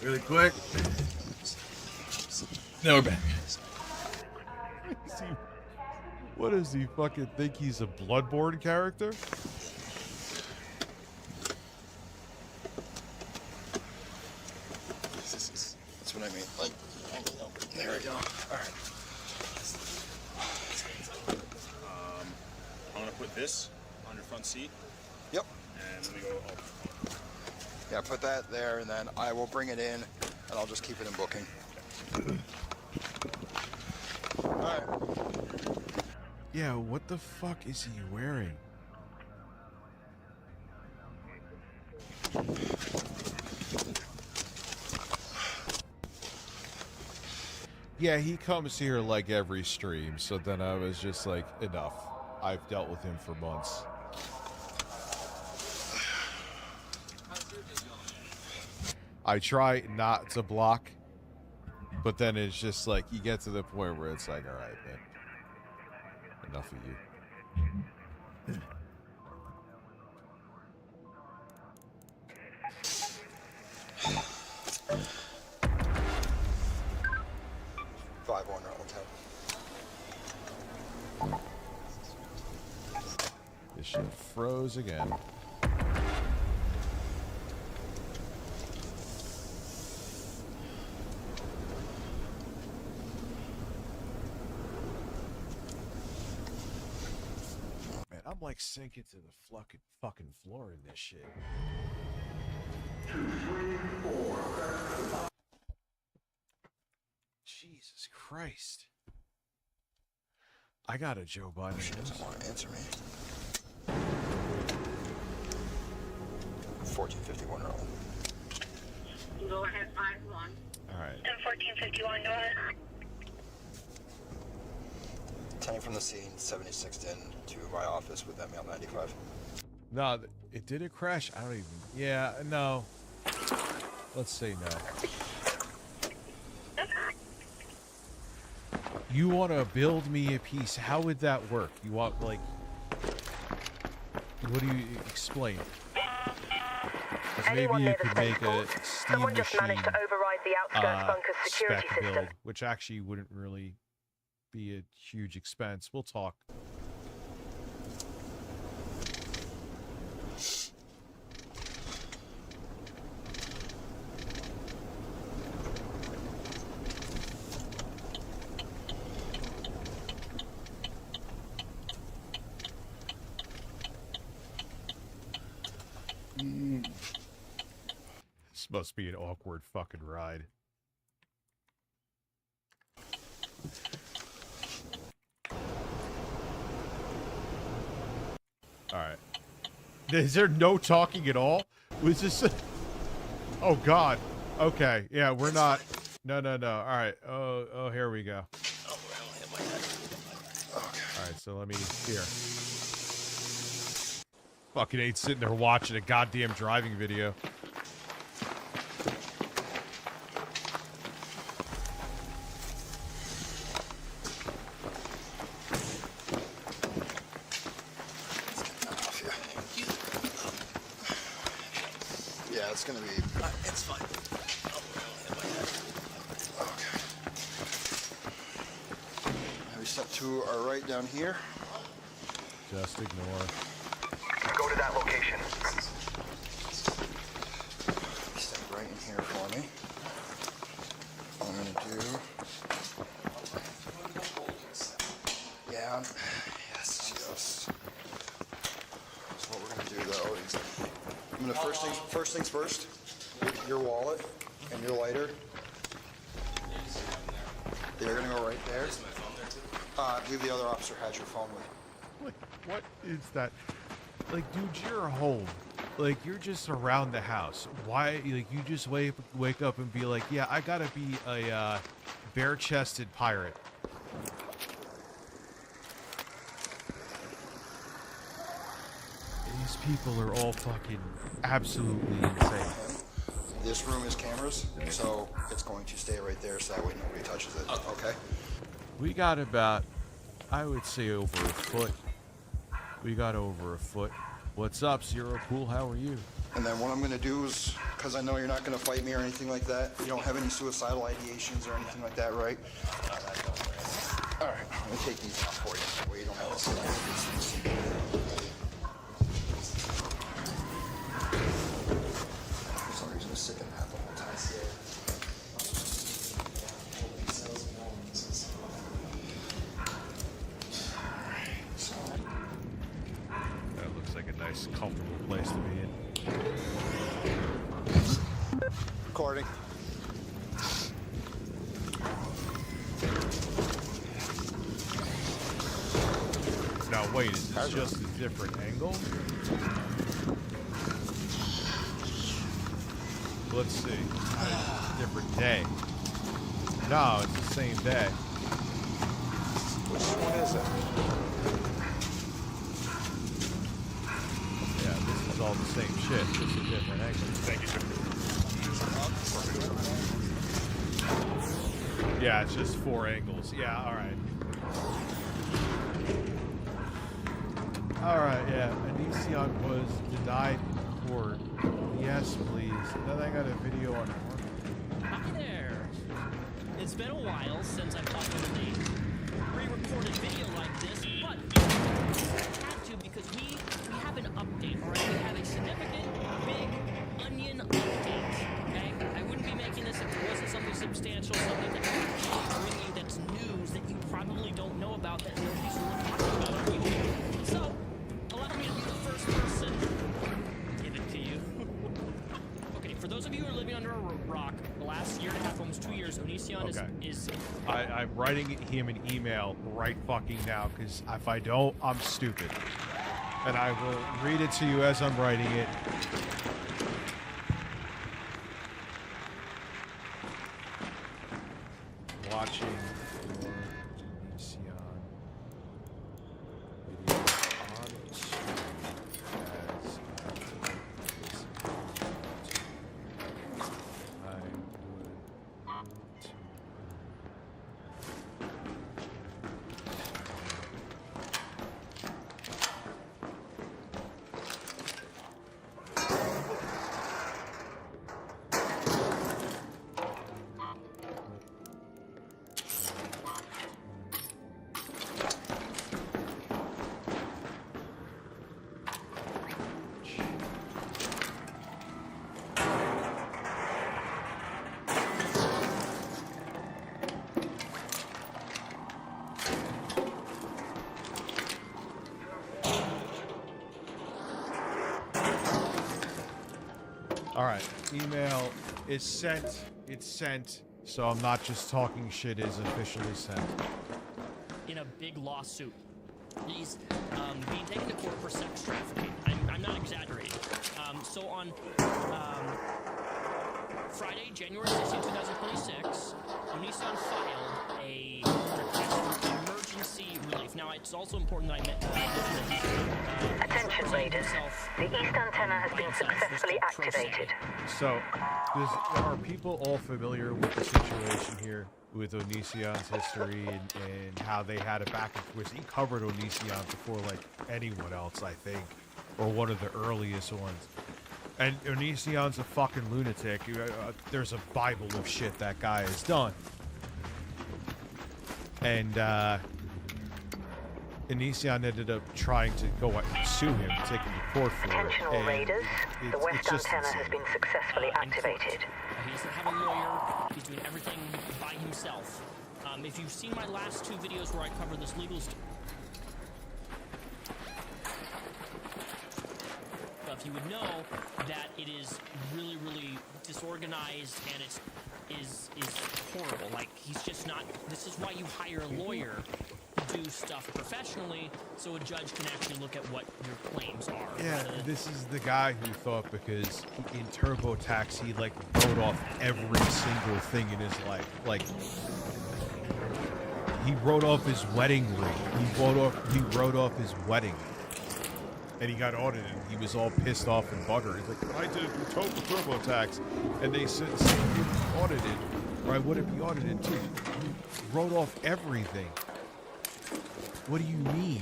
really quick. Now we're back. What does he fucking think he's a Bloodborne character? That's what I mean. Like, there we go. All right. I'm gonna put this on your front seat. Yep. And let me go up. Yeah, put that there, and then I will bring it in, and I'll just keep it in booking. All right. Yeah, what the fuck is he wearing? Yeah, he comes here like every stream, so then I was just like, enough. I've dealt with him for months. I try not to block, but then it's just like, you get to the point where it's like, alright, man. Enough of you. 5-1 round 10. This shit froze again. Man, I'm like sinking to the fucking floor in this shit. 2, 3, 4. Jesus Christ. I got a Joe Biden. She doesn't want to answer me. 1451 roll. Go ahead, 5-1. Alright. 1451, go ahead. 10 from the scene, 76th in to my office with ML 95. No, it didn't crash. I don't even. Yeah, no. Let's say no. You want to build me a piece? How would that work? You want, like, what do you explain? 'Cause maybe you could make a steam Someone just managed to override the outskirts bunker's security spec build, system. which actually wouldn't really be a huge expense. We'll talk. This must be an awkward fucking ride. Alright. Is there no talking at all? Was this a... Oh god. Okay. Yeah, we're not... No. Alright. Oh, here we go. Alright, so let me... Here. Fucking ain't sitting there watching a goddamn driving video. Yeah, it's gonna be. It's fine. Okay. Heavy step 2 are right down here. Just ignore. Go to that location. Step right in here for me. All I'm gonna do. Yeah. Yes. So what we're gonna do though is I'm gonna first things first. Your wallet and your lighter. They're gonna go right there. Leave the other officer has your phone with. Like, what is that? Like, dude, you're home. Like, you're just around the house. Why, like, you just wake up and be like, yeah, I gotta be a bare-chested pirate. These people are all fucking absolutely insane. This room is cameras, so it's going to stay right there so that way nobody touches it. Okay? We got about, I would say, over a foot We got over a foot. What's up, Zero Cool? How are you? And then what I'm gonna do is, because I know you're not gonna fight me or anything like that, you don't have any suicidal ideations or anything like that, right? All right, I'm gonna take these off for you, so you don't have to see that. For some reason, it's sick and that the whole time. That looks like a nice, comfortable place to be in. Recording. Now wait, is this just a different angle? Let's see. Different day. No, it's the same day. Which one is it? Yeah, this is all the same shit. Just a different angle. Thank you, sir. Yeah, it's just 4 angles. Yeah, alright. Alright, yeah. Anision was denied in court. Yes, please. Then I got a video on Hi there. It's been a while since I've uploaded a pre-recorded video like this, but I had to because we have an update, alright? We have a significant, big onion update, okay? I wouldn't be making this if it wasn't something substantial, something that I'm bringing you that's news that you probably don't know about, that nobody's really talking about on YouTube. So, allow me to be the first person to give it to you. Okay, for those of you who are living under a rock, the last year and a half, almost 2 years, Onision is I'm writing him an email right fucking now, because if I don't, I'm stupid. And I will read it to you as I'm writing it. Watching your Onision video on stream as I would to All right, email is sent. It's sent. So I'm not just talking shit. Is officially sent. in a big lawsuit. He's being taken to court for sex trafficking. I'm not exaggerating. So on Friday, January 16, 2026, Onision filed a request for emergency relief. Now, it's also important that I mention that Attention raiders, the east antenna has been successfully activated. So, are people all familiar with the situation here with Onision's history and how they had it back and forth? He covered Onision before like anyone else, I think, or one of the earliest ones. And Onision's a fucking lunatic. There's a Bible of shit that guy has done. And Onision ended up trying to go sue him, take him to court for Attention all raiders, the west antenna has been successfully activated. He doesn't have a lawyer. He's doing everything by himself. If you've seen my last 2 videos where I cover this legal stuff, you would know that it is really, really disorganized and it is horrible. Like, he's just not. This is why you hire a lawyer to do stuff professionally, so a judge can actually look at what your claims are. Yeah, this is the guy who thought because in TurboTax he like wrote off every single thing in his life. Like, he wrote off his wedding ring. He wrote off his wedding. And he got audited. He was all pissed off and buttered. He's like, I did TurboTax, and they said he was audited, or I wouldn't be audited too. He wrote off everything. What do you mean?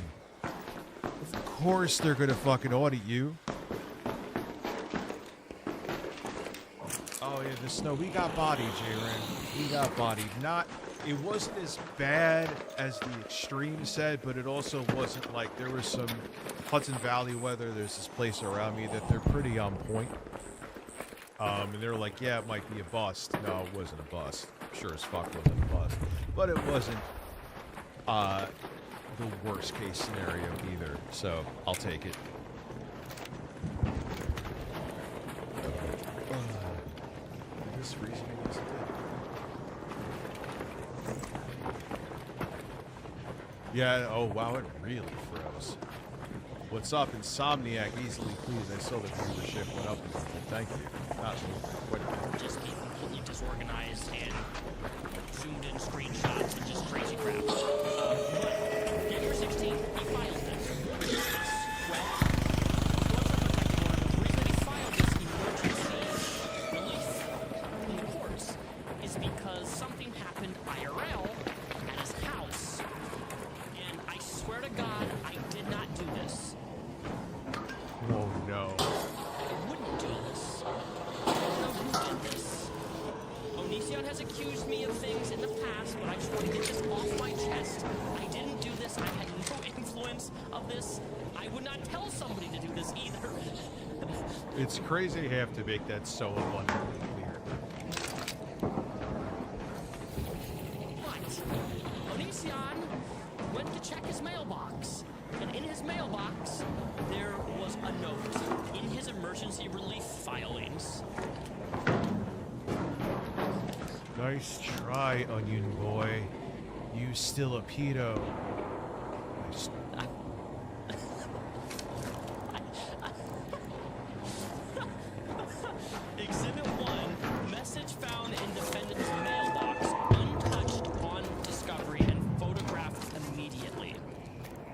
Of course they're gonna fucking audit you. Oh yeah, the snow. We got bodied, J-Ran. We got bodied. It wasn't as bad as the extreme said, but it also wasn't like there was some Hudson Valley weather. There's this place around me that they're pretty on point. And they're like, yeah, it might be a bust. No, it wasn't a bust. Sure as fuck wasn't a bust. But it wasn't the worst case scenario either. So I'll take it. This freezing is Yeah, oh wow, it really froze. What's up, Insomniac? Easily please. I saw the viewership went up. Thank you. Not quite a bit. Just be completely disorganized and zoomed in screenshots and just crazy crap. January 16th, he filed this. Well, the reason he filed this emergency relief reports is because something happened IRL at his house. And I swear to God, I did not do this. Oh no. I wouldn't do this. I don't know who did this. Onision has accused me of things in the past, but I just want to get this off my chest. I didn't do this. I had no influence of this. I would not tell somebody to do this either. It's crazy you have to make that so abundantly clear. But Onision went to check his mailbox, and in his mailbox there was a note in his emergency relief filings. Nice try, Onion Boy. You still a pedo. Exhibit 1, message found in defendant's mailbox, untouched upon discovery and photographed immediately.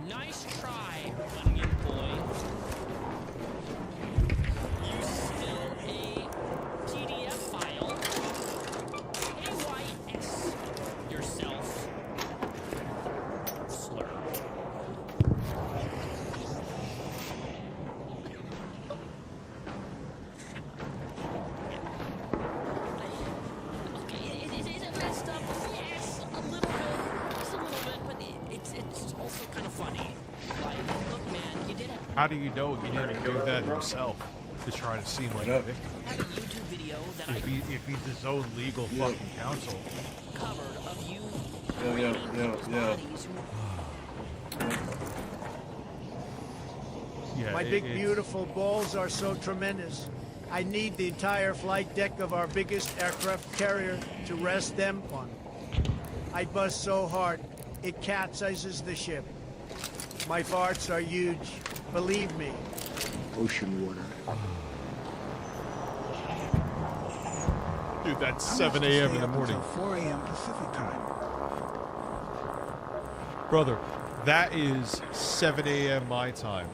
Nice try, Onion Boy. You still a PDF file? AYS yourself. Slur. Okay, is it messed up? Yes, a little bit. Just a little bit, but it's also kind of funny. Like, look, man, you did it. How do you know you didn't do that himself to try to seem like a victim? I have a YouTube video that If he's his own legal fucking counsel. covered of you Yeah. bodies who Yeah, My big, beautiful balls are so tremendous. I need the entire flight deck of our biggest aircraft carrier to rest them on. I bust so hard, it capsizes the ship. My farts are huge, believe me. Ocean water. Dude, that's I'm 7 gonna a.m. stay in the up morning. until 4 a.m. Pacific time. Brother, that is 7 a.m. my time.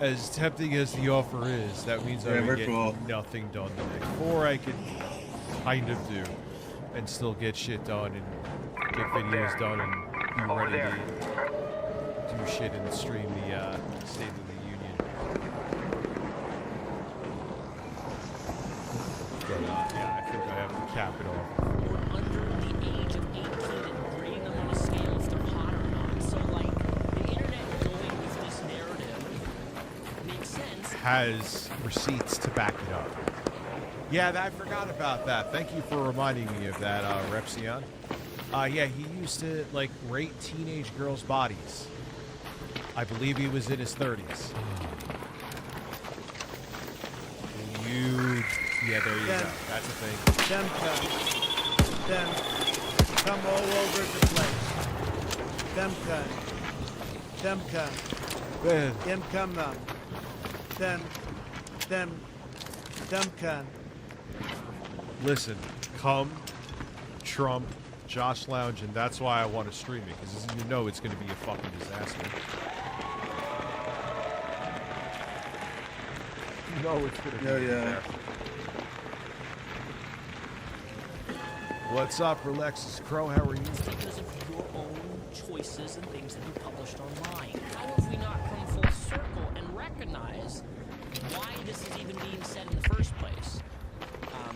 As tempting as the offer is, that means I would get nothing done today. 4 I can kind of do and still get shit done and get videos done and be ready to do shit and stream the State of the Union. But yeah, I think I have to cap it off. were under the age of 18 and grading them on a scale if they're hot or not. So, like, the internet going with this narrative makes sense. Has receipts to back it up. Yeah, I forgot about that. Thank you for reminding me of that, Repsion. Yeah, he used to, like, rate teenage girls' bodies. I believe he was in his 30s. Yeah, there you go. That's a thing. Them come all over the place. Them come. Man. Them come. Them come. Listen, come, Trump, Josh Lounge, and that's why I want to stream it, because you know it's going to be a fucking disaster. You know it's going to be a disaster. What's up, Relexus Crow? How are you? Because of your own choices and things that we published online. How have we not come full circle and recognize why this is even being said in the first place?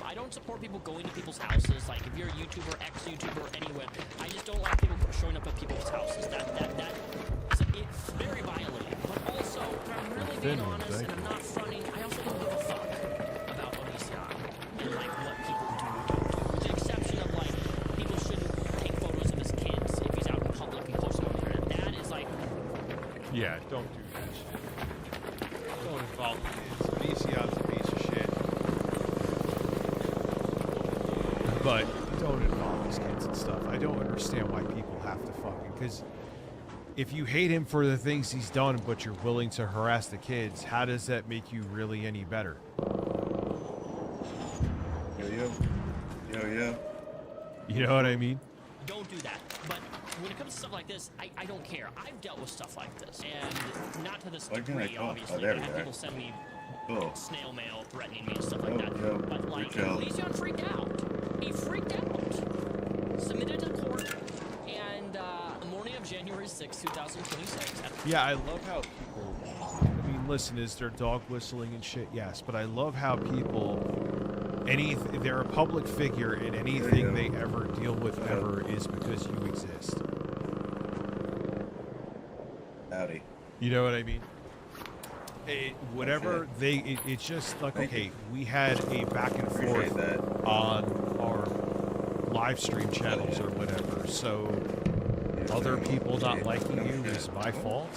I don't support people going to people's houses. Like, if you're a YouTuber, ex-YouTuber, anywhere, I just don't like people showing up at people's houses. It's very violating. But also, if I'm really being honest and I'm not fronting, I also don't give a fuck about Onision and, like, what people do or don't do. With the exception of, like, people shouldn't take photos of his kids if he's out in public and post them on the internet. That is, like... Yeah, don't do that shit. Don't involve kids. Onion's a piece of shit. But don't involve his kids and stuff. I don't understand why people have to fucking... Because if you hate him for the things he's done, but you're willing to harass the kids, how does that make you really any better? Yo. You know what I mean? Don't do that. But when it comes to stuff like this, I don't care. I've dealt with stuff like this. And not to this degree, obviously. there I we had are. people send me Cool. snail mail threatening me and stuff like that. yo, But, like, Rachel. Onision freaked out. He freaked out. Submitted to court. And the morning of January 6, 2026. Yeah, I love how people... I mean, listen, is there dog whistling and shit? Yes, but I love how people... They're a public figure, and anything they ever deal with ever is because you exist. Howdy. You know what I mean? It's just like, okay, we had a back and forth on our live stream channels or whatever, so other people not liking you is my fault.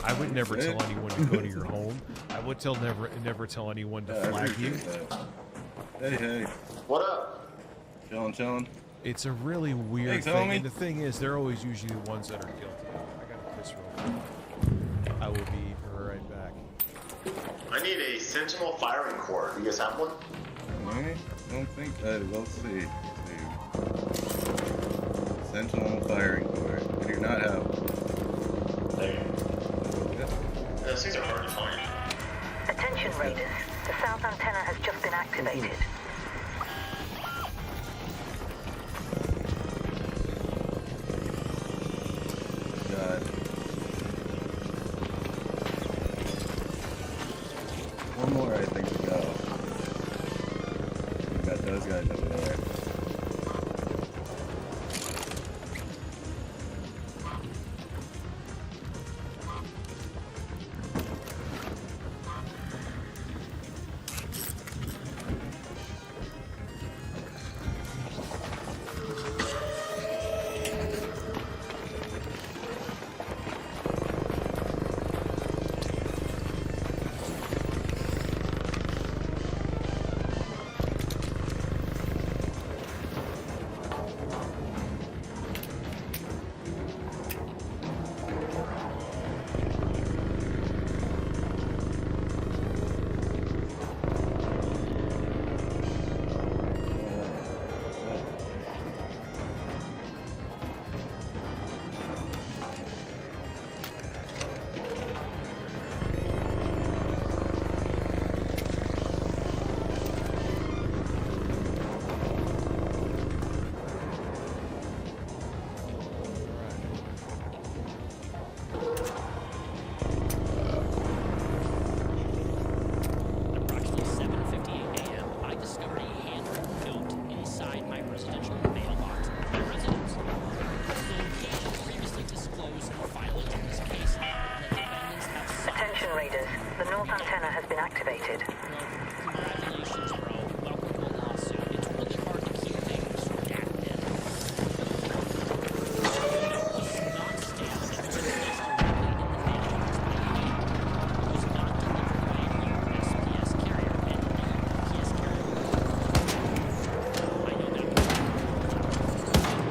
I would never tell anyone to go to your home. I would never tell anyone to flag you. Hey. What up? Chillin'. It's a really weird Thanks, thing, homie. and the thing is, they're always usually the ones that are guilty. I gotta piss real quick. I will be right back. I need a sentinel firing cord. Do you guys have one? I don't think we'll see. Sentinel firing cord. I do not have one. Those things are hard to find. Attention raiders, the south antenna has just been activated. God. One more, I think, to go. We got those guys over there. activated. Congratulations, bro. Welcome to a lawsuit. It's really hard to keep things redacted. It was not stamped. It was released directly in the mail. It was not delivered by a USPS carrier, and the UPS carrier. I know that.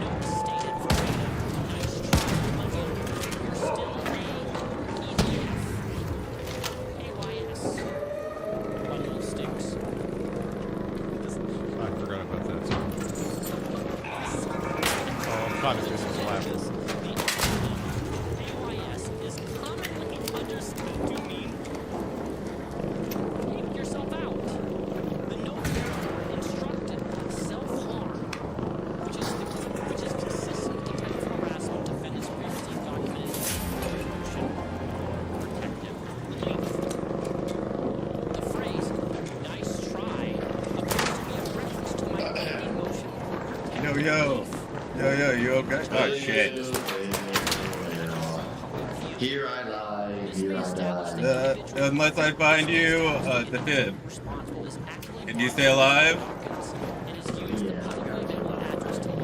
Note stated verbatim. Nice try, Muggin. You're still a EDF. AYS. Bundle sticks. I forgot about that too. Oh, I'm kind of just laughing. AYS is commonly understood to mean take yourself out. The note there instructed self-harm, which is consistent to type of harassment, offense Yo, you okay? Oh shit. Here I lie, here I die. Unless I find you, the fib. Can you stay alive?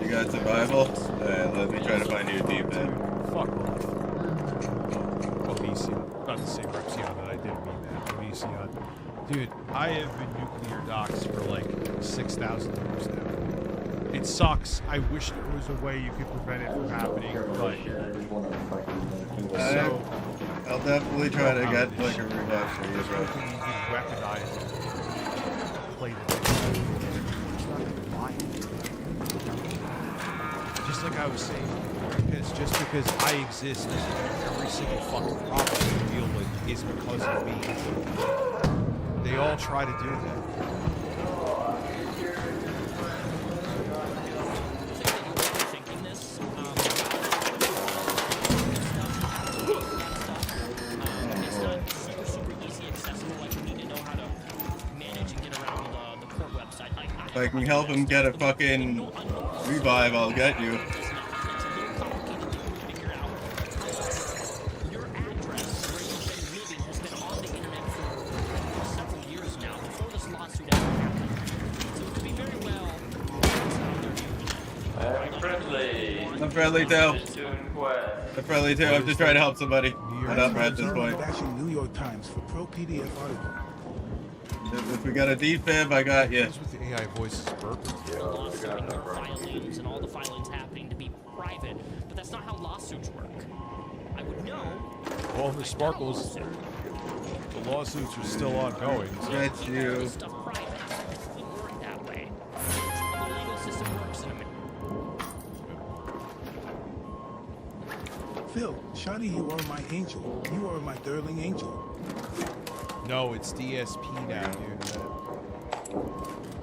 You got survival? Alright, let me try to find you a deep fib. Fuck off. Elysium. Not to say Repsion, but I didn't mean that. Elysium. Dude, I have been nuclear doxxed for like 6,000 years now. It sucks. I wish there was a way you could prevent it from happening, but... So... I'll definitely try to get like a revive for you, bro. Weaponized. Played it. Just like I was saying, just because I exist doesn't mean every single fucking problem you deal with is because of me. They all try to do that. If I can help him get a fucking revive, I'll get you. I'm friendly too. I'm friendly too. I'm just trying to help somebody. What up at this point? New York Times for pro PDF article. If we got a defib, I got you. With the AI voices burp. Filings and all the filings happening to be private, but that's not how lawsuits work. I would know. Well, the Sparkles, the lawsuits are still ongoing. So. That's you. Stuff private. It wouldn't work that way. That's how the legal system works in America. Phil, Shawty, you are my angel. You are my darling angel. No, it's DSP now, dude.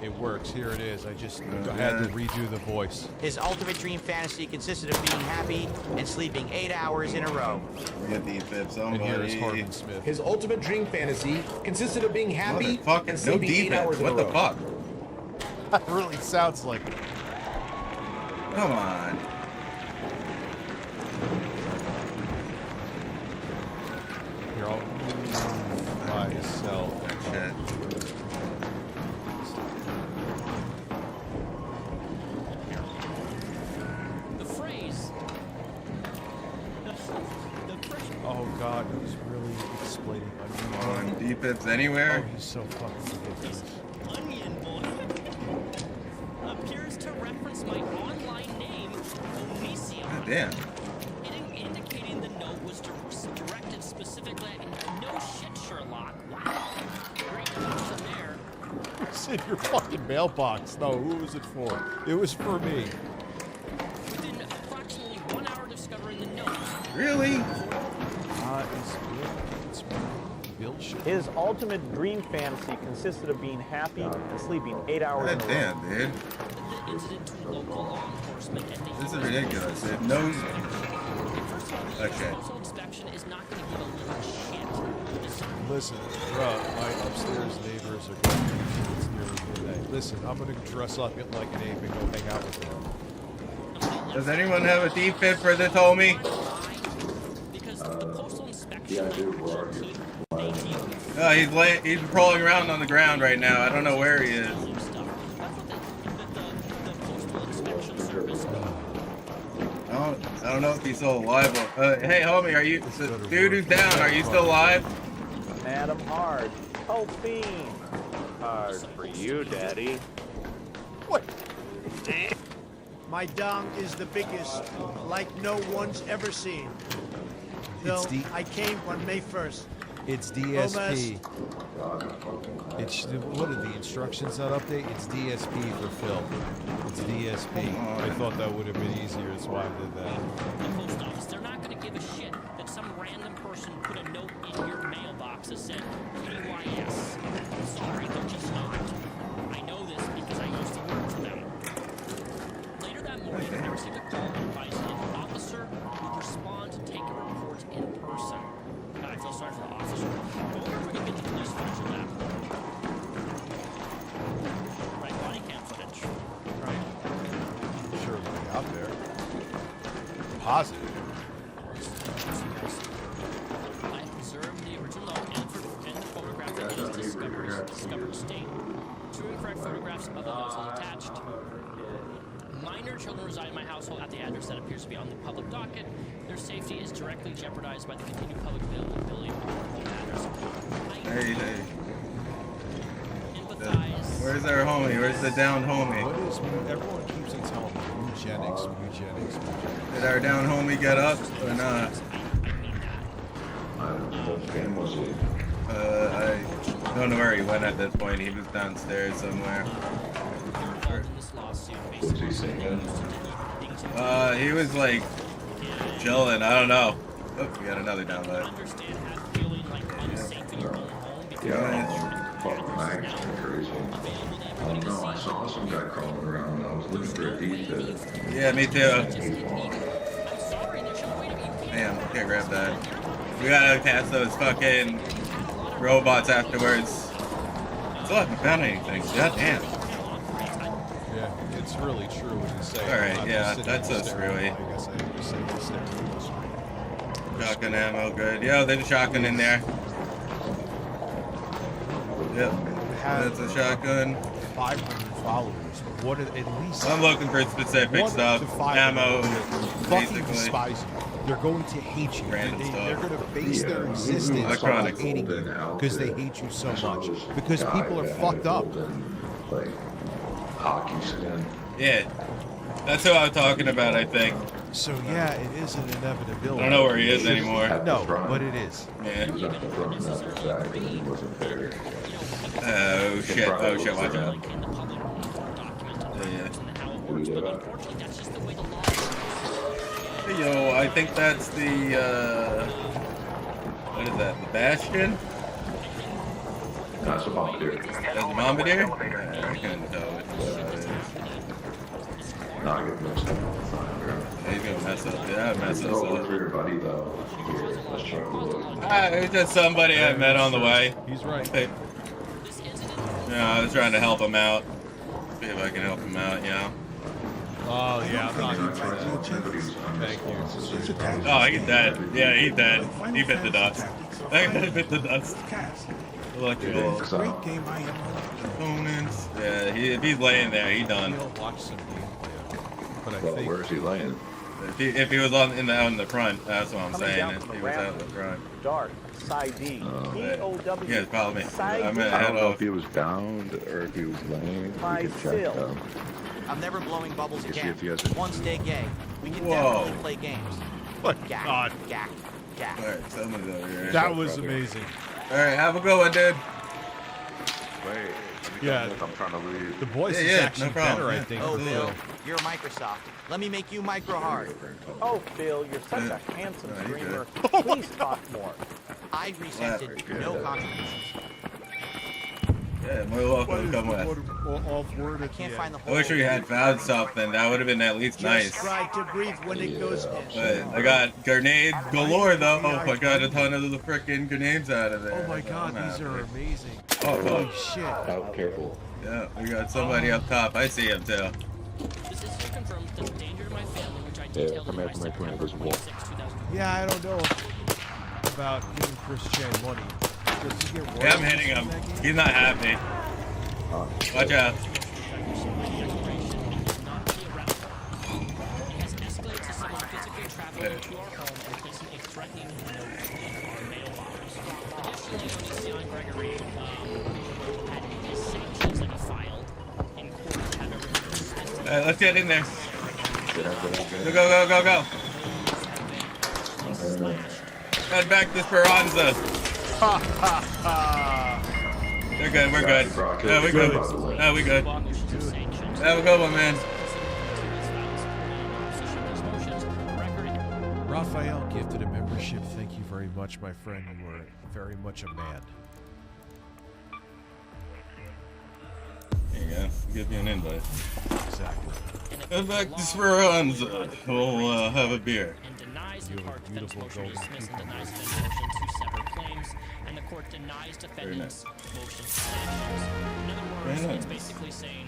It works. Here it is. I just had to redo the voice. His ultimate dream fantasy consisted of being happy and sleeping 8 hours in a row. Get defib, And here is Harvin Smith. His ultimate dream fantasy consisted of being happy and No sleeping 8 hours defib. in a What row. the fuck? That really sounds like it. Come on. Here, I'll myself. Shit. The phrase. Oh god, he's really explaining onion. Come on, defibs anywhere? Oh, he's so fucking ridiculous. Onion Boy appears to reference my online name, Elysium. God damn. Indicating the note was directed specifically at no shit, Sherlock. Wow. Great question there. It's in your fucking mailbox. No, who was it for? It was for me. Within approximately 1 hour discovering the note. Really? It's Bill shit. His ultimate dream fantasy consisted of being happy and sleeping 8 hours in a row. Damn, dude. The incident to local law enforcement and the This is ridiculous. It knows. Okay. postal inspection is not going to give a little shit. Listen, bro, my upstairs neighbors are going to it's nearly midnight. Listen, I'm going to dress up like an ape and go hang out with them. Does anyone have a defib for this homie? Because the postal inspection He's rolling around on the ground right now. I don't know where he is. I don't know if he's still alive. Hey, homie, are you? Dude who's down? Are you still alive? Adam Hard. Oh, Bean. Hard for you, Daddy. What? My dong is the biggest, like no one's ever seen. Though I came on May 1st. It's DSP. It's what are the instructions that update? It's DSP for Phil. It's DSP. I thought that would have been easier. That's why I did that. The post office, they're not going to give a shit that some random person put a note in your mailbox that said PYS. Sorry, they're just not. I know this because I used to work for them. Later that morning, I received a call advising an officer would respond to take a report in person. God, I feel sorry for the officer. I wonder if we can get the police footage of that. Right, body cam footage. Right. out there. Positive. I preserved the original and photographed in its discovered state. True and correct photographs of the notices attached. Minor children reside in my household at the address that appears to be on the public docket. Their safety is directly jeopardized by the continued public availability of the address. Hey. Where's our homie? Where's the downed homie? What is, everyone keeps on telling me eugenics. Did our down homie get up or not? I don't know where he went at this point. He was downstairs somewhere. What's he saying? He was like chilling. I don't know. Oh, we got another download. Yeah, fuck Max crazy. I don't know. I saw some guy crawling around. I was looking for a detail. Yeah, me too. Damn, can't grab that. We gotta catch those fucking robots afterwards. Still haven't found anything. God damn. Yeah, it's really true what you say. Alright, yeah, that's so screwy. I guess I have to say this there. Shotgun ammo, good. Yo, there's a shotgun in there. Yep, that's a shotgun. 500 followers. What at least? I'm looking for specific stuff. Ammo, fucking despise you. They're going to hate you. They're going to base their existence on hating you because they hate you so much. Because people are fucked up. Like hockey skin. Yeah, that's who I was talking about, I think. So yeah, it is an inevitability. I don't know where he is anymore. No, but it is. Yeah. He was at the front of that sack and he wasn't there. Oh shit, watch out. Yo, I think that's the, what is that, the Bastion? That's a bombardier. That's a bombardier? Yeah, I couldn't tell which one that is. No, I get messed up all the time, bro. Yeah, he's gonna mess up. Yeah, mess us Look up. for your buddy, though. Here, let's try to look. It's just somebody I met on the way. He's right. Yeah, I was trying to help him out. See if I can help him out, you know? Oh, yeah, I'm not Thank you. Oh, he's dead. Yeah, he's dead. He bit the dust. That guy bit the dust. Electrical components. Yeah, if he's laying there, he's done. Watch some gameplay. But I Well, think where's he laying? If he was on in the front, that's what I'm saying. If he was out in the front. Dark, side D. P-O-W. Yeah, follow me. I'm I head don't know off. if he was downed or if he was laying. My We could check. fill. I'm never blowing bubbles You see again. if he has a- Once stay gay. We can Whoa. definitely play games. My Gack, God. gack, gack. Alright, someone's over here. That was amazing. Alright, have a good one, dude. Wait, let me Yeah. look. I'm trying to leave. The voice Yeah, is yeah, actually no problem, better, I yeah. think. Oh, Bill, you're Microsoft. Let me make you micro hard. Oh, Phil, you're such a handsome you're streamer. good. Please talk more. I resented no contributions. Yeah, more welcome to come with. Off-word I can't find the I whole. wish we had found something. That would have been at least Just nice. try to breathe when it goes in. But I got grenades galore, though. I got a ton of the freaking grenades out of there. Oh my God, I'm these are happy. amazing. Oh, Holy fuck. shit. Oh, careful. Yeah, we got somebody up top. I see him, too. This is confirmed the danger to my family, which I Yeah, detailed come in here, my come here, September there's a wall. 26, 2000. Yeah, I don't know about giving Chris Chan money. Does he get Yeah, I'm royalties hitting him. from that game? He's not happy. Watch out. Has escalated to someone physically traveling into our home and placing a threatening note in our mailbox. Additionally, Jan Gregory had his sanctions that he filed in court have been suspended. Alright, let's get in there. Go, go, go, go, go. Head back to Speranza. We're good, we're good. Yeah, we're good. Yeah, we're good. Have a good one, man. Raphael gifted a membership. Thank you very much, my friend. You were very much a man. There you go. Give you an invite. Exactly. Head back to Speranza. We'll have a beer. And denies You in have a part defense beautiful motion to golden dismiss and people. denies defense motion to sever claims, and the court denies defendant's motion to sanctions. In other words, Very it's nice. basically saying,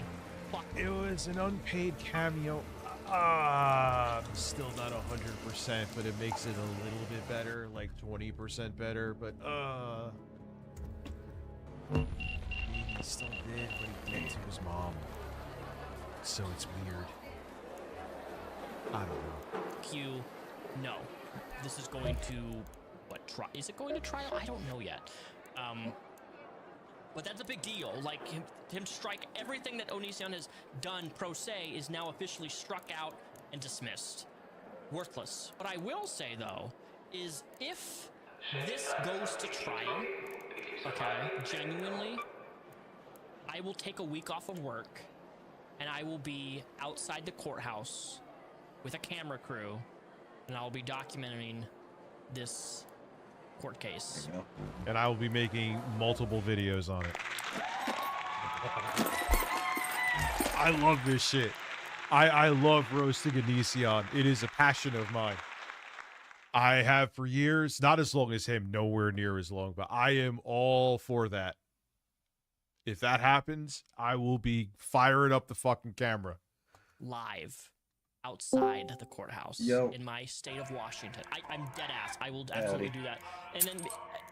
fuck It was an unpaid cameo. I'm still not 100%, but it makes it a little bit better, like 20% better. But he still did what he did to his mom. So it's weird. I don't know. Q, no. This is going to what? Is it going to trial? I don't know yet. But that's a big deal. Like him strike everything that Onision has done pro se is now officially struck out and dismissed. Worthless. What I will say though is if this goes to trial, okay, genuinely, I will take a week off of work and I will be outside the courthouse with a camera crew and I'll be documenting this court case. And I will be making multiple videos on it. I love this shit. I love roasting Onision. It is a passion of mine. I have for years, not as long as him, nowhere near as long, but I am all for that. If that happens, I will be firing up the fucking camera. Live outside the courthouse in my state of Washington. I'm dead ass. I will absolutely do that. And then,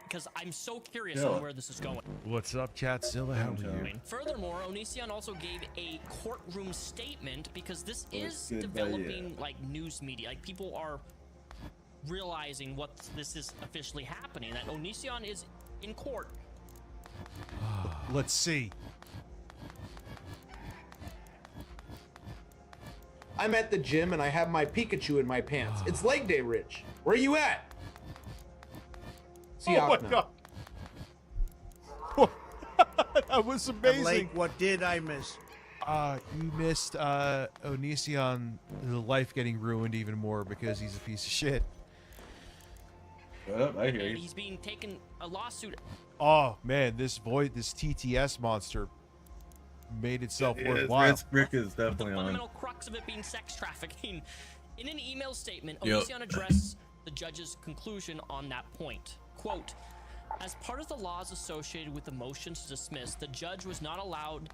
because I'm so curious on where this is going. What's up, Chatzilla? How are you? Furthermore, Onision also gave a courtroom statement because this is developing like news media. Like people are realizing what this is officially happening. That Onision is in court. Let's see. I'm at the gym and I have my Pikachu in my pants. It's leg day, Rich. Where you at? See oh my god. That was amazing. Like, what did I miss? You missed Onision, the life getting ruined even more because he's a piece of shit. I hear you. He's being taken a lawsuit. Oh man, this TTS monster made itself worthwhile. Rick is definitely the fundamental crux of it being sex trafficking. In an email statement, Onision addressed the judge's conclusion on that point. Quote, as part of the laws associated with the motion to dismiss, the judge was not allowed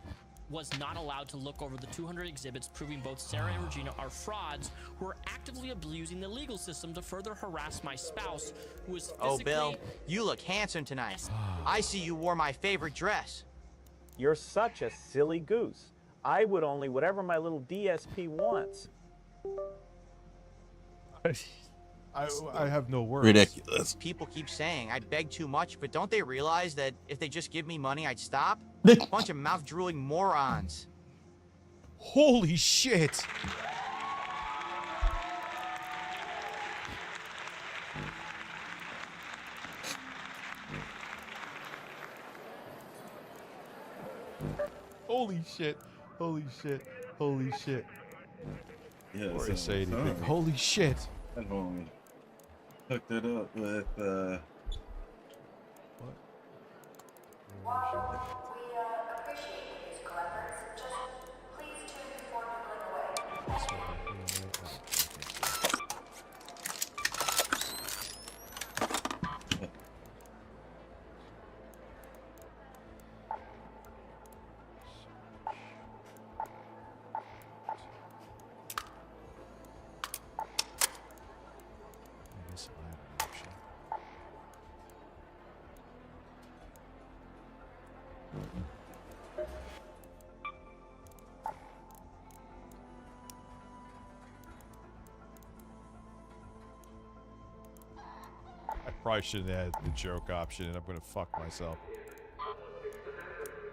to look over the 200 exhibits proving both Sarah and Regina are frauds who are actively abusing the legal system to further harass my spouse, who is physically... Oh, Bill, you look handsome tonight. I see you wore my favorite dress. You're such a silly goose. I would only whatever my little DSP wants. I have no words. Ridiculous. People keep saying I beg too much, but don't they realize that if they just give me money, I'd stop? A bunch of mouth-drooling morons. Holy shit. Holy shit. Holy shit. Holy shit. Yeah, Before I say anything. Holy shit. I've only hooked it up with Probably shouldn't have had the joke option, and I'm gonna fuck myself.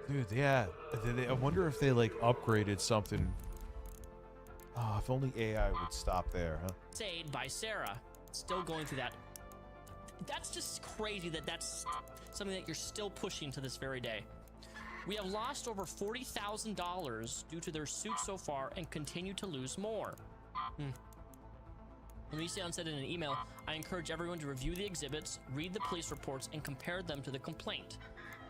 Dude, yeah. I wonder if they like upgraded something. Oh, if only AI would stop there, huh? Saved by Sarah. Still going through that. That's just crazy that that's something that you're still pushing to this very day. We have lost over $40,000 due to their suit so far and continue to lose more. Onision said in an email, I encourage everyone to review the exhibits, read the police reports, and compare them to the complaint.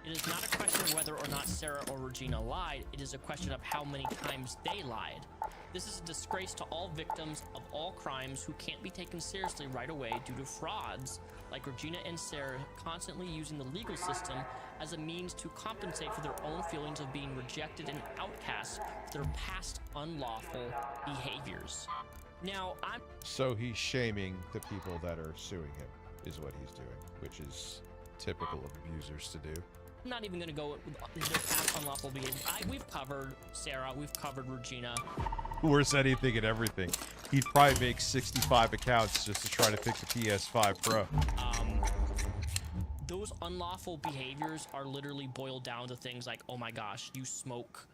It is not a question of whether or not Sarah or Regina lied, it is a question of how many times they lied. This is a disgrace to all victims of all crimes who can't be taken seriously right away due to frauds, like Regina and Sarah constantly using the legal system as a means to compensate for their own feelings of being rejected and outcast for their past unlawful behaviors. Now, So he's shaming the people that are suing him, is what he's doing, which is typical of abusers to do. I'm not even going to go with their past unlawful behavior. We've covered Sarah, we've covered Regina. Worse anything and everything. He'd probably make 65 accounts just to try to pick the PS5 Pro. Those unlawful behaviors are literally boiled down to things like, oh my gosh, you smoke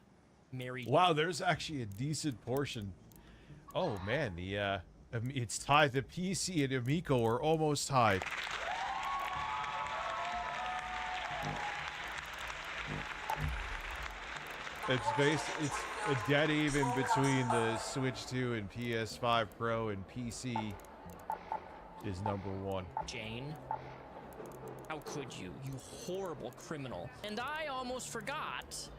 married. Wow, there's actually a decent portion. Oh man, it's tied. The PC and Amico are almost tied. It's a dead even between the Switch 2 and PS5 Pro, and PC is #1. Jane, how could you? You horrible criminal. And I almost forgot.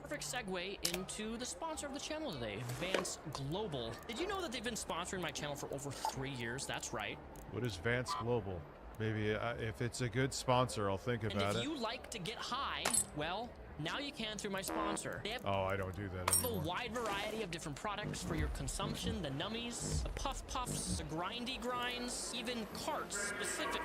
Perfect segue into the sponsor of the channel today, Vance Global. Did you know that they've been sponsoring my channel for over 3 years? That's right. What is Vance Global? Maybe if it's a good sponsor, I'll think about it. And if you like to get high, well, now you can through my sponsor. They have I don't do that anymore. a wide variety of different products for your consumption. The nummies, the puff puffs, the grindy grinds, even carts specific.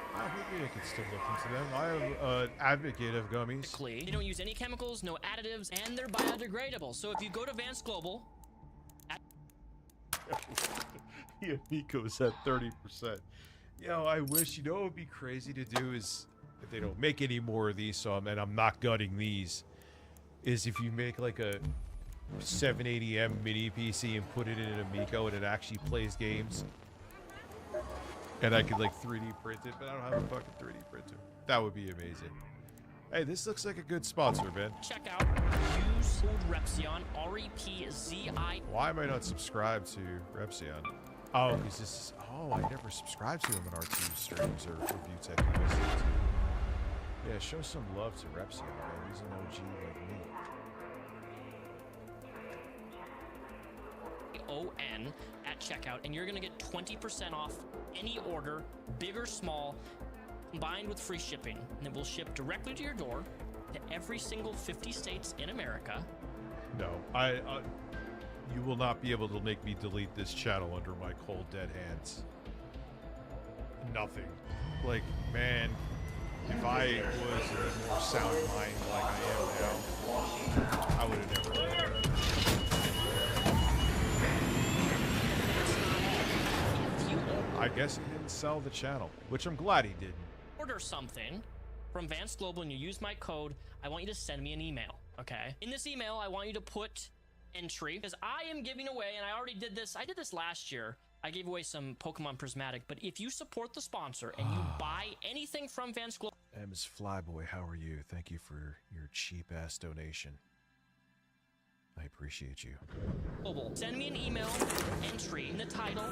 Maybe I could still look into them. I am an advocate of gummies. They don't use any chemicals, no additives, and they're biodegradable. So if you go to Vance Global... The Amico's at 30%. Yo, I wish, you know what would be crazy to do is, if they don't make any more of these, and I'm not gutting these, is if you make like a 780M mini PC and put it in an Amico and it actually plays games. And I could like 3D print it, but I don't have a fucking 3D printer. That would be amazing. Hey, this looks like a good sponsor, man. Check out use code Repzion, R-E-P-Z-I. Why am I not subscribed to Repzion? Oh, because this is... Oh, I never subscribed to him in R2 streams or Review Tech USA. Yeah, show some love to Repzion, man. He's an OG like me. O-N at checkout, and you're going to get 20% off any order, big or small, combined with free shipping. And it will ship directly to your door to every single 50 states in America. No, you will not be able to make me delete this channel under my cold, dead hands. Nothing. Like, man, if I was in a more sound mind like I am now, I would have never done it. I guess he didn't sell the channel, which I'm glad he didn't. Order something from Vance Global and you use my code, I want you to send me an email, okay? In this email, I want you to put entry, because I am giving away, and I already did this, I did this last year. I gave away some Pokemon Prismatic, but if you support the sponsor and you buy anything from Vance Global... M's Flyboy, how are you? Thank you for your cheap-ass donation. I appreciate you. Global. Send me an email, entry in the title,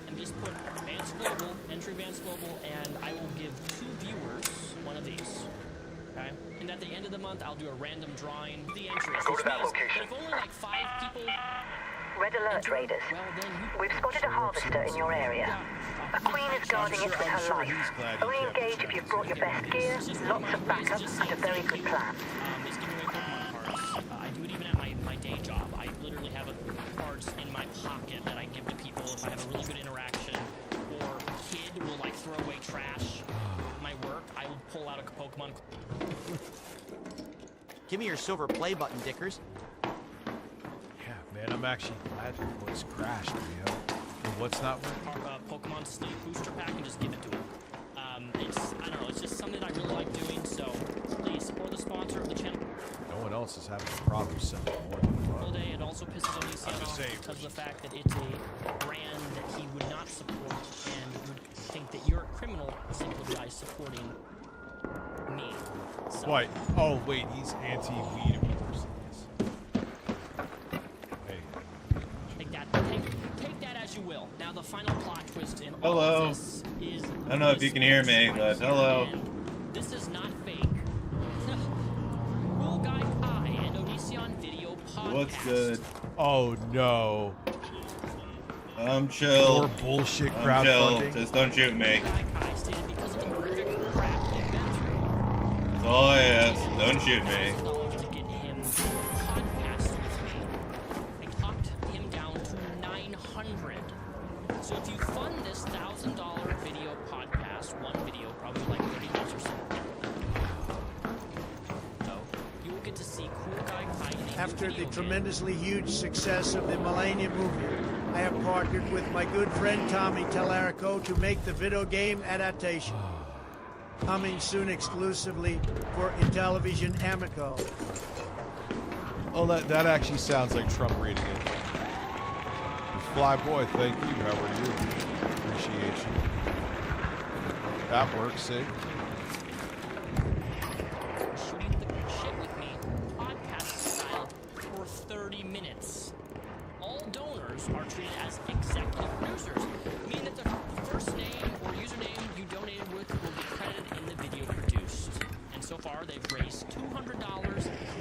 and just put Vance Global, entry Vance Global, and I will give 2 viewers one of these. Okay? And at the end of the month, I'll do a random drawing of the entries, which means that if only like 5 people... Red alert, Raiders. We've spotted a harvester in your area. A queen is guarding it with her life. Only engage if you've brought your best gear, lots of backup, and a very good plan. Is giving away Pokemon cards. I do it even at my day job. I literally have cards in my pocket that I give to people if I have a really good interaction. Or a kid will like throw away trash. My work, I will pull out a Pokemon. Give me your silver play button, Dickers. Man, I'm actually glad your voice crashed, you know. And what's not working? Pokemon Sleep Booster Pack and just give it to him. I don't know, it's just something I really like doing, so please support the sponsor of the channel. No one else is having a problem sending more. All day, it also pisses Onision off because of the fact that it's a brand that he would not support and would think that you're a criminal simply by supporting me. So. What? Oh, wait, he's anti-weed abusers. Take that as you will. Now the final plot twist in hello. All of this is... I don't know if you can hear me, but hello. This is not fake. Cool Guy Kai and Onision Video Podcast. What's good? Oh no. I'm chill. More bullshit I'm chill. crowdfunding. Just don't shoot me. Guy Kai stated because of the horrific crap they've been through. That's Oh yes, don't shoot me. To get him to podcast with me. I talked him down to $900. So if you fund this $1,000 video podcast, one video, probably like 30 minutes or so, you will get to see Cool Guy Pie in a After new the video tremendously huge success of the Millennium movie, I have partnered with my good friend Tommy Tallarico to make the video game adaptation. Coming soon exclusively for Intellivision Amico. Oh, that actually sounds like Trump reading it. Fly boy, thank you. How are you? Appreciate you. That works, see? shooting the shit with me, podcast style, for 30 minutes. All donors are treated as executive producers, meaning that the first name or username you donated with will be credited in the video produced. And so far, they've raised $200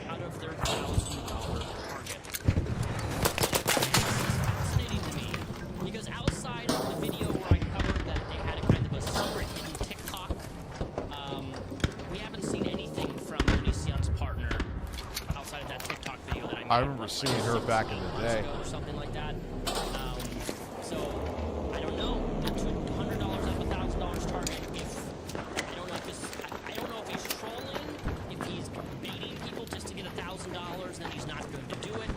out of their $1,000 target. This is fascinating to me, because outside of the video where I covered that they had a kind of a secret hidden TikTok, we haven't seen anything from Onision's partner outside of that TikTok video that I remember seeing her back in the day. or something like that. So I don't know. The $200 out of $1,000 target. I don't know if he's trolling, if he's baiting people just to get $1,000, then he's not going to do it.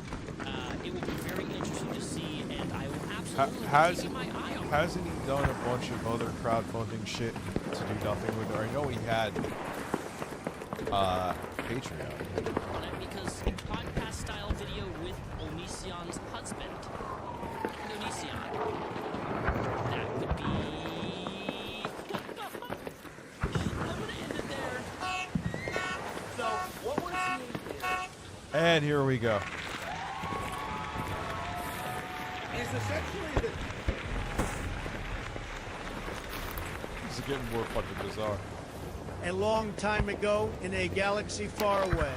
It will be very interesting to see, and I will absolutely be keeping my eye on it. Hasn't he done a bunch of other crowdfunding shit to do nothing with it? I know he had Patreon. On it because a podcast style video with Onision's husband, Onision, that would be. I'm gonna end it there. So what we're seeing is. And here we go. Is essentially the This is getting more fucking bizarre. A long time ago in a galaxy far away.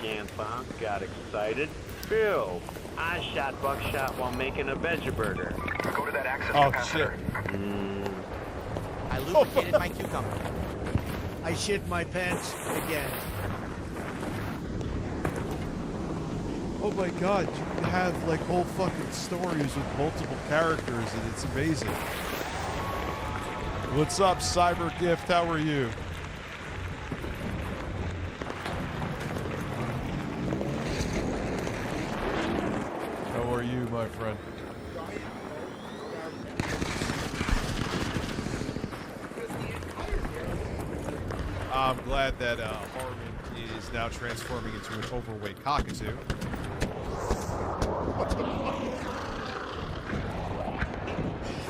Grandpa got excited. Bill, I shot buckshot while making a veggie burger. Go to that access Oh, capacitor. I lubricated my cucumber. I shit my pants again. Oh my god, you can have like whole fucking stories with multiple characters and it's amazing. What's up, Cyber Gift? How are you? How are you, my friend? I'm glad that Harmon is now transforming into an overweight cockatoo.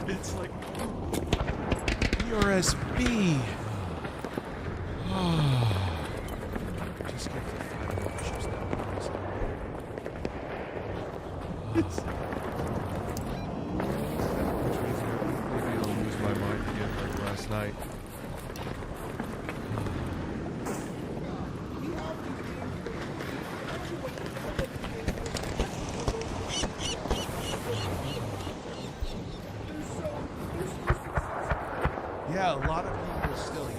It's like USB. Just get the 5 pictures now. Maybe I'll lose my mind again like last night. Yeah, a lot of people still, the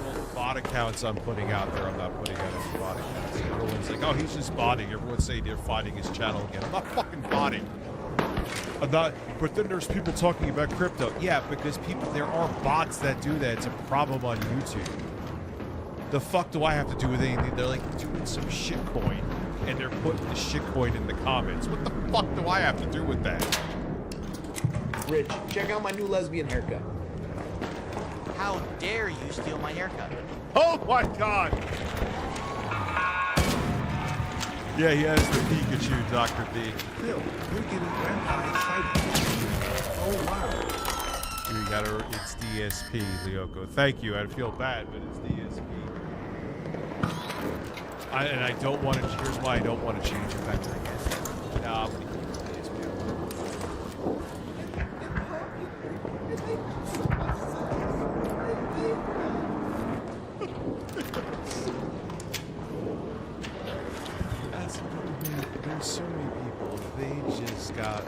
little bot accounts I'm putting out there, I'm not putting out any bot accounts. Everyone's like, oh, he's just botting. Everyone's saying they're fighting his channel again. I'm not fucking botting. I'm not, but then there's people talking about crypto. Yeah, because there are bots that do that. It's a problem on YouTube. The fuck do I have to do with anything? They're like doing some shitcoin, and they're putting the shitcoin in the comments. What the fuck do I have to do with that? Rich, check out my new lesbian haircut. How dare you steal my haircut? Oh my god! Yeah, he has the Pikachu, Dr. D. Phil, you're getting grandpa excited. Oh wow. You gotta, it's DSP, Lyoko. Thank you, I feel bad, but it's DSP. And I don't want to, here's why I don't want to change it back to again. No, I'm gonna keep it DSP. There's so many people, if they just got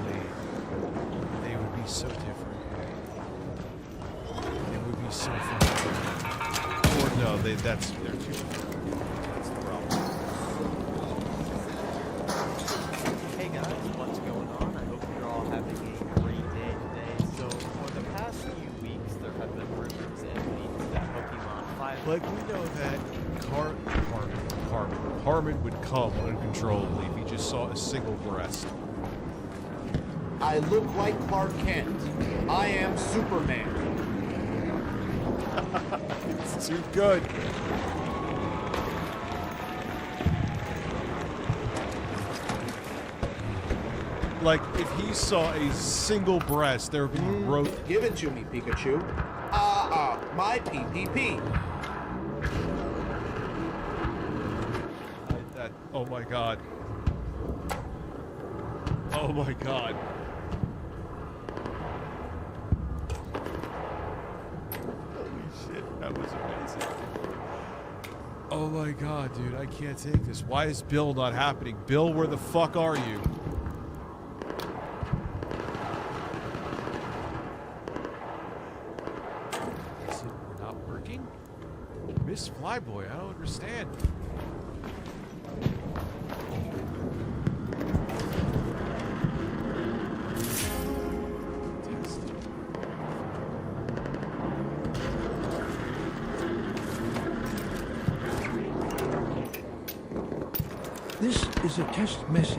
laid, they would be so different. They would be so fucking different. Or No, they're too. That's the problem. Hey guys, what's going on? I hope you're all having a great day today. So, for the past few weeks, there have been rumors and leaks that Pokemon 5... Like, we know that Harmon would come uncontrollably if he just saw a single breast. I look like Clark Kent. I am Superman. It's too good. Like, if he saw a single breast, there would be growth. Give it to me, Pikachu. My PPP. Oh my god. Oh my god. Holy shit, that was amazing. Oh my god, dude, I can't take this. Why is Bill not happening? Bill, where the fuck are you? Is it not working? Miss Flyboy, I don't understand. This is a test message.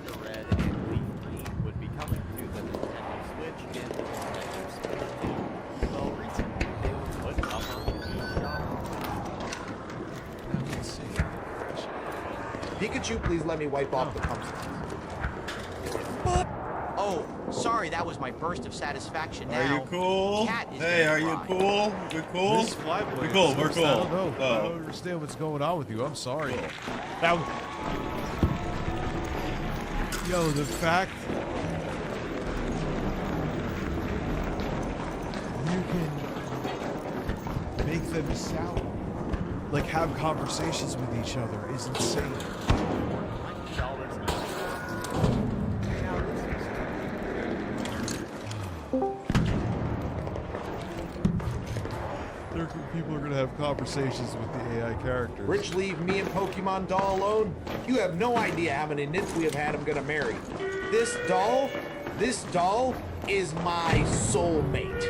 The red and leaf green would be coming to the Nintendo Switch in the Nintendo Switch. Well, recently they were put up on the eShop. Pikachu, please let me wipe off the pump stops. Oh, sorry, that was my burst of satisfaction now. Are you cool? Cat is Hey, gonna are you cry. cool? We're cool? Miss Flyboy, We're cool, we're cool. I don't know. Oh. I don't understand what's going on with you. I'm sorry. Now, yo, the fact you can make them sound like have conversations with each other is insane. People are going to have conversations with the AI characters. Rich, leave me and Pokemon Doll alone? You have no idea how many nits we have had I'm gonna marry. This doll is my soulmate.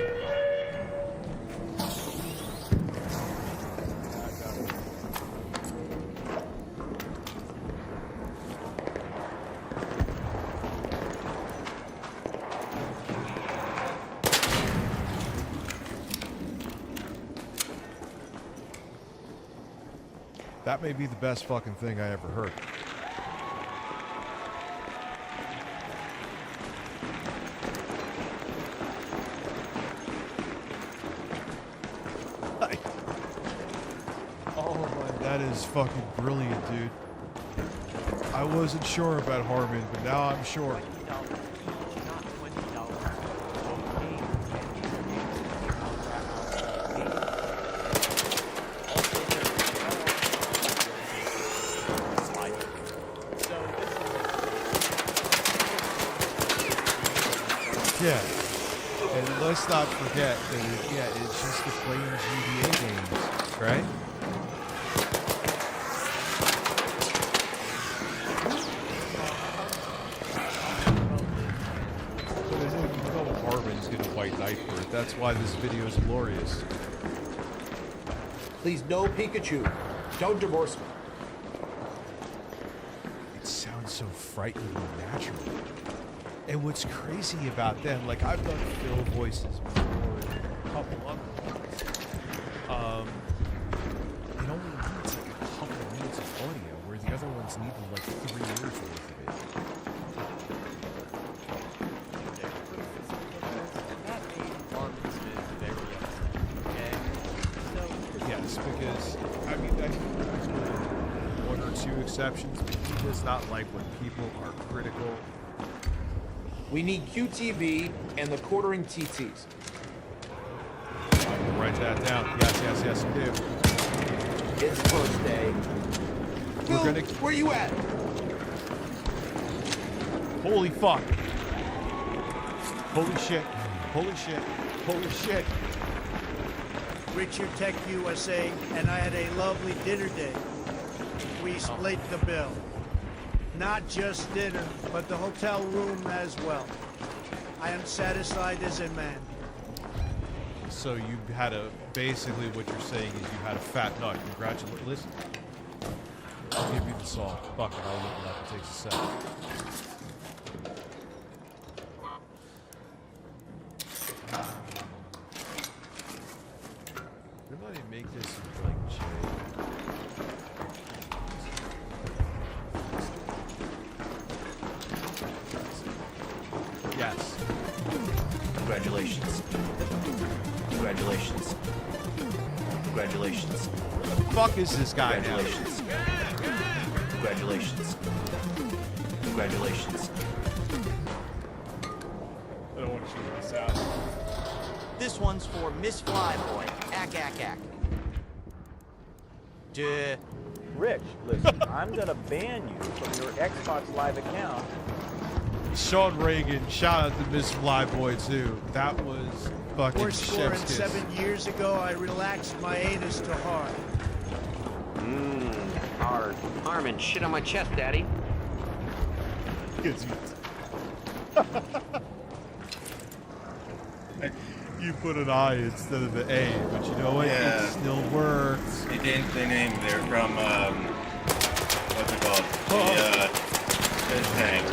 That may be the best fucking thing I ever heard. Oh my, that is fucking brilliant, dude. I wasn't sure about Harmon, but now I'm sure. Yeah, and let's not forget that it's just the plain GBA games, right? But I know you know Harmon's gonna fight Knight for it. That's why this video is glorious. Please, no Pikachu. Don't divorce me. It sounds so frighteningly natural. And what's crazy about them, like I've done Phil voices before, a couple other ones. It only needs like a couple of minutes of audio, where the other ones need like 3 years worth of it. Yes, because I mean there's 1 or 2 exceptions, but he does not like when people are critical. We need QTV and the quartering TTs. I will write that down. Yes, we do. It's first day. We're gonna. Where you at? Holy fuck. Holy shit. Holy shit. Holy shit. Richard Tech USA and I had a lovely dinner date. We split the bill. Not just dinner, but the hotel room as well. I am satisfied as a man. So you had a, basically what you're saying is you had a fat nut. Congratulations. Listen. I'll give you the salt. Fuck it, I'll look it up. It takes a second. Why did they make this like J? Yes. Congratulations. Congratulations. Congratulations. What the fuck is this guy now? Congratulations. Congratulations. Congratulations. I don't want to shoot this out. This one's for Miss Flyboy. Ack, ack, ack. Duh. Rich, listen, I'm gonna ban you from your Xbox Live account. Sean Reagan, shout out to Miss Flyboy too. That was fucking Four score and chef's kiss. 7 years ago, I relaxed my anus to hard. Hard. Harmon, shit on my chest, Daddy. You put an I instead of the A, but you know what? Yeah. It still works. They named it from what's it called? The fish tank.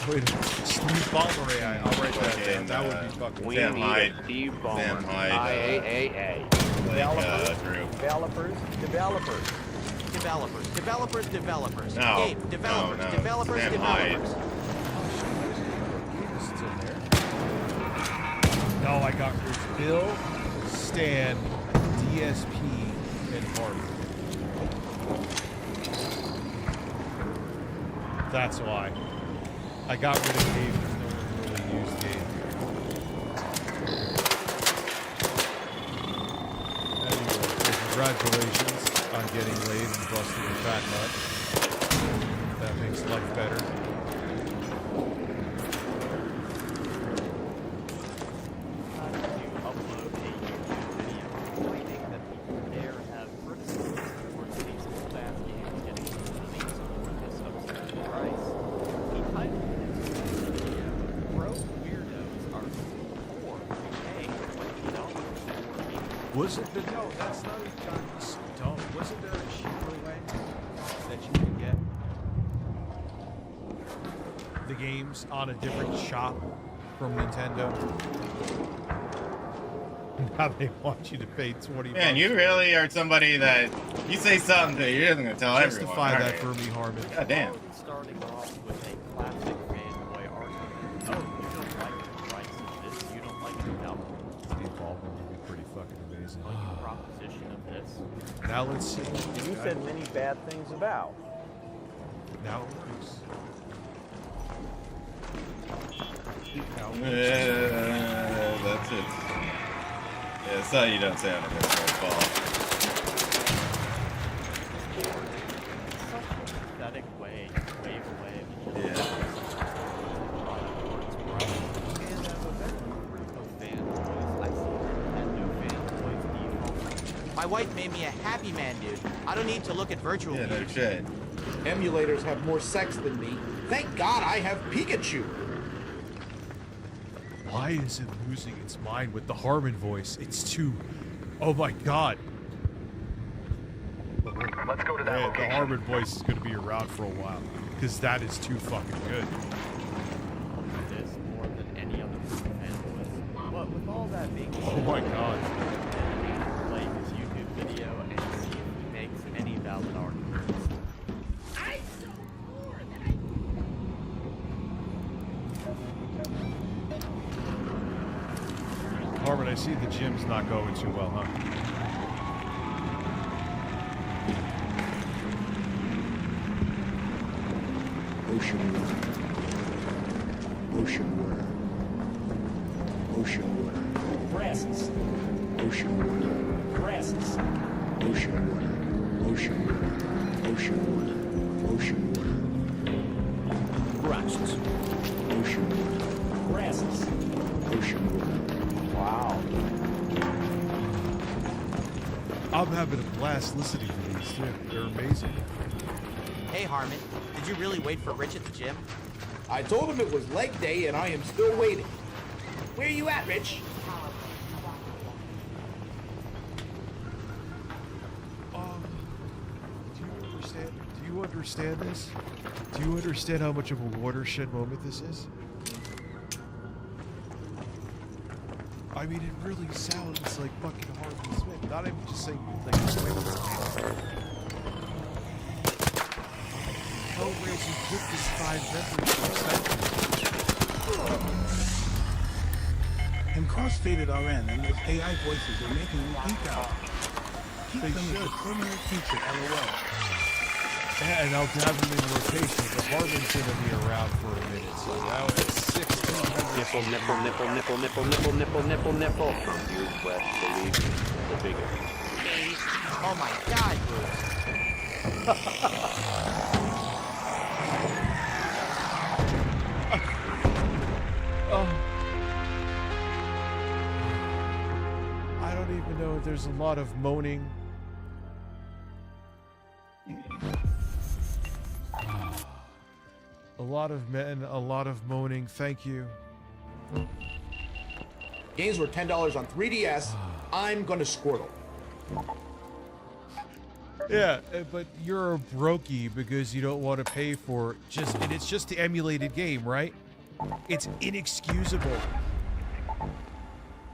Wait, Steve Ballmer AI. I'll write that down. That would be fucking. Sam Hyde. Steve Ballmer. Sam Hyde. IAAA. Group. Developers. No. Gabe, developers. No. Developers. Sam Hyde. No, I got Rich. Bill, Stan, DSP, and Harvey. That's why. I got rid of Gabe because no one really used Gabe. Anyway, congratulations on getting laid and busting your fat nut. That makes life better. Was it? But no, that's not so dumb. Wasn't there a cheaper way that you could get the games on a different shop from Nintendo? Now they want you to pay $20. Man, you really are somebody that you say something to, you're just gonna tell everyone. Justify that Alright. for me, Harmon. God damn. Starting off with a classic fanboy argument. Oh, you don't like the price of this. You don't like the development. Steve Ballmer would be pretty fucking amazing. Like the proposition of this. Now let's see. You said many bad things about. Now it works. That's it. Yeah, it's something you don't say on a video call. Pathetic way away. Yeah. And as a veteran group of fanboys, I see that no fanboys default. My wife made me a happy man, dude. I don't need to look at virtual Yeah, no views. shit. Emulators have more sex than me. Thank God I have Pikachu. Why is it losing its mind with the Harmon voice? It's too... Oh my god. Let's go to that Man, the location. Harmon voice is going to be around for a while. Because that is too fucking good. This more than any other group of fanboys. But with all that being said, Oh my god. play his YouTube video and see if he makes any valid arguments. Harmon, I see the gym's not going too well, huh? Ocean water. Ocean water. Ocean water. Breasts. Ocean water. Breasts. Ocean water. Ocean water. Ocean water. Ocean water. Corrections. Ocean water. Grasses. Ocean water. Wow. I'm having a blast listening to these too. They're amazing. Hey, Harmon, did you really wait for Rich at the gym? I told him it was leg day and I am still waiting. Where you at, Rich? Do you understand this? Do you understand how much of a watershed moment this is? I mean, it really sounds like fucking Harvey Smith. Not even just saying like Hellraiser took this 5 members. And cross-faded RN and those AI voices are making me geek out. Keep them as a permanent feature, LOL. Yeah, and I'll have them in rotation, but Harmon's gonna be around for a minute, so now it's 1600. Nipple, nipple, nipple, nipple, nipple, nipple, nipple, nipple, nipple. From East West, believe the bigger. Oh my God, I don't even know if there's a lot of moaning. A lot of men, a lot of moaning. Thank you. Games were $10 on 3DS. I'm gonna Squirtle. Yeah, but you're a brokey because you don't want to pay for and it's just the emulated game, right? It's inexcusable.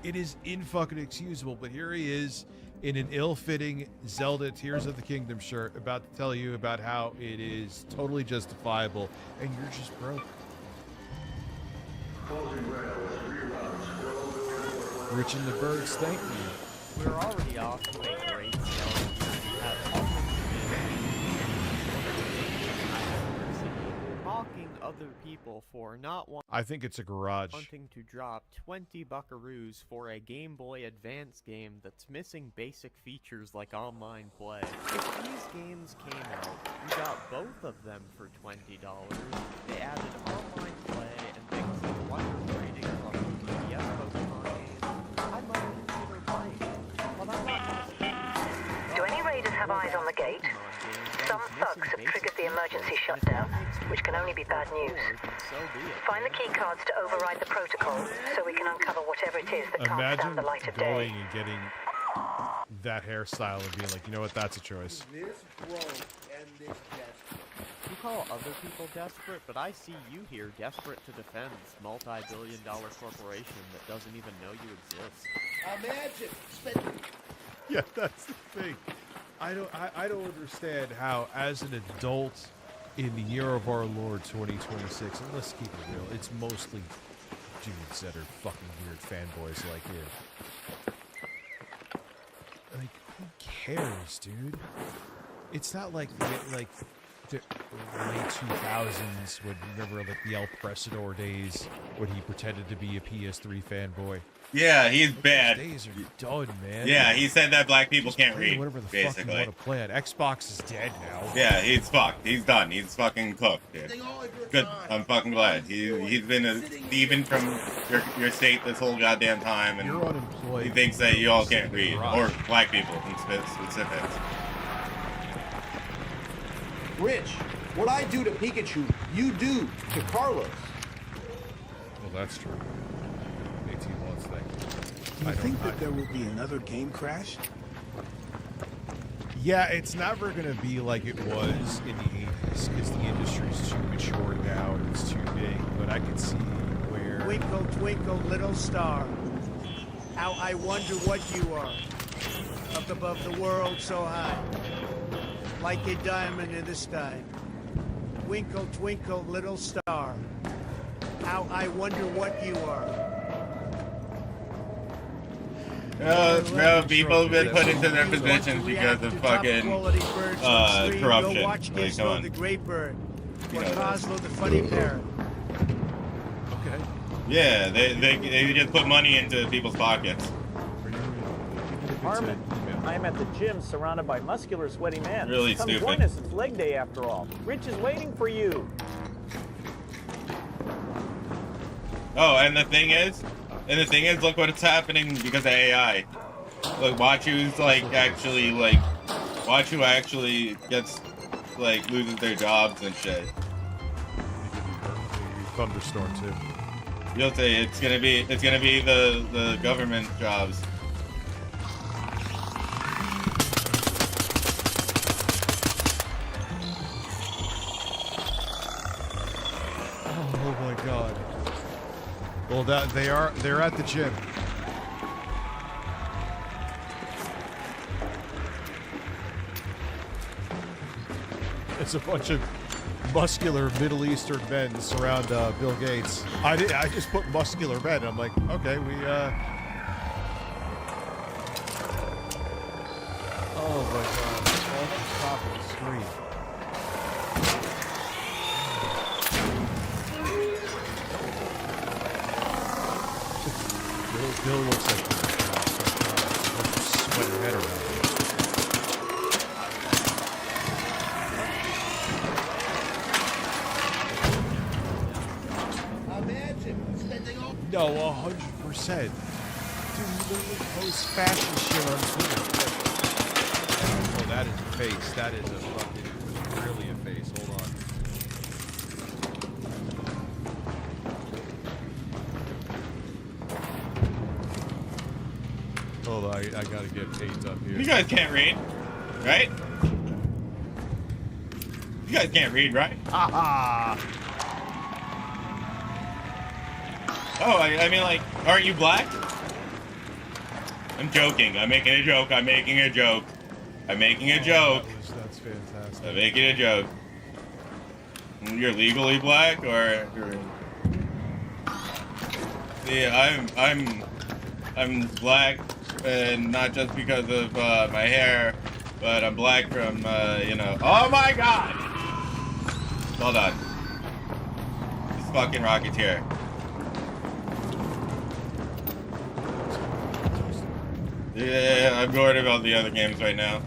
It is in-fucking excusable, but here he is in an ill-fitting Zelda Tears of the Kingdom shirt about to tell you about how it is totally justifiable, and you're just broke. Rich and the Birds, thank you. We're already off to a great start. We have mocking other people for not wanting. I think it's a garage. Wanting to drop 20 buckaroos for a Game Boy Advance game that's missing basic features like online play. If these games came out, we got both of them for $20. They added online play and things like wonder trading from the PS Pokemon game. I might consider buying it, but I'm not gonna. Do any raiders have eyes on the gate? Some thugs have triggered the emergency shutdown, which can only be bad news. Find the key cards to override the protocol, so we can uncover whatever it is that can't stand the light of day. Going and getting that hairstyle and being like, you know what, that's a choice. This broke and this desperate. You call other people desperate, but I see you here desperate to defend this multi-billion-dollar corporation that doesn't even know you exist. Imagine spending. Yeah, that's the thing. I don't understand how, as an adult in the year of our Lord 2026, and let's keep it real, it's mostly dudes that are fucking weird fanboys like you. Like, who cares, dude? It's not like the late 2000s when, remember, like the El Presador days when he pretended to be a PS3 fanboy. Yeah, he's bad. Those days are done, man. Yeah, he said that black people can't read, whatever the basically. fuck you want to play on. Xbox is dead now. Yeah, he's fucked. He's done. He's fucking cooked, dude. Good. I'm fucking glad. He's been a thieving from your state this whole goddamn time, and you're unemployed. He thinks that you all can't read, or black people in specifics. Rich, what I do to Pikachu, you do to Carlos. Well, that's true. 18 months thing. Do you think that there will be another game crash? Yeah, it's never going to be like it was in the 80s because the industry's too mature now and it's too big, but I can see where... Twinkle, twinkle, little star, how I wonder what you are, up above the world so high, like a diamond in the sky. Twinkle, twinkle, little star, how I wonder what you are. People have been put into their positions because of fucking corruption. Like, come on. The great bird, or Cosmo the funny parrot. Okay. Yeah, they just put money into people's pockets. Harmon, I am at the gym surrounded by muscular, sweaty men. Really Come stupid. join us. It's leg day after all. Rich is waiting for you. Oh, and the thing is, look what's happening because of AI. Like, watch who's like actually like, watch who actually gets like loses their jobs and shit. Thunderstorm too. You'll say it's gonna be the government jobs. Oh my god. Well, they're at the gym. It's a bunch of muscular Middle Eastern men surround Bill Gates. I just put muscular men. I'm like, okay, we oh my god, it's all at the top of the screen. Bill looks like sweat your head around. No, 100%. Dude, he literally posts fashion shit on Twitter. Oh, that is a face. That is a fucking, really a face. Hold on. Hold on, I gotta get paint up here. You guys can't read, right? You guys can't read, right? Haha. Oh, I mean, like, aren't you black? I'm joking. I'm making a joke. I'm making a joke. I'm making a joke. That's fantastic. I'm making a joke. You're legally black, or yeah, I'm black, and not just because of my hair, but I'm black from you know. Oh my God! Hold on. This fucking Rocketeer. Yeah, I'm worried about the other games right now.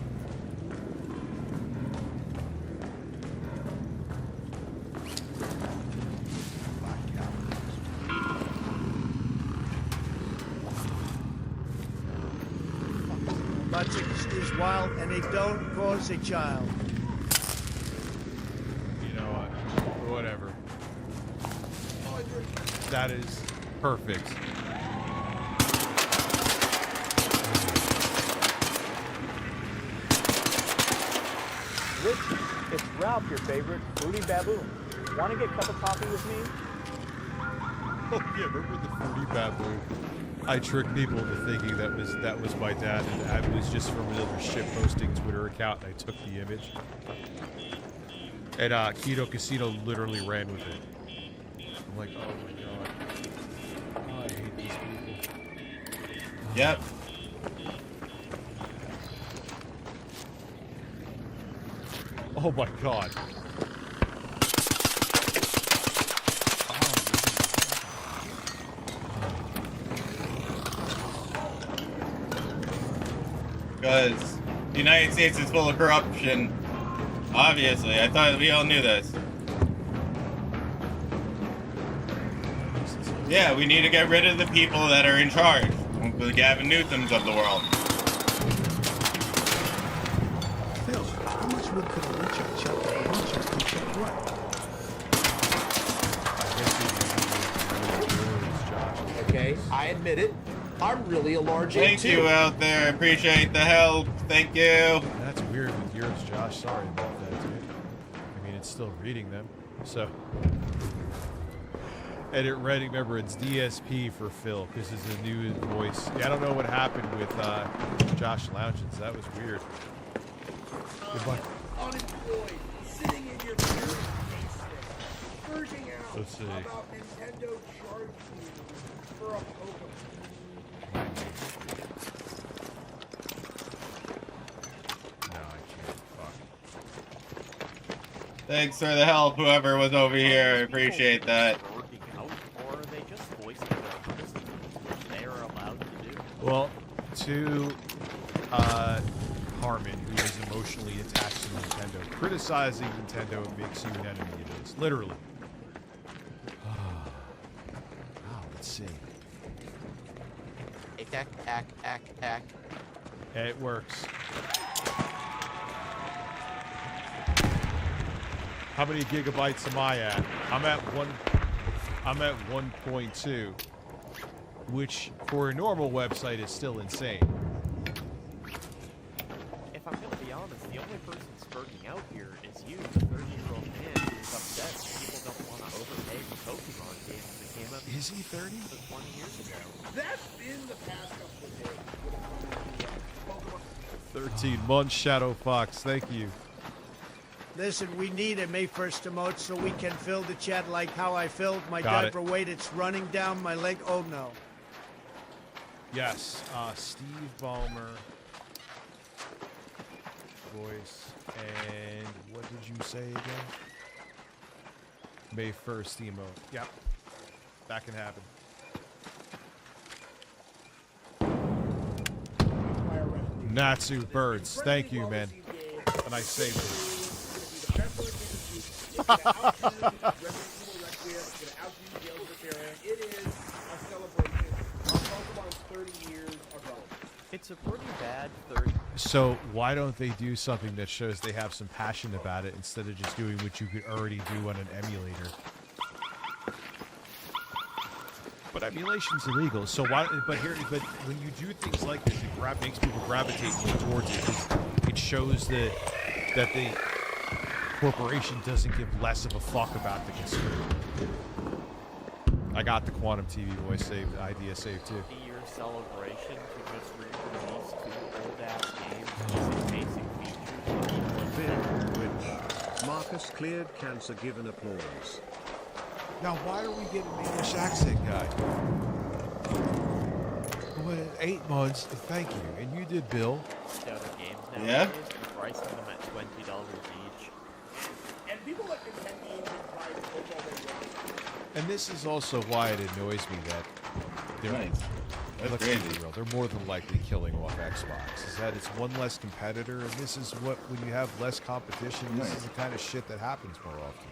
Butchicks is wild and they don't cause a child. You know what? Whatever. That is perfect. Rich, it's Ralph, your favorite fruity baboon. Want to get a cup of coffee with me? Oh yeah, remember the fruity baboon? I tricked people into thinking that was my dad, and it was just from another shitposting Twitter account, and I took the image. And Keto Casino literally ran with it. I'm like, oh my god. Oh, I hate these people. Yep. Oh my god. Because the United States is full of corruption. Obviously, I thought we all knew this. Yeah, we need to get rid of the people that are in charge. The Gavin Newsoms of the world. Phil, how much wood could a woodchuck chop if a woodchuck could chop what? Okay, I admit it. I'm really a large ant Thank too. you out there. Appreciate the help. Thank you. That's weird with yours, Josh. Sorry about that, dude. I mean, it's still reading them, so. Edit read, remember, it's DSP for Phil. This is a new voice. Yeah, I don't know what happened with Josh Loungins. That was weird. Goodbye. Unemployed, sitting in your basement, freaking out Let's see. about Nintendo charging you for a Pokemon. No, I can't. Fuck. Thanks for the help, whoever was over here. I appreciate that. Or are they just voicing their criticisms, which they are allowed to do? Well, to Harmon, who is emotionally attached to Nintendo, criticizing Nintendo makes you an enemy of his. Literally. Ow. see. Ack. It works. How many gigabytes am I at? I'm at 1.2, which for a normal website is still insane. If I'm gonna be honest, the only person spurting out here is you, the 30-year-old man who's upset that people don't want to overpay for Pokemon games that came out. Is he 30? 20 years ago. That's been the past couple of days. 13 months, Shadow Fox. Thank you. Listen, we need a May 1st emote so we can fill the chat like how I filled my Got diaper weight. It's running down my leg. Oh, no. Yes, Steve Ballmer. Voice. And what did you say again? May 1st emote. Yep. That can happen. Natsu Birds. Thank you, man. And I saved it. It is a celebration of Pokemon's 30 years ago. It's a pretty bad 30. So why don't they do something that shows they have some passion about it instead of just doing what you could already do on an emulator? But emulation's illegal, so why? But when you do things like this, it makes people gravitate towards it because it shows that the corporation doesn't give less of a fuck about the consumer. I got the Quantum TV voice saved, idea saved too. 50-year celebration to just re-release 2 old-ass games using basic features. Marcus cleared cancer, given applause. Now, why are we getting an English accent guy? Well, 8 months, thank you. And you did, Bill. Games Yeah? nowadays, and pricing them at $20 each. And people that can send me prize And this is also why it annoys me that they're, Nice. That's let's crazy. be real, they're more than likely killing off Xbox. Is that it's one less competitor, and this is what, when you have less competition, this Nice. is the kind of shit that happens more often.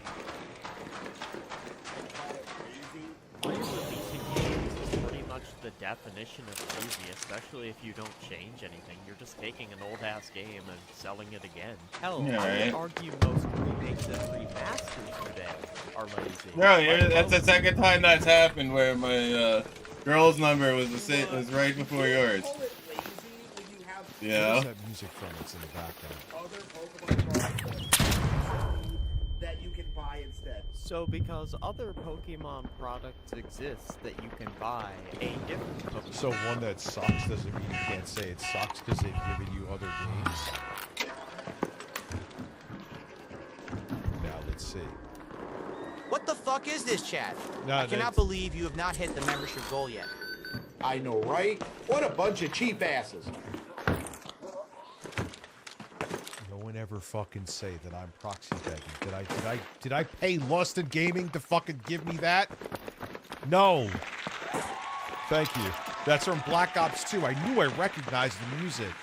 Re-releasing games is pretty much the definition of easy, especially if you don't change anything. You're just taking an old-ass game and selling it again. Hell, Yeah, I right. would argue most remakes and remasters today are lazy. Bro, that's the second time that's happened where my girl's number was the same, was right before yours. Yeah. Where's that music from? It's in the background. other Pokemon products that you can buy instead. So because other Pokemon products exist that you can buy, a different Pokemon... So one that sucks doesn't mean you can't say it sucks because they've given you other games. Now let's see. What the fuck is this chat? No, I cannot that's- believe you have not hit the membership goal yet. I know, right? What a bunch of cheap asses. No one ever fucking say that I'm proxy begging. Did I pay Lost in Gaming to fucking give me that? No. Thank you. That's from Black Ops 2. I knew I recognized the music.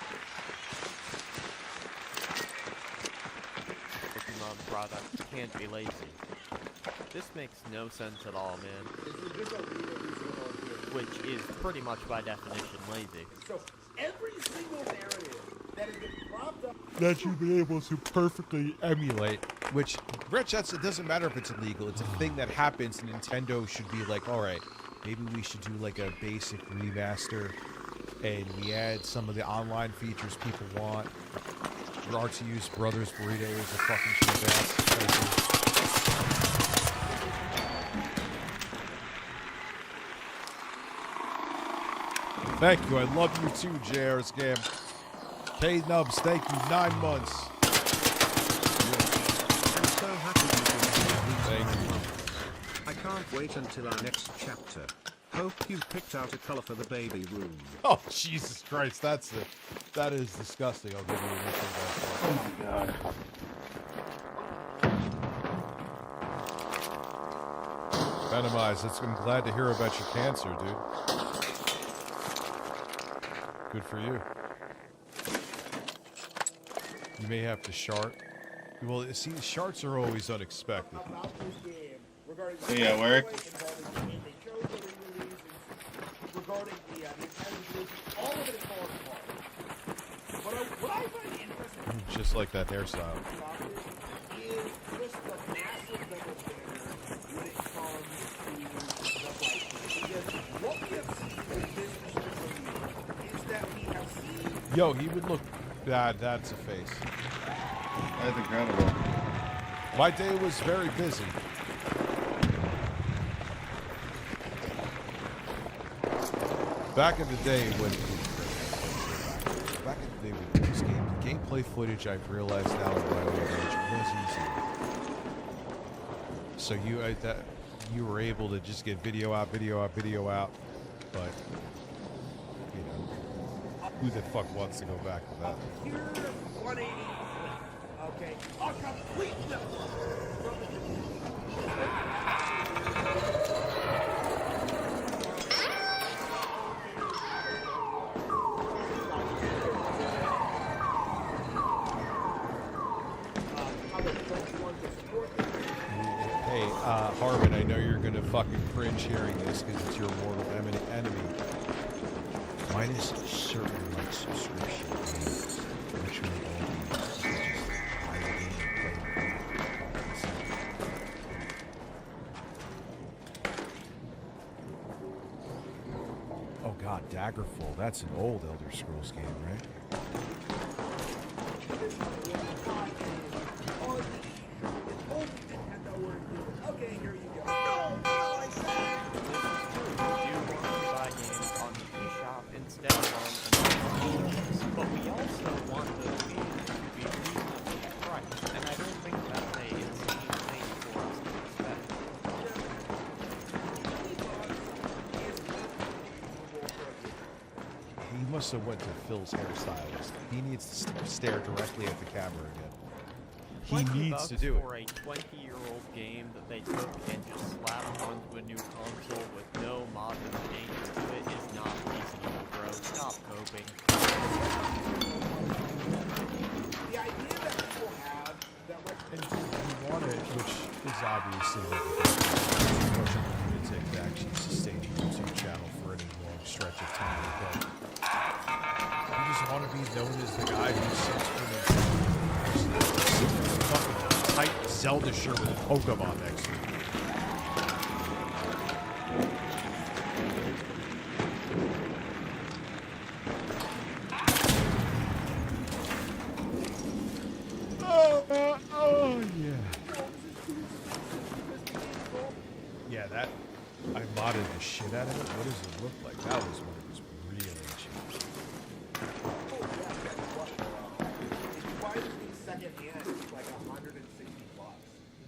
Pokemon products can't be lazy. This makes no sense at all, man. Which is pretty much by definition lazy. So every single narrative that has been propped up. That you've been able to perfectly emulate. Which, Rich, it doesn't matter if it's illegal. It's a thing that happens. Nintendo should be like, all right, maybe we should do like a basic remaster, and we add some of the online features people want. RTU's Brothers Burrito is a fucking cheap ass. Thank you. I love you too, JR Scam. K Nubs, thank you. 9 months. I'm so happy you Thank you. I can't wait until our next chapter. Hope you picked out a color for the baby room. Oh, Jesus Christ. That is disgusting. I'll give you a nickel back. Oh my god. Venomize, I'm glad to hear about your cancer, dude. Good for you. You may have to shart. Well, see, sharts are always unexpected. Yeah, work. promoting the Nintendo exclusive. All of it is falling apart. What I find interesting Just like that hairstyle. about this is just the massive double standard when it comes to the Blaqksheep. Because what we have seen with this restriction is that we have seen. Yo, he would look. That's a face. That's incredible. My day was very busy. Back in the day when this game, the gameplay footage, I've realized now in my old age, was easy. So you were able to just get video out, but you know, who the fuck wants to go back to that? Pure 180 flip. Okay, a complete flip. Hey, Harmon, I know you're gonna fucking cringe hearing this because it's your mortal enemy. Mine is certain like subscription games, which will all be just buy the game and play it. Oh god, Daggerfall, that's an old Elder Scrolls game, right? Okay, here you go. Instead of on games, but we also want those games to be reasonably priced, and I don't think that's a insane thing for us to expect. He must have went to Phil's hairstylist. He needs to stare directly at the camera again. He needs to do it. For a 20-year-old game that they took and just slapped onto a new console with no modern changes to it is not reasonable, bro. Stop coping. The idea that people have that And you want it, which is obviously what it's lunatic to actually sustain a YouTube channel for any long stretch of time, but you just want to be known as the guy who sits for the fucking tight Zelda shirt with a Pokemon next to it. Oh yeah. Yeah, that I modded the shit out of it. What does it look like? That was when it was really cheap.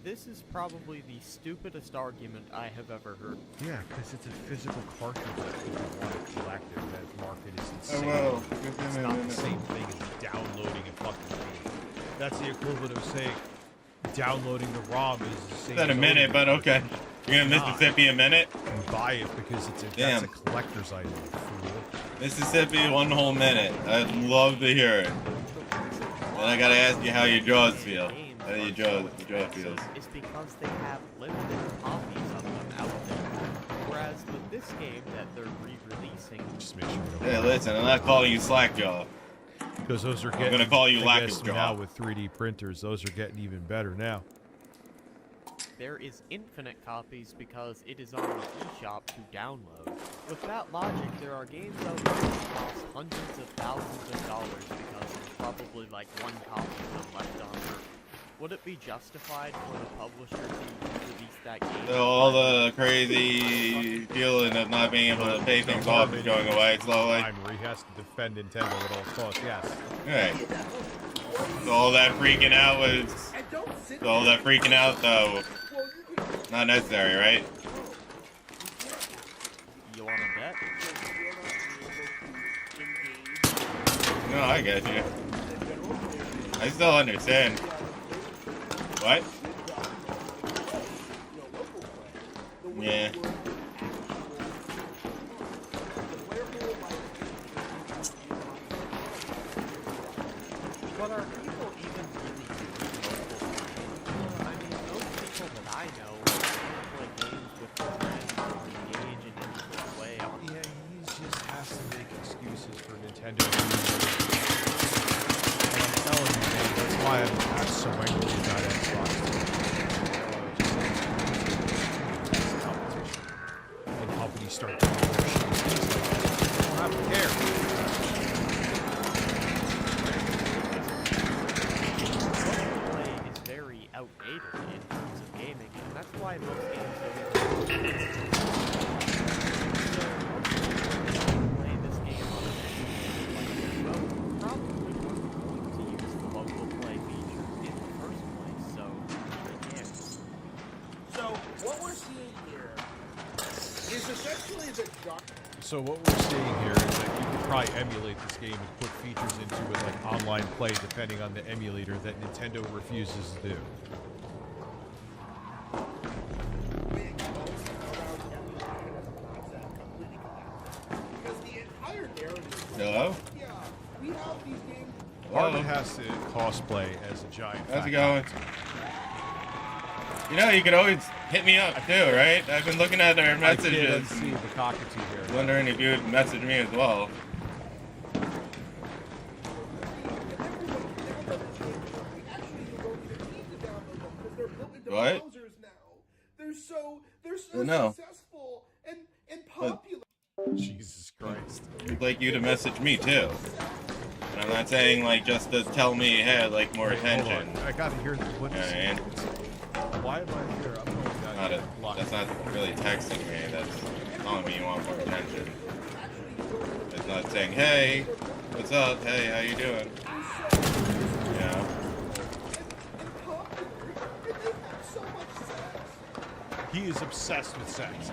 This is probably the stupidest argument I have ever heard. Yeah, because it's a physical cartridge that people want to collect. That market is insane. Oh, well. It's not the same thing as downloading a fucking game. That's the equivalent of saying downloading the ROM is the same. It's not a minute, but okay. You're gonna Mississippi a minute? You buy it because it's that's a collector's item. Fool. Mississippi, one whole minute. I'd love to hear it. Then I gotta ask you how your jaws feel. How your jaw feels. It's because they have limited copies of them out there. Whereas with this game that they're re-releasing, just make sure. Hey, listen, I'm not calling you Slackjaw. Because those are getting. I'm gonna call you I guess Lackjaw. now with 3D printers, those are getting even better now. there is infinite copies because it is on the eShop to download. With that logic, there are games out there that cost hundreds of thousands of dollars because there's probably like one copy of them left on Earth. Would it be justified for the publisher to release that game? So all the crazy feeling of not being able to pay things off is going away slowly. Where he has to defend Nintendo at all costs, yes. Right. So all that freaking out was... So all that freaking out, though, not necessary, right? You want to bet? No, I get you. I still understand. What? Yeah. But are people even really I mean, most people that I know play games with their friends or engage in any sort of way. Yeah, he's got so angry about Xbox. And companies start doing more shit. I don't have to care. Play is very outdated in terms of gaming, and that's why most games play this game on probably weren't going to use the local play feature in the first place, so they can't. So what we're seeing here is essentially the dark. So what we're seeing here is that you could probably emulate this game and put features into it like online play depending on the emulator that Nintendo refuses to do. Because the entire narrative. Hello? Yeah, we have these games. Harmon has to cosplay as a giant. How's fat it going? You know, you could always hit me up too, right? I've been looking at our messages. I can't see the cockatoo here. Wondering if you would message me as well. What? They're so No. successful and popular. Jesus Christ. I'd like you to message me too. And I'm not saying like just to tell me, hey, I'd like more attention. I gotta hear what You know what I mean? Why am I here? I'm going down Not here. that's not really texting me. That's telling me you want more attention. It's not saying, hey, what's up? Hey, how you doing? Yeah. He is obsessed with sex.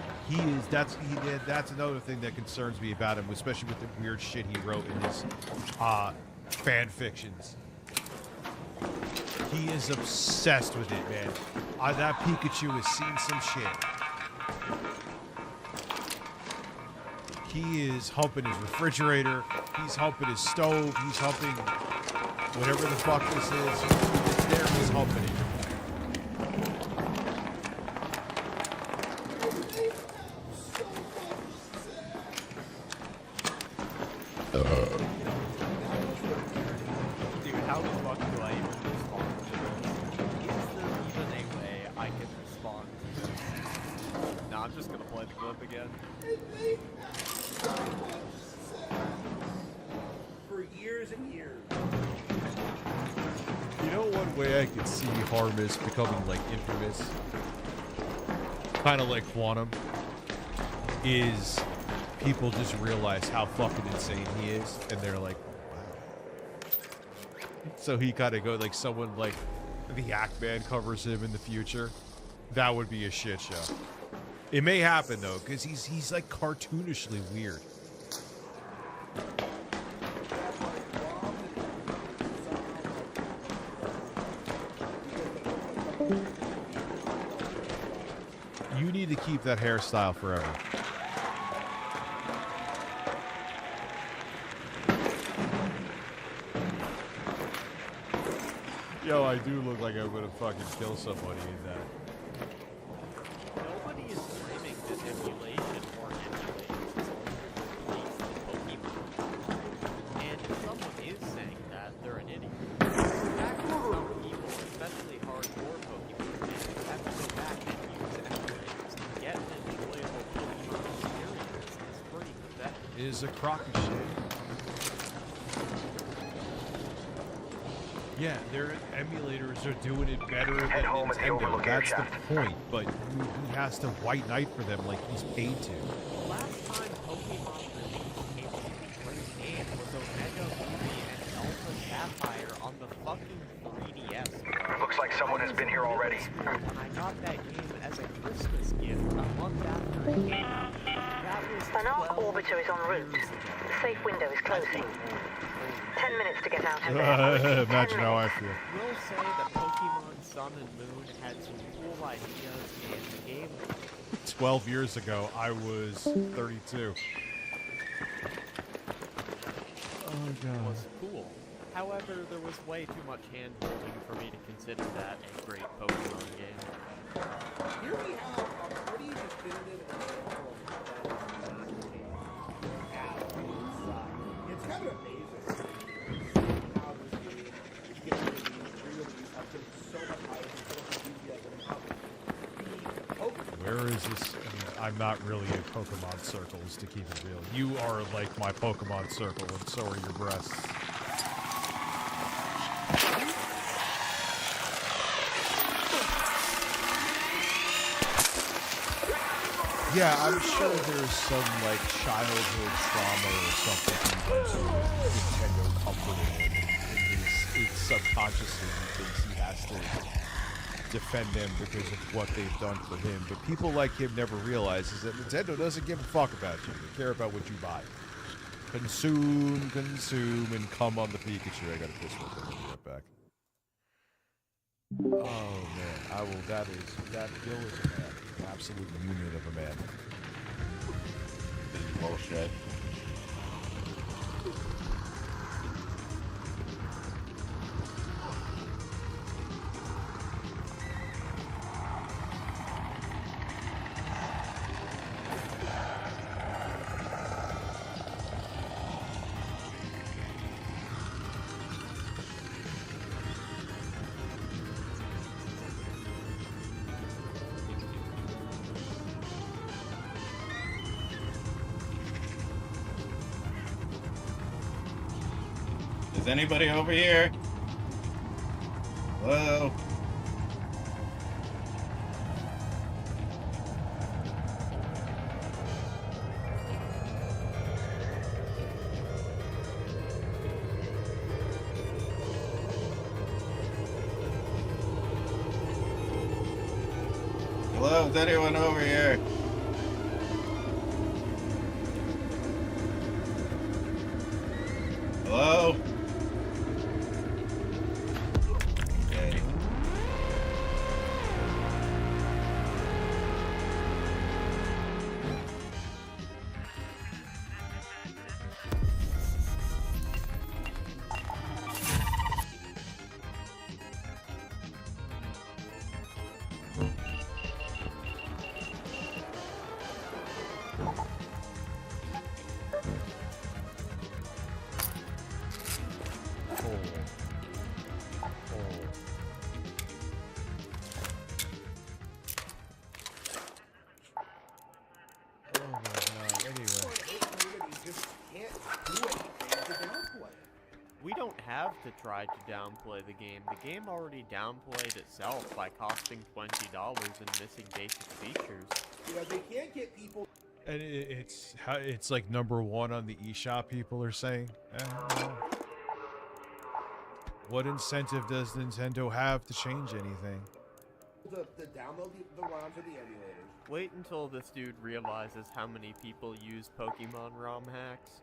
That's another thing that concerns me about him, especially with the weird shit he wrote in his fan fictions. He is obsessed with it, man. That Pikachu has seen some shit. He is humping his refrigerator. He's humping his stove. He's humping whatever the fuck this is. It's there. He's humping it. Dude, how the fuck do I even respond to this? Is there even a way I can respond to this? Nah, I'm just gonna play the clip again. For years and years. You know one way I could see Harmus becoming like infamous, kind of like Quantum, is people just realize how fucking insane he is, and they're like, wow. So he kind of go like someone like the Ackman covers him in the future. That would be a shit show. It may happen though, because he's like cartoonishly weird. You need to keep that hairstyle forever. Yo, I do look like I'm gonna fucking kill somebody in that. Nobody is claiming that emulation or emulators is replace the Pokemon. And if someone is saying that, they're an idiot. In fact, some people, especially hardcore Pokemon fans, have to go back and use emulators to get an enjoyable Pokemon experience. It's pretty pathetic. It is a crock of shit. Yeah, their emulators are doing it better than Nintendo. That's the point. But he has to white knight for them like he's paid to. The last time Pokemon released a really great game was Omega Ruby and Alpha Sapphire on the fucking 3DS. Looks like someone has been here already. I got that game as a Christmas gift a month after it came out. That was An arc orbiter is en route. The safe window is closing. 10 minutes to get out of there. Imagine how I feel. We'll say that Pokemon Sun and Moon had some cool ideas in the game. 12 years ago, I was 32. Oh, God. Was cool. However, there was way too much hand-holding for me to consider that a great Pokemon game. Here we have a pretty definitive example of how that is not the case. It's kind of amazing how this game is getting released, re-released, how so much higher and so much enthusiasm and confidence. Where is this? I mean, I'm not really in Pokemon circles, to keep it real. You are like my Pokemon circle, and so are your breasts. Yeah, I'm sure there's some like childhood trauma or something into Nintendo comforting him. It's subconsciously he thinks he has to defend them because of what they've done for him. But people like him never realize is that Nintendo doesn't give a fuck about you. They care about what you buy. Consume, and come on the Pikachu. I gotta piss real quick. I'll be right back. Oh man, that Bill is a man. An absolute unit of a man. This is bullshit. Is anybody over here? Hello? Hello, is anyone over here? Hello? Okay. We don't have to try to downplay the game. The game already downplayed itself by costing $20 and missing basic features. You know, they can't get people. And it's like #1 on the eShop. People are saying. What incentive does Nintendo have to change anything? To download the ROMs or the emulators. Wait until this dude realizes how many people use Pokemon ROM hacks.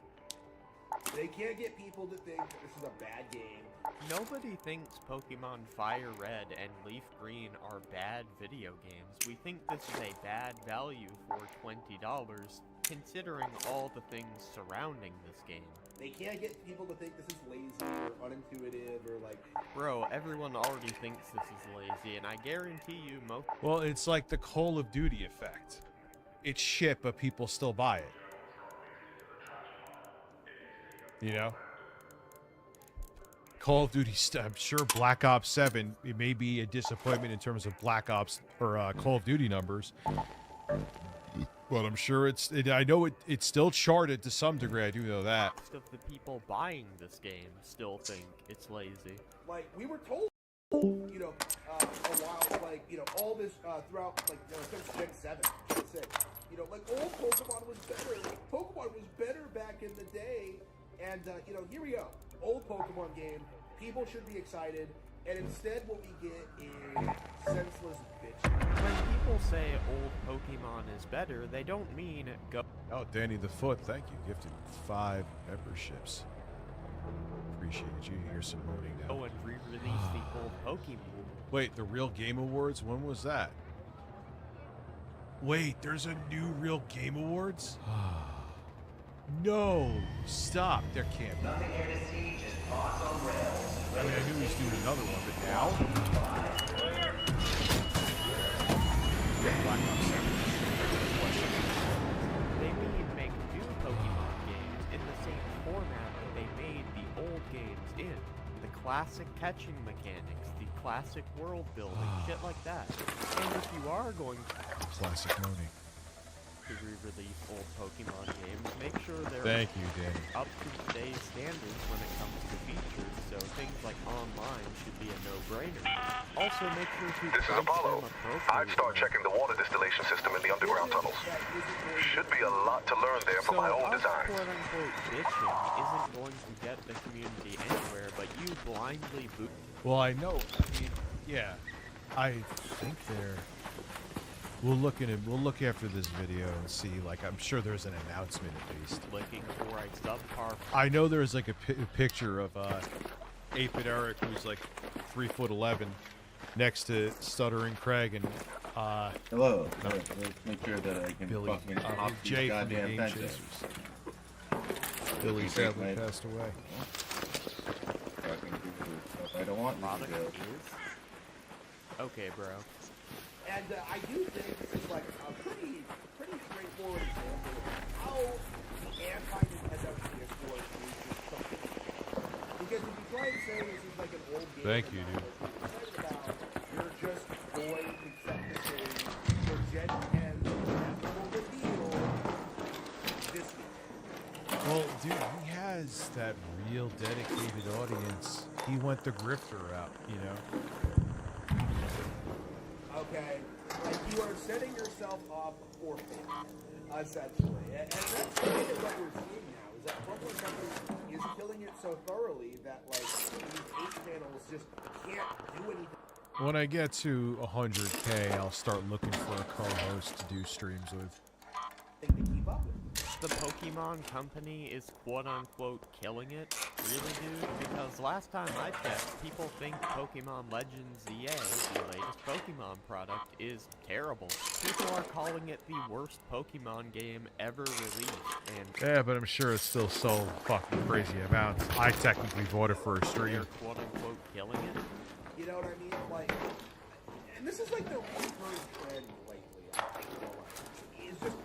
They can't get people to think this is a bad game. Nobody thinks Pokemon Fire Red and Leaf Green are bad video games. We think this is a bad value for $20, considering all the things surrounding this game. They can't get people to think this is lazy or unintuitive or like... Bro, everyone already thinks this is lazy, and I guarantee you most... Well, it's like the Call of Duty effect. It's shit, but people still buy it. You know? Call of Duty, I'm sure Black Ops 7, it may be a disappointment in terms of Black Ops or Call of Duty numbers. But I'm sure I know it's still charted to some degree, I do know that. Most of the people buying this game still think it's lazy. Like, we were told, you know, a while, like, you know, all this throughout, like, you know, since Gen 7, Gen 6, you know, like, old Pokemon was better. Pokemon was better back in the day. And, you know, here we go. Old Pokemon game. People should be excited. And instead what we get is senseless bitch. When people say old Pokemon is better, they don't mean go... Oh, Danny the Foot, thank you. Gifted 5 memberships. Appreciate you. Here's some moaning now. Go and re-release the old Pokemon. Wait, the Real Game Awards? When was that? Wait, there's a new Real Game Awards? No, stop. There can't be. Nothing here to see, just boss on rails. I mean, I knew he was doing another one, but now? They may make new Pokemon games in the same format that they made the old games in. The classic catching mechanics, the classic world building, shit like that. And if you are going Classic moaning. to re-release old Pokemon games, make sure they're Thank you, Danny. up to today's standards when it comes to features, so things like online should be a no-brainer. Also, make sure to This is price Apollo. them appropriately. I'd start checking the water distillation system in the underground tunnels. Should be a lot to learn there for my own us, designs. quote-unquote, bitching isn't going to get the community anywhere, but you blindly boot. Well, I know. I mean, yeah. I think they're... We'll look after this video and see, like, I'm sure there's an announcement at least. Looking for a subpar. I know there's like a picture of 8-Bit Eric, who's like 3'11", next to Stuttering Craig and hello. Let's make sure that I can Billy, fucking hop these Jay from the goddamn Game fences. Chasers. Billy sadly passed away. I don't want Product this to is? Okay, bro. And I do think this is like a pretty straightforward example of how anti-Nintendo PS4 is just something. Because if you try and say this is like an old game, Thank you, dude. You're just going to accept the same for Gen 10 inevitable reveal this week. Well, dude, he has that real dedicated audience. He went the grifter route, you know? Okay, like you are setting yourself up for failure, essentially. And that's kind of what we're seeing now, is that Pokemon Company is killing it so thoroughly that, like, these 8 channels just can't do anything. When I get to 100K, I'll start looking for a co-host to do streams with. To keep up with. The Pokemon Company is quote-unquote killing it, really, dude? Because last time I checked, people think Pokemon Legends EA, the latest Pokemon product, is terrible. People are calling it the worst Pokemon game ever released, and... Yeah, but I'm sure it's still sold fucking crazy amounts. I technically bought it for a stream. They're quote-unquote killing it? You know what I mean? Like, and this is like the recurring trend lately, I feel like. It's just,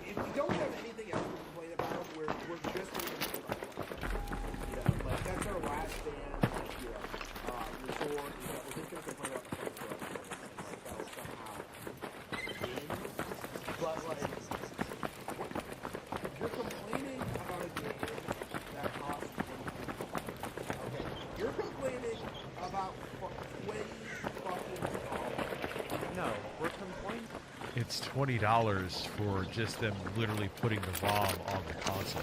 if we don't have anything else to complain about, we're just going to complain about. You know, like, that's our last stand, you know, resort, is that we're just going to complain about the price of our like, that'll somehow win. But, like, you're complaining about a game that costs $20. Okay, you're complaining about $20 fucking dollars. No, we're complaining. It's $20 for just them literally putting the ROM on the console.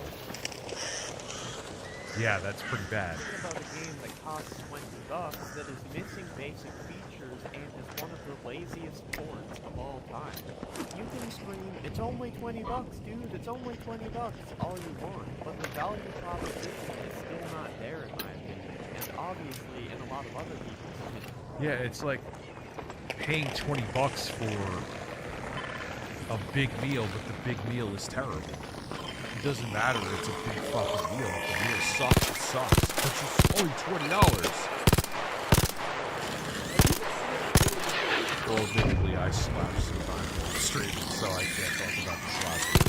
Yeah, that's pretty bad. About a game that costs $20 that is missing basic features and is one of the laziest ports of all time. You can scream, it's only $20, dude, it's only $20, all you want, but the value proposition is still not there in my opinion, and obviously in a lot of other people's opinions. Yeah, it's like paying $20 for a big meal, but the big meal is terrible. It doesn't matter if it's a big fucking meal. If the meal sucks, it sucks. But it's only $20. Well, admittedly, I slapped some time while streaming, so I can't talk about this last week.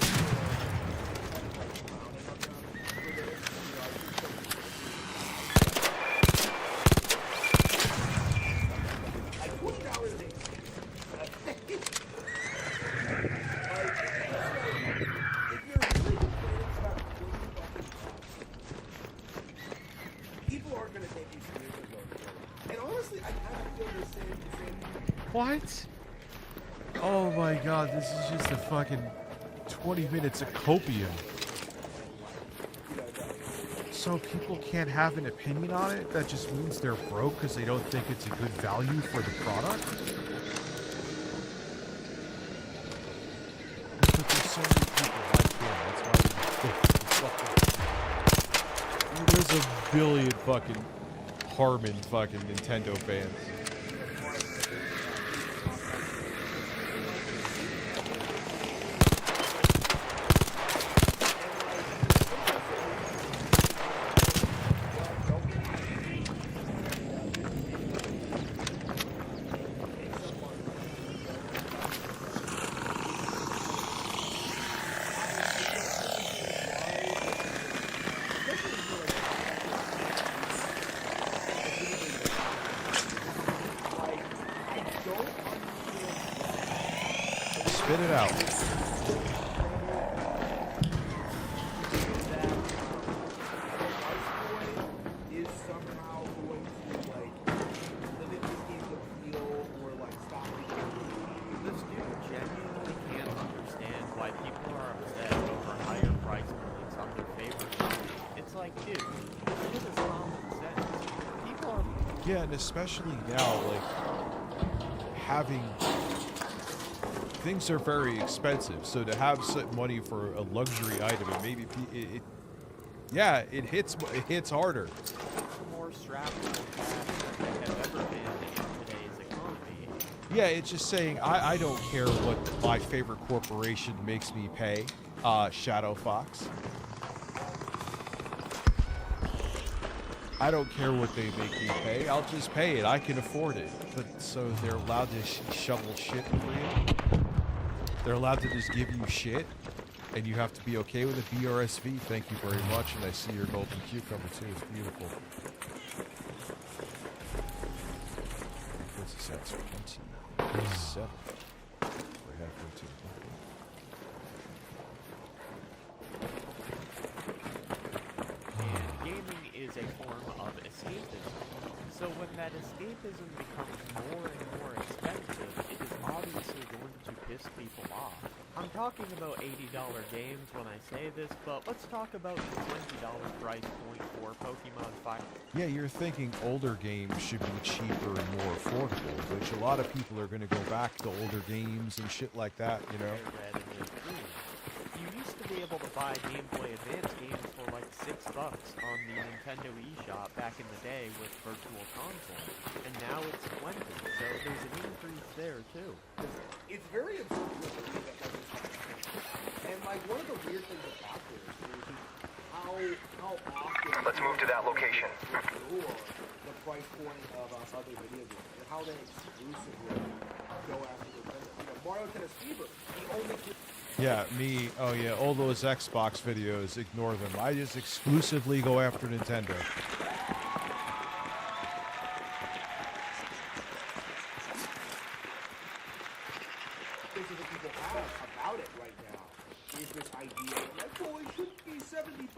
What? Oh my god, this is just a fucking 20 minutes of copium. So people can't have an opinion on it? That just means they're broke because they don't think it's a good value for the product? But there's so many people like him, that's why there's a billion fucking Harmon fucking Nintendo fans. Spit it out. Is somehow going to like limit this game's appeal or like stop it. This dude genuinely can't understand why people are upset over higher price points on their favorite games. It's like, dude, this is common sense. People are... Yeah, and especially now, like, having... Things are very expensive, so to have money for a luxury item, and maybe it hits harder. More strapped for cash than they have ever been in today's economy. Yeah, it's just saying I don't care what my favorite corporation makes me pay. Shadow Fox. I don't care what they make me pay. I'll just pay it. I can afford it. But so they're allowed to shovel shit for you. They're allowed to just give you shit, and you have to be okay with it. BRSV, thank you very much, and I see your golden cucumber too. It's beautiful. What's this at? 27. We're halfway to And gaming is a form of escapism. So when that escapism becomes more and more expensive, it is obviously going to piss people off. I'm talking about $80 games when I say this, but let's talk about the $20 price point for Pokemon Fire. Yeah, you're thinking older games should be cheaper and more affordable, which a lot of people are going to go back to older games and shit like that, you know? You used to be able to buy Game Boy Advance games for like $6 on the Nintendo eShop back in the day with Virtual Console, and now it's 20, so there's an increase there too. It's very absurd to look at me that doesn't happen. And like one of the weird things about this is how often Let's move to that location. The price point of other video games and how they exclusively go after the vendor. You know, Mario Tennis Fever, the only Yeah, me. Oh yeah, all those Xbox videos, ignore them. I just exclusively go after Nintendo. things that people have about it right now is this idea of like, well, it should be $70.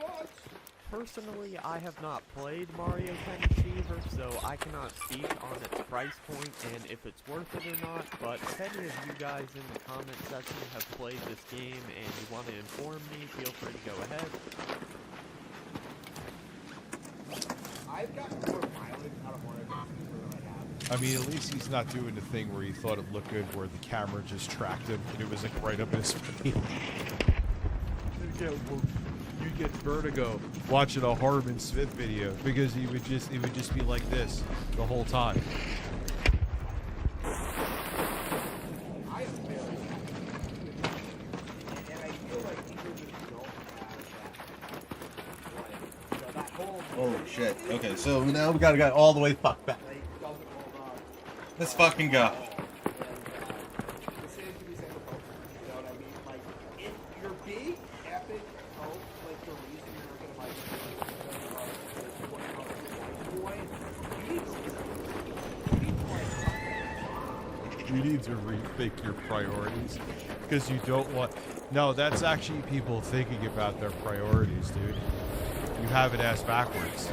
Personally, I have not played Mario Tennis Fever, so I cannot speak on its price point and if it's worth it or not, but if any of you guys in the comment section have played this game and you want to inform me, feel free to go ahead. I've gotten more mileage out of Mario Tennis Fever than I have. I mean, at least he's not doing the thing where he thought it looked good, where the camera just tracked him and it was like right up his face. You get vertigo watching a Harmon Smith video because it would just be like this the whole time. I am very happy. And I feel like people just don't have that whole Oh shit. Okay, so now we gotta go all the way fuck back. Let's fucking go. You need to rethink your priorities because you don't want. No, that's actually people thinking about their priorities, dude. You have it ass backwards.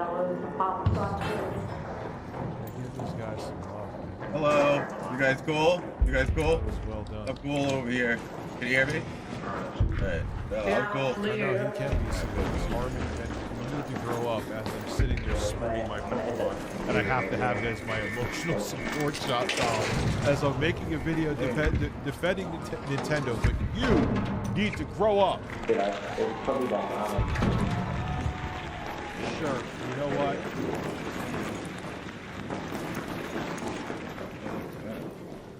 Give those guys some love. Hello. You guys cool? You guys cool? That was well done. I'm cool over here. Can you hear me? Alright. No, I'm cool. I know he can be so Harmon, and you need to grow up as I'm sitting there swimming my Pokemon, and I have to have it as my emotional support shot doll as I'm making a video defending Nintendo, but you need to grow up. Sure, you know what?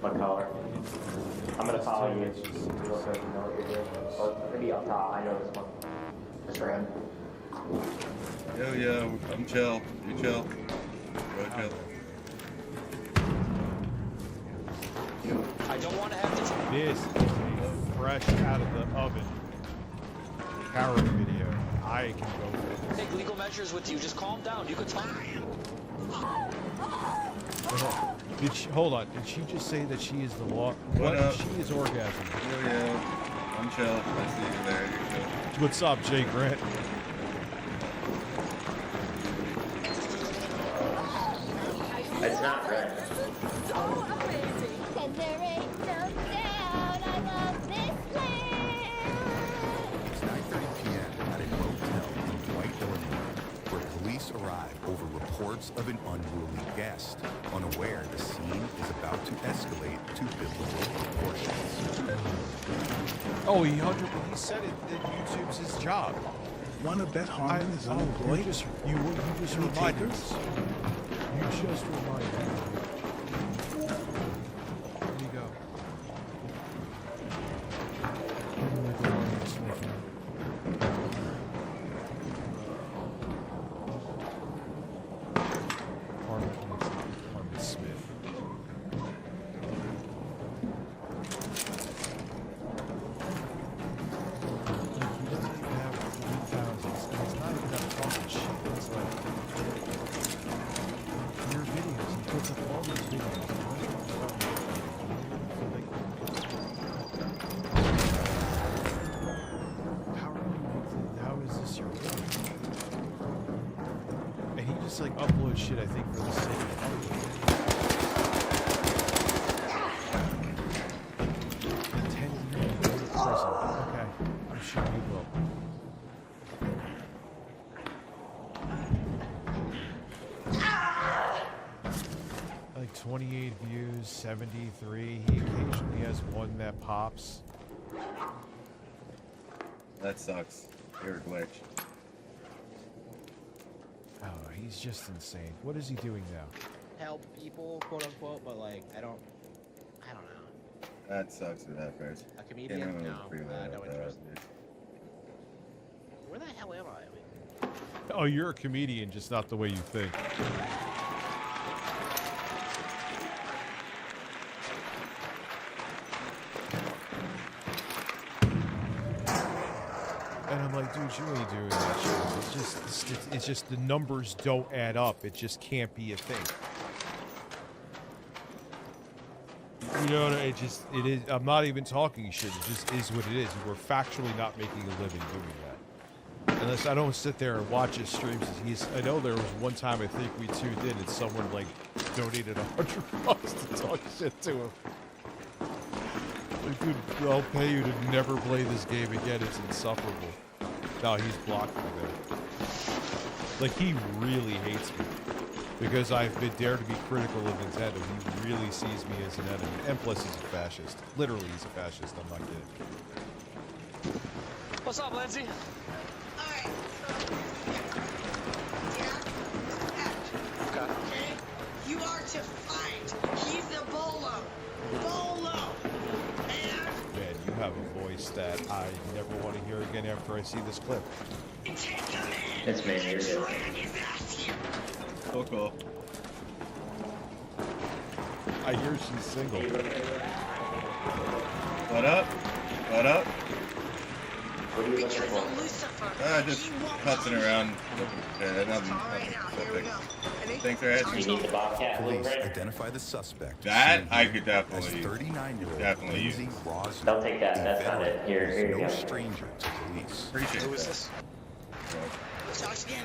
What color? I'm gonna follow you. Real quick, you know what you're doing. Or maybe up top. I know this one. Just for him. Yo, I'm chill. You chill. Go chill. I don't want to have this. This is a fresh out of the oven carrot video. I can go for this. Take legal measures with you. Just calm down. You could talk. Did she, hold on, did she just say that she is the law? What up? She is orgasm. Yeah. I'm chill. I see you there. You're chill. What's up, Jay Grant? It's not red. It's 9:30 p.m. at a motel in White, Illinois, where police arrive over reports of an unruly guest, unaware the scene is about to escalate to biblical proportions. Oh, he said it that YouTube's his job. Wanna bet Harmon is unemployed? You just reminded us. You just reminded us. There you go. Harmon Smith. Like upload shit, I think, for the sake of the 10-year prison. Okay, I'm sure you will. Like 28 views, 73. He occasionally has one that pops. That sucks. You're a glitch. Oh, he's just insane. What is he doing now? Help people, quote unquote, but like I don't know. That sucks for that person. A comedian? Can't No, remember no interest. Where the hell am I? Oh, you're a comedian, just not the way you think. And I'm like, dude, you ain't doing that shit. It's just the numbers don't add up. It just can't be a thing. You know, it is. I'm not even talking shit. It just is what it is. We're factually not making a living doing that. Unless I don't sit there and watch his streams. I know there was one time I think we tuned in and someone like donated $100 to talk shit to him. Like, dude, I'll pay you to never play this game again. It's insufferable. No, he's blocked me there. Like, he really hates me. Because I've been dared to be critical of Nintendo. He really sees me as an enemy. And plus, he's a fascist. Literally, he's a fascist. I'm not kidding. What's up, Lindsay? Okay? You are to fight. He's the Bolo. Bolo! Man, you have a voice that I never want to hear again after I see this clip. It's me, you're good. Cool, cool. I hear she's single. What up? What up? What are you looking for? Just putzing around. Nothing specific. Thanks for asking. You need the Bobcat Police blueprint? identify the suspect. That I could definitely use. 39-year-old Definitely Lindsay use. Rosner. Don't take that. That's not it. Here you no go. stranger to police. Appreciate Who is that. this? Talk again.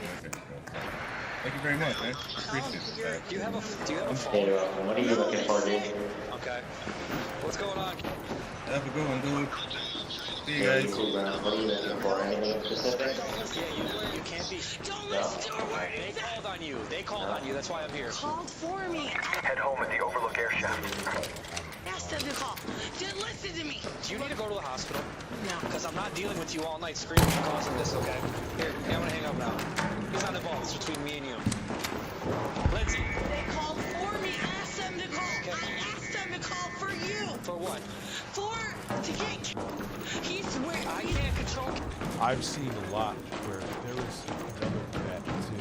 Thank you very much, man. Appreciate it. Do you have a phone? Hey, what are you looking for, dude? Okay. What's going on? Have a good one, dude. See you Yeah, guys. you too, bro. What are you looking for? Anything specific? Yeah, you can't be. Don't listen to her words. They called on you. They called on you. That's why I'm here. Called for me. Head home at the Overlook Air Shaft. Ask them to call. Just listen to me. Do you need to go to the hospital? No. Because I'm not dealing with you all night screaming and causing this, okay? Here, I'm gonna hang up now. He's not involved. It's between me and you. Lindsay. They called for me. Ask them to call. I asked them to call for you. For what? To get. He's where. I can't control. I've seen a lot where there was another vet too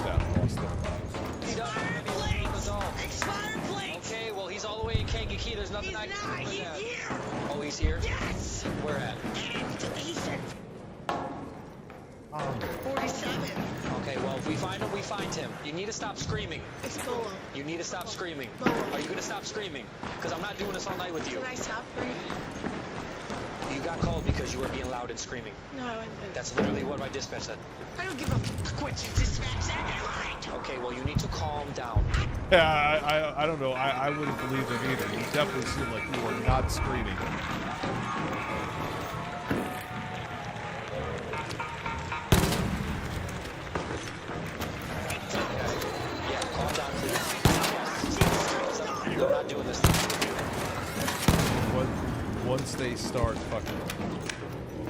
that lost their lives. Expired plates. Expired plates. Okay, well, he's all the way in Kankakee. There's nothing I can do with He's that. here. Oh, he's here? Yes. Where at? He said 47. Okay, well, if we find him, we find him. You need to stop screaming. It's Bolo. You need to stop screaming. Bolo. Are you going to stop screaming? Because I'm not doing this all night with you. Can I stop for you? You got called because you were being loud and screaming. No, I didn't. That's literally what my dispatch said. I don't give a quit. Dispatch that. I lied. Okay, well, you need to calm down. Yeah, I don't know. I wouldn't believe them either. You definitely seem like you were not screaming. Yeah, calm down, please. I'm not doing this. Once they start fucking.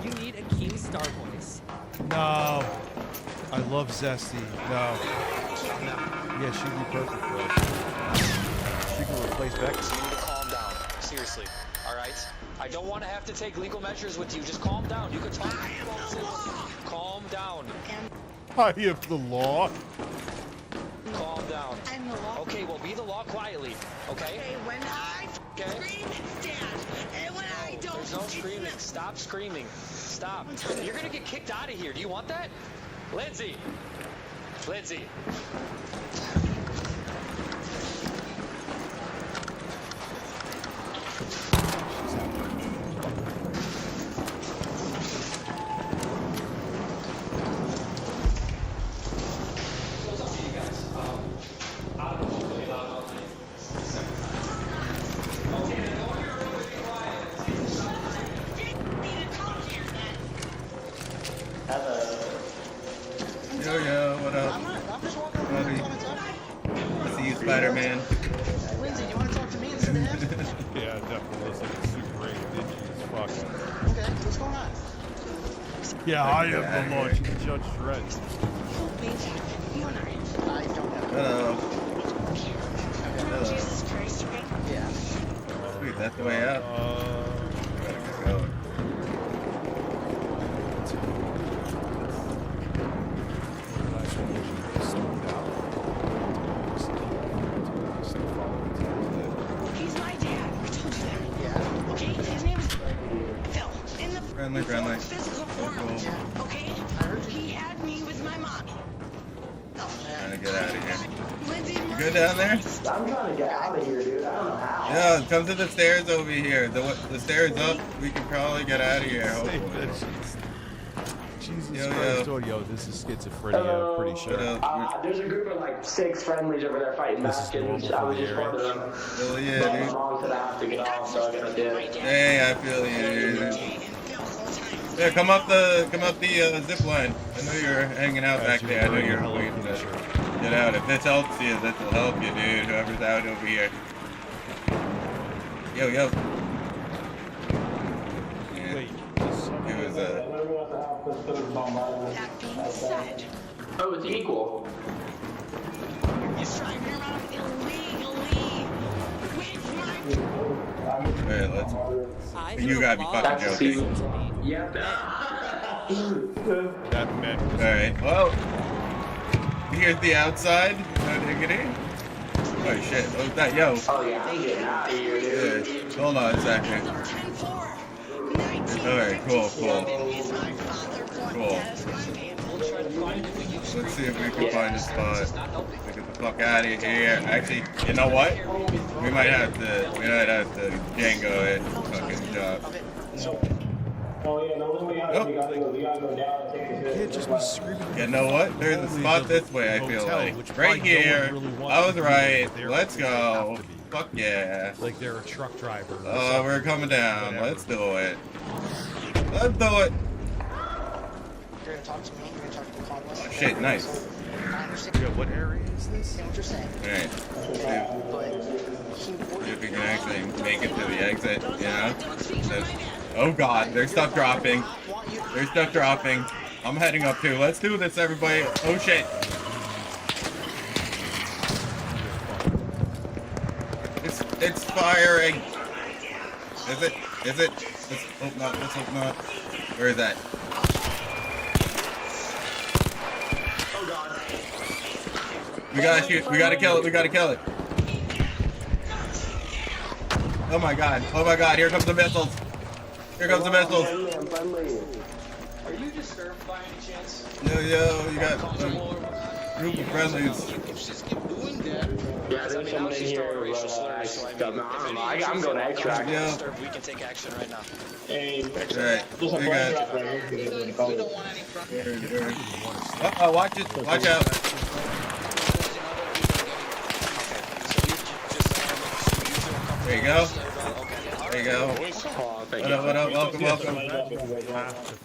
You need a King Star voice. No. I love Zesty. No. Yeah, she'd be perfect for us. She can replace Becky. You need to calm down. Seriously. All right? I don't want to have to take legal measures with you. Just calm down. You can talk. Calm down. I am the law. Calm down. I'm the law. Okay, well, be the law quietly. Okay? Okay, when I scream, it's dad. And when I don't, There's no screaming. Stop screaming. Stop. You're going to get kicked out of here. Do you want that? Lindsay. Lindsay. Yo, what up? Buddy. I see you, Spider-Man. Lindsay, you want to talk to me instead? Yeah, definitely looks like a super great dingy as fuck. Okay, what's going on? Yeah, I am the law. Judge Dredd. You and I don't have. Hello. Hello. Jesus Christ, right? Yeah. Sweet, that's the way out. Gotta go. He's my dad. I told you that. Yeah. Okay, his name is Phil. In the Friendly. physical form. Cool. Okay? He had me with my mom. Trying to get out of here. Lindsay, You good down there? I'm trying to get out of here, dude. I don't know how. Yeah, come to the stairs over here. The stairs up, we can probably get out of here, hopefully. Jesus Christ, yo, this is schizophrenia, pretty sure. There's a group of like 6 friendlies over there fighting back, and I was just one of them. Hell yeah, But my dude. mom said I have to get off, so I gotta do it. Hey, I feel you, dude. Yeah, come up the zip line. I know you're hanging out back there. I know you're waiting to get out. If this helps you, this will help you, dude. Whoever's out over here. Yo. Yeah. Wait. It was That being said, Oh, it's equal. he's driving around illegally with my. Alright, let's. You gotta be fucking joking. Yeah. That meant. Alright, well. Here's the outside. No diggity. Oh shit, what was that? Yo. Oh yeah, I'm getting out of here, dude. Yeah. Hold on a second. Alright, cool. Let's see if we can find a spot. Let's get the fuck out of here. Actually, you know what? We might have to Django it. Fucking job. Oh yeah, the only way out we gotta go down and take the hill. Can't just be screaming. You know what? There's a spot this way, I feel like. Right here. I was right. Let's go. Fuck yeah. Like they're a truck driver. Oh, we're coming down. Let's do it. Let's do it. You're gonna talk to me. You're gonna talk to the convoy. Oh, shit, nice. Yeah, what area is this? What you're saying. Alright. See if we can actually make it to the exit, you know? Oh god, there's stuff dropping. There's stuff dropping. I'm heading up too. Let's do this, everybody. Oh shit. It's firing. Is it? Is it? Let's hope not. Let's hope not. Where is that? We gotta shoot. We gotta kill it. We gotta kill it. Oh my god. Oh my god. Here comes the missiles. Here comes the missiles. Are you disturbed by any chance? Yo, you got a group of friendlies. Yeah, there's someone in here, I'm going to extract. Yeah. We can take action right now. Hey, Alright, we got. We don't want any Uh-oh, watch it. Watch out. There you go. There you go. What up? Welcome.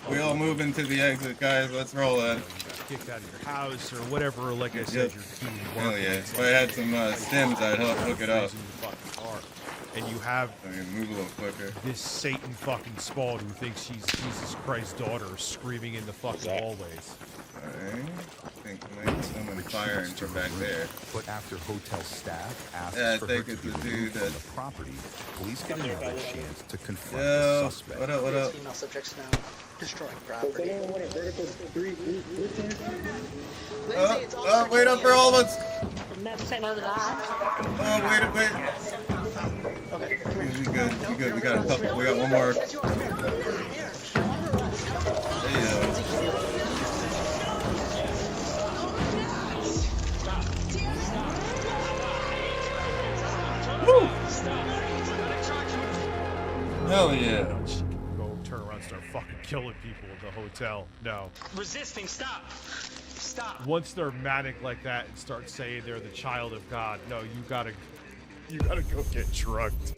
We all move into the exit, guys. Let's roll in. Kicked out of your house or whatever. Like I said, you're doing work. Hell yeah. If I had some stems, I'd hook it up. And you have move a little quicker. This Satan fucking Spald who thinks she's Jesus Christ's daughter screaming in the fucking hallways. Alright. I think maybe someone firing from back there. But after hotel staff asks I for think her it's to the be dude removed from that. the property, police get another chance to confront Yo, the suspect. what up? Female subjects now. Destroying property. Oh, wait up for all of us. Wait. Okay. We good. We got a couple. We got one more. Woo! Hell yeah. Go turn around and start fucking killing people in the hotel. No. Resisting, stop. Stop. Once they're manic like that and start saying they're the child of God, no, you gotta go get drugged.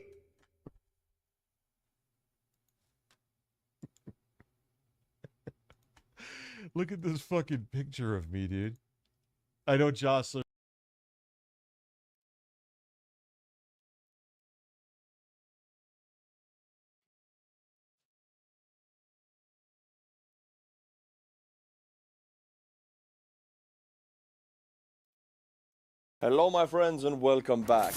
Look at this fucking picture of me, dude. I know Jocelyn. Hello my friends and welcome back.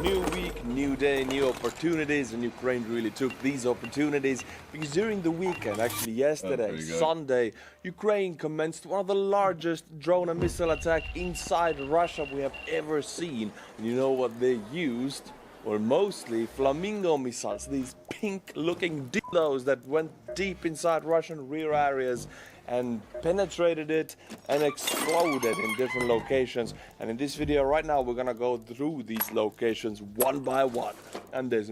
New week, new day, new opportunities, and Ukraine really took these opportunities because during the weekend, actually yesterday, Sunday, Ukraine commenced one of the largest drone and missile attack inside Russia we have ever seen. And you know what they used? Well, mostly flamingo missiles, these pink looking dildos that went deep inside Russian rear areas and penetrated it and exploded in different locations. And in this video right now we're gonna go through these locations one by one, and there's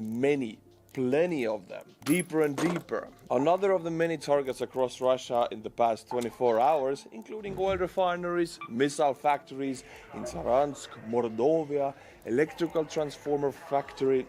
plenty of them, deeper and deeper. Another of the many targets across Russia in the past 24 hours, including oil refineries, missile factories in Saransk, Mordovia, electrical transformer factory,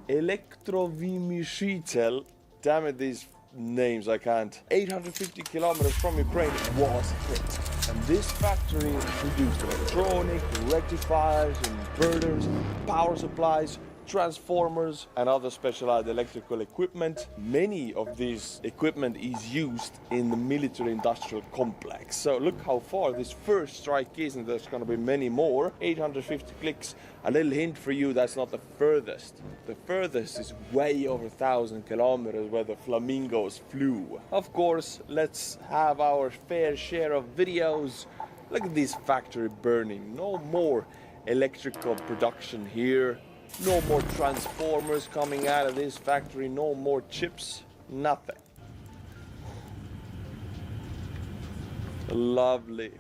Elektrovymyshitel, damn it, these names I can't. 850 kilometers from Ukraine was hit. And this factory produced electronic, rectifiers, inverters, power supplies, transformers and other specialized electrical equipment. Many of this equipment is used in the military industrial complex. So look how far this first strike is, and there's going to be many more. 850 clicks. A little hint for you, that's not the furthest. The furthest is way over 1,000 kilometers where the flamingos flew. Of course, let's have our fair share of videos. Look at this factory burning. No more electrical production here. No more transformers coming out of this factory, no more chips, nothing. Lovely,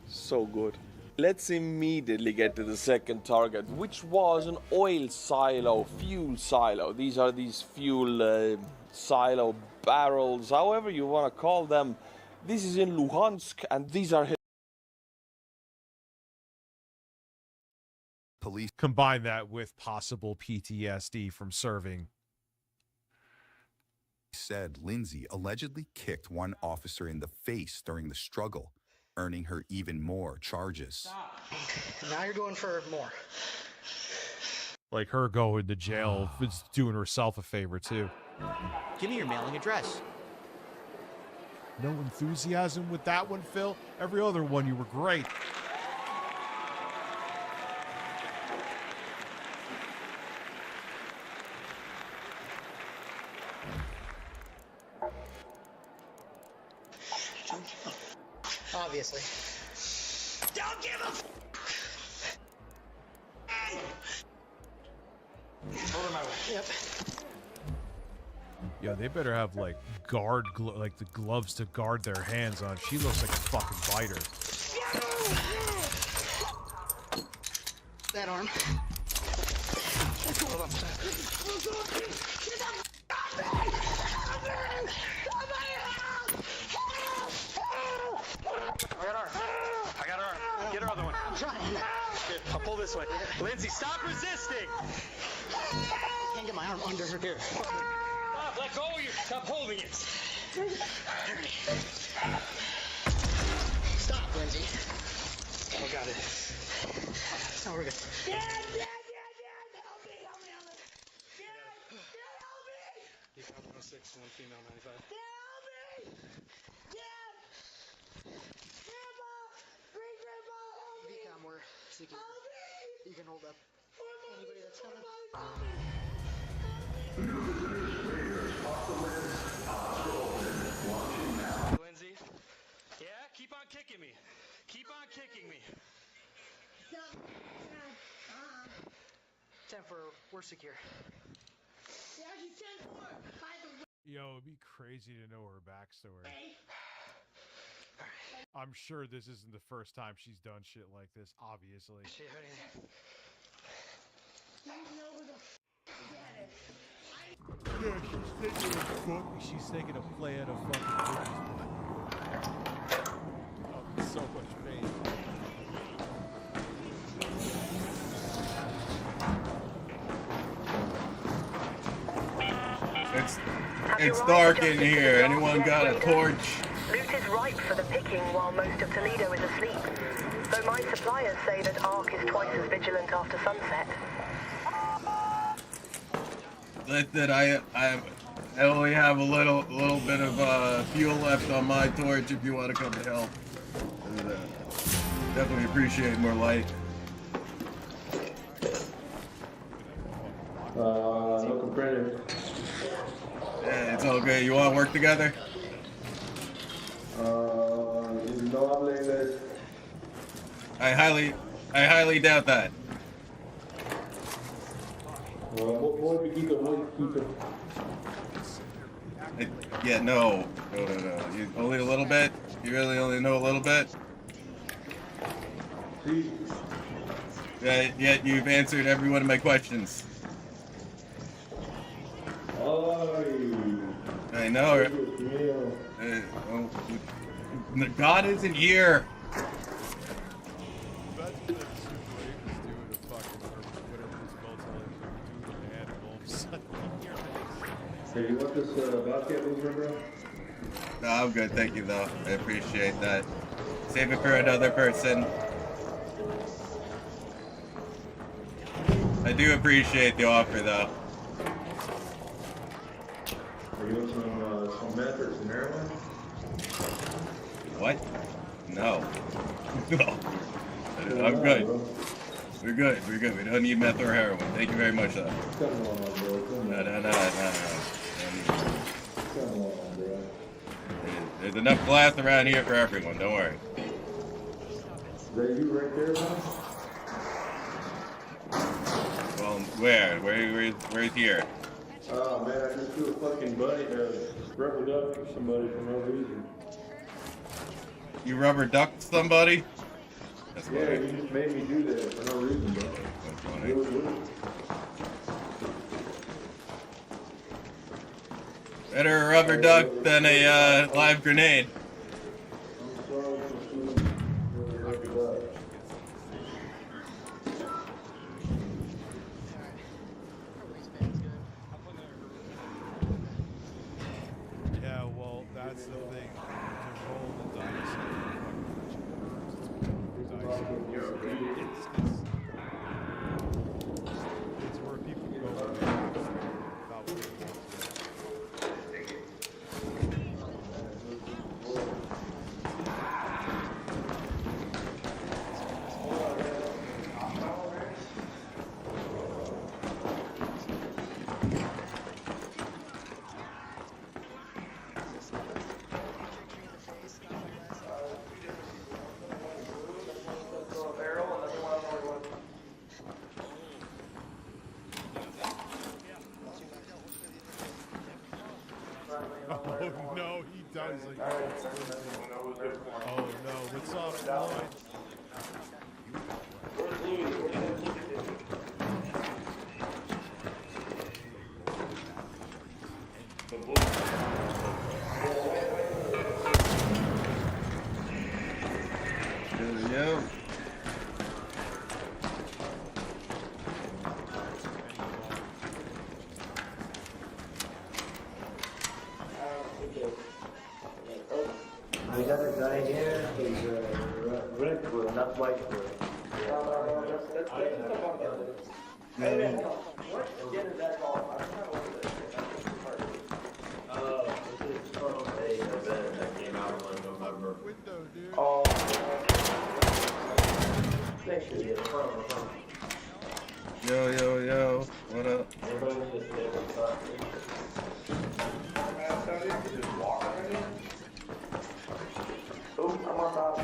so good. Let's immediately get to the second target, which was an oil silo, fuel silo. These are these fuel silo barrels, however you want to call them. This is in Luhansk, and these are his. Police combine that with possible PTSD from serving. Said Lindsay allegedly kicked one officer in the face during the struggle, earning her even more charges. Now you're going for more. Like her going to jail is doing herself a favor too. Give me your mailing address. No enthusiasm with that one, Phil. Every other one you were great. Obviously. Don't give a Hold on my way. Yep. Yo, they better have like like the gloves to guard their hands on. She looks like a fucking fighter. That arm. Hold on. I got her arm. Get her other one. I'm trying. Here, I'll pull this way. Lindsay, stop resisting! I can't get my arm under her. Here. Stop, let go of you. Stop holding it. Stop, Lindsay. Oh, got it. No, we're good. Help me. Deep 106, one female 95. Decom, we're seeking. You can hold up anybody that's coming. Lindsay? Yeah, keep on kicking me. Keep on kicking me. 10-4, we're secure. Yo, it'd be crazy to know her backstory. I'm sure this isn't the first time she's done shit like this, obviously. Yeah, she's taking a play at a fucking oh, so much pain. It's dark in here. Anyone got a torch? Loot is ripe for the picking while most of Toledo is asleep. Though my suppliers say that Ark is twice as vigilant after sunset. Listen, I only have a little bit of fuel left on my torch if you want to come to help. Definitely appreciate more light. No comprendo. Yeah, it's all good. You want to work together? No habla inglés. I highly doubt that. Muy poquito. Yeah, no. You only a little bit? You really only know a little bit? Yet you've answered every one of my questions. I know. God isn't here. Hey, you want this Bobcat movement, bro? No, I'm good, thank you though. I appreciate that. Save it for another person. I do appreciate the offer though. Are you want some meth or some heroin? What? No. No. I'm good. We're good. We don't need meth or heroin. Thank you very much though. Come on, bro. No. There's enough glass around here for everyone, don't worry. Is that you right there, man? Well, where's here? Oh man, I just threw a fucking buddy, rubber duck for somebody for no reason. You rubber ducked somebody? That's funny. Yeah, you just made me do that for no reason, bro. That's funny. It was weird. Better a rubber duck than a live grenade. Yeah, well, that's the thing. To roll the dice. It's where people go about what they want to. Oh no, he does like oh no, what's up, Floyd? Yo. We got a guy here, he's red wood, not white wood. Hey man, what skin is that called? I don't know what this is from a event that came out in November. Window, dude. Oh, thanks for the front. Yo, what up? Everybody needs to stay with us. Oh, I'm on top.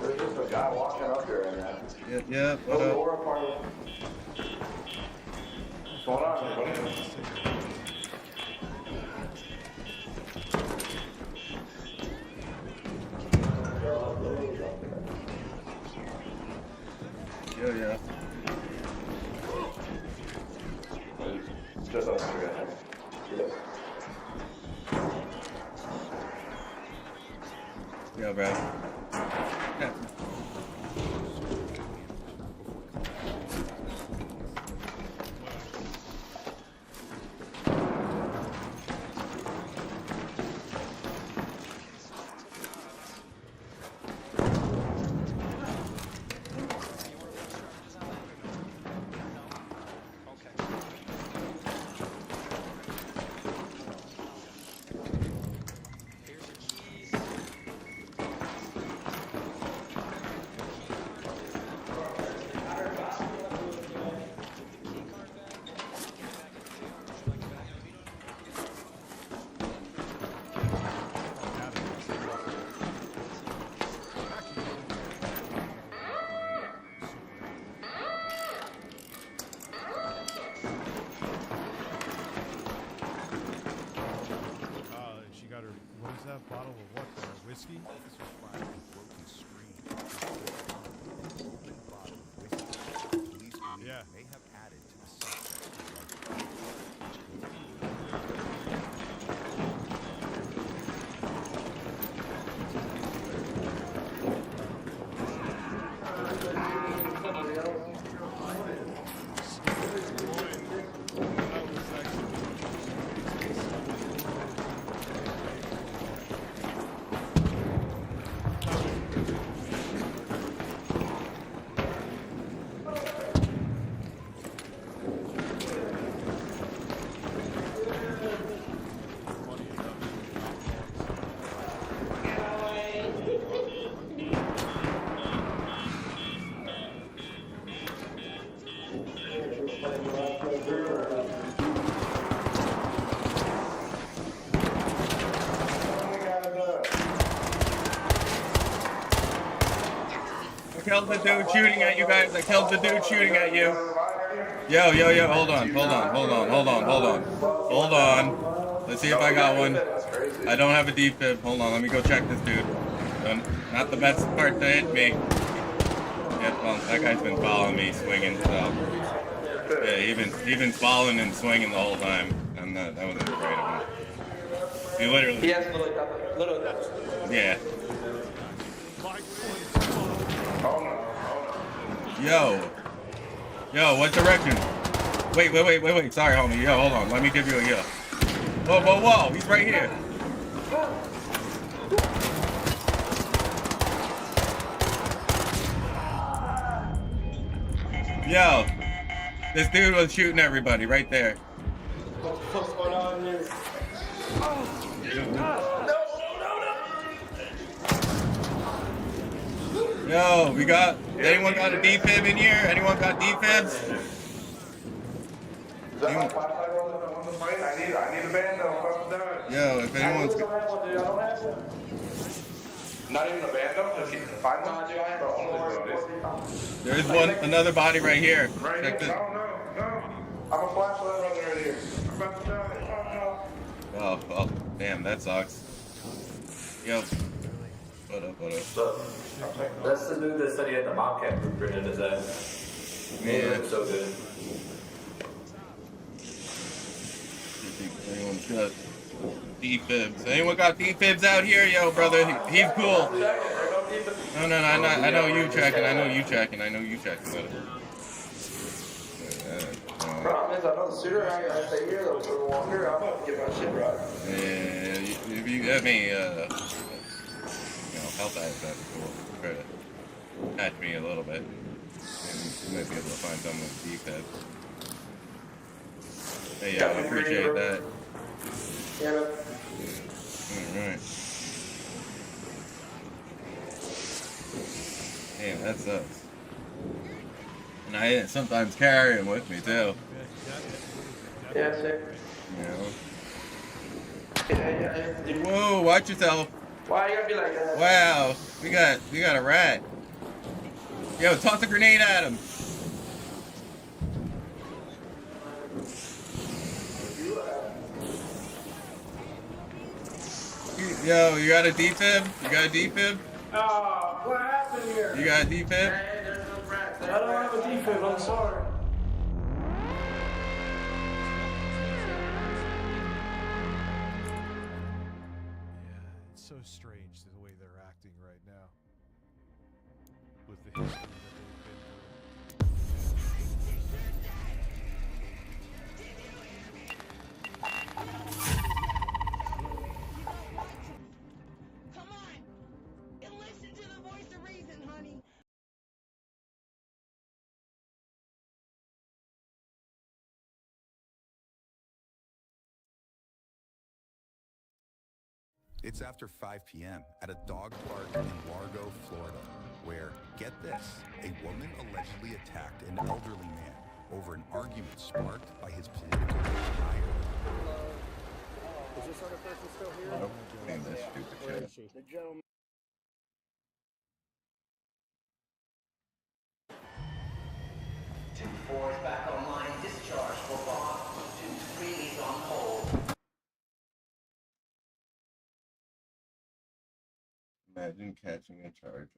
There's just a guy walking up there right now. Yeah, what up? What's going on, everybody? Yeah. Just us together. Yes. Yo, bro. Yeah. Bottle of what? Whiskey? Officers find a broken screen. Open bottle of whiskey. Police believe may have added to the suspect's I killed the dude shooting at you guys. I killed the dude shooting at you. Yo. Hold on. Let's see if I got one. I don't have a defib. Hold on. Let me go check this dude. Not the best part to hit me. Yeah, well, that guy's been following me, swinging. So yeah, he's been following and swinging the whole time. And not. That wasn't afraid of him. He literally. He has little. Yeah. Yo, what direction? Wait. Sorry, homie. Yo, hold on. Let me give you a yo. Whoa. He's right here. Yo, this dude was shooting everybody right there. What's going on here? Yo, anyone got a defib in here? Anyone got defibs? I need a band though. Yo, if anyone's not even a band though. Find one. There's another body right here. Check this. No. I'm a flashlight right here. I'm about to die. Oh, damn, that sucks. Yo. What up? That's the dude that said he had the Bobcat blueprint in his ass. Yeah. So good. Anyone's got defibs? Anyone got defibs out here? Yo, brother, he's cool. No, I know you checking, brother. Problem is, I know the sooner I stay here, the longer I'm about to get my shit right. Yeah, if you let me, health items, that'd be cool. Try to patch me a little bit. You might be able to find some with defibs. Hey, I appreciate that. Yeah. Alright. Damn, that sucks. And I sometimes carry him with me too. Yeah, sick. You know. Whoa, watch yourself. Why you gotta be like that? Wow, we got a rat. Yo, toss a grenade at him. Yo, you got a defib? Oh, what happened here? You got a defib? There's no rats. I don't have a defib, I'm sorry. It's so strange the way they're acting right now. With the history that they've been through. It's after 5 p.m. at a dog park in Largo, Florida, where, get this, a woman allegedly attacked an elderly man over an argument sparked by his political desire. Is this other person still here? Nope. Man, this stupid Where shit. is she? The gentleman. Two fours back online. Discharge for Bob. 2 freebies on hold. Imagine catching a charge.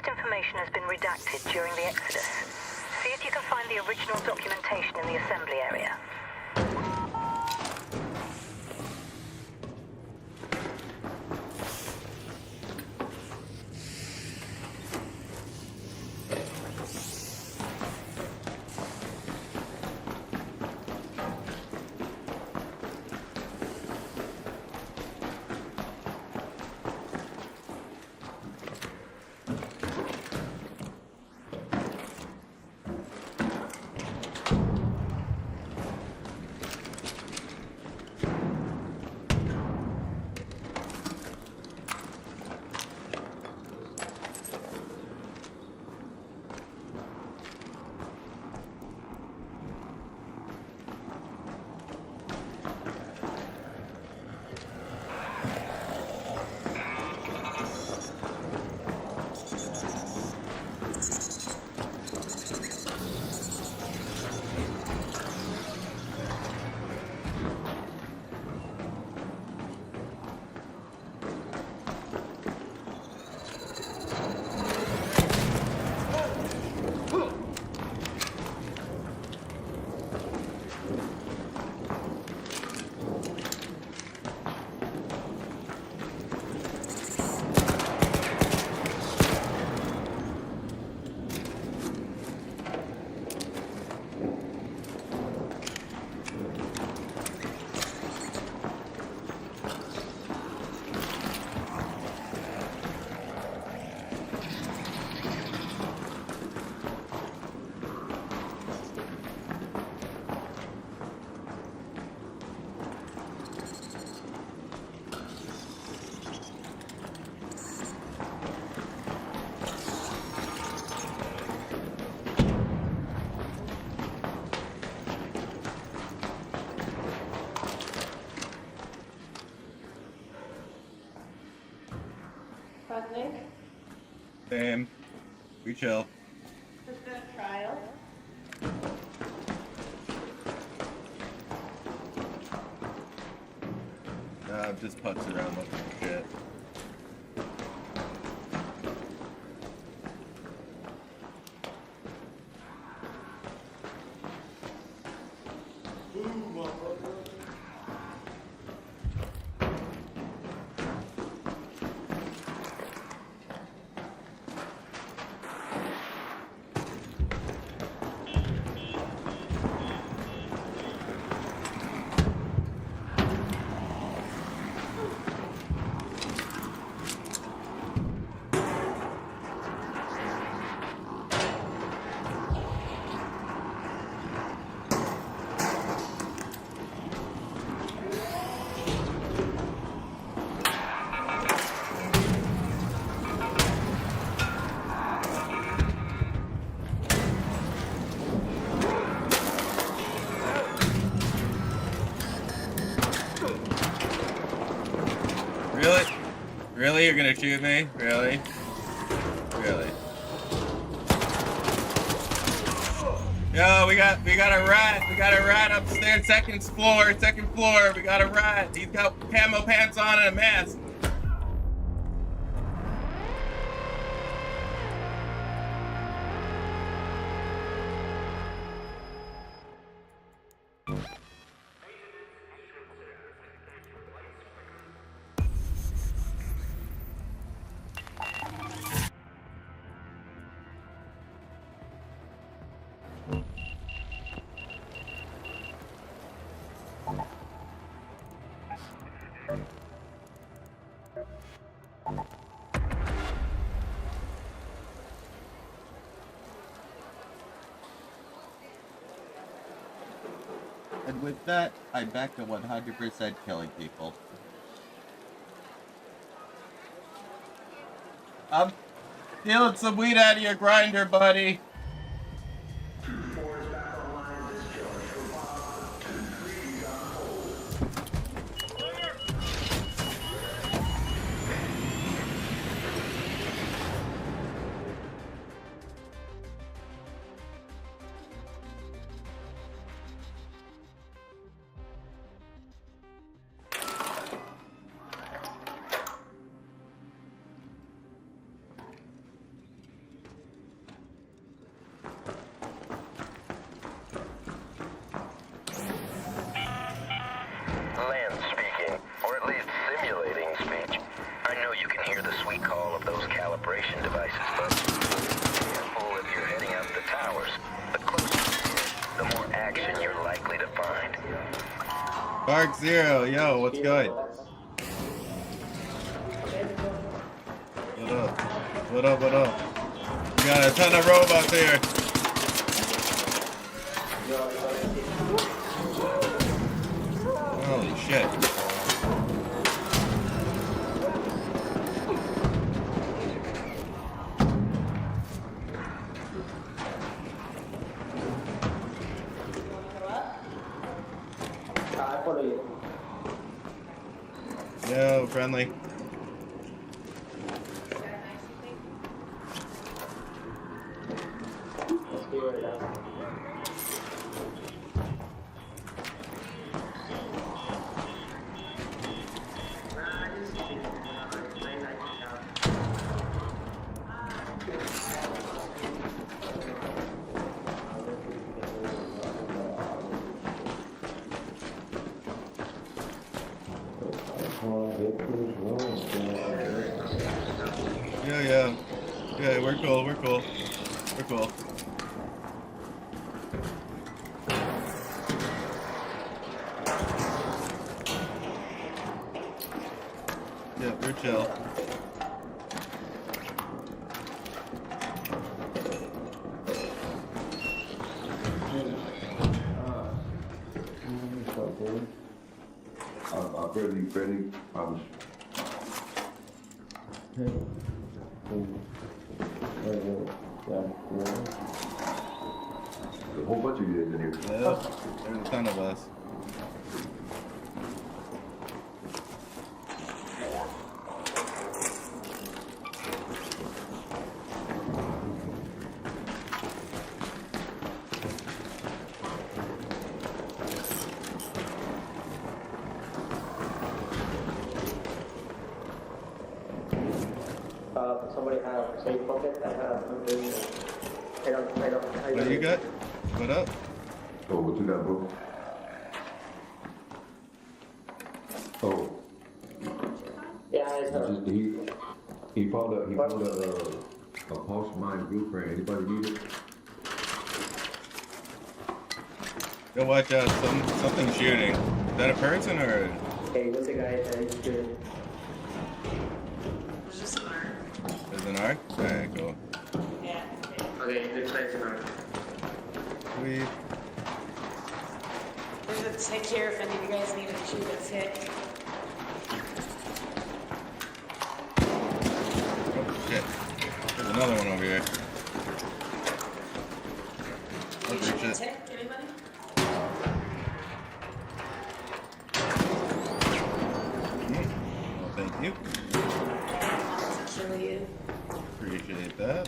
Information has been redacted during the Exodus. See if you can find the original documentation in the assembly area. Link? Same. We chill. Just a trial. Nah, I'm just putts around looking for shit. Really? Really? You're gonna shoot me? Really? Really? Yo, we got a rat. We got a rat upstairs, second floor. We got a rat. He's got camo pants on and a mask. And with that, I'm back to 100% killing people. I'm stealing some weed out of your grinder, buddy. Land speaking, or at least simulating speech. I know you can hear the sweet call of those calibration devices, but be careful if you're heading out the towers. The closer you get, the more action you're likely to find. Dark Zero, yo, what's good? What up? What up, what up? We got a ton of robots here. Holy shit. Yo, friendly. Yeah, we're cool, we're cool. We're cool. Yeah, we're chill. Pretty, promise. A whole bunch of you guys in here. Yeah, there's a ton of us. somebody had a safe bucket that had something right up. What you got? What up? Oh, what you got, bro? Oh. Yeah, it's he found a pulse mine blueprint. Anybody need it? Go watch out, something shooting. Is that a person or? Hey, what's the guy that he's shooting? There's just an arm. There's an arc? Alright, cool. Yeah. Okay, looks like it's an arm. Sweet. There's a tick here if any of you guys need to shoot a tick. Oh shit. There's another one over here. Can you Oh shoot a shit. tick, anybody? Well, thank you. To kill you. Appreciate that.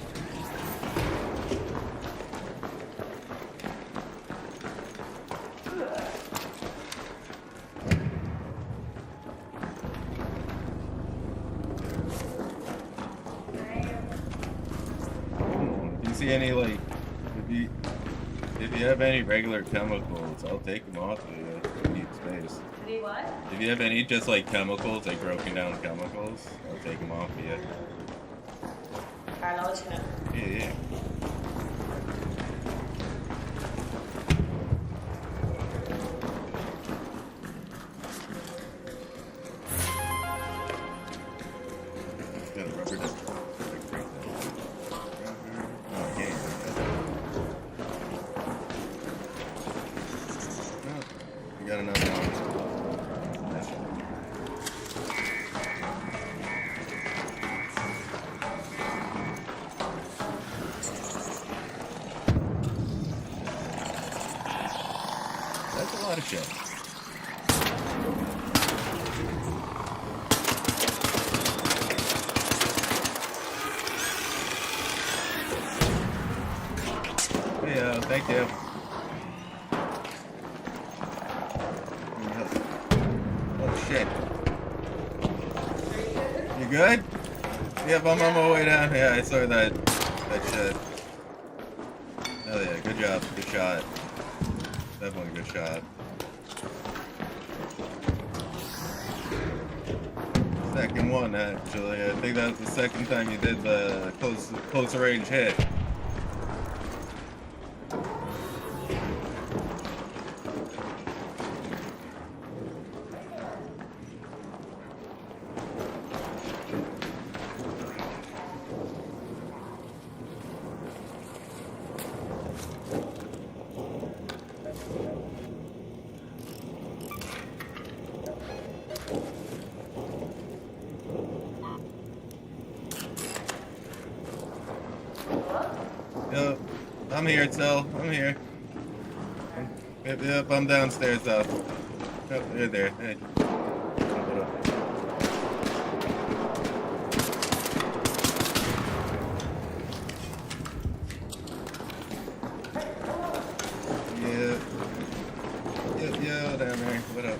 If you see any like, if you have any regular chemicals, I'll take them off of you if you need space. Need what? If you have any just like chemicals, like broken down chemicals, I'll take them off of you. Alright, I'll let you know. Yeah. Got a rubber duck. Oh, okay. Oh, we got another one. Nice one. That's a lot of shit. Yeah, thank you. Oh shit. You good? Yep, I'm on my way down. Yeah, I saw that shit. Hell yeah, good job, good shot. Definitely a good shot. Second one, actually. I think that was the second time you did the close range hit. Yep, I'm here, Tell. I'm here. Yep, I'm downstairs, though. Yep, you're there. Hey. What up? Yeah, down there. What up?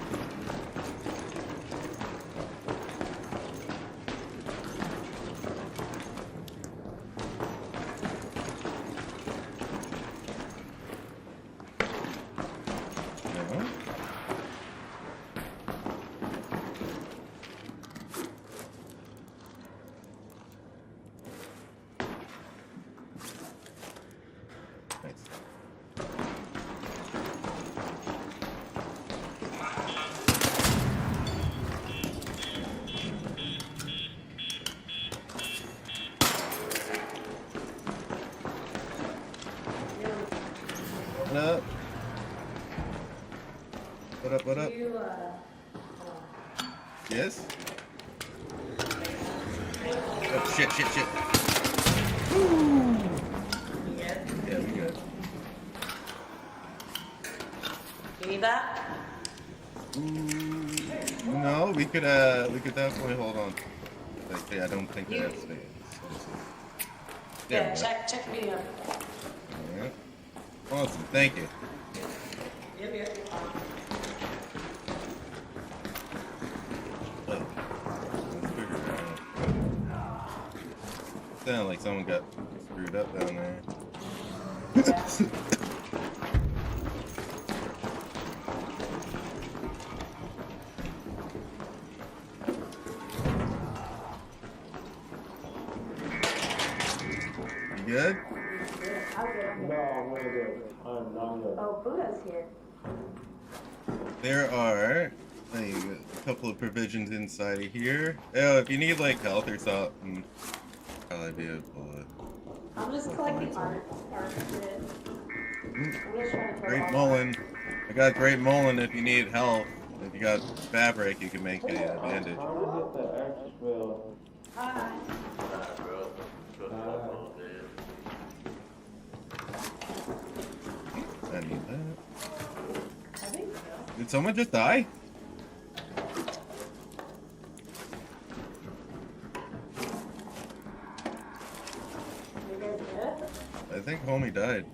What up? What up, what up? Yes? Oh, shit. Woo! Yeah, we good. You need that? No, we could definitely hold on. Like, I don't think they have space. Yeah, check medium. Alright. Awesome, thank you. Yep. Oh, let's figure it out. Sounded like someone got screwed up down there. You good? Oh, Buddha's here. There are a couple of provisions inside of here. Oh, if you need like health or something, probably be able to. I'm just collecting art. Great Mullen. I got Great Mullen if you need help. If you got fabric, you can make a bandage. Hi. I need that. I think so. Did someone just die? I think homie died.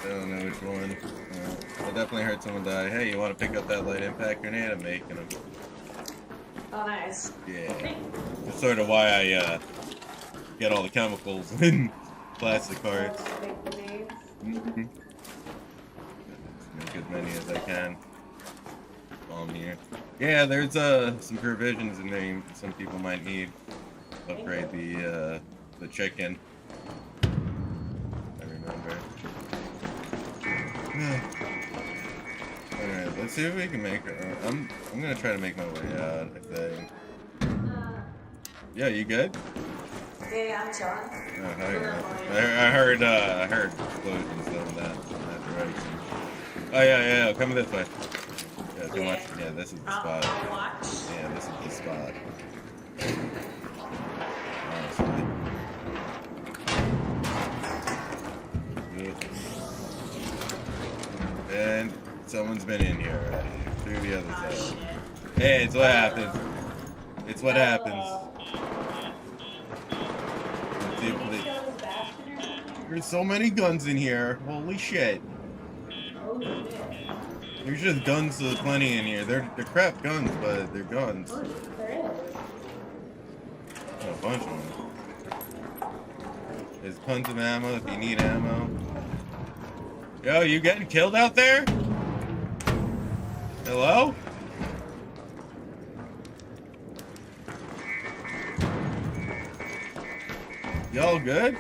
I don't know which one. I definitely heard someone die. Hey, you want to pick up that light impact grenade? I'm making them. Oh, nice. Yeah. That's sort of why I get all the chemicals in plastic parts. Mm-hmm. Make as many as I can while I'm here. Yeah, there's some provisions in there some people might need. Upgrade the chicken. I remember. Alright, let's see if we can make her. I'm gonna try to make my way out, I think. Yeah, you good? Yeah, I'm chilling. Oh, hi. I heard explosions though in that direction. Oh yeah, coming this way. Yeah, come on. Yeah, this is the spot. Yeah, this is the spot. Honestly. And someone's been in here already. Through the other side. Hey, it's what happens. It's what happens. There's so many guns in here. Holy shit. There's just guns plenty in here. They're crap guns, but they're guns. Oh, a bunch of them. There's tons of ammo if you need ammo. Yo, you getting killed out there? Hello? Y'all good?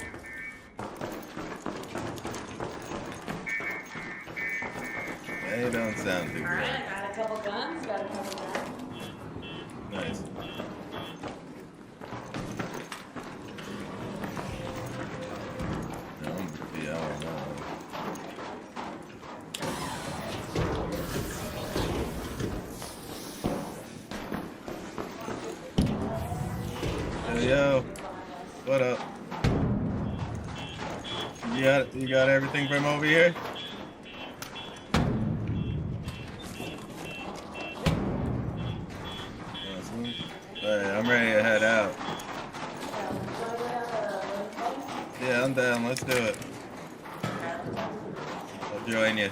They don't sound too good. Alright, I got a couple guns, Nice. Yeah, I know. Hey, yo, what up? You got everything from over here? Awesome. Alright, I'm ready to head out. Yeah, I'm down. Let's do it. I'll join you.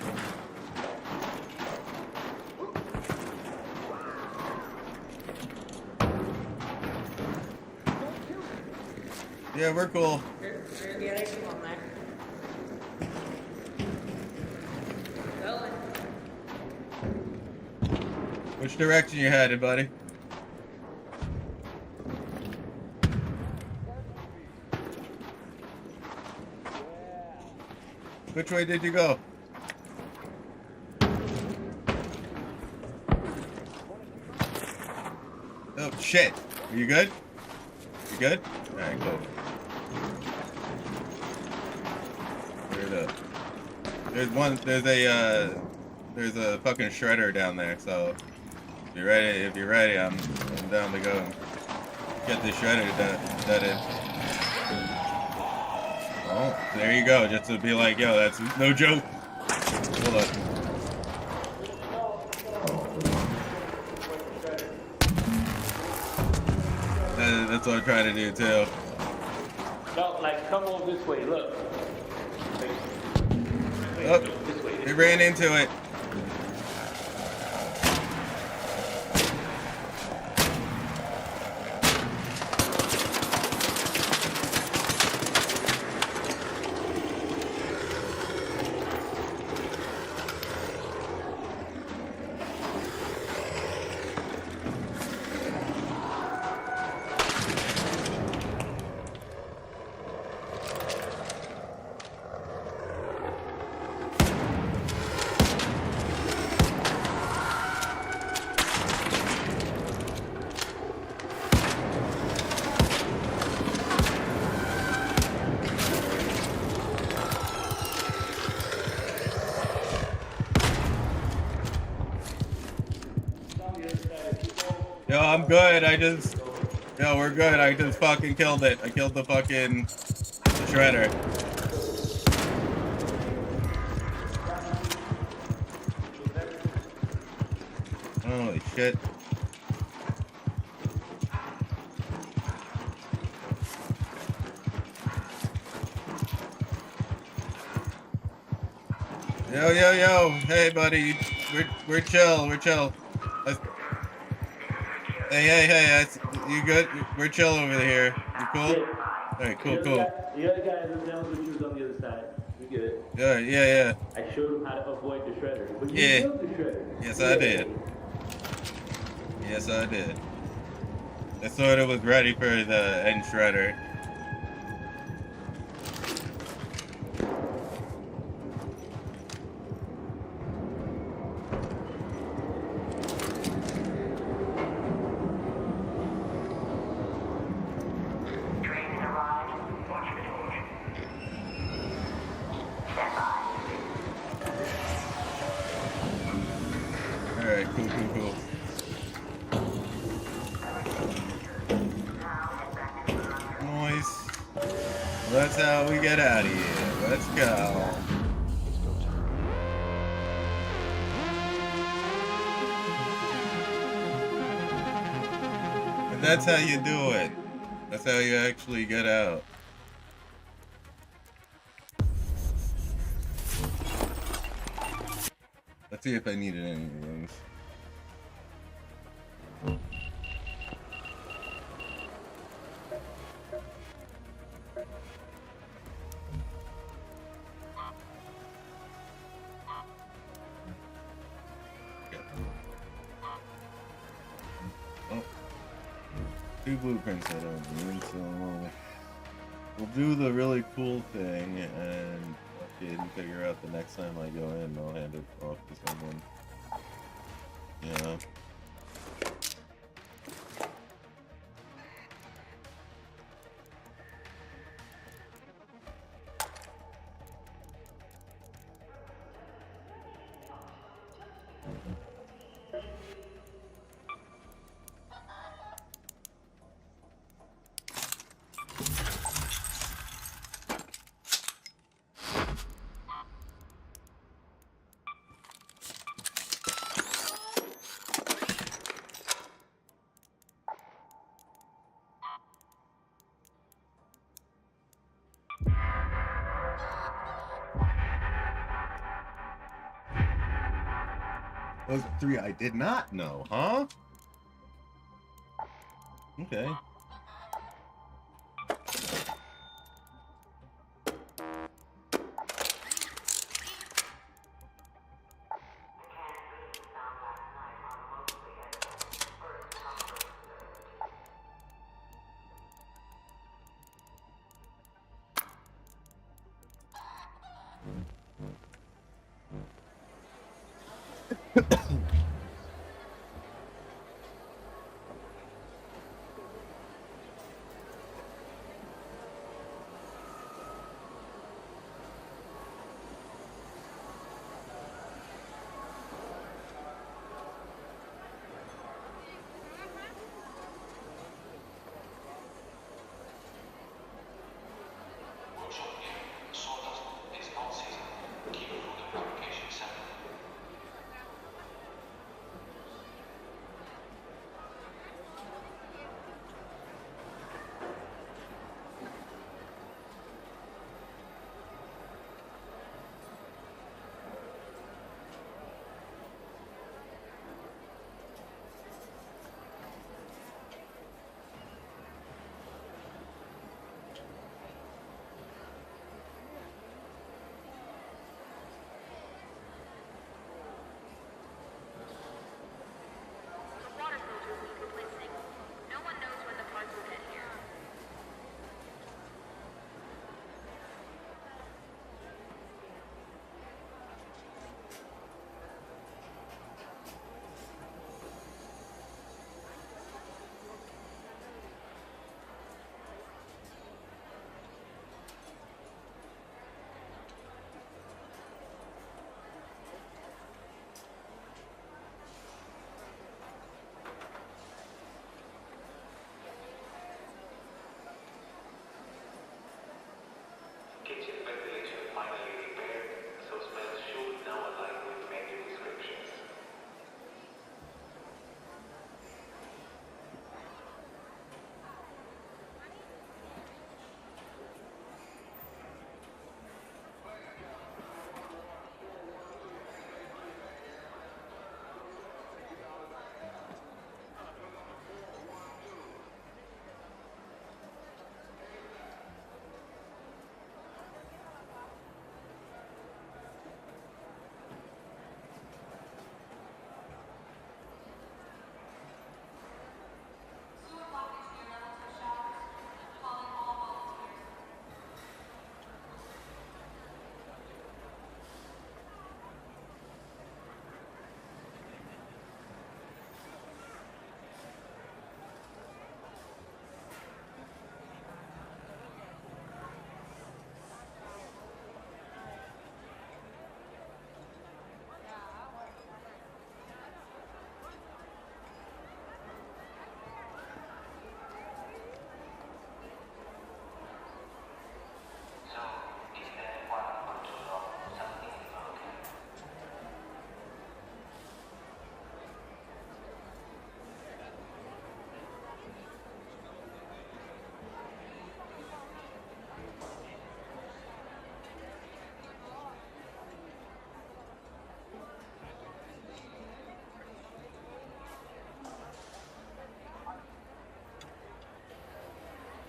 Yeah, we're cool. There's the other two on there. Which direction you headed, buddy? Which way did you go? Oh shit! Are you good? You good? Alright, good. There's a fucking shredder down there, so if you're ready, I'm down to go and get this shredder deaded. Oh, there you go, just to be like, yo, that's no joke. Hold on. That's what I'm trying to do too. No, like, come over this way, look. Oh, we ran into it. good. Yo, we're good. I just fucking killed it. I killed the fucking shredder. Holy shit. Yo. Hey, buddy. We're chill. We're chill. Hey. You good? We're chill over here. You cool? All right, cool. The other guy in the down was on the other side. We get it. Yeah. I showed him how to avoid the shredder. But you killed the shredder. Yes, I did. I thought it was ready for the end shredder. Alright, cool. Nice. Well, that's how we get out of here. Let's go. And that's how you do it. That's how you actually get out. Let's see if I needed any of those. Oh. 2 blueprints I don't need, so we'll do the really cool thing and figure out the next time I go in, I'll hand it off to someone. Yeah. Those 3 I did not know, huh? Okay.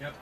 Yep.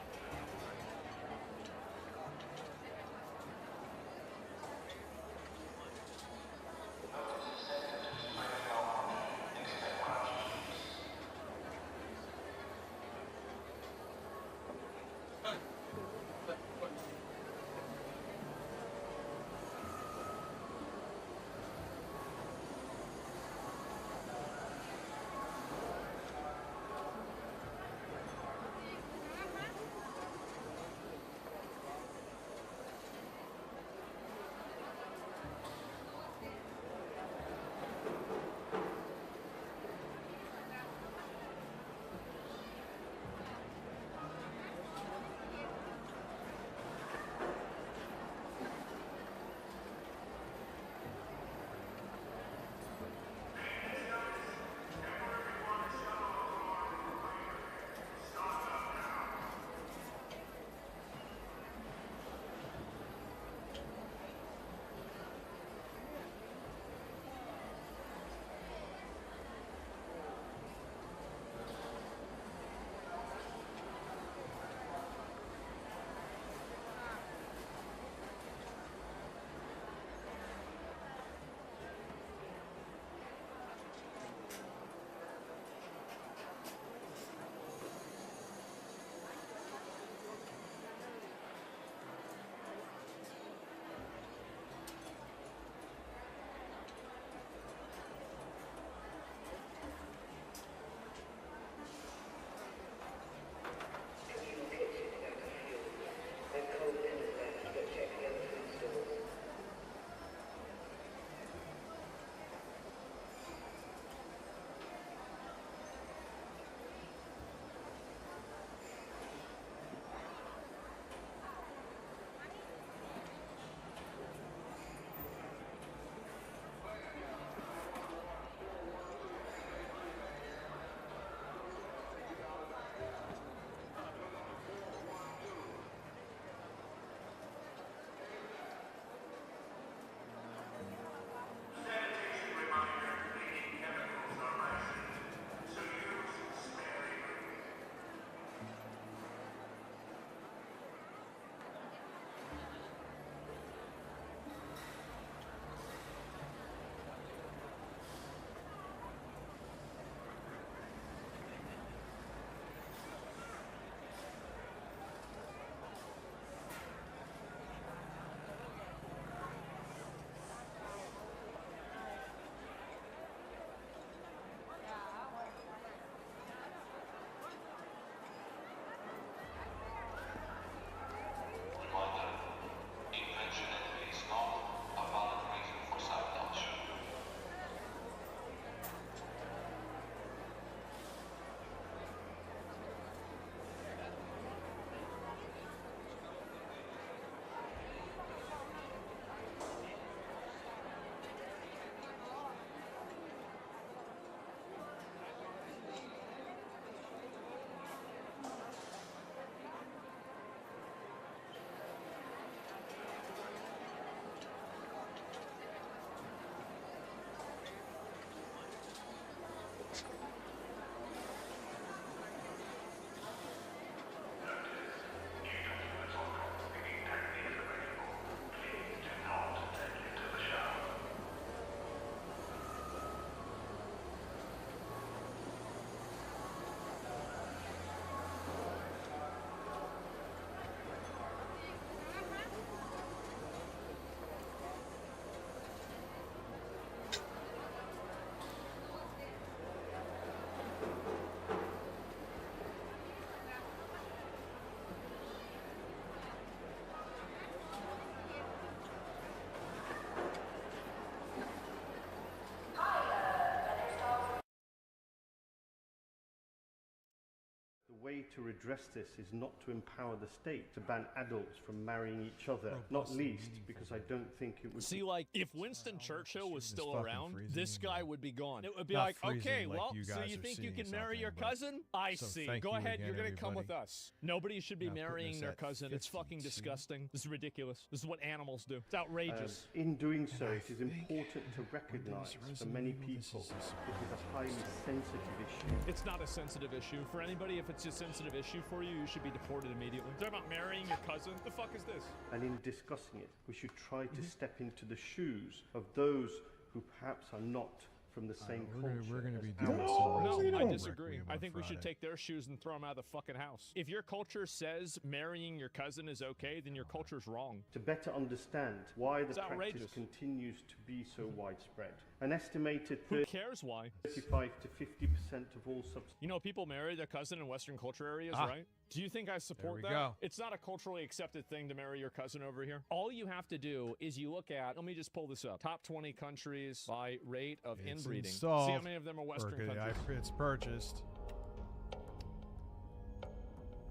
way to redress this is not to empower the state to ban adults from marrying each other, not least because I don't think it would See, like, if Winston Churchill was still around, this guy would be gone. It would be Not like, freezing okay, like well, you so guys you are think you seeing can marry your something, but- cousin? I So see. thank Go you ahead, again, you're gonna come with everybody. us. Nobody should be Now, putting marrying us their at cousin. It's fucking 52. disgusting. This is ridiculous. This is what animals do. It's outrageous. In doing so, it is important to recognize for many people it is a highly sensitive issue. It's not a sensitive issue. For anybody, if it's a sensitive issue for you, you should be deported immediately. Talking about marrying your cousin? The fuck is this? And in discussing it, we should try to step into the shoes of those who perhaps are not from the same culture. We're gonna be as doing ours. No, I Requiem disagree. I on think we should Friday. take their shoes and throw them out of the fucking house. If your culture says marrying your cousin is okay, then your culture's wrong. To better understand why the It's practice outrageous. continues to be so widespread. An estimated Who cares why? 35 to 50% of all substance. You know, people marry their cousin in Western culture areas, Ah. right? Do you think I support we that? go. It's not a culturally accepted thing to marry your cousin over here. All you have to do is you look at, let me just pull this up, top 20 countries by rate of It's inbreeding. installed. See how many of them are Western Okay, countries? it's purchased.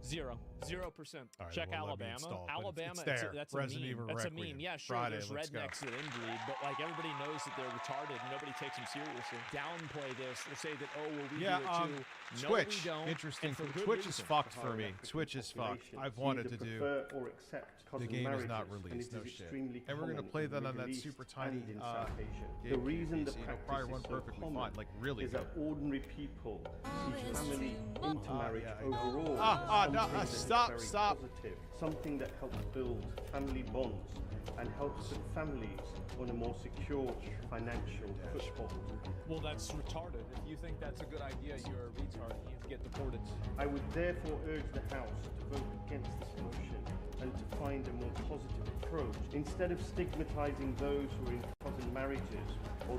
0%. All right, Check well, let me Alabama. install it, but Alabama, it's there. that's Resident a meme. Evil That's a Requiem. meme. Yeah, sure, Friday, there's let's go. rednecks that inbreed, but like everybody knows that they're retarded and nobody takes them seriously. Downplay this. They'll say that, oh, well, we Yeah, do it too. No, Twitch. we don't. Interesting. and for good Twitch is reason. fucked for me. Twitch is fucked. I've wanted to do. Or accept The cousin game is not marriages, released. and No it is shit. extremely And we're gonna common play in that the on that Middle super East tiny and in South Asia. game The reason the PC. It'll practice probably is run so perfectly common fine, like really is good. that ordinary people see family intermarriage yeah, I know. overall No, something that is stop, very stop. positive, something that helps build family bonds and helps put families on a more secure financial foothold. Well, that's retarded. If you think that's a good idea, you're a retard. You need to get deported. I would therefore urge the House to vote against this motion and to find a more positive approach instead of stigmatizing those who are in cousin marriages or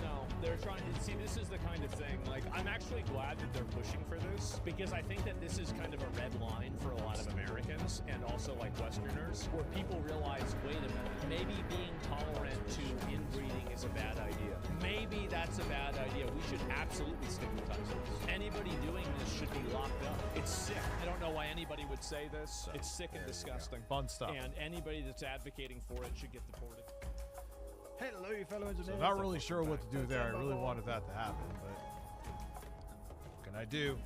No, they're trying to see. This is the kind of thing. Like, I'm actually glad that they're pushing for this because I think that this is kind of a red line for a lot of Americans and also like Westerners, where people realize, wait a minute, maybe being tolerant to inbreeding is a bad idea. Maybe that's a bad idea. We should absolutely stigmatize this. Anybody doing this should be locked up. It's sick. I don't know why anybody would say this. It's sick and disgusting. Fun stuff. And anybody that's advocating for it should get deported. Hello, you fellow engineers. So not really sure what to do there. I really wanted that to happen, but what can I do?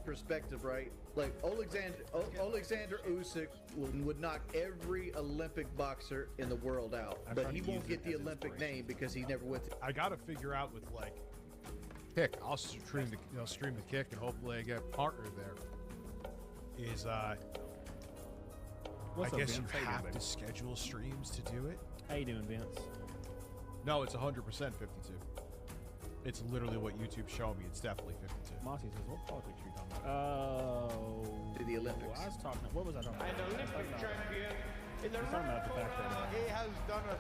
Perspective, right? Like Alexander Usyk would knock every Olympic boxer in the world out, but he won't get the Olympic name because he never went. I got to figure out with like kick. I'll stream the kick, and hopefully I get a partner there. Is What's I up, guess you Vince? How you have doing, to baby? schedule streams to do it. How you doing, Vince? No, it's 100% 52. It's literally what YouTube's showing me. It's definitely 52. Mossy says, what politics are you talking about? Oh. To the Olympics. I was talking, what was I talking about? An Olympic champion in the I was talking about the fact that he has done it.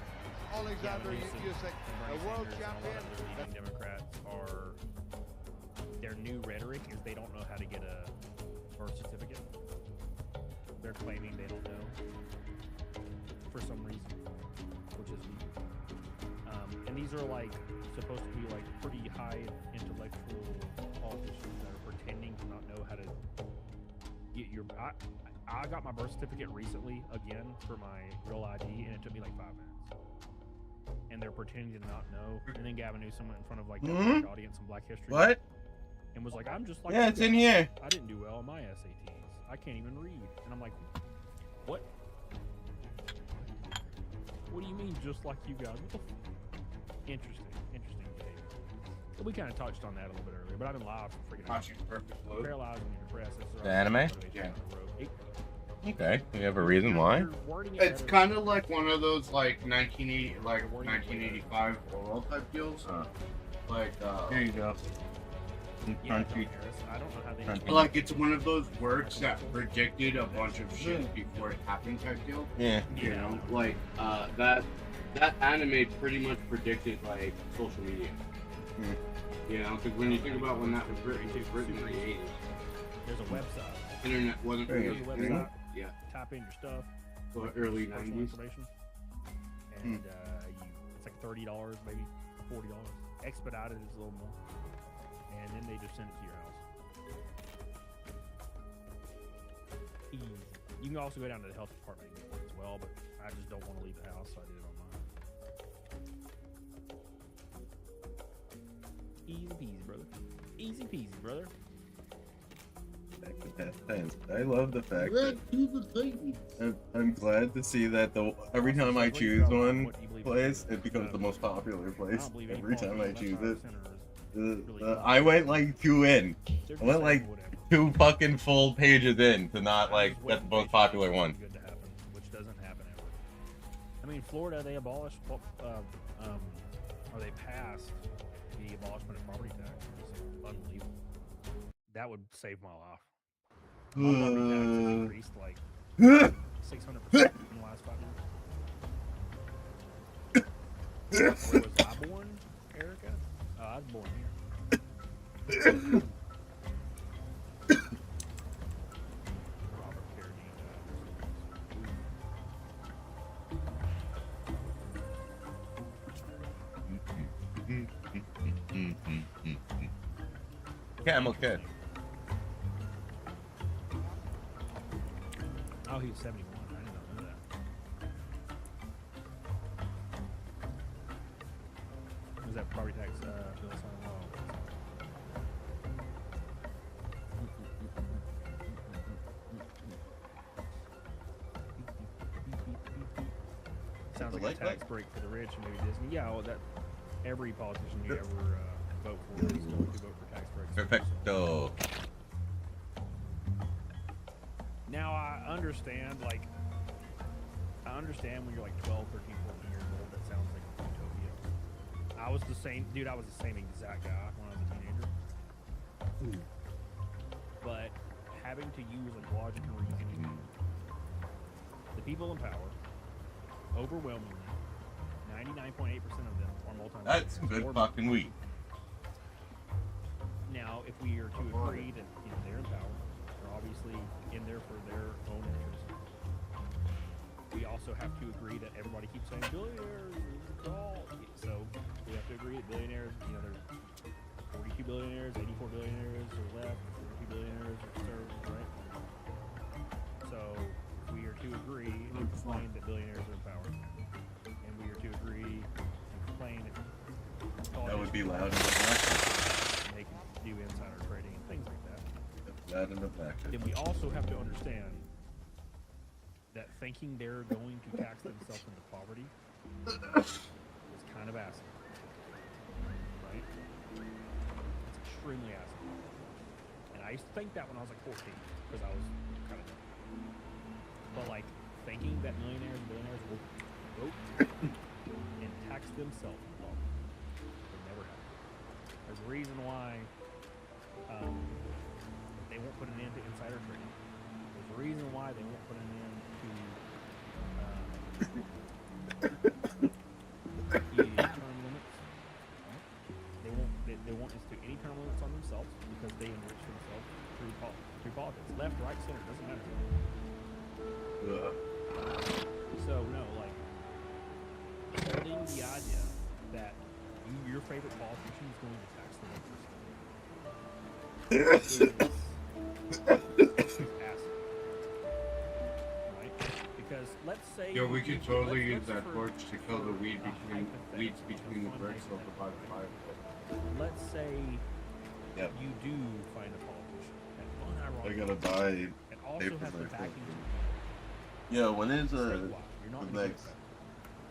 Alexander Usyk, a world champion. Leading Democrats are, their new rhetoric is they don't know how to get a birth certificate. They're claiming they don't know for some reason, which is weird. And these are like supposed to be like pretty high intellectual politicians that are pretending to not know how to get your. I got my birth certificate recently again for my real ID, and it took me like 5 minutes. And they're pretending to not know. And then Gavin Newsom went in front of like the large audience in Black History. What? And was like, I'm just like. Yeah, it's in here. I didn't do well on my SATs. I can't even read. And I'm like, what? What do you mean, just like you guys? What the interesting behavior. But we kind of touched on that a little bit earlier, but I've been live for freaking Watching Perfect Load. Paralyzed when you're depressed. This is The our anime? motivation Yeah. down the road. Okay. You have a reason why? It's kind of like one of those like 1985 oral type deals. Like Here you go. Country. I don't know how they. Like it's one of those works that predicted a bunch of shit before it happened type deal. Yeah. You know, like that anime pretty much predicted like social media. You know, because when you think about when that was written, it was written in the 80s. There's a website. Internet wasn't There's really a website. Yeah. Type in your stuff. So early personal 90s. information. And it's like $30, maybe $40. Expedited is a little more. And then they just send it to your house. You can also go down to the health department and get one as well, but I just don't want to leave the house, so I did it on mine. Easy peasy, brother. Easy peasy, brother. I love the fact that I'm glad to see that every time I choose one place, it becomes the most popular place. Every time I choose it. I went like 2 in. I went like 2 fucking full pages in to not like get the most popular one. Good to happen, which doesn't happen ever. I mean, Florida, they abolished, or they passed the abolishment of property tax. It's unbelievable. That would save my life. My property tax has increased like 600% in the last 5 years. Where was I born, Erica? Oh, I was born here. Robert Yeah, I'm okay. Oh, he's 71. I did not know that. Was that property tax bill signed law? Sounds like a tax break for the rich and maybe Disney. Yeah, well, that every politician you ever vote for is going to vote for tax breaks. Perfecto. Now I understand, when you're like 12, 13, 14 years old, that sounds like utopia. I was the same, dude, I was the same exact guy when I was a teenager. But having to use like logic and reasoning, the people in power, overwhelmingly, 99.8% of them are multi-millionaires. That's good fucking weed. Now, if we are to agree that they're in power, they're obviously in there for their own interest. We also have to agree that everybody keeps saying billionaires is all. So we have to agree that billionaires, there's 42 billionaires, 84 billionaires are left, 42 billionaires are conservatives, right? So we are to agree and complain that billionaires are in power, and we are to agree and complain That would be loud in the back. They can do insider trading and things like that. Loud in the back. Then we also have to understand that thinking they're going to tax themselves into poverty is kind of acid, right? It's extremely acid. And I used to think that when I was like 14, because I was kind of dumb. But like, thinking that millionaires and billionaires will vote and tax themselves into poverty will never happen. There's a reason why they won't put an end to insider trading. There's a reason why they won't put an end to term limits. They won't institute any term limits on themselves because they enrich themselves through politics. Left, right, center, doesn't matter. So no, like holding the idea that your favorite politician is going to tax the workers. Because let's say we could totally use that torch to kill the weeds between the bricks over by the fire. Let's say you do find a politician that I gotta buy paper has the there. backing. Yeah, when is You're not the gonna next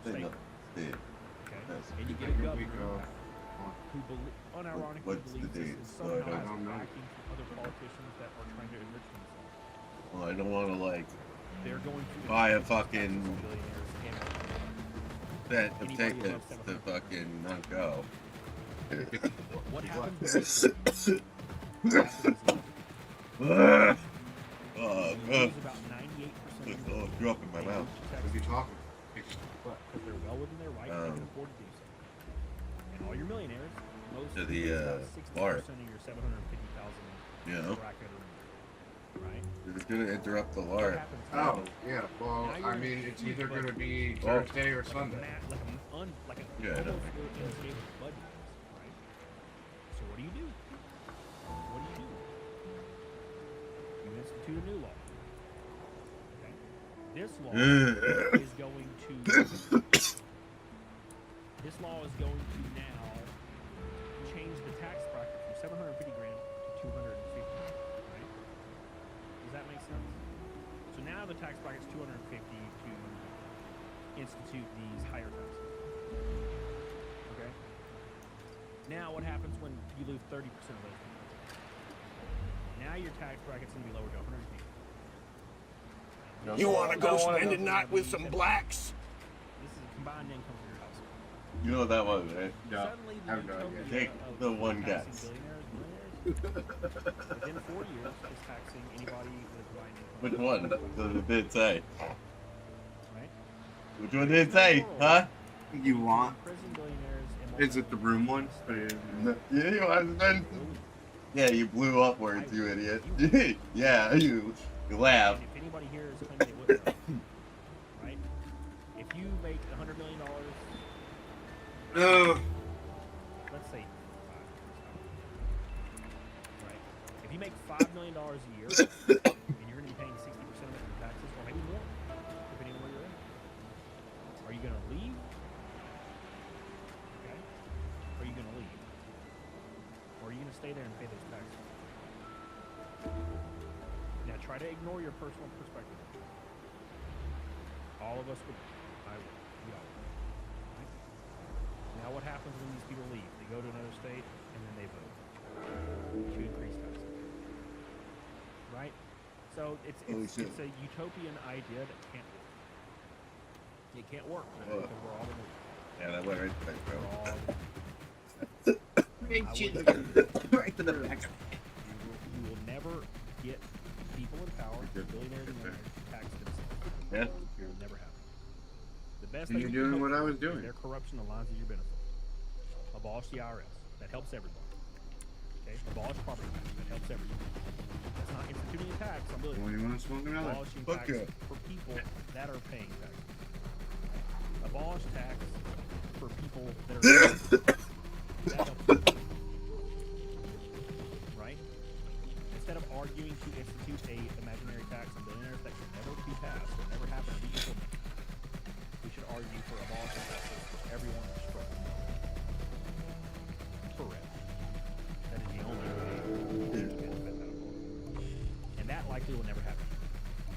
get thing? Okay. And you get a governor who unironically What's the believes date? this is So I somehow don't know. backing from other politicians that are trying to enrich themselves. Well, I don't want to like They're going to buy a fucking set of Anybody tickets above to fucking not go. What happens about 98% Oh, drop in my mouth. What are you talking? Because they're well within their right, they can afford to do so. And all your millionaires, most To the, about 60% bar. of your 750,000 Yeah. bracket or right? It's gonna interrupt the LARP. Oh, yeah. Well, I mean, it's either going to be Thursday or Sunday. Yeah, I know. Yeah. Budget, right? So what do you do? What do? You institute a new law. Okay. This law is going to now change the tax bracket from 750 grand to 250. Right? Does that make sense? So now the tax bracket is 250 to institute these higher taxes. Okay. Now what happens when you lose 30% of those people? Now your tax bracket's gonna be lowered to 150. You want to go spend the night with some blacks? This is combined income for your household. You know what that was, right? No. Suddenly, I have no idea. Take the one guess. Within 4 years, is taxing anybody with combined income. Which one? Does it did say? Right? Which one did it say? Huh? You want? Prison billionaires and Is it the room one? Yeah, you want. Yeah, you blew upwards, you idiot. Yeah, you laughed. If anybody here is claiming they wouldn't know, right? If you make $100 million, let's say right? If you make $5 million a year, and you're going to be paying 60% of it in taxes, or maybe more, depending on where you're at, are you going to leave? Okay? Are you going to leave? Or are you going to stay there and pay those taxes? Now try to ignore your personal perspective. All of us would. I would. We all would. Right? Now what happens when these people leave? They go to another state and then they vote to increase taxes. Right? So it's a utopian idea that can't work. It can't work because we're all in the Yeah, that went right there, bro. Right to the back. You will never get people in power, billionaires and millionaires, to tax themselves. Yeah. It will never happen. The best And thing you're doing what I was doing. Their corruption aligns with your benefit. Abolish the IRS. That helps everybody. Okay? Abolish property tax. That helps everybody. That's not instituting a tax on billionaires. Well, you want to smoke another? Abolishing tax for people that are paying taxes. Abolish tax for people that are that helps. Right? Instead of arguing to institute a imaginary tax on billionaires that can never be passed or never happen or be implemented, we should argue for abolishing taxes for everyone who's struggling. Forever. That is the only way to benefit that employee. And that likely will never happen.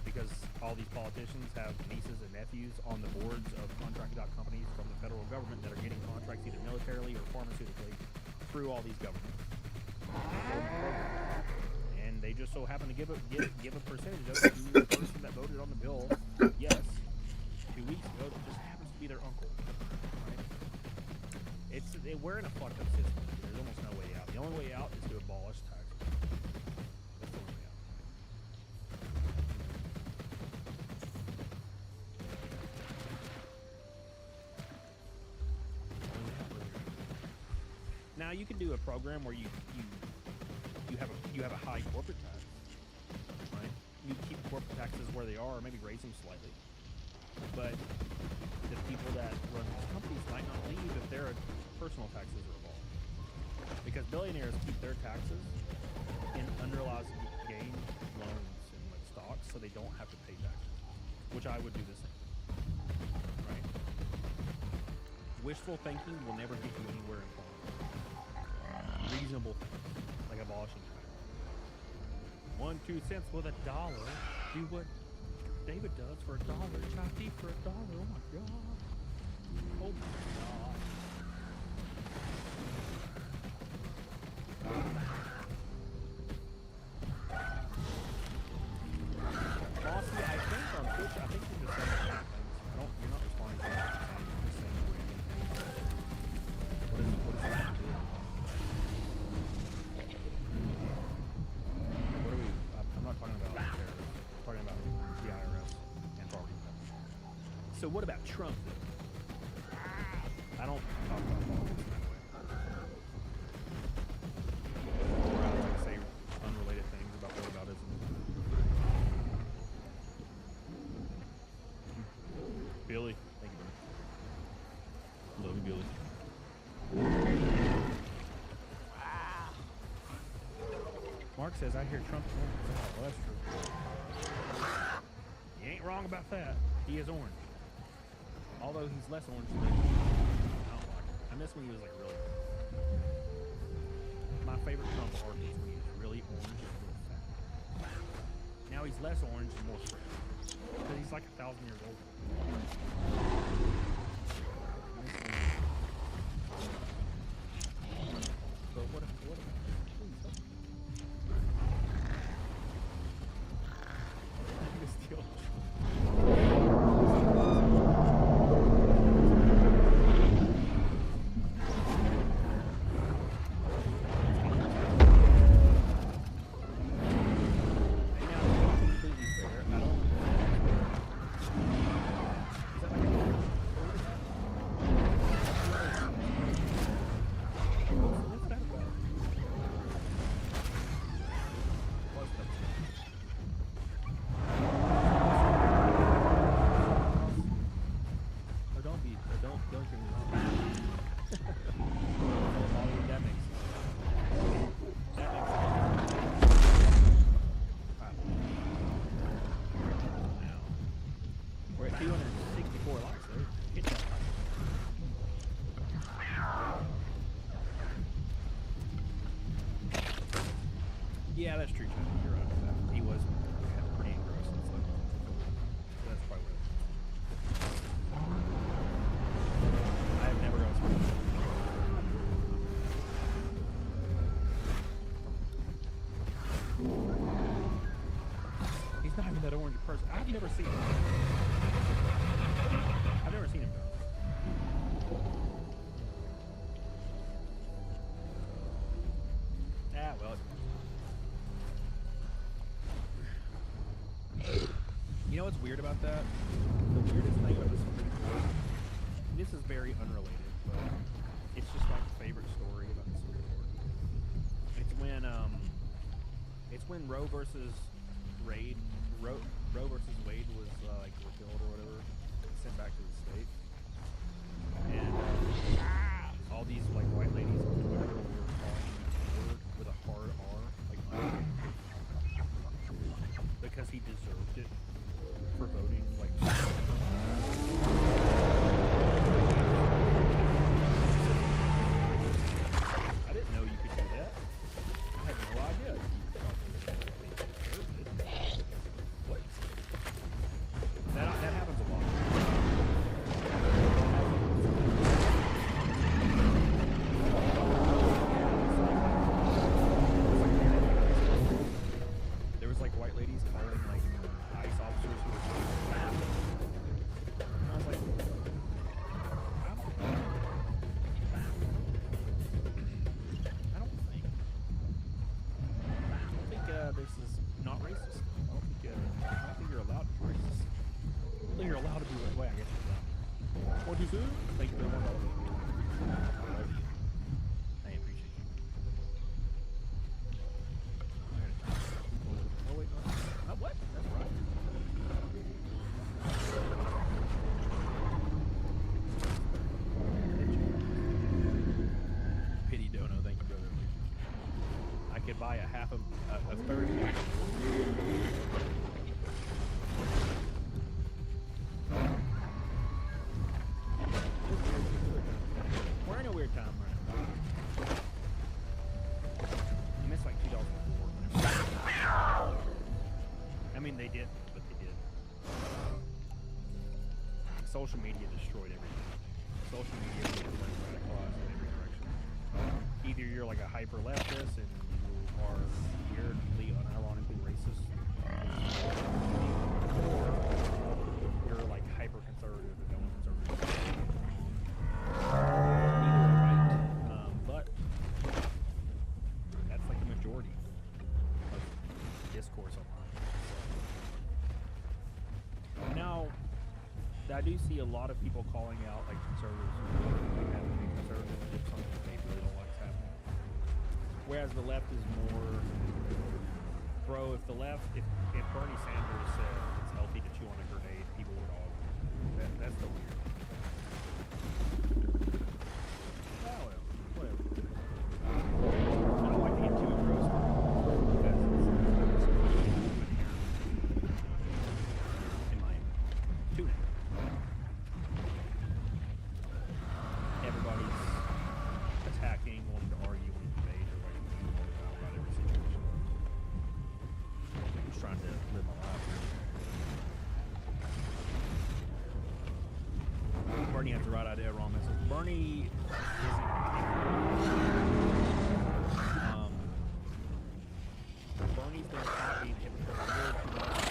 Because all these politicians have nieces and nephews on the boards of contracted out companies from the federal government that are getting contracts either militarily or pharmaceutically through all these governments. And they just so happen to give a percentage of it to the person that voted on the bill, yes, 2 weeks ago, that just happens to be their uncle. Right? We're in a fucked up system. There's almost no way out. The only way out is to abolish taxes. That's the only way out. Now you can do a program where you have a high corporate tax, right? You keep corporate taxes where they are, or maybe raise them slightly. But the people that run these companies might not leave if their personal taxes are abolished, because billionaires keep their taxes in unrealized gain loans and like stocks, so they don't have to pay taxes, which I would do the same. Right? Wishful thinking will never get you anywhere in politics. Reasonable things, like abolishing tax. 1 2 cents with $1. Do what David does for $1. Chop beef for $1. Oh my god. Oh my god. Bossy, I think on Twitch, I think you're just saying the same things. You're not responding to that. You're just saying the random things. What is that? I'm not talking about terrorists. I'm talking about the IRS and property tax. So what about Trump? I don't talk about politics in that way. Or I like say unrelated things about whataboutism. Billy, thank you, brother. Love you, Billy. Mark says, I hear Trump's wrong. Oh, that's true. You ain't wrong about that. He is orange. Although he's less orange than me. I don't like him. I miss when he was like really orange. My favorite Trump art is when he was really orange and really fat. Now he's less orange and more fat. Because he's like 1,000 years old. But what if please help me. Yeah, that's true, Tony. You're right about that. He was pretty engrossing. So that's probably what it is. I have never gone through He's not even that orange person. I've never seen him. I've never seen him. Ah, well. You know what's weird about that? The weirdest thing about the Supreme Court, this is very unrelated, but it's just my favorite story about the Supreme Court. It's when Roe versus Wade was like repealed or whatever, sent back to the state, and all these like white ladies on Twitter were calling him N-word with a hard R, like because he deserved it for voting like. I didn't know you could do that. I had no idea. What? That happens a lot. There was like white ladies calling like ICE officers who were fat. And I was like, I don't think this is not racist. I don't think you're allowed to be racist. I don't think you're allowed to be that way. I guess you're allowed. What'd you say? Thank you for $1. I love you. I appreciate you. Oh wait, no. What? That's right. Pity dono, thank you, brother. I could buy a third. We're in a weird time right now. I missed like $2 before. I mean, they did, but they did. Social media destroyed everything. Social media is radicalized in every direction. Either you're like a hyper leftist and you are weirdly, unironically racist, or you're like hyper conservative and no one conservative. Neither are right, but that's like the majority of discourse online. Now, I do see a lot of people calling out like conservatives who like, have to be conservative if something they really don't like is happening. Whereas the left is more, bro, if Bernie Sanders said it's healthy to chew on a grenade, people would all agree. That's the weird. Oh, whatever. I don't like to get too engrossed because it's in my opinion. trying to live my life. Bernie has the right idea, wrong message. Bernie Bernie's been copying him for a little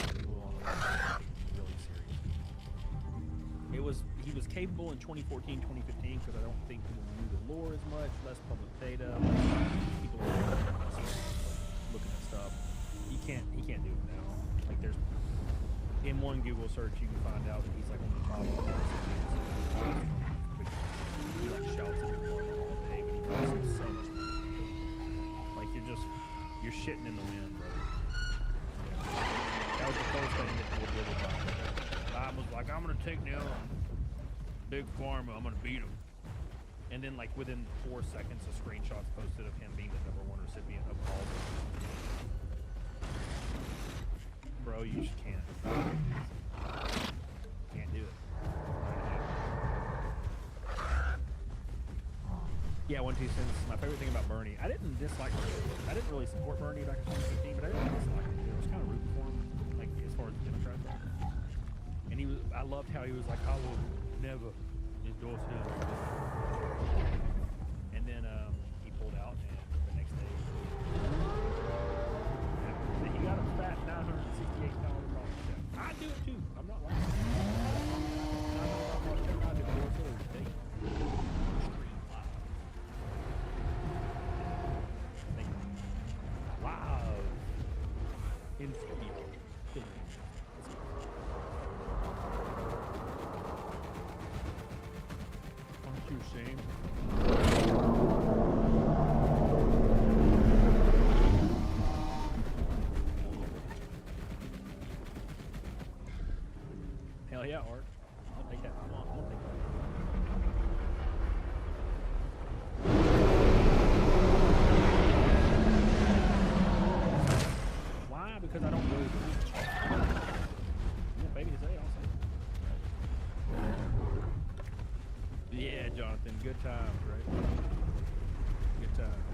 too long. Really serious. He was capable in 2014, 2015 because I don't think people knew the lore as much, less public data, people looking at stuff. He can't do it now. Like there's in one Google search you can find out that he's like on the top of the list. He like shouts at everyone all day, but he costs so much money. Like you're shitting in the wind, brother. That was the first thing that people did about it. Bob was like, I'm gonna take down Big Pharma, I'm gonna beat him. And then like within 4 seconds a screenshot's posted of him being the #1 recipient of all of them. Bro, you just can't. Can't do it. Yeah, 1, 2 cents. My favorite thing about Bernie, I didn't really support Bernie back in 2015, but I didn't dislike him. I was kind of rooting for him, like as far as the Democrats. And I loved how he was like, I will never endorse him. And then he pulled out, and the next day, he got a fat $968 profit check. I'd do it too. I'm not lying. I'd divorce her state. Wow. In studio. Aren't you ashamed? Hell yeah, Art. I'll take that. I'm gonna take that. Why? Because I don't really believe it. Yeah, baby to say, I'll say. Yeah, Jonathan, good times, right? Good times.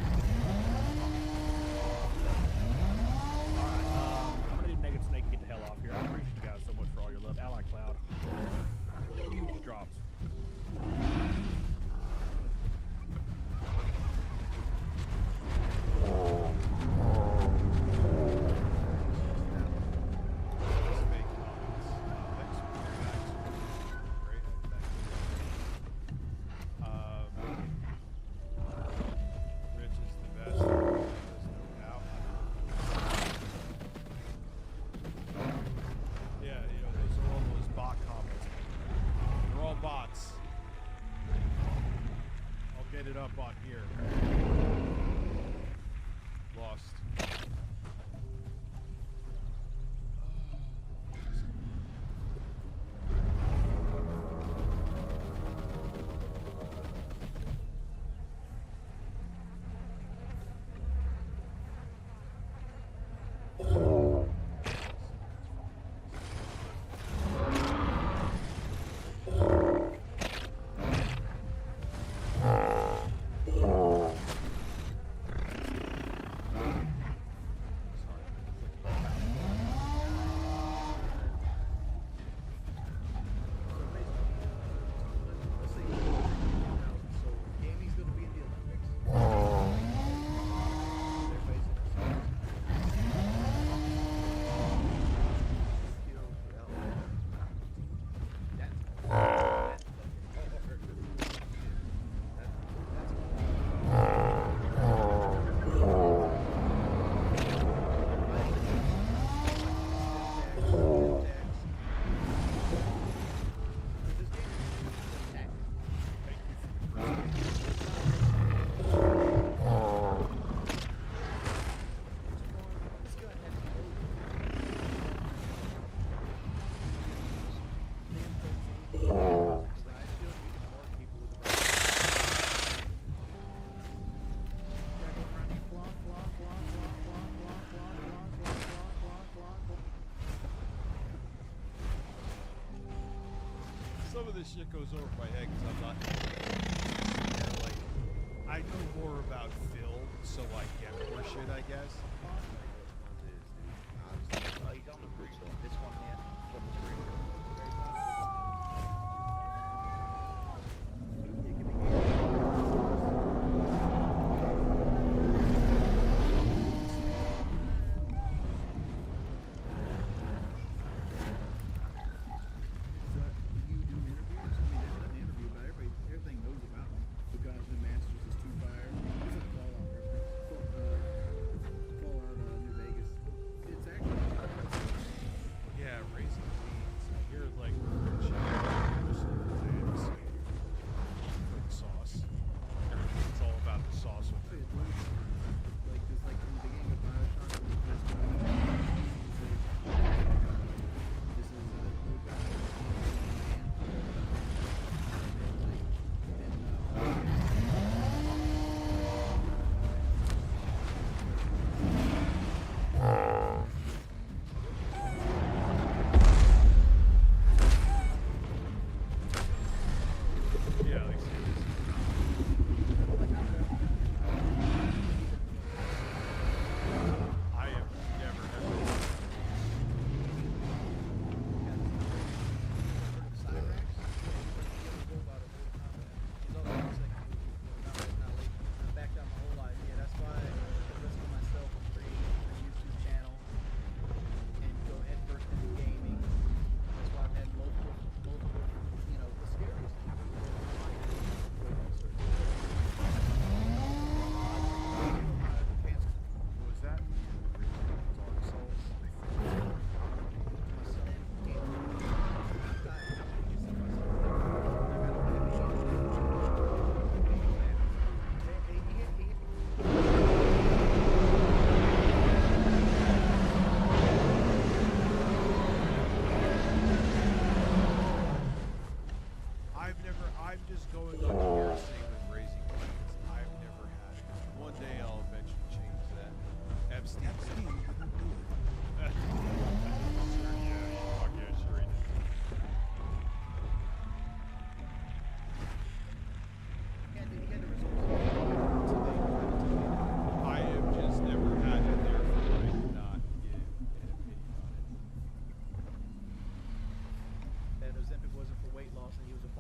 Alright, I'm gonna do Naked Snake and get the hell off here. I appreciate you guys so much for all your love. Ally Cloud. Huge drops. It up on here. Lost. Some of this shit goes over my head because I'm not like I know more about Phil, so I get more shit, I guess.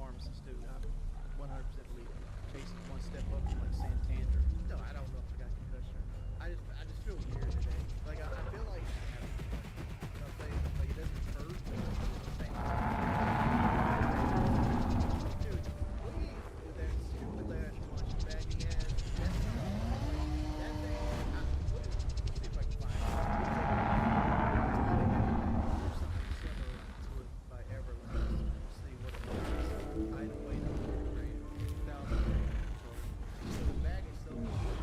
pharmacist too. I 100% believe it. Casey's one step up from like Santander. No, I don't know if I got concussion. I just feel weird today. Like I feel like I'm saying, like it doesn't hurt, but it's the same. Dude, look at that stupid ass punch bag he has. That thing. Let's see if I can find it. By Everlane. See what it is. I don't wait up for $1,000. So the bag is so cheap.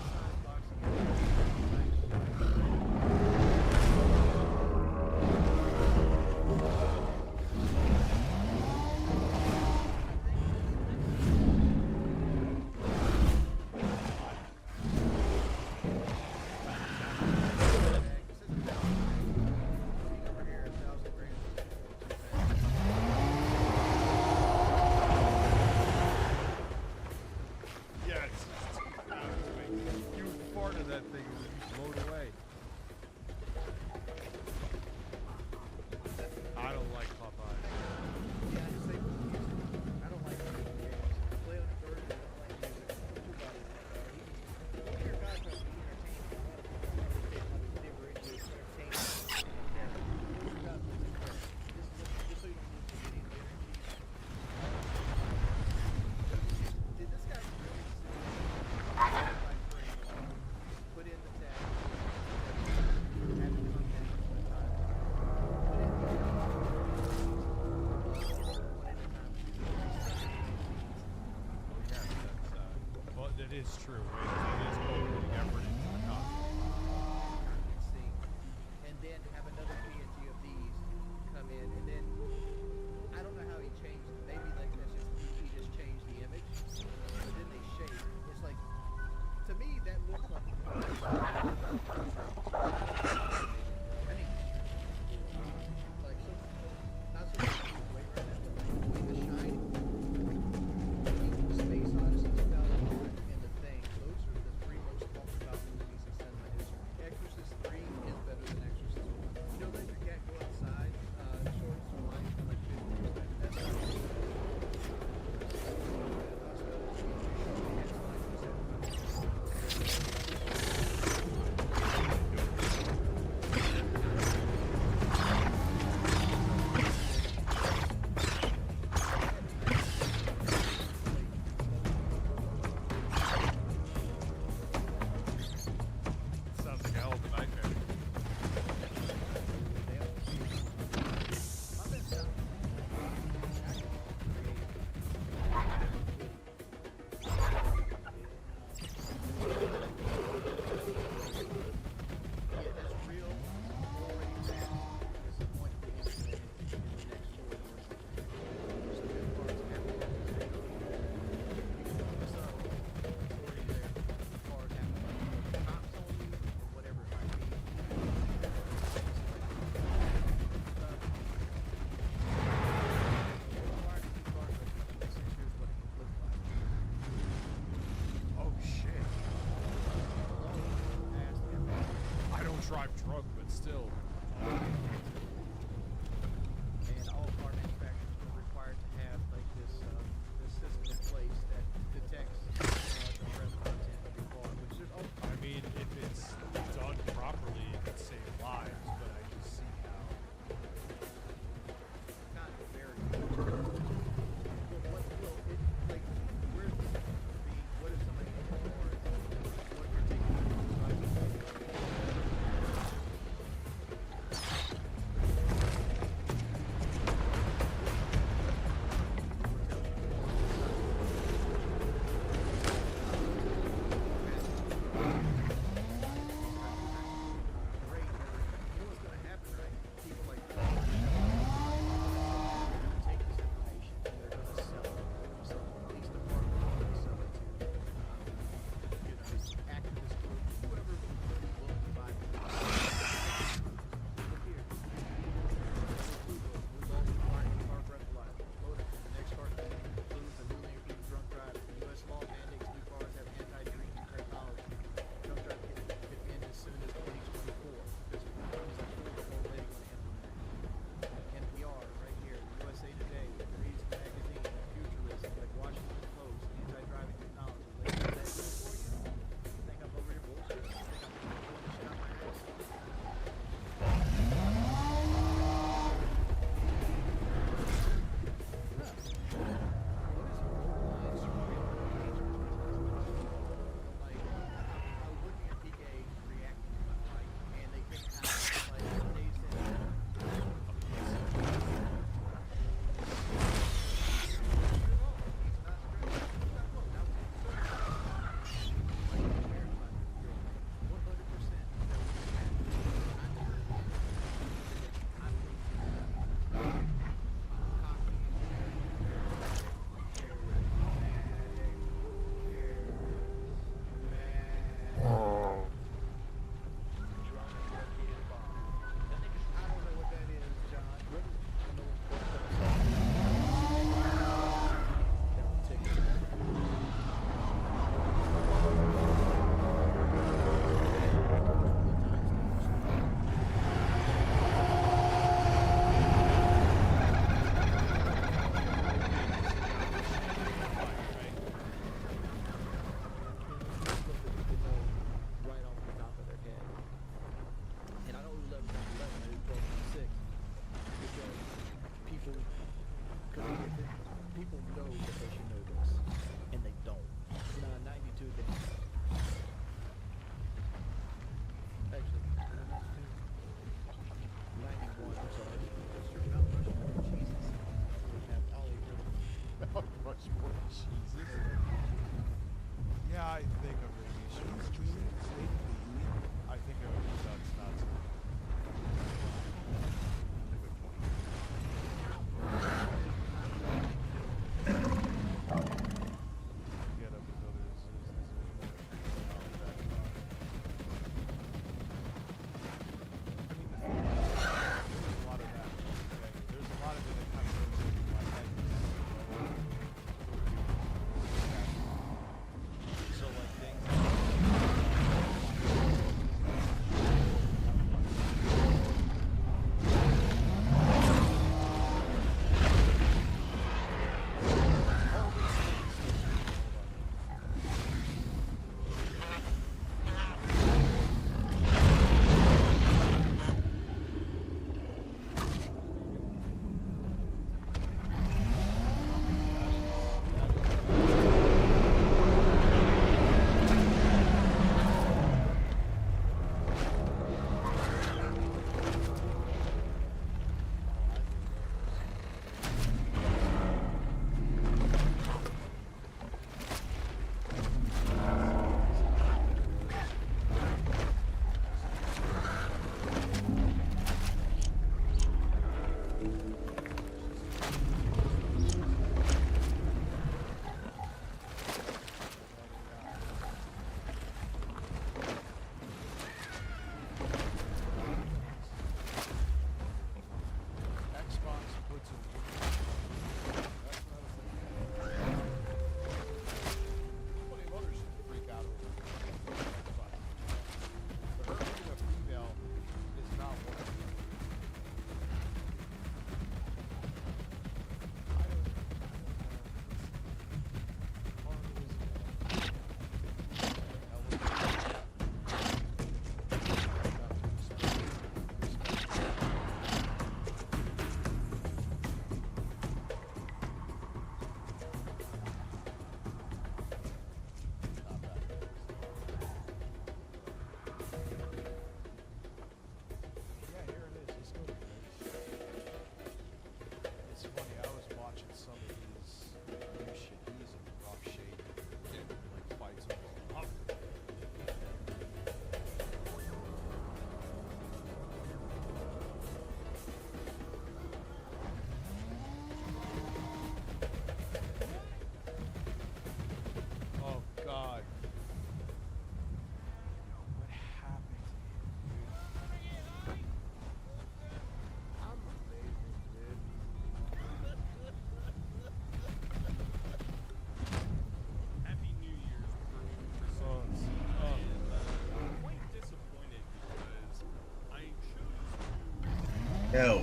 Size box Yeah, it's you farted that thing and you blow it away. I don't like Popeye. Yeah, I just say I don't like music games. Play on the version, I don't like music. Your guy tries to be entertaining. Never into entertainment. Just so you don't lose the video later. Did this guy really put in the tag? Had to come down one time. Put in the Well, that is true. It is putting effort into the costume. and then have another PNG of these come in, and then I don't know how he changed it. Maybe like that's just he just changed the image, but then they shape. It's like to me that looks like I think like so not so much the way right now, but like the way the shine, Space Odyssey 2001 and The Thing. Those are the three most talked about movies in cinema history. Exorcist 3 is better than Exorcist 1. You know, let your cat go outside, shorts for life, and like 50 years later. That's Sounds like a hell of a nightmare. Oh shit. I don't drive drunk, but still. And all car manufacturers are required to have like this system in place that detects the breath content of your car, which is I mean, if it's done properly, it could save lives, but I just see how. not very good. Well, like, where's the what if somebody in the car is what you're taking? Hell.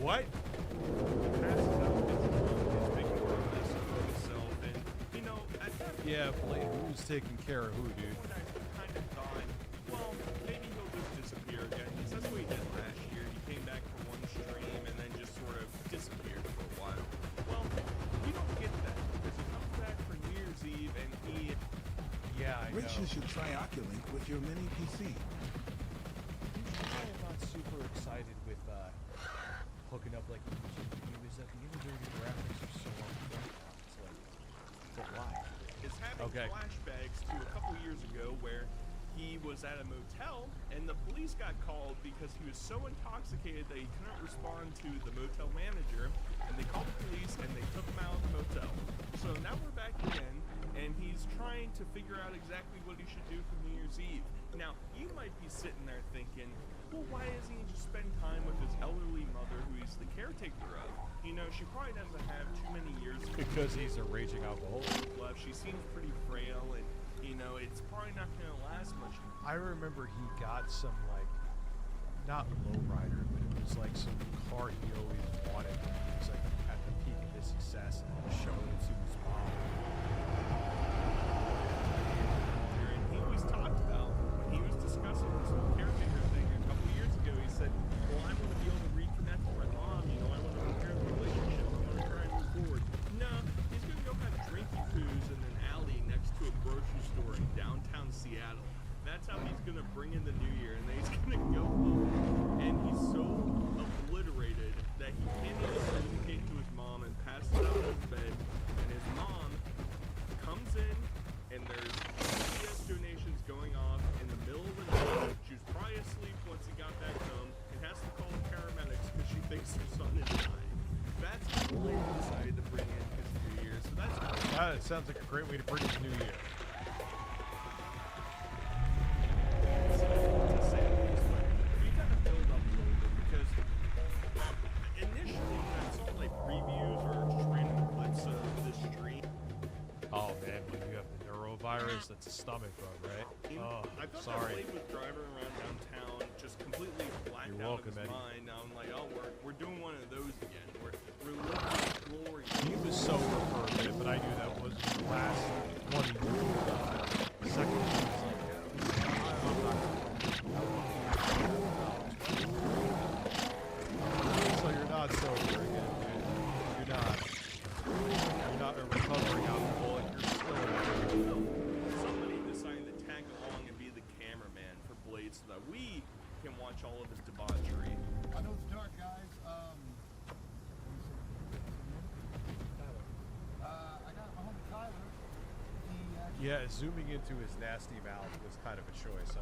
What? Yeah, Blade, who's taking care of who, dude? Kind of thought, well, maybe he'll just disappear again. Because that's what he did last year. He came back for one stream and then just sort of disappeared for a while. Well, we don't get that because he comes back for New Year's Eve and he... Yeah, I Rich, know. you should try Oculink with your mini PC. I'm not super excited with hooking up like YouTube viewers. At the end of the day, the graphics are so on point now. It's like, but why? Is having flashbacks to a couple years ago where he was at a motel and the police got called because he was so intoxicated that he couldn't respond to the motel manager, and they called the police and they took him out of the motel. So now we're back again and he's trying to figure out exactly what he should do for New Year's Eve. Now, you might be sitting there thinking, well, why doesn't he just spend time with his elderly mother who he's the caretaker of? You know, she probably doesn't have too many years. Because he's a raging alcoholic. Left. She seems pretty frail, and, you know, it's probably not going to last much. I remember he got some, like, not lowrider, but it was like some car he always wanted when he was, like, at the peak of his success, and then showed it to his mom. And he always talked about, when he was discussing this whole caretaker thing a couple years ago, he said, well, I want to be able to reconnect with my mom, you know, I want to repair the relationship, I want to try and move forward. No, he's going to go have drinky poos in an alley next to a grocery store in downtown Seattle. That's how he's going to bring in the new year, and then he's going to go home, and he's so obliterated that he can't even communicate to his mom and passes out in his bed, and his mom comes in, and there's CPS donations going off in the middle of the night. She was probably asleep once he got back home, and has to call the paramedics because she thinks her son is dying. That's what they decided to bring in his New Year, so that's That sounds like a great way to bring in the new year. Oh man, when you have the neurovirus, that's a stomach bug, right? Oh, I thought sorry. that Blade was driving around downtown, just completely blacked out of his mind. Now I'm like, oh, we're doing one of those again. We're living in glory. He was sober for a bit, but I knew that was the last one he knew. The second one was like, so you're not sober again, dude. You're not. You're not a recovering alcoholic. You're still Somebody decided to tag along and be the cameraman for Blade so that we can watch all of his debauchery. I know it's dark, guys. I got my homie Tyler. Yeah, zooming into his nasty mouth was kind of a choice, huh?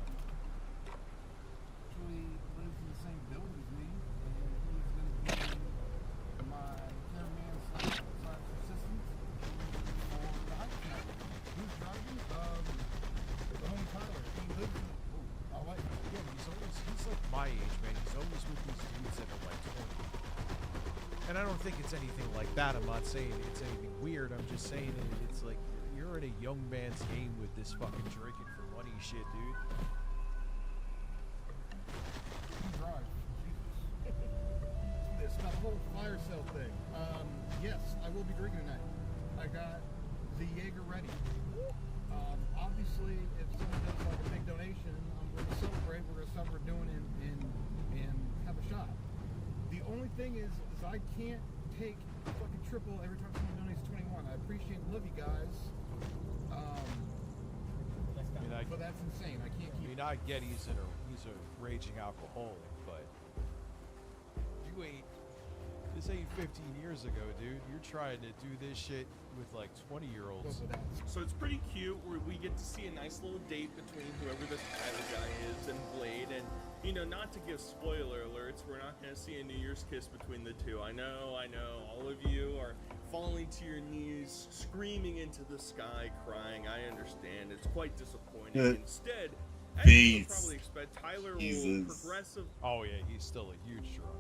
actually lives in the same building as me, and he's going to be my cameraman slash assistant for the hike tonight. Who's driving? The homie Tyler. He lives in. Oh, all right. Yeah, he's like my age, man. He's always with these dudes that are like 20. And I don't think it's anything like that. I'm not saying it's anything weird. I'm just saying it's like you're in a young man's game with this fucking drinking for money shit, dude. You drive. Jesus. This that whole fire sale thing. Yes, I will be drinking tonight. I got the Jaeger ready. Obviously, if someone does like a big donation, I'm going to celebrate. We're going to celebrate doing it and have a shot. The only thing is I can't take fucking triple every time someone donates 21. I appreciate and love you guys. But that's insane. I can't keep. I mean, I get he's a raging alcoholic, but this ain't 15 years ago, dude. You're trying to do this shit with like 20-year-olds. So it's pretty cute where we get to see a nice little date between whoever this Tyler guy is and Blade. And, you know, not to give spoiler alerts, we're not going to see a New Year's kiss between the two. I know, all of you are falling to your knees, screaming into the sky, crying. I understand. It's quite disappointing. Instead, as you would probably expect, Tyler will progressive. Oh yeah, he's still a huge drunk.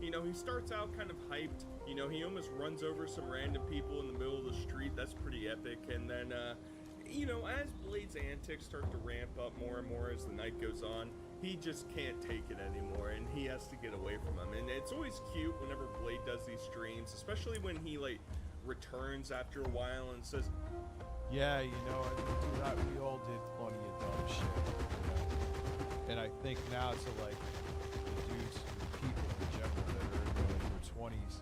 You know, he starts out kind of hyped. You know, he almost runs over some random people in the middle of the street. That's pretty epic. And then, you know, as Blade's antics start to ramp up more and more as the night goes on, he just can't take it anymore, and he has to get away from him. And it's always cute whenever Blade does these streams, especially when he, like, returns after a while and says, yeah, you know, we all did plenty of dumb shit. And I think now to, like, the dudes, people in general that are in their 20s,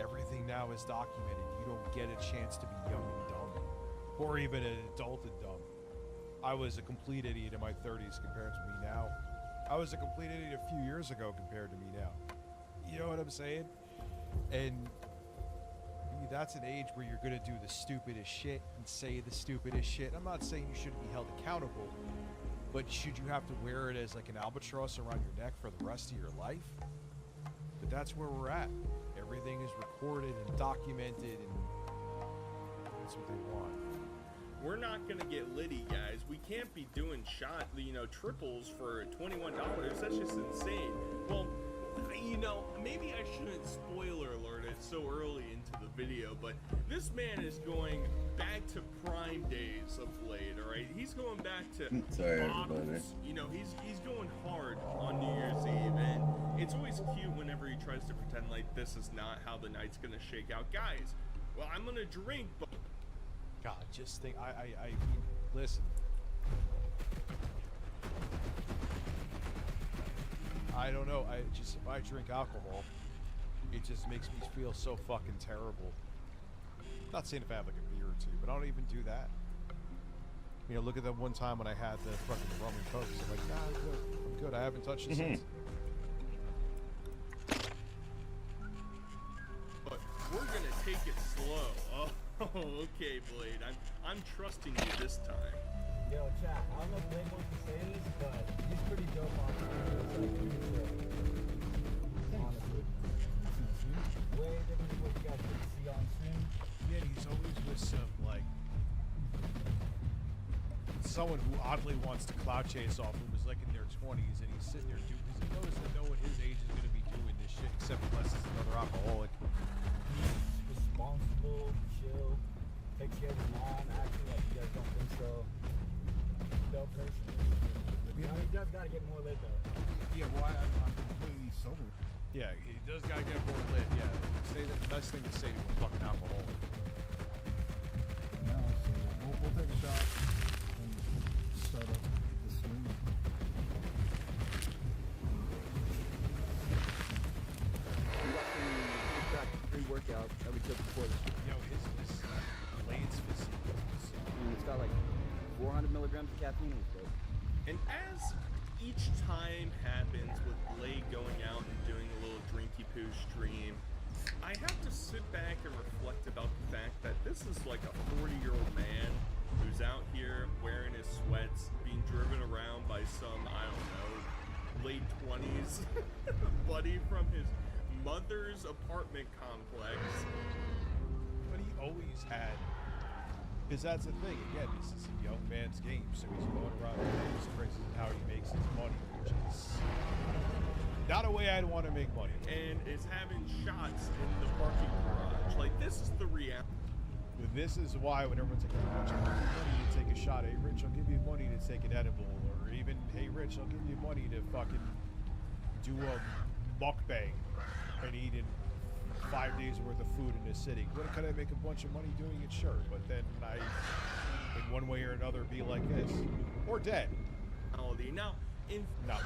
everything now is documented. You don't get a chance to be young and dumb, or even an adult and dumb. I was a complete idiot in my 30s compared to me now. I was a complete idiot a few years ago compared to me now. You know what I'm saying? And that's an age where you're gonna do the stupidest shit and say the stupidest shit. I'm not saying you shouldn't be held accountable, but should you have to wear it as like an albatross around your neck for the rest of your life? But that's where we're at. Everything is recorded and documented, and that's what they want. we're not gonna get litty, guys. We can't be doing triples for $21. That's just insane. Well, maybe I shouldn't spoiler alert it so early into the video, but this man is going back to prime days of Blade, all right? He's going back to bottles. He's going hard on New Year's Eve, and it's always cute whenever he tries to pretend like this is not how the night's gonna shake out. Guys, well, I'm gonna drink, but God, just think, I mean, listen. I don't know, if I drink alcohol, it just makes me feel so fucking terrible. I'm not saying if I have like a beer or two, but I don't even do that. Look at that one time when I had the fucking rum and coke. I'm like, nah, I'm good. I haven't touched it since. But we're gonna take it slow. Oh, okay, Blade. I'm trusting you this time. Yo, chat, I don't know if Blade wants to say this, but he's pretty dope on honestly. Way different than what you guys get to see on stream. Yeah, he's always with someone who oddly wants to clout chase off who was like in their 20s, and he's sitting there because he knows that no one his age is going to be doing this shit except unless it's another alcoholic. He's responsible, chill, takes care of his mom, acting like you guys don't think so. Dope person. He does gotta get more lit though. Yeah, well, I'm completely sober. Yeah, he does gotta get more lit. Yeah, say the best thing to say to a fucking alcoholic. No, so we'll take a shot and start up the stream. We got the track pre-workout that we took before the stream. Yo, his Blade's physique. It's got like 400 milligrams of caffeine in it. And as each time happens with Blade going out and doing a little drinky poo stream, I have to sit back and reflect about the fact that this is like a 40-year-old man who's out here wearing his sweats, being driven around by some, I don't know, late 20s buddy from his mother's apartment complex. But he always had, because that's the thing. Again, this is a young man's game, so he's going around doing his tricks and how he makes his money, which is not a way I'd want to make money. And is having shots in the parking garage. Like, this is the reality. This is why when everyone's like, oh, I'll give you money to take a shot. Hey, Rich, I'll give you money to take an edible. Or even, hey, Rich, I'll give you money to fucking do a mukbang and eat in 5 days worth of food in this city. Could I make a bunch of money doing it? Sure. But then I, in one way or another, be like this. Or dead. Now, in not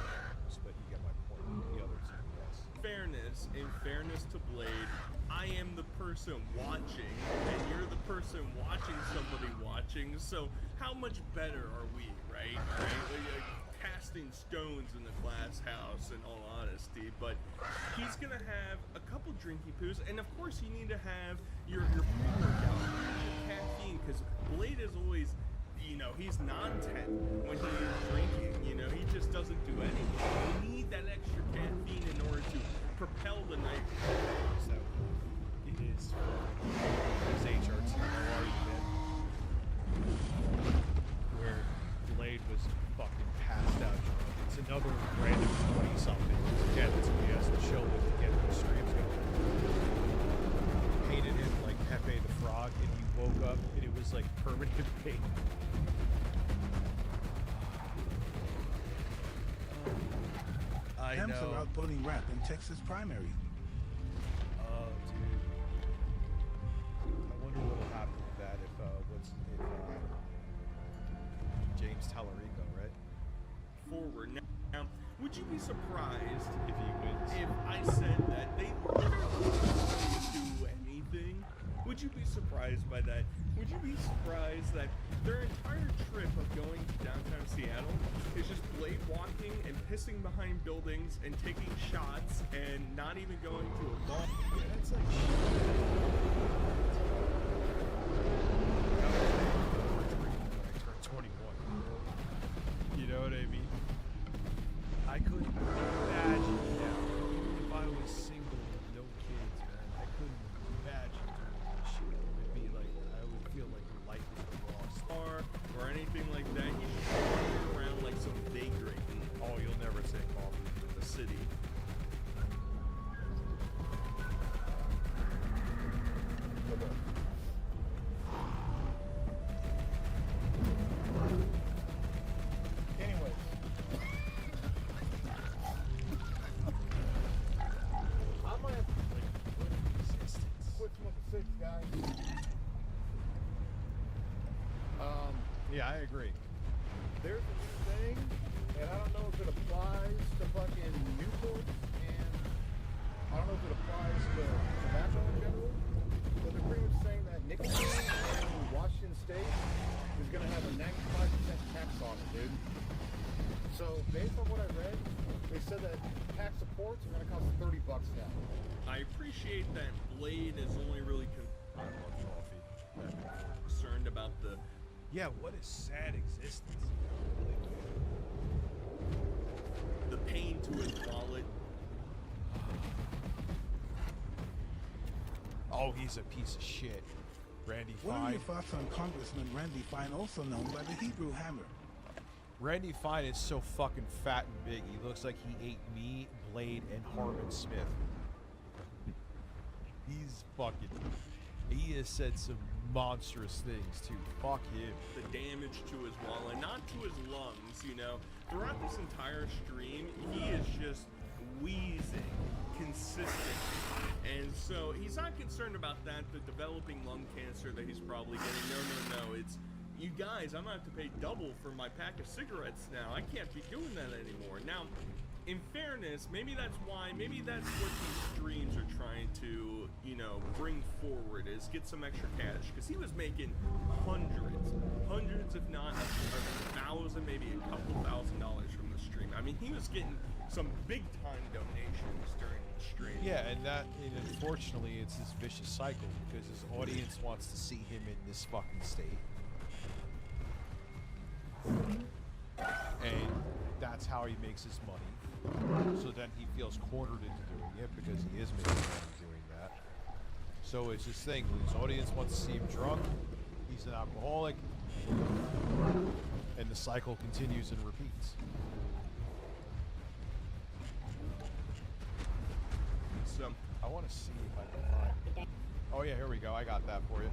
this, but you get my point. The other two, yes. In fairness to Blade, I am the person watching, and you're the person watching somebody watching, so how much better are we, right? Like, casting stones in the glass house, in all honesty, but he's gonna have a couple drinky poos, and of course you need to have your pre-workout, your caffeine, because Blade is always, you know, he's non-10 when he is drinking, you know, he just doesn't do anything. You need that extra caffeine in order to propel the night. So, it is his HRT, how are you, man? Where Blade was fucking passed out drunk. It's another random 20-something. Again, that's what he has to show with to get the streams going. Painted him like Pepe the Frog, and he woke up, and it was like permanent pain. I Temps know. are out voting rap in Texas primary. Oh, dude. I wonder what'll happen with that if James Tallarico, right? Forward now, would you be surprised if he wins? If I said that they literally don't do anything? Would you be surprised by that? Would you be surprised that their entire trip of going to downtown Seattle is just Blade walking and pissing behind buildings and taking shots and not even going to a bar? Yeah, that's like turn 21. You know what I mean? I couldn't imagine if I was single with no kids, man. I couldn't imagine doing this shit. It'd be like, I would feel like life was lost. Or anything like that. You should walk around like some vagrant. Oh, you'll never take coffee in the city. Anyways. I might have to quit smoking six, guys. Yeah, I agree. There's a new thing, and I don't know if it applies to fucking Newport, and I don't know if it applies to tobacco in general, but they're pretty much saying that nicotine in Washington State is going to have a 95% tax on it, dude. So, based on what I read, they said that tax supports are going to cost $30 now. I appreciate that Blade is only really concerned about the... Yeah, what a sad existence. The pain to his wallet. Oh, he's a piece of shit. Randy What are Fine. your thoughts on Congressman Randy Fine, also known by the Hebrew Hammer? Randy Fine is so fucking fat and big. He looks like he ate me, Blade, and Harmon Smith. He's fucking... He has said some monstrous things, too. Fuck him. The damage to his wallet, not to his lungs, you know. Throughout this entire stream, he is just wheezing consistently. And so he's not concerned about that, the developing lung cancer that he's probably getting. No. It's, you guys, I'm going to have to pay double for my pack of cigarettes now. I can't be doing that anymore. Now, in fairness, maybe that's why, maybe that's what these streams are trying to, you know, bring forward, is get some extra cash. Because he was making hundreds, if not a thousand, maybe a couple $1,000 from the stream. I mean, he was getting some big-time donations during the stream. Yeah, and unfortunately, it's this vicious cycle, because his audience wants to see him in this fucking state. And that's how he makes his money. So then he feels cornered into doing it because he is making money doing that. So it's this thing, his audience wants to see him drunk, he's an alcoholic, and the cycle continues and repeats. So I want to see if I can find. Oh yeah, here we go. I got that for you.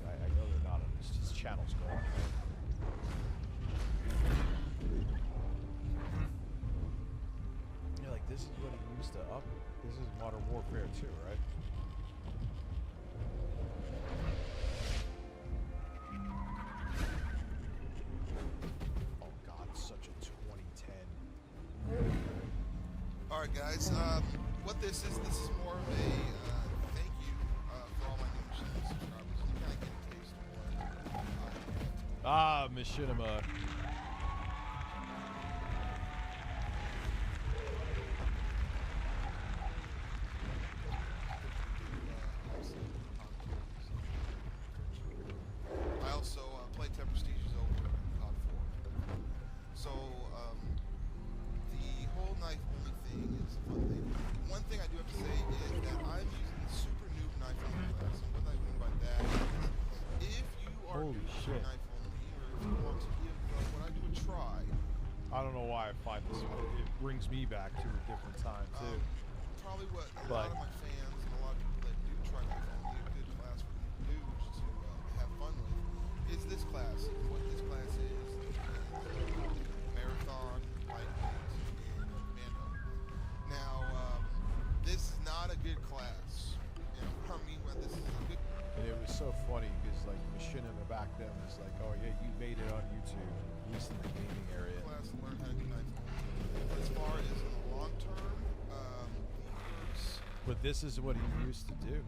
I know they're not on his channel's gone. You're like, this is what he used to up. This is Modern Warfare 2, right? Oh God, such a 2010. All right, guys. What this is more of a thank you for all my new Machinima subscribers. You kind of get a taste of what Ah, Machinima. I also play 10 Prestiges over in COD 4. So, the whole knife only thing is a fun thing. One thing I do have to say is that I'm using the super noob knife only class. And what I mean by that is if you are Holy doing shit. knife only, or if you want to give what I do a try, I don't know why I find this. It brings me back to a different time too. probably what a But- lot of my fans and a lot of people that do try knife only, a good class for the dudes to have fun with, is this class. What this class is Marathon, Lightweight, and Commando. Now, this is not a good class. You know, I mean, when this is a good. And it was so funny because like Machinima back then was like, oh yeah, you made it on YouTube, at least in the gaming area. Class to learn how to do knife only. As far as in the long term, the perks. But this is what he used to do.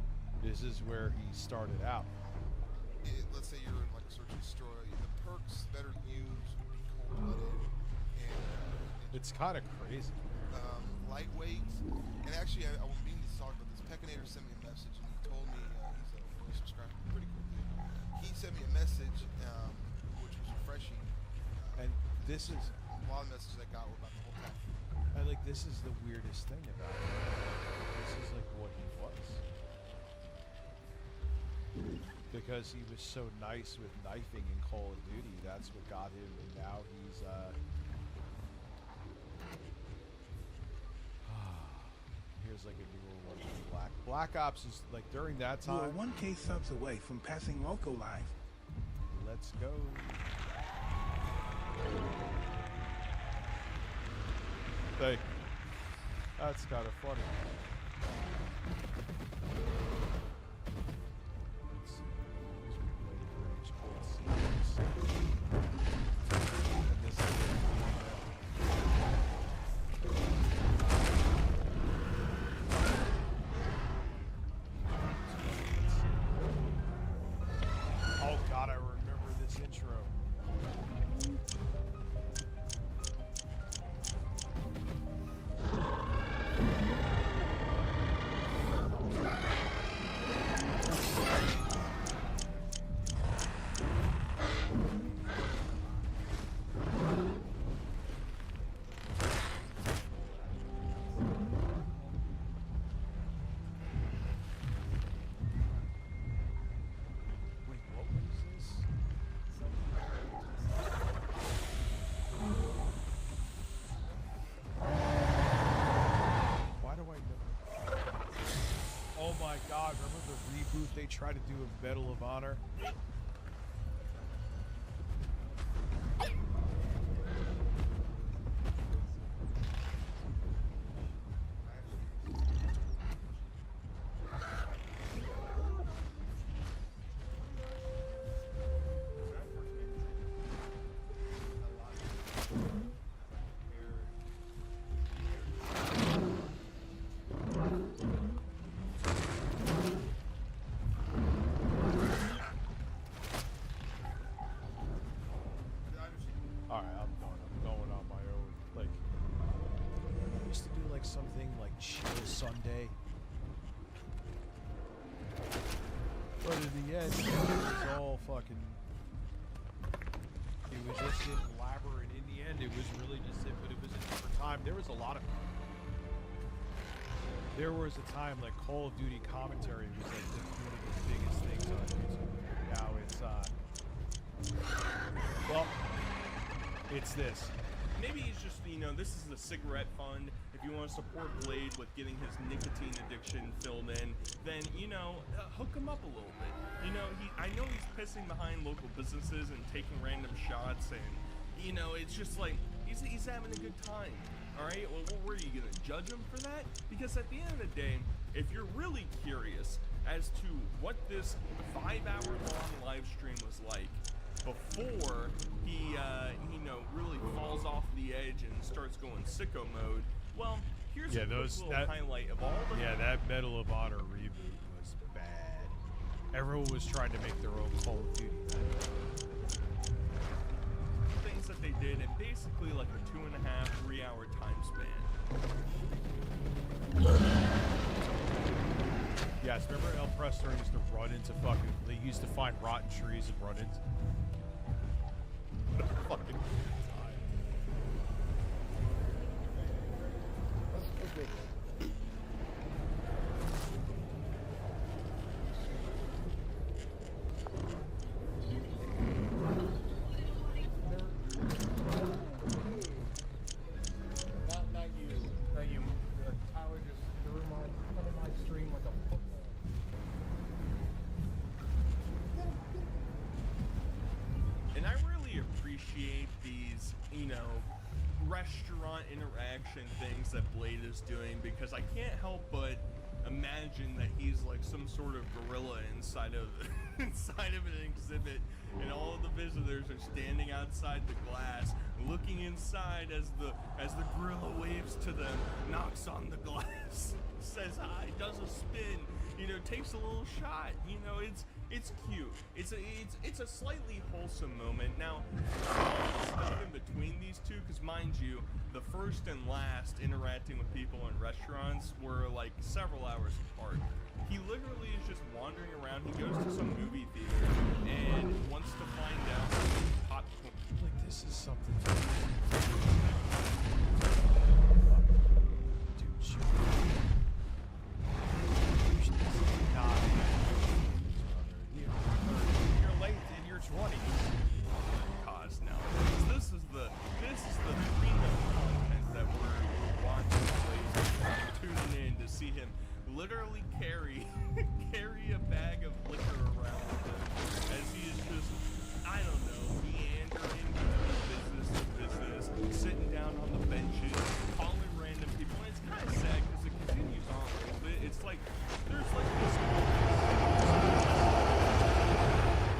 This is where he started out. Let's say you're in like a search and destroy. The perks better used would be cold-blooded and It's kind of crazy. Lightweight. And actually, I was meaning to talk about this. Peckinator sent me a message and he told me he's a fully subscribed, pretty cool dude. He sent me a message which was refreshing. And this is A lot of messages I got were about the whole time. I like this is the weirdest thing about it. This is like what he was. Because he was so nice with knifing in Call of Duty, that's what got him, and now he's here's like a newer one from Black Ops is like during that You are time. 1K subs away from passing Loco Live. Let's go. Hey, that's kind of funny. Let's see. Waiting for export series. And this is Oh God, I remember this intro. Wait, what was this? Why do I know? Oh my God, remember the reboot they tried to do of Medal of Honor? Alright, I'm going on my own. Like, used to do like something like Chill Sunday. But in the end, it was all fucking. It was just elaborate. In the end, it was really just it. But it was a different time. There was a lot of. There was a time like Call of Duty commentary was like one of the biggest things on YouTube. Now it's well, it's this. Maybe it's just, you know, this is the cigarette fund. If you want to support Blade with getting his nicotine addiction filled in, then, you know, hook him up a little bit. You know, I know he's pissing behind local businesses and taking random shots, and, you know, it's just like, he's having a good time. Alright, well, were you going to judge him for that? Because at the end of the day, if you're really curious as to what this 5-hour-long live stream was like before he, you know, really falls off the edge and starts going sicko mode, well, here's a quick little highlight of all the... Yeah, that Medal of Honor reboot was bad. Everyone was trying to make their own Call of Duty. Things that they did in basically like a 2.5, 3-hour time span. Yes, remember El Presto used to run into fucking... They used to find rotten trees and run into... fucking... Not you. Tyler just threw my stream like a football. And I really appreciate these, you know, restaurant interaction things that Blade is doing, because I can't help but imagine that he's like some sort of gorilla inside of inside of an exhibit, and all of the visitors are standing outside the glass looking inside as the gorilla waves to them, knocks on the glass, says hi, does a spin, you know, takes a little shot. You know, it's cute. It's a slightly wholesome moment. Now, stuff in between these two, because mind you, the first and last interacting with people in restaurants were like several hours apart. He literally is just wandering around. He goes to some movie theater and wants to find out popcorn. Like, this is something. Dude, shoot. You're late in your 20s. Cause now this is the premium content that we're watching, and tuning in to see him literally carry a bag of liquor around with him as he is just, I don't know, meandering between business to business, sitting down on the benches, calling random people. And it's kind of sad because it continues on a little bit. It's like there's like this.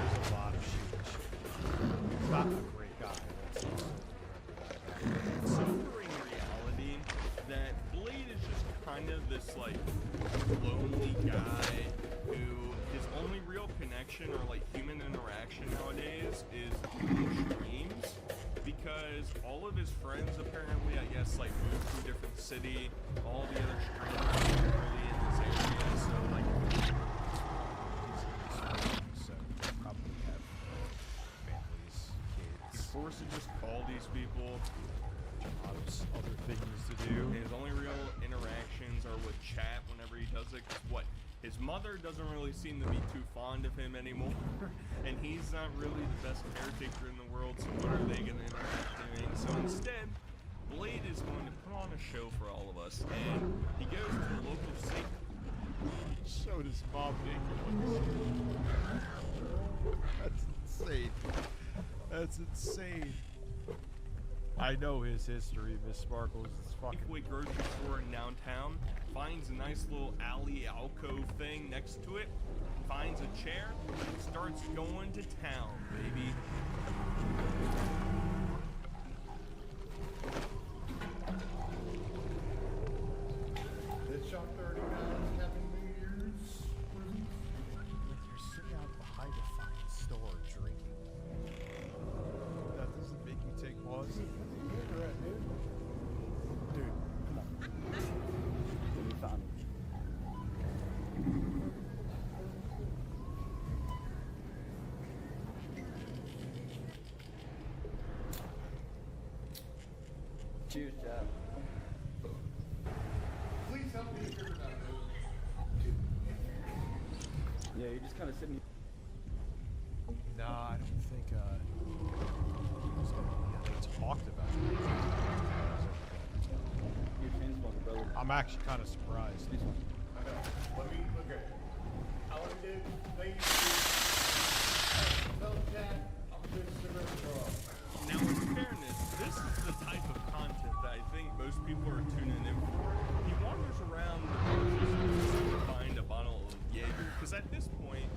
There's a lot of shit. He's not a great guy. Sobering reality that Blade is just kind of this like lonely guy who his only real connection or like human interaction nowadays is streams, because all of his friends apparently, I guess, like moved to a different city. All the other streamers are really in this area, so like So probably have families, kids. he's forced to just call these people. Other things to do. His only real interactions are with chat whenever he does it. 'Cause what? His mother doesn't really seem to be too fond of him anymore, and he's not really the best caretaker in the world, so what are they going to interact doing? So instead, Blade is going to put on a show for all of us, and he goes to the local city. Showed his mom naked. That's insane. That's insane. I know his history, Miss Sparkles. It's fucking. Safeway grocery store in downtown, finds a nice little alley alcove thing next to it, finds a chair, and starts going to town, baby. They shot 30 guys, Happy New Year's. Like you're sitting out behind a fucking store drinking. That doesn't make you take pause. Dude, come on. Cheers, Chap. Please help me figure that out. Yeah, you're just kind of sitting. Nah, I don't think he was gonna. Yeah, they talked about it. Your chain smoker, brother. I'm actually kind of surprised. Let me look at it. How I did, thank you. Well, Chad, I'm good cigarette draw. Now, in fairness, this is the type of content that I think most people are tuning in for. He wanders around the grocery store to find a bottle of Jaeger, because at this point,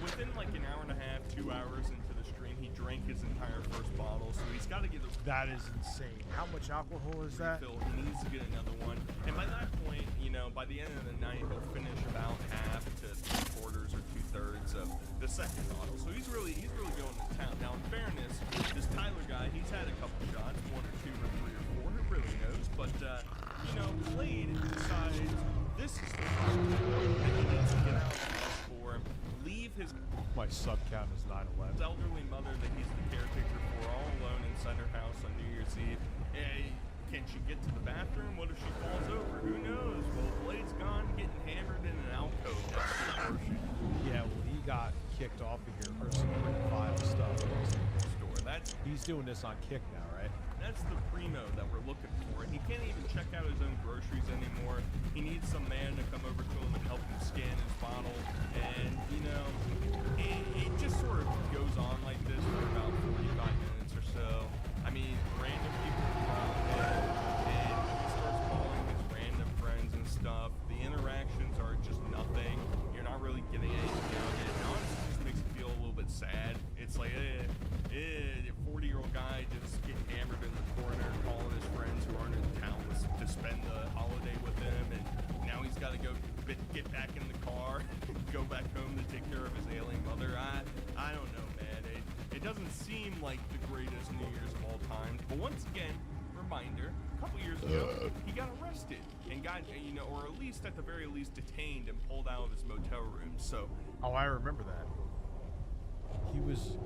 within like an hour and a half, 2 hours into the stream, he drank his entire first bottle, so he's got to get a... That is insane. How much alcohol is that? Refill. He needs to get another one, and by that point, you know, by the end of the night, he'll finish about half to 3/4 or 2/3 of the second bottle. So he's really going to town. Now, in fairness, this Tyler guy, he's had a couple shots, 1 or 2 or 3 or 4. Who really knows? But you know, Blade decides this is the time that he needs to get out for him. Leave his... My sub count is 9/11. elderly mother that he's the caretaker for, all alone inside her house on New Year's Eve. Hey, can she get to the bathroom? What if she falls over? Who knows? Well, Blade's gone, getting hammered in an alcove. Yeah, well, he got kicked off of here for some pretty vile stuff. He's doing this on Kick now, right? That's the primo that we're looking for, and he can't even check out his own groceries anymore. He needs some man to come over to him and help him scan his bottle, and you know, it just sort of goes on like this for about 45 minutes or so. I mean, random people around him, and he starts calling his random friends and stuff. The interactions are just nothing. You're not really getting anything out of it. And honestly, it just makes you feel a little bit sad. It's like, a 40-year-old guy just getting hammered in the corner, calling his friends who aren't in town to spend the holiday with him, and now he's got to go get back in the car, go back home to take care of his ailing mother. I don't know, man. It doesn't seem like the greatest New Year's of all time. But once again, reminder, a couple years ago, he got arrested and got, you know, or at least at the very least detained and pulled out of his motel room. So. Oh, I remember that. He was.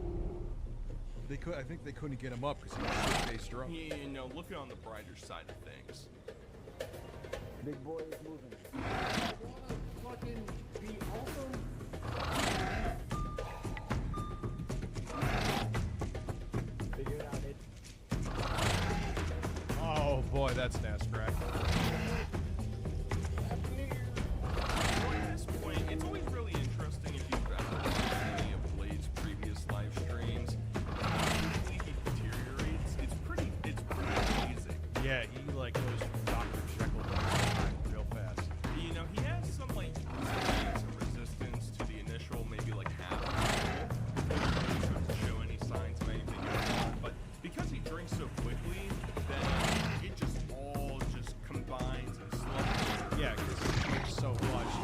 I think they couldn't get him up because he was face drunk. You know, looking on the brighter side of things. Big boy is moving. Fucking be awesome. Figure it out, it. Oh boy, that's NASCAR. At this point, it's always really interesting if you've ever watched any of Blade's previous live streams. He deteriorates. It's pretty amazing. Yeah, he like goes from Dr. Jekyll to Hyde real fast. You know, he has some like resistance to the initial maybe like half of it. He doesn't show any signs of anything going on, but because he drinks so quickly, then it just all just combines and slowly. Yeah, because he drinks so much, he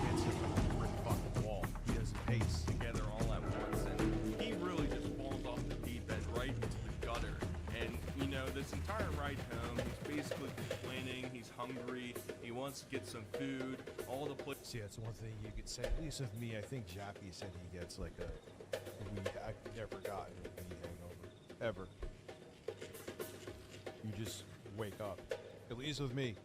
hits him with a brick fucking wall. He doesn't pace Together all at once, and he really just falls off the deep end right into the gutter. And you know, this entire ride home, he's basically complaining. He's hungry. He wants to get some food. All the places. See, that's one thing you could say. At least with me, I think Jappy said he gets like a weed. I've never gotten a weed hangover ever. You just wake up. At least with me,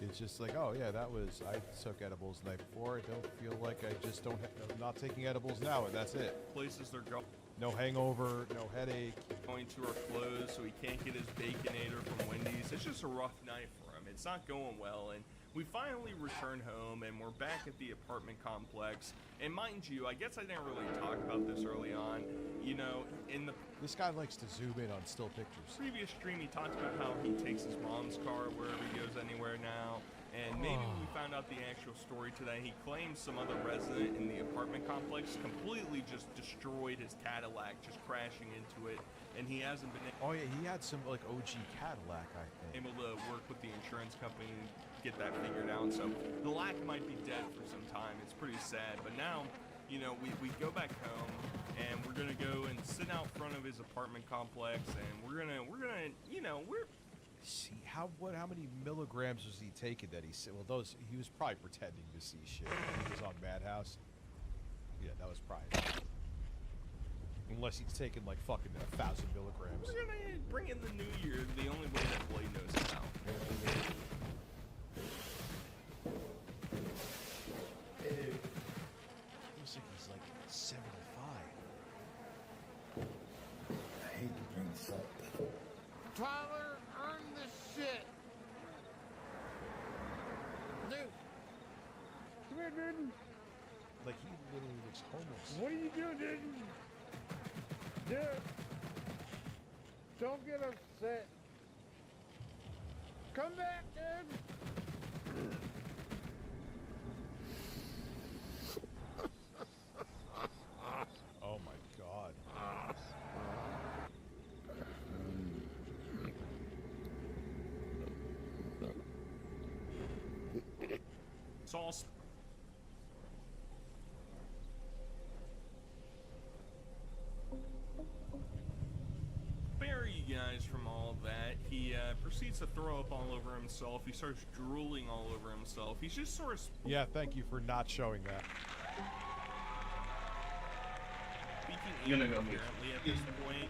it's just like, oh yeah, that was. I took edibles the night before. I don't feel like I just don't. I'm not taking edibles now, and that's it. Places they're going. No hangover, no headache. Going to are closed, so he can't get his Baconator from Wendy's. It's just a rough night for him. It's not going well, and we finally return home, and we're back at the apartment complex. And mind you, I guess I didn't really talk about this early on. You know, this guy likes to zoom in on still pictures. Previous stream, he talked about how he takes his mom's car wherever he goes anywhere now. And maybe we found out the actual story today. He claims some other resident in the apartment complex completely just destroyed his Cadillac, just crashing into it. And he hasn't been Oh yeah, he had some like OG Cadillac, I think. able to work with the insurance company and get that figured out. So the lack might be dead for some time. It's pretty sad. But now, you know, we go back home and we're gonna go and sit out front of his apartment complex, and we're gonna you know, see how many milligrams was he taking that he said? Well, he was probably pretending to see shit. He was on Madhouse. Yeah, that was probably. Unless he's taking like fucking 1,000 milligrams. We're gonna bring in the new year the only way Tyler, earn this shit. Dude. Come here, dude. Like, he literally looks homeless. What are you doing, dude? Dude. Don't get upset. Come back, dude. Oh my god. It's all spare you guys from all that. He proceeds to throw up all over himself. He starts drooling all over himself. He's just sort of Yeah, thank you for not showing that. speaking apparently at this point.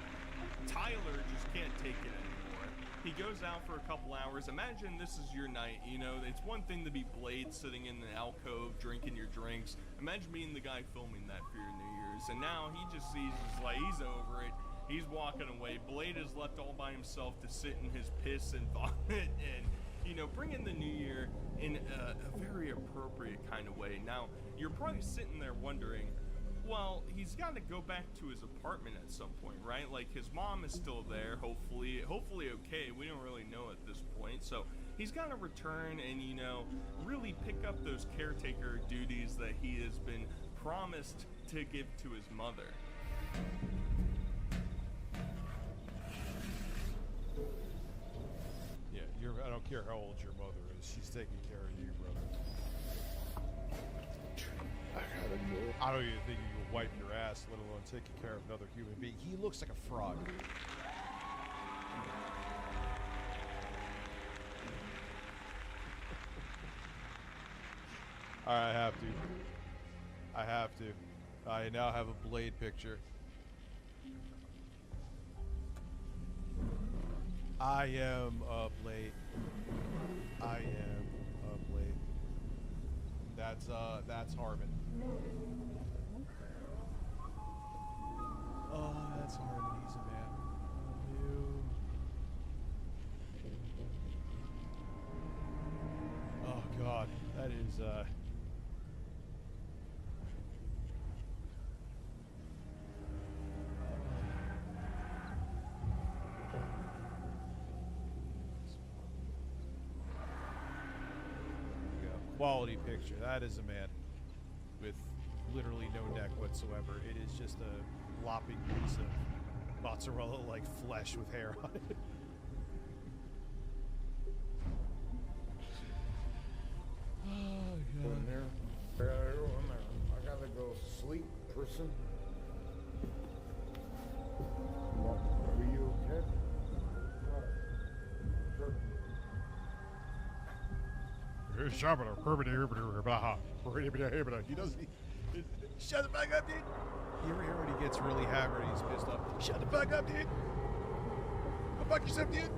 Tyler just can't take it anymore. He goes out for a couple hours. Imagine this is your night, you know, it's one thing to be Blade sitting in the alcove drinking your drinks. Imagine being the guy filming that for your New Year's, and now he just sees it's like he's over it. He's walking away. Blade is left all by himself to sit in his piss and vomit and, you know, bring in the new year in a very appropriate kind of way. Now, you're probably sitting there wondering, well, he's got to go back to his apartment at some point, right? Like, his mom is still there, hopefully okay. We don't really know at this point. So he's got to return and, you know, really pick up those caretaker duties that he has been promised to give to his mother. Yeah, I don't care how old your mother is. She's taking care of you, brother. I don't even think you can wipe your ass, let alone taking care of another human being. He looks like a frog. Alright, I have to. I now have a Blade picture. I am a Blade. I am a Blade. That's Harmon. Oh, that's Harmon. He's a man. Oh God, that is quality picture. That is a man with literally no neck whatsoever. It is just a lopping piece of mozzarella-like flesh with hair on it. Oh, God. I gotta go sleep, person. Are you okay? He doesn't. Shut the fuck up, dude. You ever hear when he gets really hammered and he's pissed off? Shut the fuck up, dude. Go fuck yourself, dude.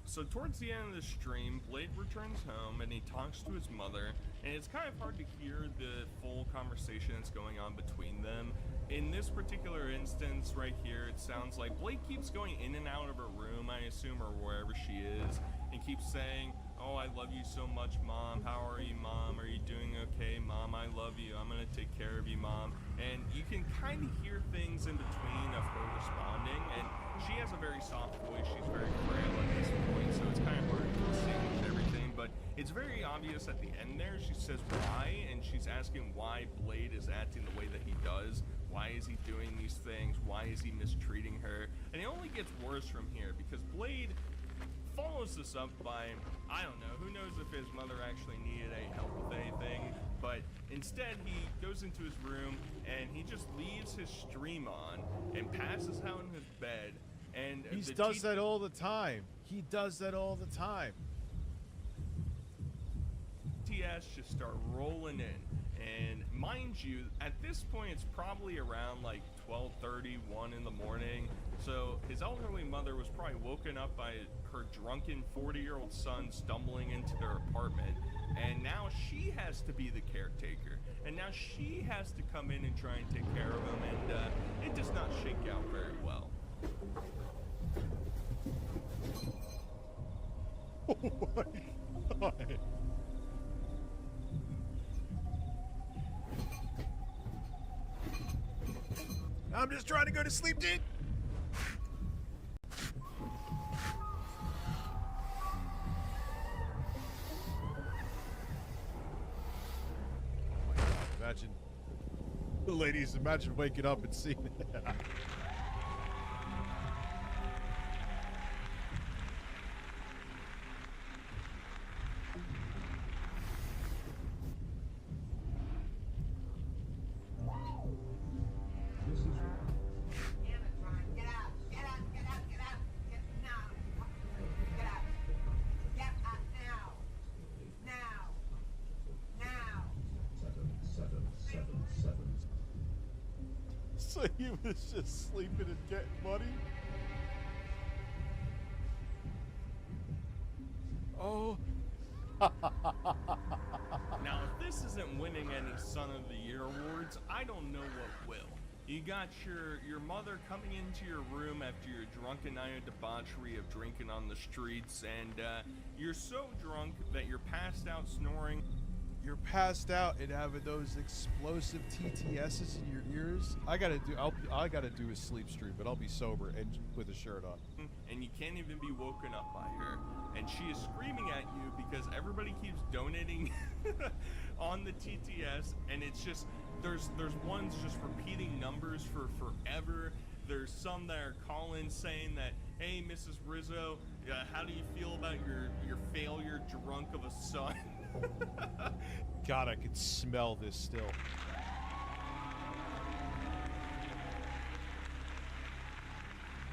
So towards the end of the stream, Blade returns home and he talks to his mother, and it's kind of hard to hear the full conversation that's going on between them. In this particular instance right here, it sounds like Blade keeps going in and out of her room, I assume, or wherever she is, and keeps saying, "Oh, I love you so much, Mom. How are you, Mom? Are you doing okay, Mom? I love you. I'm gonna take care of you, Mom." And you can kind of hear things in between of her responding, and she has a very soft voice. She's very frail at this point, so it's kind of hard to distinguish everything, but it's very obvious at the end there. She says why, and she's asking why Blade is acting the way that he does. Why is he doing these things? Why is he mistreating her? And it only gets worse from here, because Blade follows this up by, I don't know, who knows if his mother actually needed any help with anything, but instead he goes into his room and he just leaves his stream on and passes out in his bed, and He does that all the time. He does that all the time. TS just start rolling in, and mind mind you, at this point, it's probably around like 12:30, 1 in the morning. So his elderly mother was probably woken up by her drunken 40-year-old son stumbling into their apartment. And now she has to be the caretaker. And now she has to come in and try and take care of him. And it does not shake out very well. Oh my God. I'm just trying to go to sleep, dude. Imagine, ladies, imagine waking up and seeing that. So he was just sleeping and getting money? Oh. Now, if this isn't winning any Son of the Year awards, I don't know what will. You got your mother coming into your room after your drunken night of debauchery of drinking on the streets, and you're so drunk that you're passed out snoring. You're passed out and having those explosive TTSs in your ears. I gotta do a sleep stream, but I'll be sober and with a shirt on. And you can't even be woken up by her. And she is screaming at you because everybody keeps donating on the TTS, and it's just there's ones just repeating numbers for forever. There's some that are calling saying that, hey, Mrs. Rizzo, how do you feel about your failure drunk of a son? God, I could smell this still.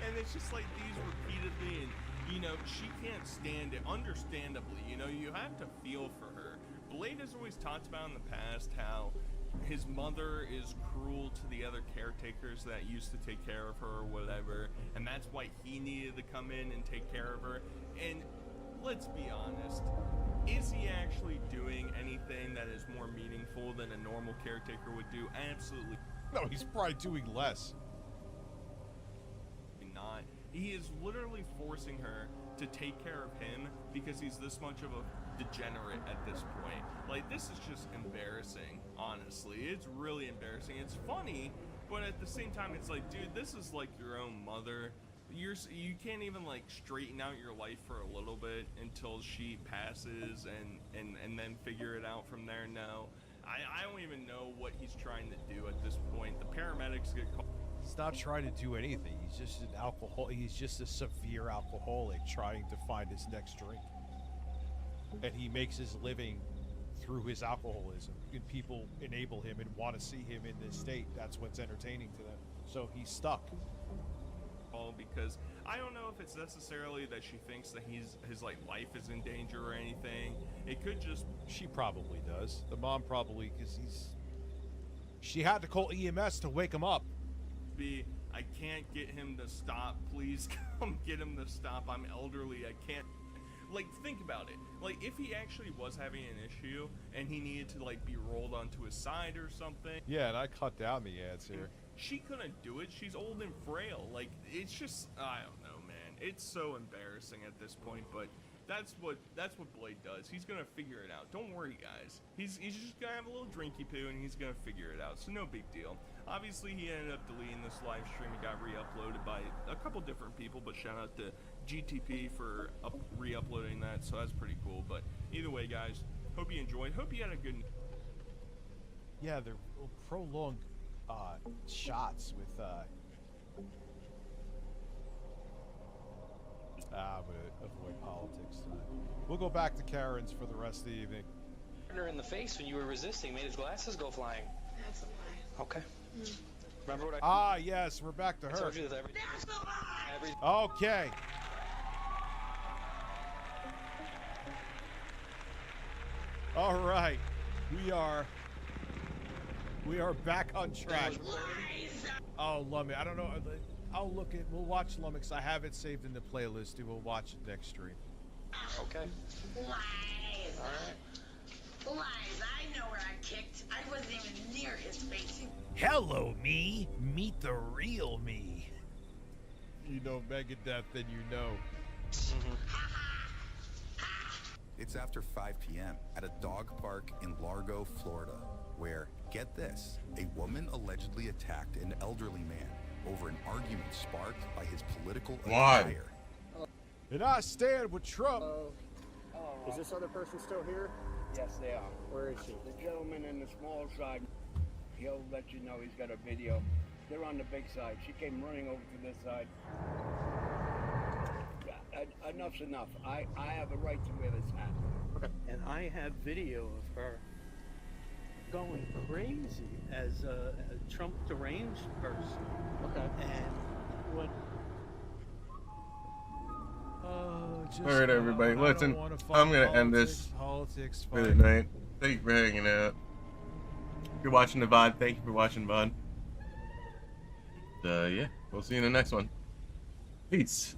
And it's just like these repeatedly, and you know, she can't stand it, understandably. You know, you have to feel for her. Blade has always talked about in the past how his mother is cruel to the other caretakers that used to take care of her or whatever, and that's why he needed to come in and take care of her. And let's be honest, is he actually doing anything that is more meaningful than a normal caretaker would do? Absolutely. No, he's probably doing less. Not. He is literally forcing her to take care of him because he's this much of a degenerate at this point. Like, this is just embarrassing, honestly. It's really embarrassing. It's funny, but at the same time, it's like, dude, this is like your own mother. You can't even like straighten out your life for a little bit until she passes and then figure it out from there. No, I don't even know what he's trying to do at this point. The paramedics get called. He's not trying to do anything. He's just an He's just a severe alcoholic trying to find his next drink. And he makes his living through his alcoholism. And people enable him and want to see him in this state. That's what's entertaining to them. So he's stuck. Because I don't know if it's necessarily that she thinks that his like life is in danger or anything. It could just. She probably does. The mom probably, because she had to call EMS to wake him up. I can't get him to stop. Please come get him to stop. I'm elderly. I can't. Like, think about it. Like, if he actually was having an issue and he needed to like be rolled onto his side or something. Yeah, and I cut down the ads here. She couldn't do it. She's old and frail. Like, it's just, I don't know, man. It's so embarrassing at this point, but that's what Blade does. He's gonna figure it out. Don't worry, guys. He's just gonna have a little drinky poo and he's gonna figure it out. So no big deal. Obviously, he ended up deleting this live stream. It got re-uploaded by a couple different people, but shout out to GTP for re-uploading that. So that's pretty cool. But either way, guys, hope you enjoyed. Hope you had a good. Yeah, they're prolonged shots with I'm gonna avoid politics tonight. We'll go back to Karen's for the rest of the evening. Her in the face when you were resisting made his glasses go flying. That's a lie. Okay. Remember what I? Ah, yes, we're back to her. I told you that That's a lie. Okay. All right, we are We are back on track. Oh, Lummy, I don't know. I'll look at. We'll watch Lumix. I have it saved in the playlist. And we'll watch it next stream. Okay. Lies. All right. Lies. I know where I kicked. I wasn't even near his face. Hello, me. Meet the real me. You know Megadeth, then you know. It's after 5 p.m. at a dog park in Largo, Florida, where, get this, a woman allegedly attacked an elderly man over an argument sparked by his political attire. And I stand with Trump. Is this other person still here? Yes, they are. Where is she? The gentleman in the small side. He'll let you know he's got a video. They're on the big side. She came running over to this side. Enough's enough. I have a right to wear this hat. Okay. And I have video of her going crazy as a Trump deranged person. Okay. And what? All right, everybody. Listen, I'm gonna end this for the night. Thank you for hanging out. If you're watching the VOD, thank you for watching VOD. Yeah, we'll see you in the next one. Peace.